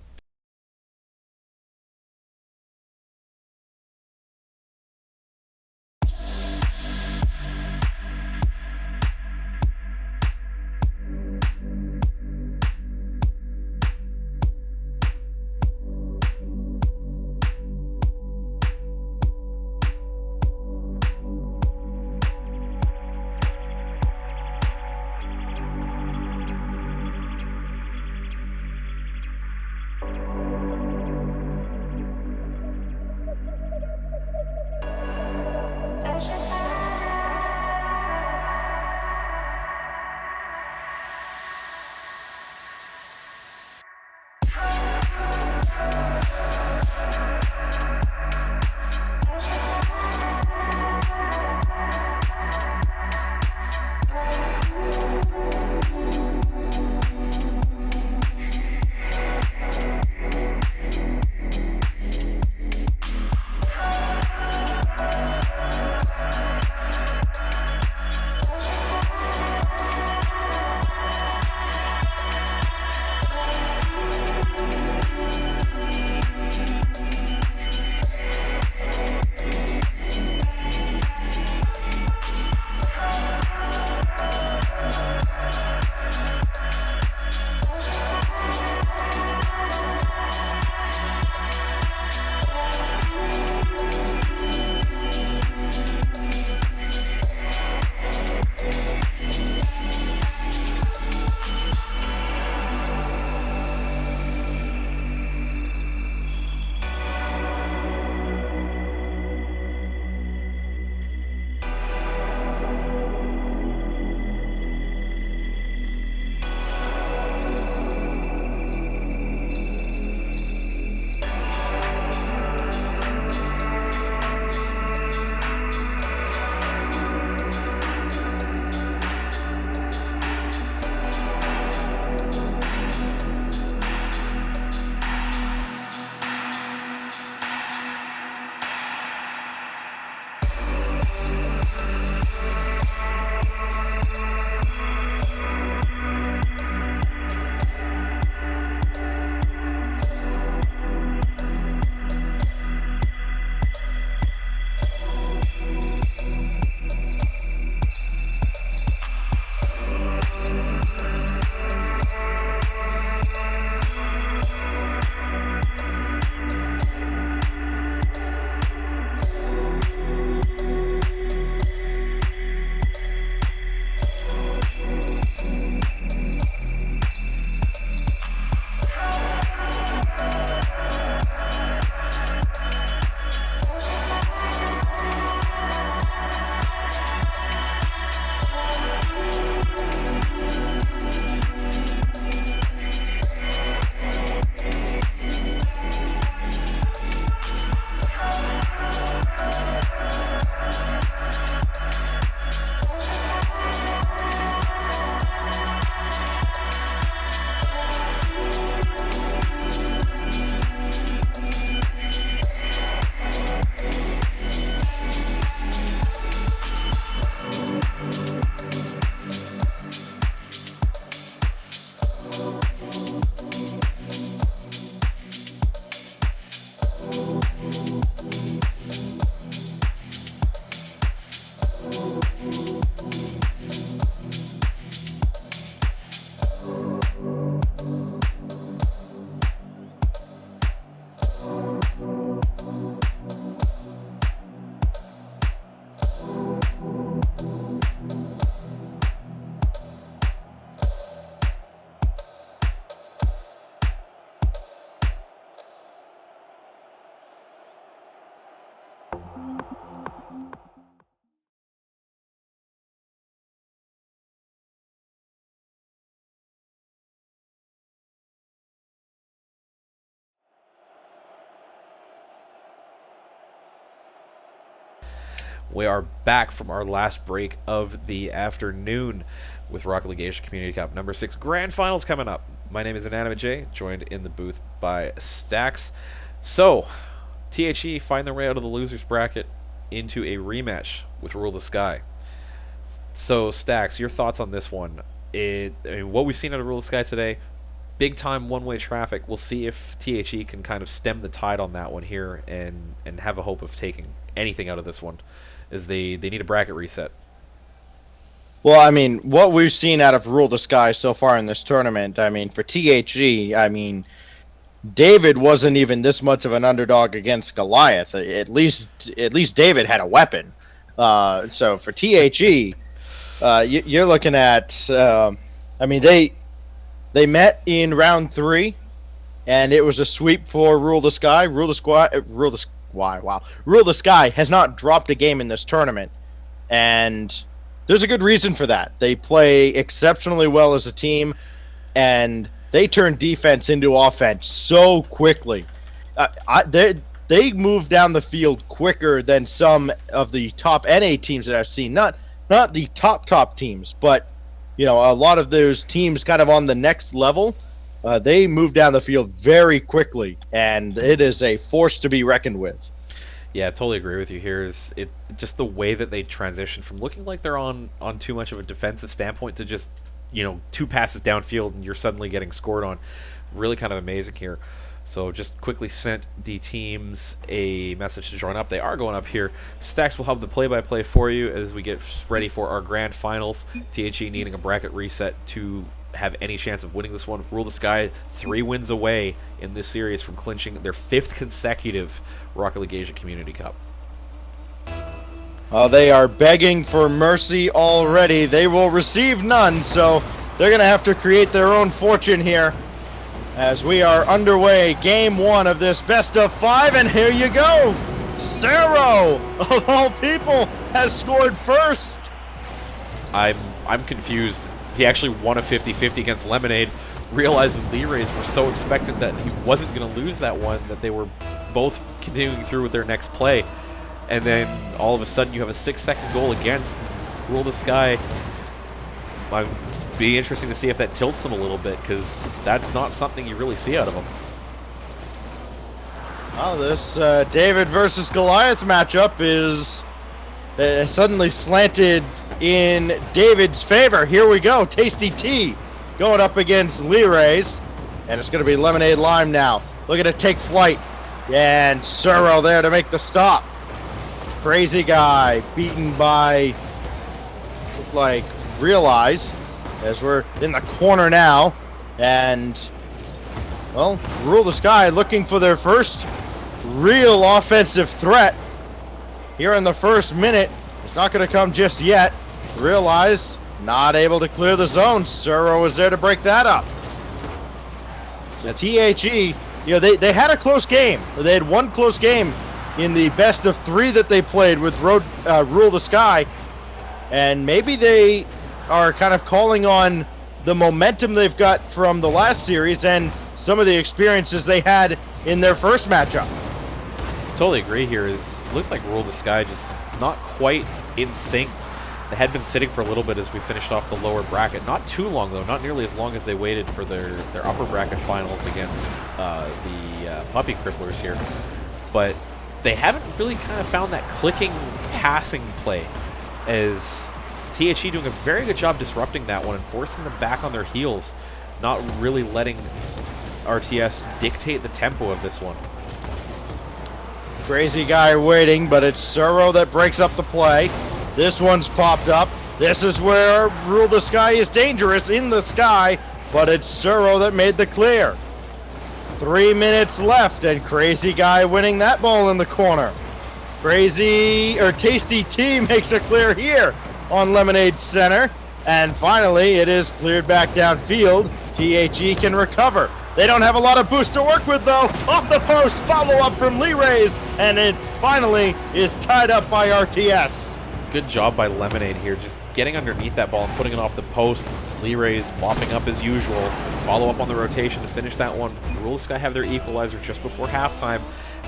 We are back from our last break of the afternoon with Rocket League Asia Community Cup number 6 Grand Finals coming up My name is Inanimate J, joined in the booth by Stax. So, THE find their way out of the losers bracket into a rematch with Rule the Sky. So, Stax, your thoughts on this one? I mean, what we've seen out of Rule the Sky today, big time one-way traffic. We'll see if THE can kind of stem the tide on that one here and have a hope of taking anything out of this one, as they need a bracket reset. Well, I mean, what we've seen out of Rule the Sky so far in this tournament, I mean, for THE, I mean, David wasn't even this much of an underdog against Goliath. At least David had a weapon. So for THE, you're looking at, I mean, they met in round 3, and it was a sweep for Rule the Sky. Rule the Sky has not dropped a game in this tournament, and there's a good reason for that. They play exceptionally well as a team, and they turn defense into offense so quickly. They move down the field quicker than some of the top NA teams that I've seen. Not the top teams, but you know, a lot of those teams kind of on the next level. They move down the field very quickly, and it is a force to be reckoned with. Yeah, I totally agree with you here. Is it just the way that they transition from looking like they're on too much of a defensive standpoint to just, you know, 2 passes downfield and you're suddenly getting scored on. Really kind of amazing here. So just quickly sent the teams a message to join up. They are going up here. Stax will have the play-by-play for you as we get ready for our grand finals. THE needing a bracket reset to have any chance of winning this one. Rule the Sky 3 wins away in this series from clinching their 5th consecutive Rocket League Asia Community Cup. They are begging for mercy already. They will receive none, so they're going to have to create their own fortune here as we are underway. Game 1 of this best of 5, and here you go. Zero, of all people, has scored first. I'm confused. He actually won a 50-50 against Lemonade, realized that Lee Rays were so expectant that he wasn't going to lose that one, that they were both continuing through with their next play. And then all of a sudden you have a 6-second goal against Rule the Sky. It'd be interesting to see if that tilts them a little bit, because that's not something you really see out of them. Well, this David versus Goliath matchup is suddenly slanted in David's favor. Here we go. Tasty T going up against Lee Rays, and it's going to be Lemonade Lime now. Look at it take flight. And Suro there to make the stop. Crazy Guy beaten by, look like, Realize, as we're in the corner now. And, well, Rule the Sky looking for their first real offensive threat here in the first minute. It's not going to come just yet. Realize not able to clear the zone. Suro was there to break that up. So THE, you know, they had a close game. They had one close game in the best of 3 that they played with Rule the Sky, and maybe they are kind of calling on the momentum they've got from the last series and some of the experiences they had in their first matchup. Totally agree here. Looks like Rule the Sky just not quite in sync. They had been sitting for a little bit as we finished off the lower bracket. Not too long, though. Not nearly as long as they waited for their upper bracket finals against the Puppy Cripplers here. But they haven't really kind of found that clicking passing play, as THE doing a very good job disrupting that one and forcing them back on their heels, not really letting RTS dictate the tempo of this one. Crazy Guy waiting, but it's Suro that breaks up the play. This one's popped up. This is where Rule the Sky is dangerous in the sky, but it's Suro that made the clear. 3 minutes left, and Crazy Guy winning that ball in the corner. Tasty T makes a clear here on Lemonade Center, and finally it is cleared back downfield. THE can recover. They don't have a lot of boost to work with, though. Off the post, follow-up from Lee Rays, and it finally is tied up by RTS. Good job by Lemonade here, just getting underneath that ball and putting it off the post. Lee Rays mopping up as usual. Follow up on the rotation to finish that one. Rule the Sky have their equalizer just before halftime.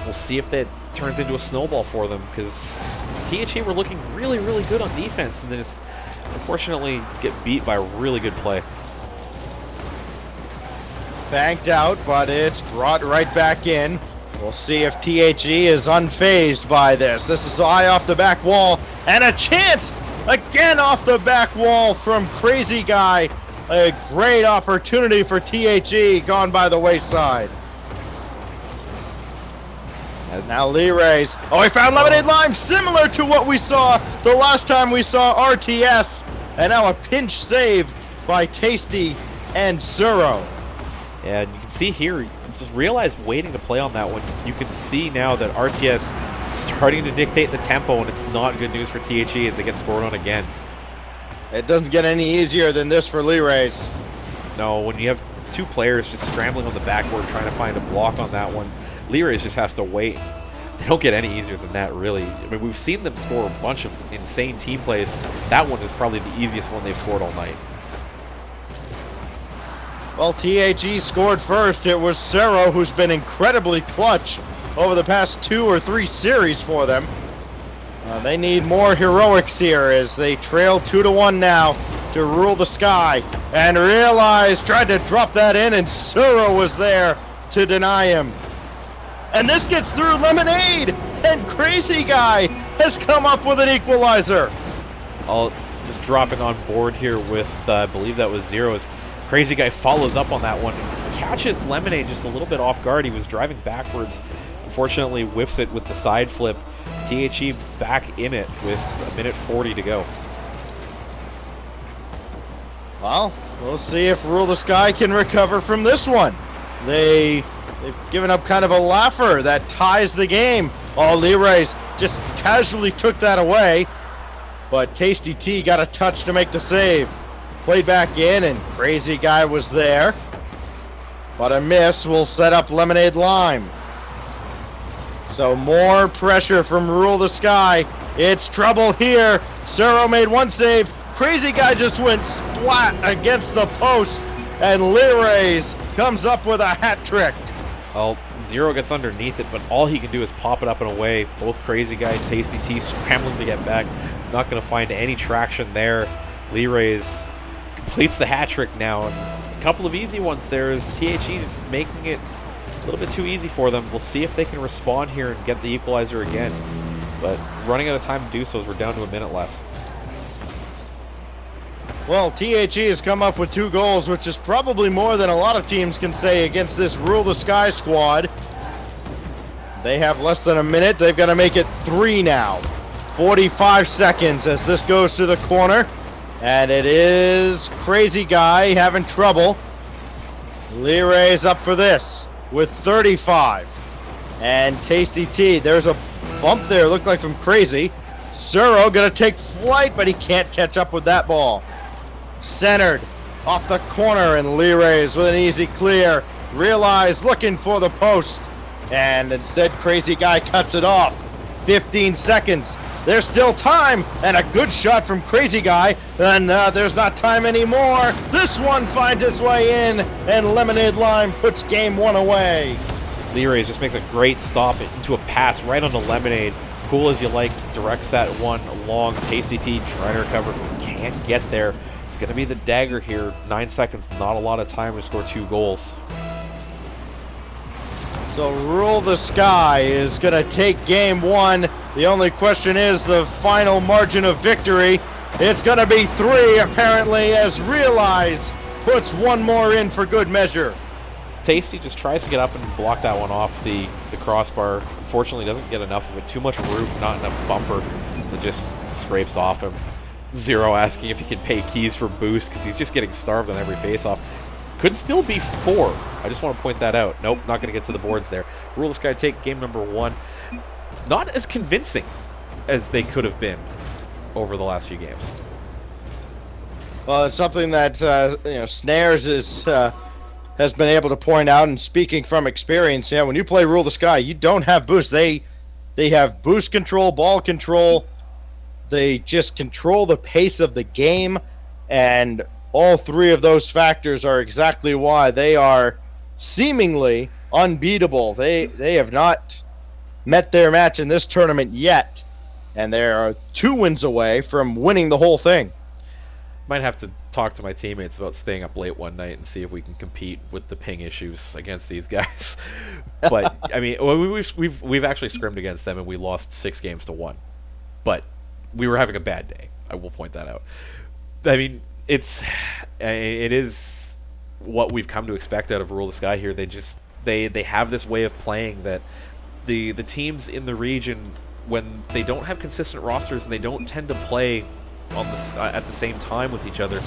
We'll see if that turns into a snowball for them, because THE were looking really, really good on defense, and then it's unfortunately get beat by really good play. banked out, but it's brought right back in. We'll see if THE is unfazed by this. This is eye off the back wall, and a chance again off the back wall from Crazy Guy. A great opportunity for THE gone by the wayside. Now Lee Rays. Oh, he found Lemonade Lime, similar to what we saw the last time we saw RTS. And now a pinch save by Tasty and Suro. Yeah, and you can see here, just realize waiting to play on that one, you can see now that RTS is starting to dictate the tempo, and it's not good news for THE as they get scored on again. It doesn't get any easier than this for Lee Rays. No, when you have two players just scrambling on the backboard trying to find a block on that one, Lee Rays just has to wait. They don't get any easier than that, really. I mean, we've seen them score a bunch of insane team plays. That one is probably the easiest one they've scored all night. Well, THE scored first. It was Suro who's been incredibly clutch over the past 2 or 3 series for them. They need more heroics here as they trail 2-1 now to Rule the Sky. And Realize tried to drop that in, and Suro was there to deny him. And this gets through Lemonade, and Crazy Guy has come up with an equalizer. All just dropping on board here with, I believe that was Zero's. Crazy Guy follows up on that one, catches Lemonade just a little bit off guard. He was driving backwards, unfortunately whiffs it with the side flip. THE back in it with 1:40 to go. Well, we'll see if Rule the Sky can recover from this one. They've given up kind of a laugher that ties the game. Oh, Lee Rays just casually took that away, but Tasty T got a touch to make the save. Played back in, and Crazy Guy was there, but a miss will set up Lemonade Lime. So more pressure from Rule the Sky. It's trouble here. Suro made one save. Crazy Guy just went splat against the post, and Lee Rays comes up with a hat trick. Well, Zero gets underneath it, but all he can do is pop it up and away. Both Crazy Guy and Tasty T scrambling to get back. Not going to find any traction there. Lee Rays completes the hat trick now, and a couple of easy ones there as THE is making it a little bit too easy for them. We'll see if they can respond here and get the equalizer again, but running out of time to do so as we're down to a minute left. Well, THE has come up with 2 goals, which is probably more than a lot of teams can say against this Rule the Sky squad. They have less than a minute. They've got to make it 3 now. 45 seconds as this goes to the corner. And it is Crazy Guy having trouble. Lee Rays up for this with 35. And Tasty T, there's a bump there, looked like from Crazy. Suro gonna take flight, but he can't catch up with that ball. Centered off the corner, and Lee Rays with an easy clear. Realize looking for the post, and instead Crazy Guy cuts it off. 15 seconds. There's still time, and a good shot from Crazy Guy, and there's not time anymore. This one finds its way in, and Lemonade Lime puts game 1 away. Lee Rays just makes a great stop into a pass right onto Lemonade. Cool as you like, directs that one along. Tasty T trying to recover, can't get there. It's going to be the dagger here. 9 seconds, not a lot of time to score 2 goals. So Rule the Sky is going to take game 1. The only question is the final margin of victory. It's going to be 3 apparently, as Realize puts 1 more in for good measure. Tasty just tries to get up and block that one off the crossbar. Unfortunately doesn't get enough of it. Too much roof, not enough bumper. That just scrapes off him. Zero asking if he can pay keys for boost because he's just getting starved on every face-off. Could still be 4. I just want to point that out. Nope, not going to get to the boards there. Rule the Sky take game number 1. Not as convincing as they could have been over the last few games. Well, it's something that Snares has been able to point out, and speaking from experience, when you play Rule the Sky, you don't have boost. They have boost control, ball control. They just control the pace of the game, and all 3 of those factors are exactly why they are seemingly unbeatable. They have not met their match in this tournament yet, and they are 2 wins away from winning the whole thing. Might have to talk to my teammates about staying up late one night and see if we can compete with the ping issues against these guys. But I mean, well, we've actually scrimmed against them and we lost 6-1. But we were having a bad day. I will point that out. I mean, it is what we've come to expect out of Rule the Sky here. They have this way of playing that the teams in the region, when they don't have consistent rosters and they don't tend to play on at the same time with each other,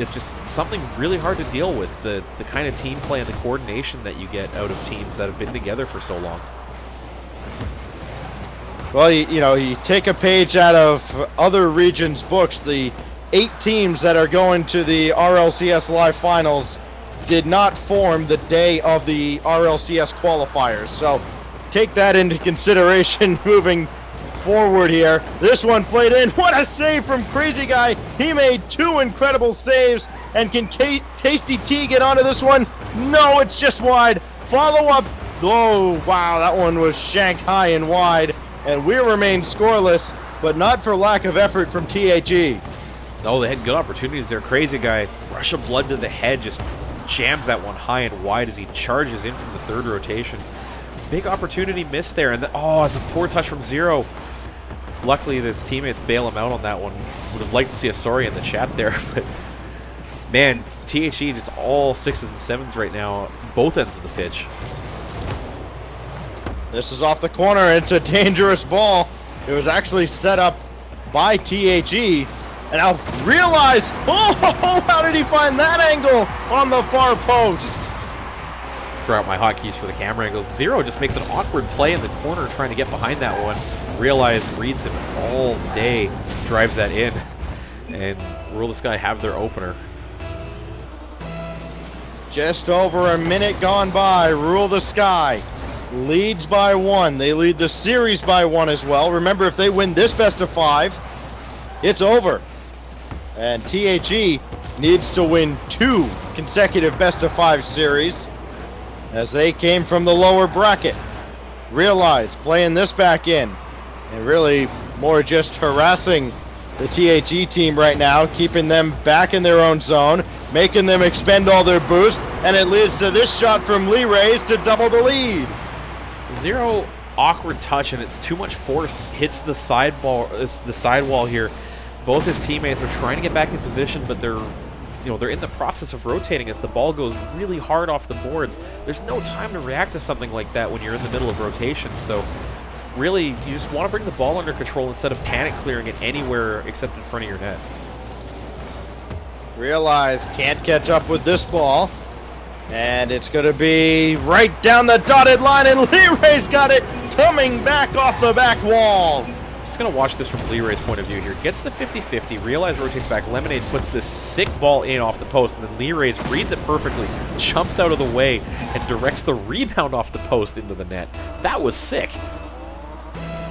it's just something really hard to deal with, the kind of team play and the coordination that you get out of teams that have been together for so long. Well, you take a page out of other regions' books. The 8 teams that are going to the RLCS Live Finals did not form the day of the RLCS qualifiers. So take that into consideration moving forward here. This one played in. What a save from Crazy Guy. He made 2 incredible saves. And can Tasty T get onto this one? No, it's just wide. Follow up. Oh, wow, that one was shanked high and wide. And we remain scoreless, but not for lack of effort from THE. No, they had good opportunities there. Crazy Guy, rush of blood to the head, just jams that one high and wide as he charges in from the 3rd rotation. Big opportunity missed there, and it's a poor touch from Zero. Luckily, his teammates bail him out on that one. Would have liked to see a sorry in the chat there, but man, THE just all 6s and 7s right now, both ends of the pitch. This is off the corner. It's a dangerous ball. It was actually set up by THE. And now Realize, how did he find that angle on the far post? Throw out my hotkeys for the camera angles. Zero just makes an awkward play in the corner trying to get behind that one. Realize reads him all day, drives that in, and Rule the Sky have their opener. Just over a minute gone by. Rule the Sky leads by 1. They lead the series by 1 as well. Remember, if they win this best of 5, it's over. And THE needs to win 2 consecutive best of 5 series as they came from the lower bracket. Realize playing this back in and really more just harassing the THE team right now, keeping them back in their own zone, making them expend all their boost, and it leads to this shot from Lee Rays to double the lead. Zero awkward touch, and it's too much force. Hits the sidewall here. Both his teammates are trying to get back in position, but they're in the process of rotating as the ball goes really hard off the boards. There's no time to react to something like that when you're in the middle of rotation. So really, you just want to bring the ball under control instead of panic clearing it anywhere except in front of your net. Realize can't catch up with this ball. And it's going to be right down the dotted line, and Lee Ray's got it coming back off the back wall. Just going to watch this from Lee Ray's point of view here. Gets the 50-50, Realize rotates back, Lemonade puts this sick ball in off the post, and then Lee Ray's reads it perfectly, jumps out of the way, and directs the rebound off the post into the net. That was sick.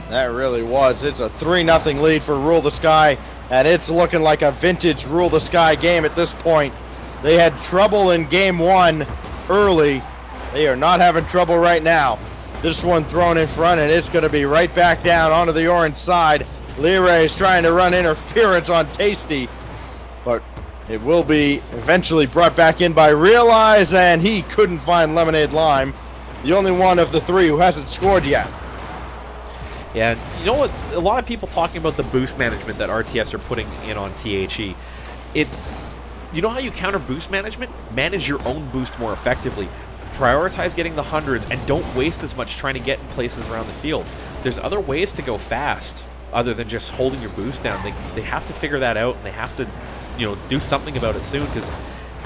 That really was. It's a 3-0 lead for Rule the Sky, and it's looking like a vintage Rule the Sky game at this point. They had trouble in game 1 early. They are not having trouble right now. This one thrown in front, and it's going to be right back down onto the orange side. Leray is trying to run interference on Tasty, but it will be eventually brought back in by Realize, and he couldn't find Lemonade Lime, the only one of the 3 who hasn't scored yet. Yeah, you know what? A lot of people talking about the boost management that RTS are putting in on THE. You know how you counter boost management? Manage your own boost more effectively. Prioritize getting the hundreds and don't waste as much trying to get in places around the field. There's other ways to go fast other than just holding your boost down. They have to figure that out, and they have to, do something about it soon, because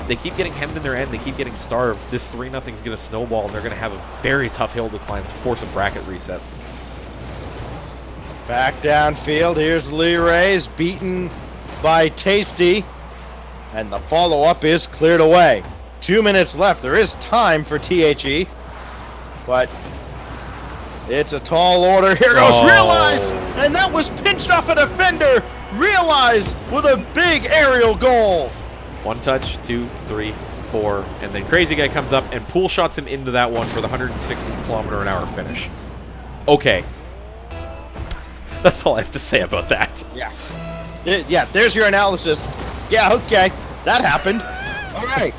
they keep getting hemmed in their end. They keep getting starved. This 3-0 is going to snowball, and they're going to have a very tough hill to climb to force a bracket reset. Back downfield. Here's Lee Rays beaten by Tasty. And the follow-up is cleared away. 2 minutes left. There is time for THE, but it's a tall order. Here goes Realize, and that was pinched off a defender. Realize with a big aerial goal. 1 touch, 2, 3, 4, and then Crazy Guy comes up and pool shots him into that one for the 160-kilometer-an-hour finish. Okay. That's all I have to say about that. Yeah, there's your analysis. Yeah, okay. That happened. All right.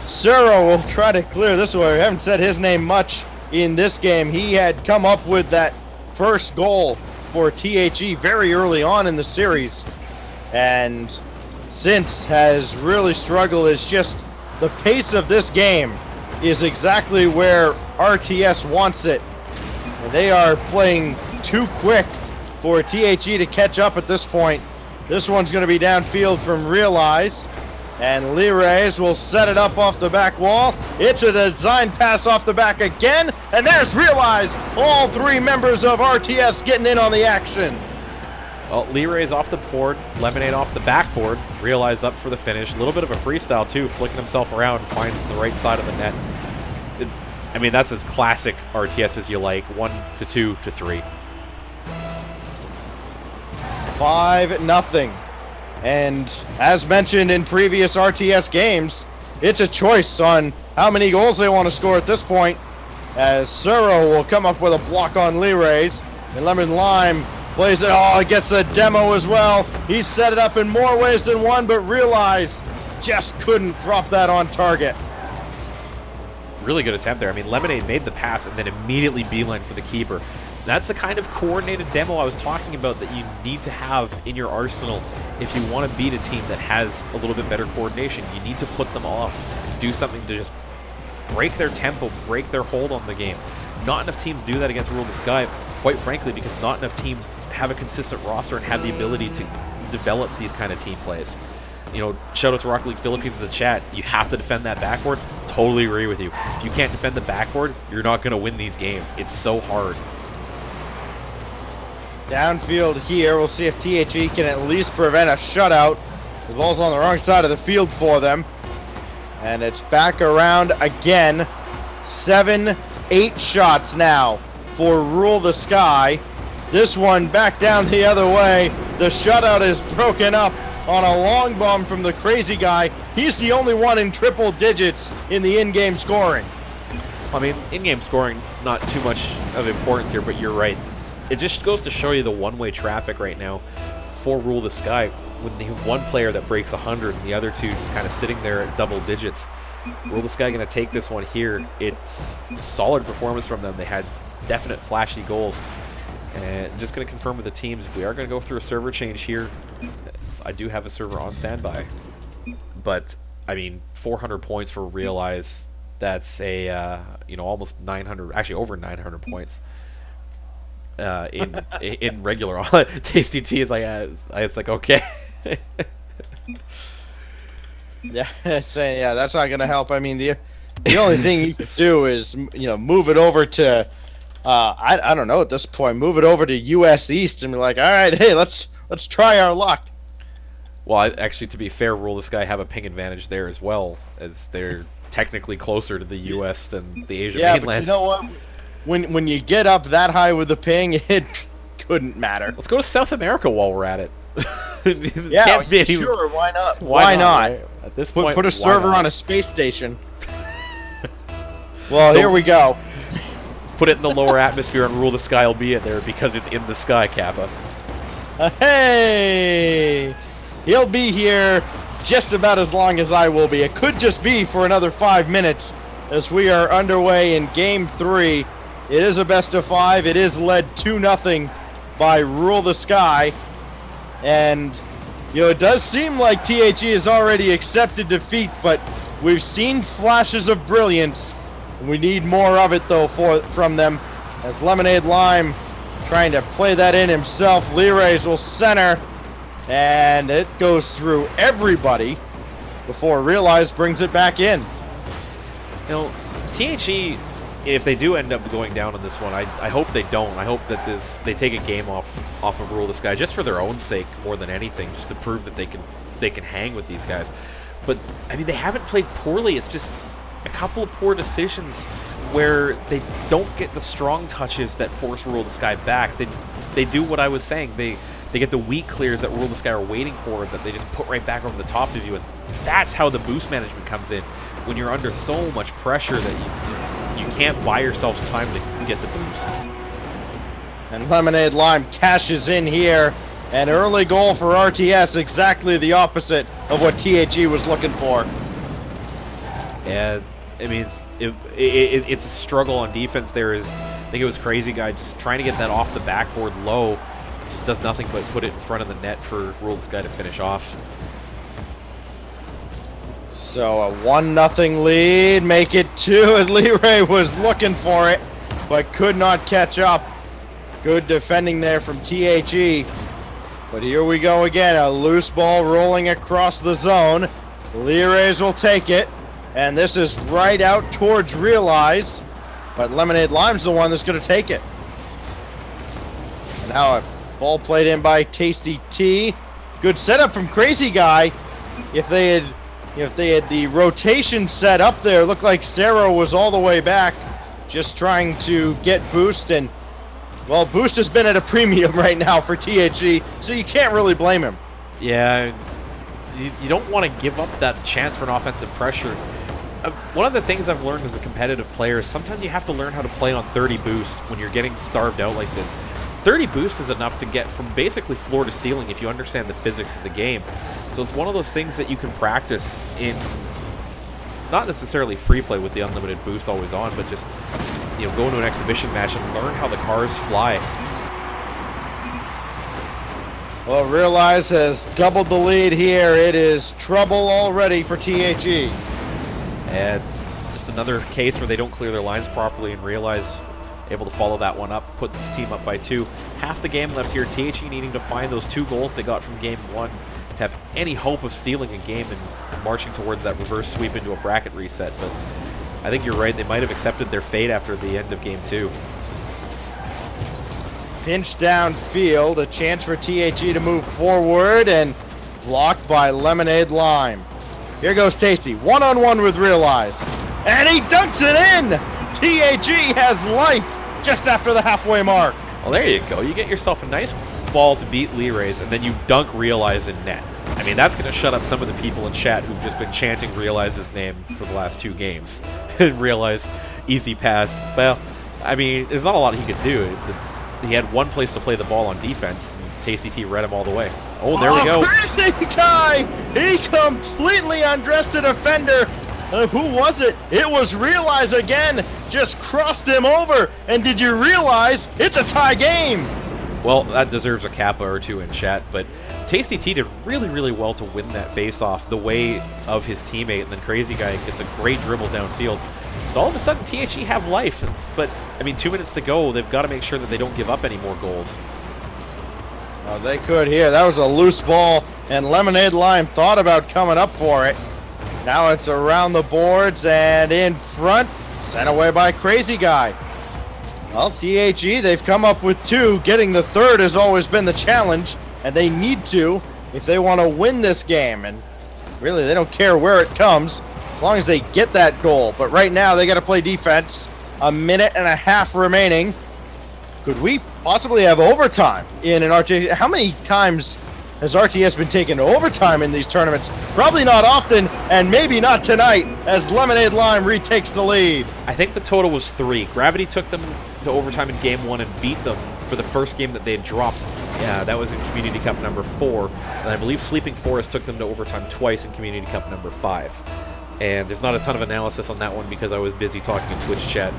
Suro will try to clear this away. We haven't said his name much in this game. He had come up with that first goal for THE very early on in the series, and since has really struggled. It's just the pace of this game is exactly where RTS wants it. And they are playing too quick for THE to catch up at this point. This one's going to be downfield from Realize. And Lee Reyes will set it up off the back wall. It's a design pass off the back again. And there's Realize. All three members of RTS getting in on the action. Well, Leroy's off the board, Lemonade off the backboard, Realize up for the finish. A little bit of a freestyle too, flicking himself around, finds the right side of the net. I mean, that's as classic RTS as you like. 1 to 2 to 3. 5-0. And as mentioned in previous RTS games, it's a choice on how many goals they want to score at this point, as Suro will come up with a block on Lee Reyes, and Lemon Lime plays it. Oh, it gets a demo as well. He set it up in more ways than one, but Realize just couldn't drop that on target. Really good attempt there. I mean, Lemonade made the pass and then immediately beeline for the keeper. That's the kind of coordinated demo I was talking about that you need to have in your arsenal if you want to beat a team that has a little bit better coordination. You need to put them off, do something to just break their tempo, break their hold on the game. Not enough teams do that against Rule of the Sky, quite frankly, because not enough teams have a consistent roster and have the ability to develop these kind of team plays. You know, shout out to Rocket League Philippines in the chat. You have to defend that backboard. Totally agree with you. If you can't defend the backboard, you're not going to win these games. It's so hard. Downfield here, we'll see if THE can at least prevent a shutout. The ball's on the wrong side of the field for them. And it's back around again. 7-8 shots now for Rule the Sky. This one back down the other way. The shutout is broken up on a long bomb from the crazy guy. He's the only one in triple digits in the in-game scoring. I mean, in-game scoring, not too much of importance here, but you're right. It just goes to show you the one-way traffic right now for Rule the Sky. When they have one player that breaks 100 and the other two just kind of sitting there at double digits. Rule the Sky going to take this one here. It's a solid performance from them. They had definite flashy goals. And just going to confirm with the teams, if we are going to go through a server change here, I do have a server on standby. But, I mean, 400 points for Realize. That's a, almost 900, actually over 900 points. In regular Tasty T is like it's like okay. Yeah, saying that's not gonna help. I mean the only thing you can do is move it over to I don't know at this point, move it over to US East and be like, all right, hey, let's try our luck. Well, actually, to be fair, Rule the Sky have a ping advantage there as well, as they're technically closer to the US than the Asia mainland. But you know what? When you get up that high with the ping, it couldn't matter. Let's go to South America while we're at it. Yeah, sure. Why not? Why not? Right? At this point, put a server on a space station. Well, here we go. Put it in the lower atmosphere and Rule the Sky will be in there because it's in the sky, Kappa. Hey! He'll be here just about as long as I will be. It could just be for another 5 minutes as we are underway in Game 3. It is a best of 5. It is led 2-0 by Rule the Sky. And, it does seem like THE has already accepted defeat, but we've seen flashes of brilliance. We need more of it, though, from them. As Lemonade Lime trying to play that in himself. Lee Reyes will center. And it goes through everybody before Realize brings it back in. THE, if they do end up going down on this one, I hope they don't. I hope that they take a game off of Rule the Sky just for their own sake more than anything, just to prove that they can hang with these guys. But I mean, they haven't played poorly. It's just a couple of poor decisions where they don't get the strong touches that force Rule the Sky back. They do what I was saying. They get the weak clears that Rule the Sky are waiting for that they just put right back over the top of you, and that's how the boost management comes in. When you're under so much pressure that you can't buy yourselves time to get the boost. And Lemonade Lime cashes in here. An early goal for RTS, exactly the opposite of what THE was looking for. Yeah, I mean, it's a struggle on defense. I think it was Crazy Guy just trying to get that off the backboard low. Just does nothing but put it in front of the net for Ruleless Guy to finish off. So a 1-0 lead, make it 2, and Leray was looking for it, but could not catch up. Good defending there from THE. But here we go again, a loose ball rolling across the zone. Learays will take it, and this is right out towards Realize, but Lemonade Lime's the one that's going to take it. And now a ball played in by Tasty T. Good setup from Crazy Guy. If they had the rotation set up there, looked like Sarah was all the way back, just trying to get Boost, and well, Boost has been at a premium right now for THE, so you can't really blame him. Yeah, you don't want to give up that chance for an offensive pressure. One of the things I've learned as a competitive player is sometimes you have to learn how to play on 30 boost when you're getting starved out like this. 30 boost is enough to get from basically floor to ceiling if you understand the physics of the game. So it's one of those things that you can practice in, not necessarily free play with the unlimited boost always on, but just, you know, go into an exhibition match and learn how the cars fly. Well, Realize has doubled the lead here. It is trouble already for THE. And it's just another case where they don't clear their lines properly and Realize able to follow that one up, put this team up by 2. Half the game left here. THE needing to find those 2 goals they got from game 1 to have any hope of stealing a game and marching towards that reverse sweep into a bracket reset. But I think you're right. They might have accepted their fate after the end of game 2. Pinch downfield, a chance for THE to move forward, and blocked by Lemonade Lime. Here goes Tasty, one-on-one with Realize, and he dunks it in! THE has life just after the halfway mark. Well, there you go. You get yourself a nice ball to beat Learays, and then you dunk Realize in net. I mean, that's going to shut up some of the people in chat who've just been chanting Realize's name for the last 2 games. Realize, easy pass. Well, I mean, there's not a lot he could do. He had one place to play the ball on defense, and Tasty T read him all the way. Oh, there we go. Crazy Guy! He completely undressed a defender. Who was it? It was Realize again. Just crossed him over. And did you realize it's a tie game? Well, that deserves a kappa or 2 in chat, but Tasty T did really, really well to win that face-off the way of his teammate, and then Crazy Guy gets a great dribble downfield. So all of a sudden, THE have life, but, I mean, 2 minutes to go, they've got to make sure that they don't give up any more goals. Well, they could here. That was a loose ball, and Lemonade Lime thought about coming up for it. Now it's around the boards and in front, sent away by Crazy Guy. Well, THE, they've come up with 2. Getting the 3rd has always been the challenge, and they need to if they want to win this game. And really, they don't care where it comes as long as they get that goal. But right now, they got to play defense. 1.5 minutes remaining. Could we possibly have overtime in an RTS? How many times has RTS been taken to overtime in these tournaments? Probably not often, and maybe not tonight, as Lemonade Lime retakes the lead. I think the total was 3. Gravity took them to overtime in game 1 and beat them for the first game that they had dropped. Yeah, that was in Community Cup number 4. And I believe Sleeping Forest took them to overtime twice in Community Cup number 5. And there's not a ton of analysis on that one because I was busy talking in Twitch chat.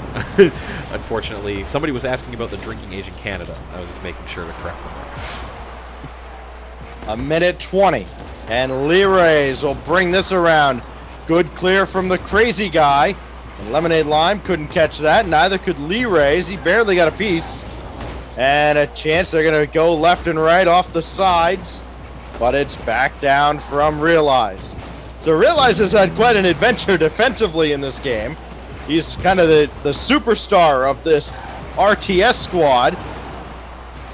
Unfortunately, somebody was asking about the drinking age in Canada. I was just making sure to correct them there. 1 minute 20, and Learays will bring this around. Good clear from the Crazy Guy. And Lemonade Lime couldn't catch that. Neither could Learays. He barely got a piece. And a chance they're going to go left and right off the sides. But it's back down from Realize. So Realize has had quite an adventure defensively in this game. He's kind of the superstar of this RTS squad.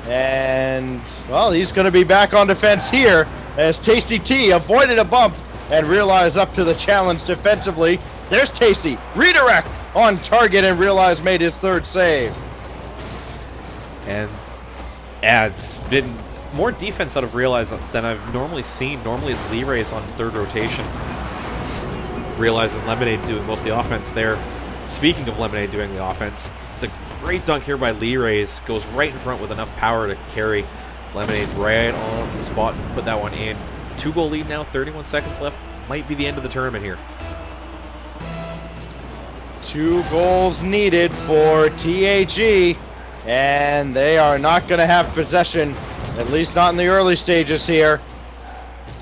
And, well, he's going to be back on defense here as Tasty T avoided a bump and Realize up to the challenge defensively. There's Tasty. Redirect on target, and Realize made his 3rd save. And it's been more defense out of Realize than I've normally seen. Normally it's Learays on 3rd rotation. It's Realize and Lemonade doing most of the offense there. Speaking of Lemonade doing the offense, the great dunk here by Learays goes right in front with enough power to carry Lemonade right on the spot and put that one in. 2-goal lead now, 31 seconds left. Might be the end of the tournament here. 2 goals needed for THE, and they are not going to have possession, at least not in the early stages here.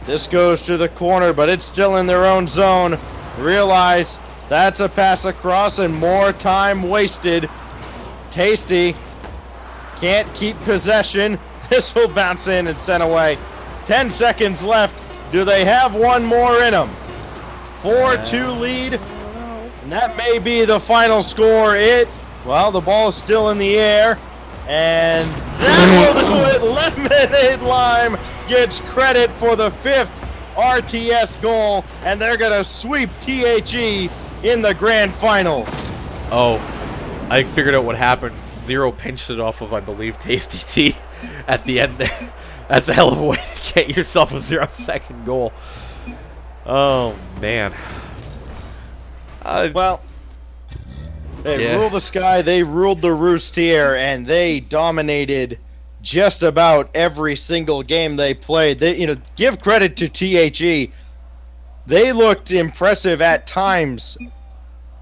This goes to the corner, but it's still in their own zone. Realize that's a pass across and more time wasted. Tasty can't keep possession. This will bounce in and sent away. 10 seconds left. Do they have one more in them? 4-2 lead. And that may be the final score. Well, the ball is still in the air. And that will do it. Lemonade Lime gets credit for the 5th RTS goal. And they're going to sweep THE in the grand finals. Oh, I figured out what happened. Zero pinched it off of, I believe, Tasty T at the end there. That's a hell of a way to get yourself a 0-second goal. Oh, man. Well, they Yeah. rule the sky, they ruled the roost here, and they dominated just about every single game they played. They, give credit to THE. They looked impressive at times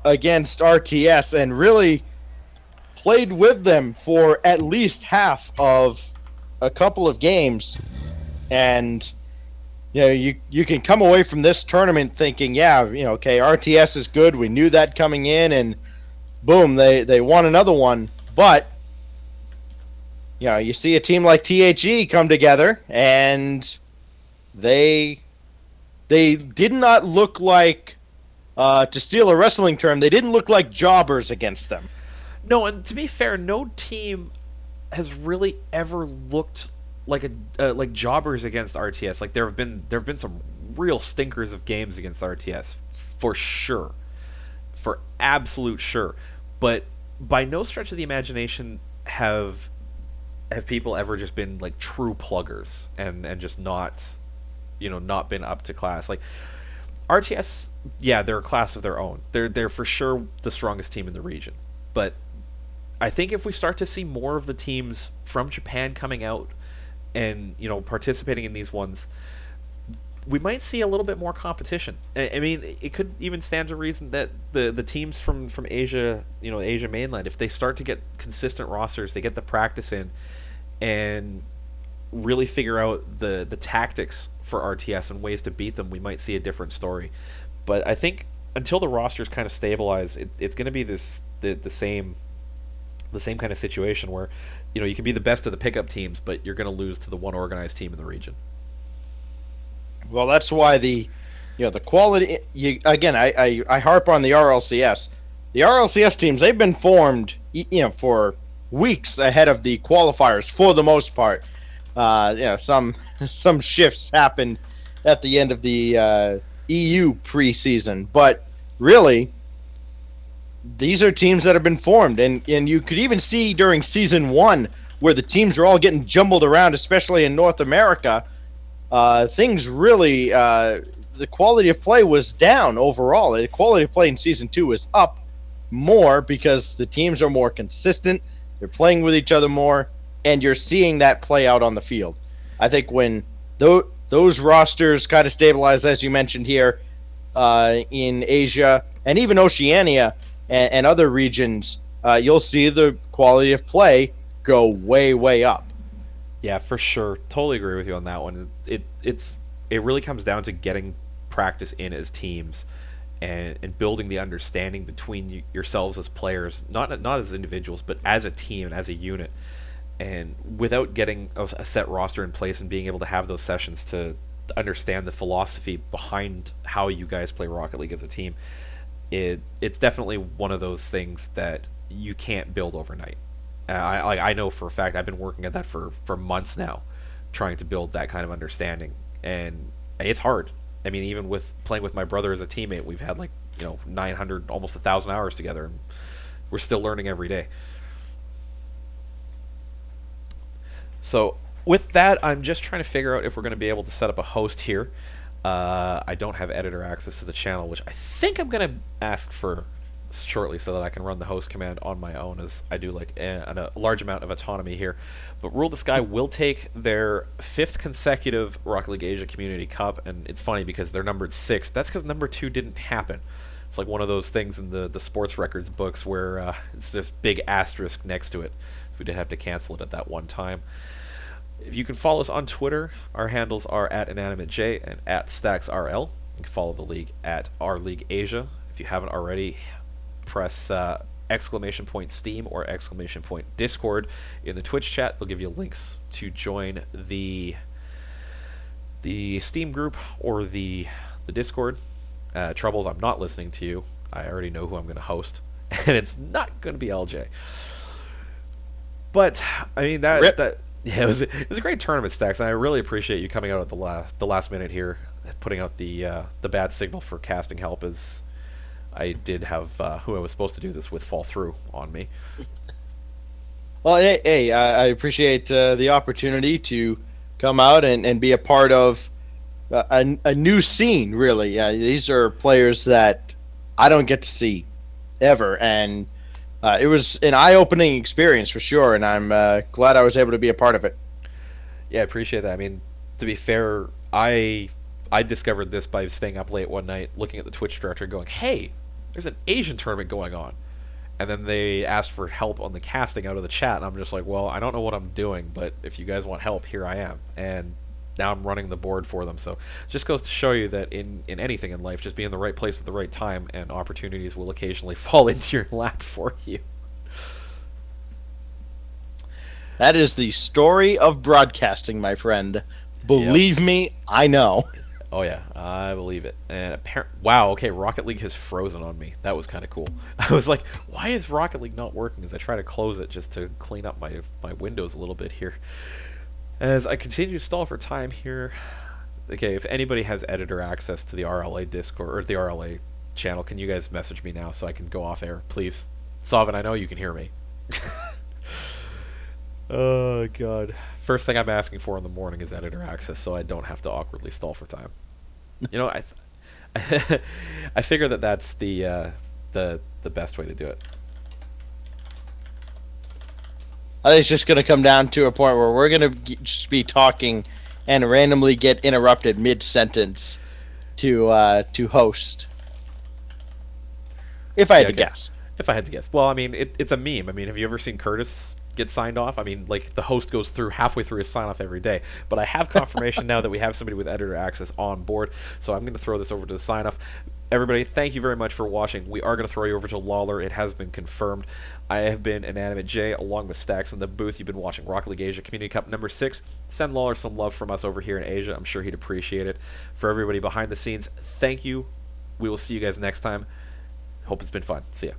against RTS and really played with them for at least half of a couple of games. And you can come away from this tournament thinking, okay, RTS is good. We knew that coming in, and boom, they won another one. But you see a team like THE come together, and they did not look like, to steal a wrestling term, they didn't look like jobbers against them. No, and to be fair, no team has really ever looked like like jobbers against RTS. Like there have been some real stinkers of games against RTS, for sure, for absolute sure. But by no stretch of the imagination have people ever just been like true pluggers and just not been up to class. Like RTS, yeah, they're a class of their own. They're for sure the strongest team in the region, but I think if we start to see more of the teams from Japan coming out and participating in these ones, we might see a little bit more competition. I mean, it could even stand to reason that the teams from Asia, Asia mainland, if they start to get consistent rosters, they get the practice in, and really figure out the tactics for RTS and ways to beat them, we might see a different story. But I think until the rosters kind of stabilize, it's going to be the same kind of situation where you can be the best of the pickup teams, but you're going to lose to the one organized team in the region. Well, that's why the quality. I harp on the RLCS. The RLCS teams, they've been formed for weeks ahead of the qualifiers for the most part. Some shifts happened at the end of the EU preseason, but really, these are teams that have been formed, and you could even see during Season 1 where the teams are all getting jumbled around, especially in North America. Things really, the quality of play was down overall. The quality of play in Season 2 is up more because the teams are more consistent, they're playing with each other more, and you're seeing that play out on the field. I think when those rosters kind of stabilize, as you mentioned here, in Asia and even Oceania, and other regions, you'll see the quality of play go way, way up. Yeah, for sure. Totally agree with you on that one. It really comes down to getting practice in as teams and building the understanding between yourselves as players, not as individuals, but as a team and as a unit. And without getting a set roster in place and being able to have those sessions to understand the philosophy behind how you guys play Rocket League as a team, it's definitely one of those things that you can't build overnight. I know for a fact I've been working at that for months now, trying to build that kind of understanding, and it's hard. I mean, even with playing with my brother as a teammate, we've had 900, almost 1,000 hours together, and we're still learning every day. So with that, I'm just trying to figure out if we're going to be able to set up a host here. I don't have editor access to the channel, which I think I'm going to ask for shortly so that I can run the host command on my own, as I do like a large amount of autonomy here. But Rule the Sky will take their 5th consecutive Rocket League Asia Community Cup, and it's funny because they're numbered 6. That's because number 2 didn't happen. It's like one of those things in the sports records books where it's this big asterisk next to it. We did have to cancel it at that one time. If you can follow us on Twitter, our handles are @InanimateJ and @StacksRL. You can follow the league at @OurLeagueAsia. If you haven't already, press !Steam or !Discord in the Twitch chat. They'll give you links to join the Steam group or the Discord. Troubles, I'm not listening to you. I already know who I'm going to host, and it's not going to be LJ. But I mean that yeah, it was a great tournament, Stacks, and I really appreciate you coming out at the last minute here, putting out the bad signal for casting help, as I did have who I was supposed to do this with fall through on me. Well, hey, I appreciate the opportunity to come out and be a part of a new scene, really. These are players that I don't get to see ever, and it was an eye-opening experience for sure, and I'm glad I was able to be a part of it. Yeah, I appreciate that. I mean, to be fair, I discovered this by staying up late one night, looking at the Twitch director, going, "Hey, there's an Asian tournament going on." And then they asked for help on the casting out of the chat, and I'm just like, well, I don't know what I'm doing, but if you guys want help, here I am. And now I'm running the board for them. So it just goes to show you that in anything in life, just be in the right place at the right time, and opportunities will occasionally fall into your lap for you. That is the story of broadcasting, my friend. Believe me, I know. Oh yeah, I believe it. And wow, okay, Rocket League has frozen on me. That was kind of cool. I was like, why is Rocket League not working? As I try to close it just to clean up my windows a little bit here. As I continue to stall for time here. Okay, if anybody has editor access to the RLA Discord or the RLA channel, can you guys message me now so I can go off air, please? Sovereign, I know you can hear me. Oh god. First thing I'm asking for in the morning is editor access, so I don't have to awkwardly stall for time. You know, I figure that's the best way to do it. I think it's just going to come down to a point where we're going to just be talking and randomly get interrupted mid-sentence to host. If I had to guess. If I had to guess. Well, I mean, it's a meme. I mean, have you ever seen Curtis get signed off? I mean, like, the host goes through halfway through his sign-off every day. But I have confirmation now that we have somebody with editor access on board, so I'm going to throw this over to the sign-off. Everybody, thank you very much for watching. We are going to throw you over to Lawler. It has been confirmed. I have been Inanimate J, along with Stacks in the booth. You've been watching Rocket League Asia Community Cup number 6. Send Lawler some love from us over here in Asia. I'm sure he'd appreciate it. For everybody behind the scenes, thank you. We will see you guys next time. Hope it's been fun. See ya.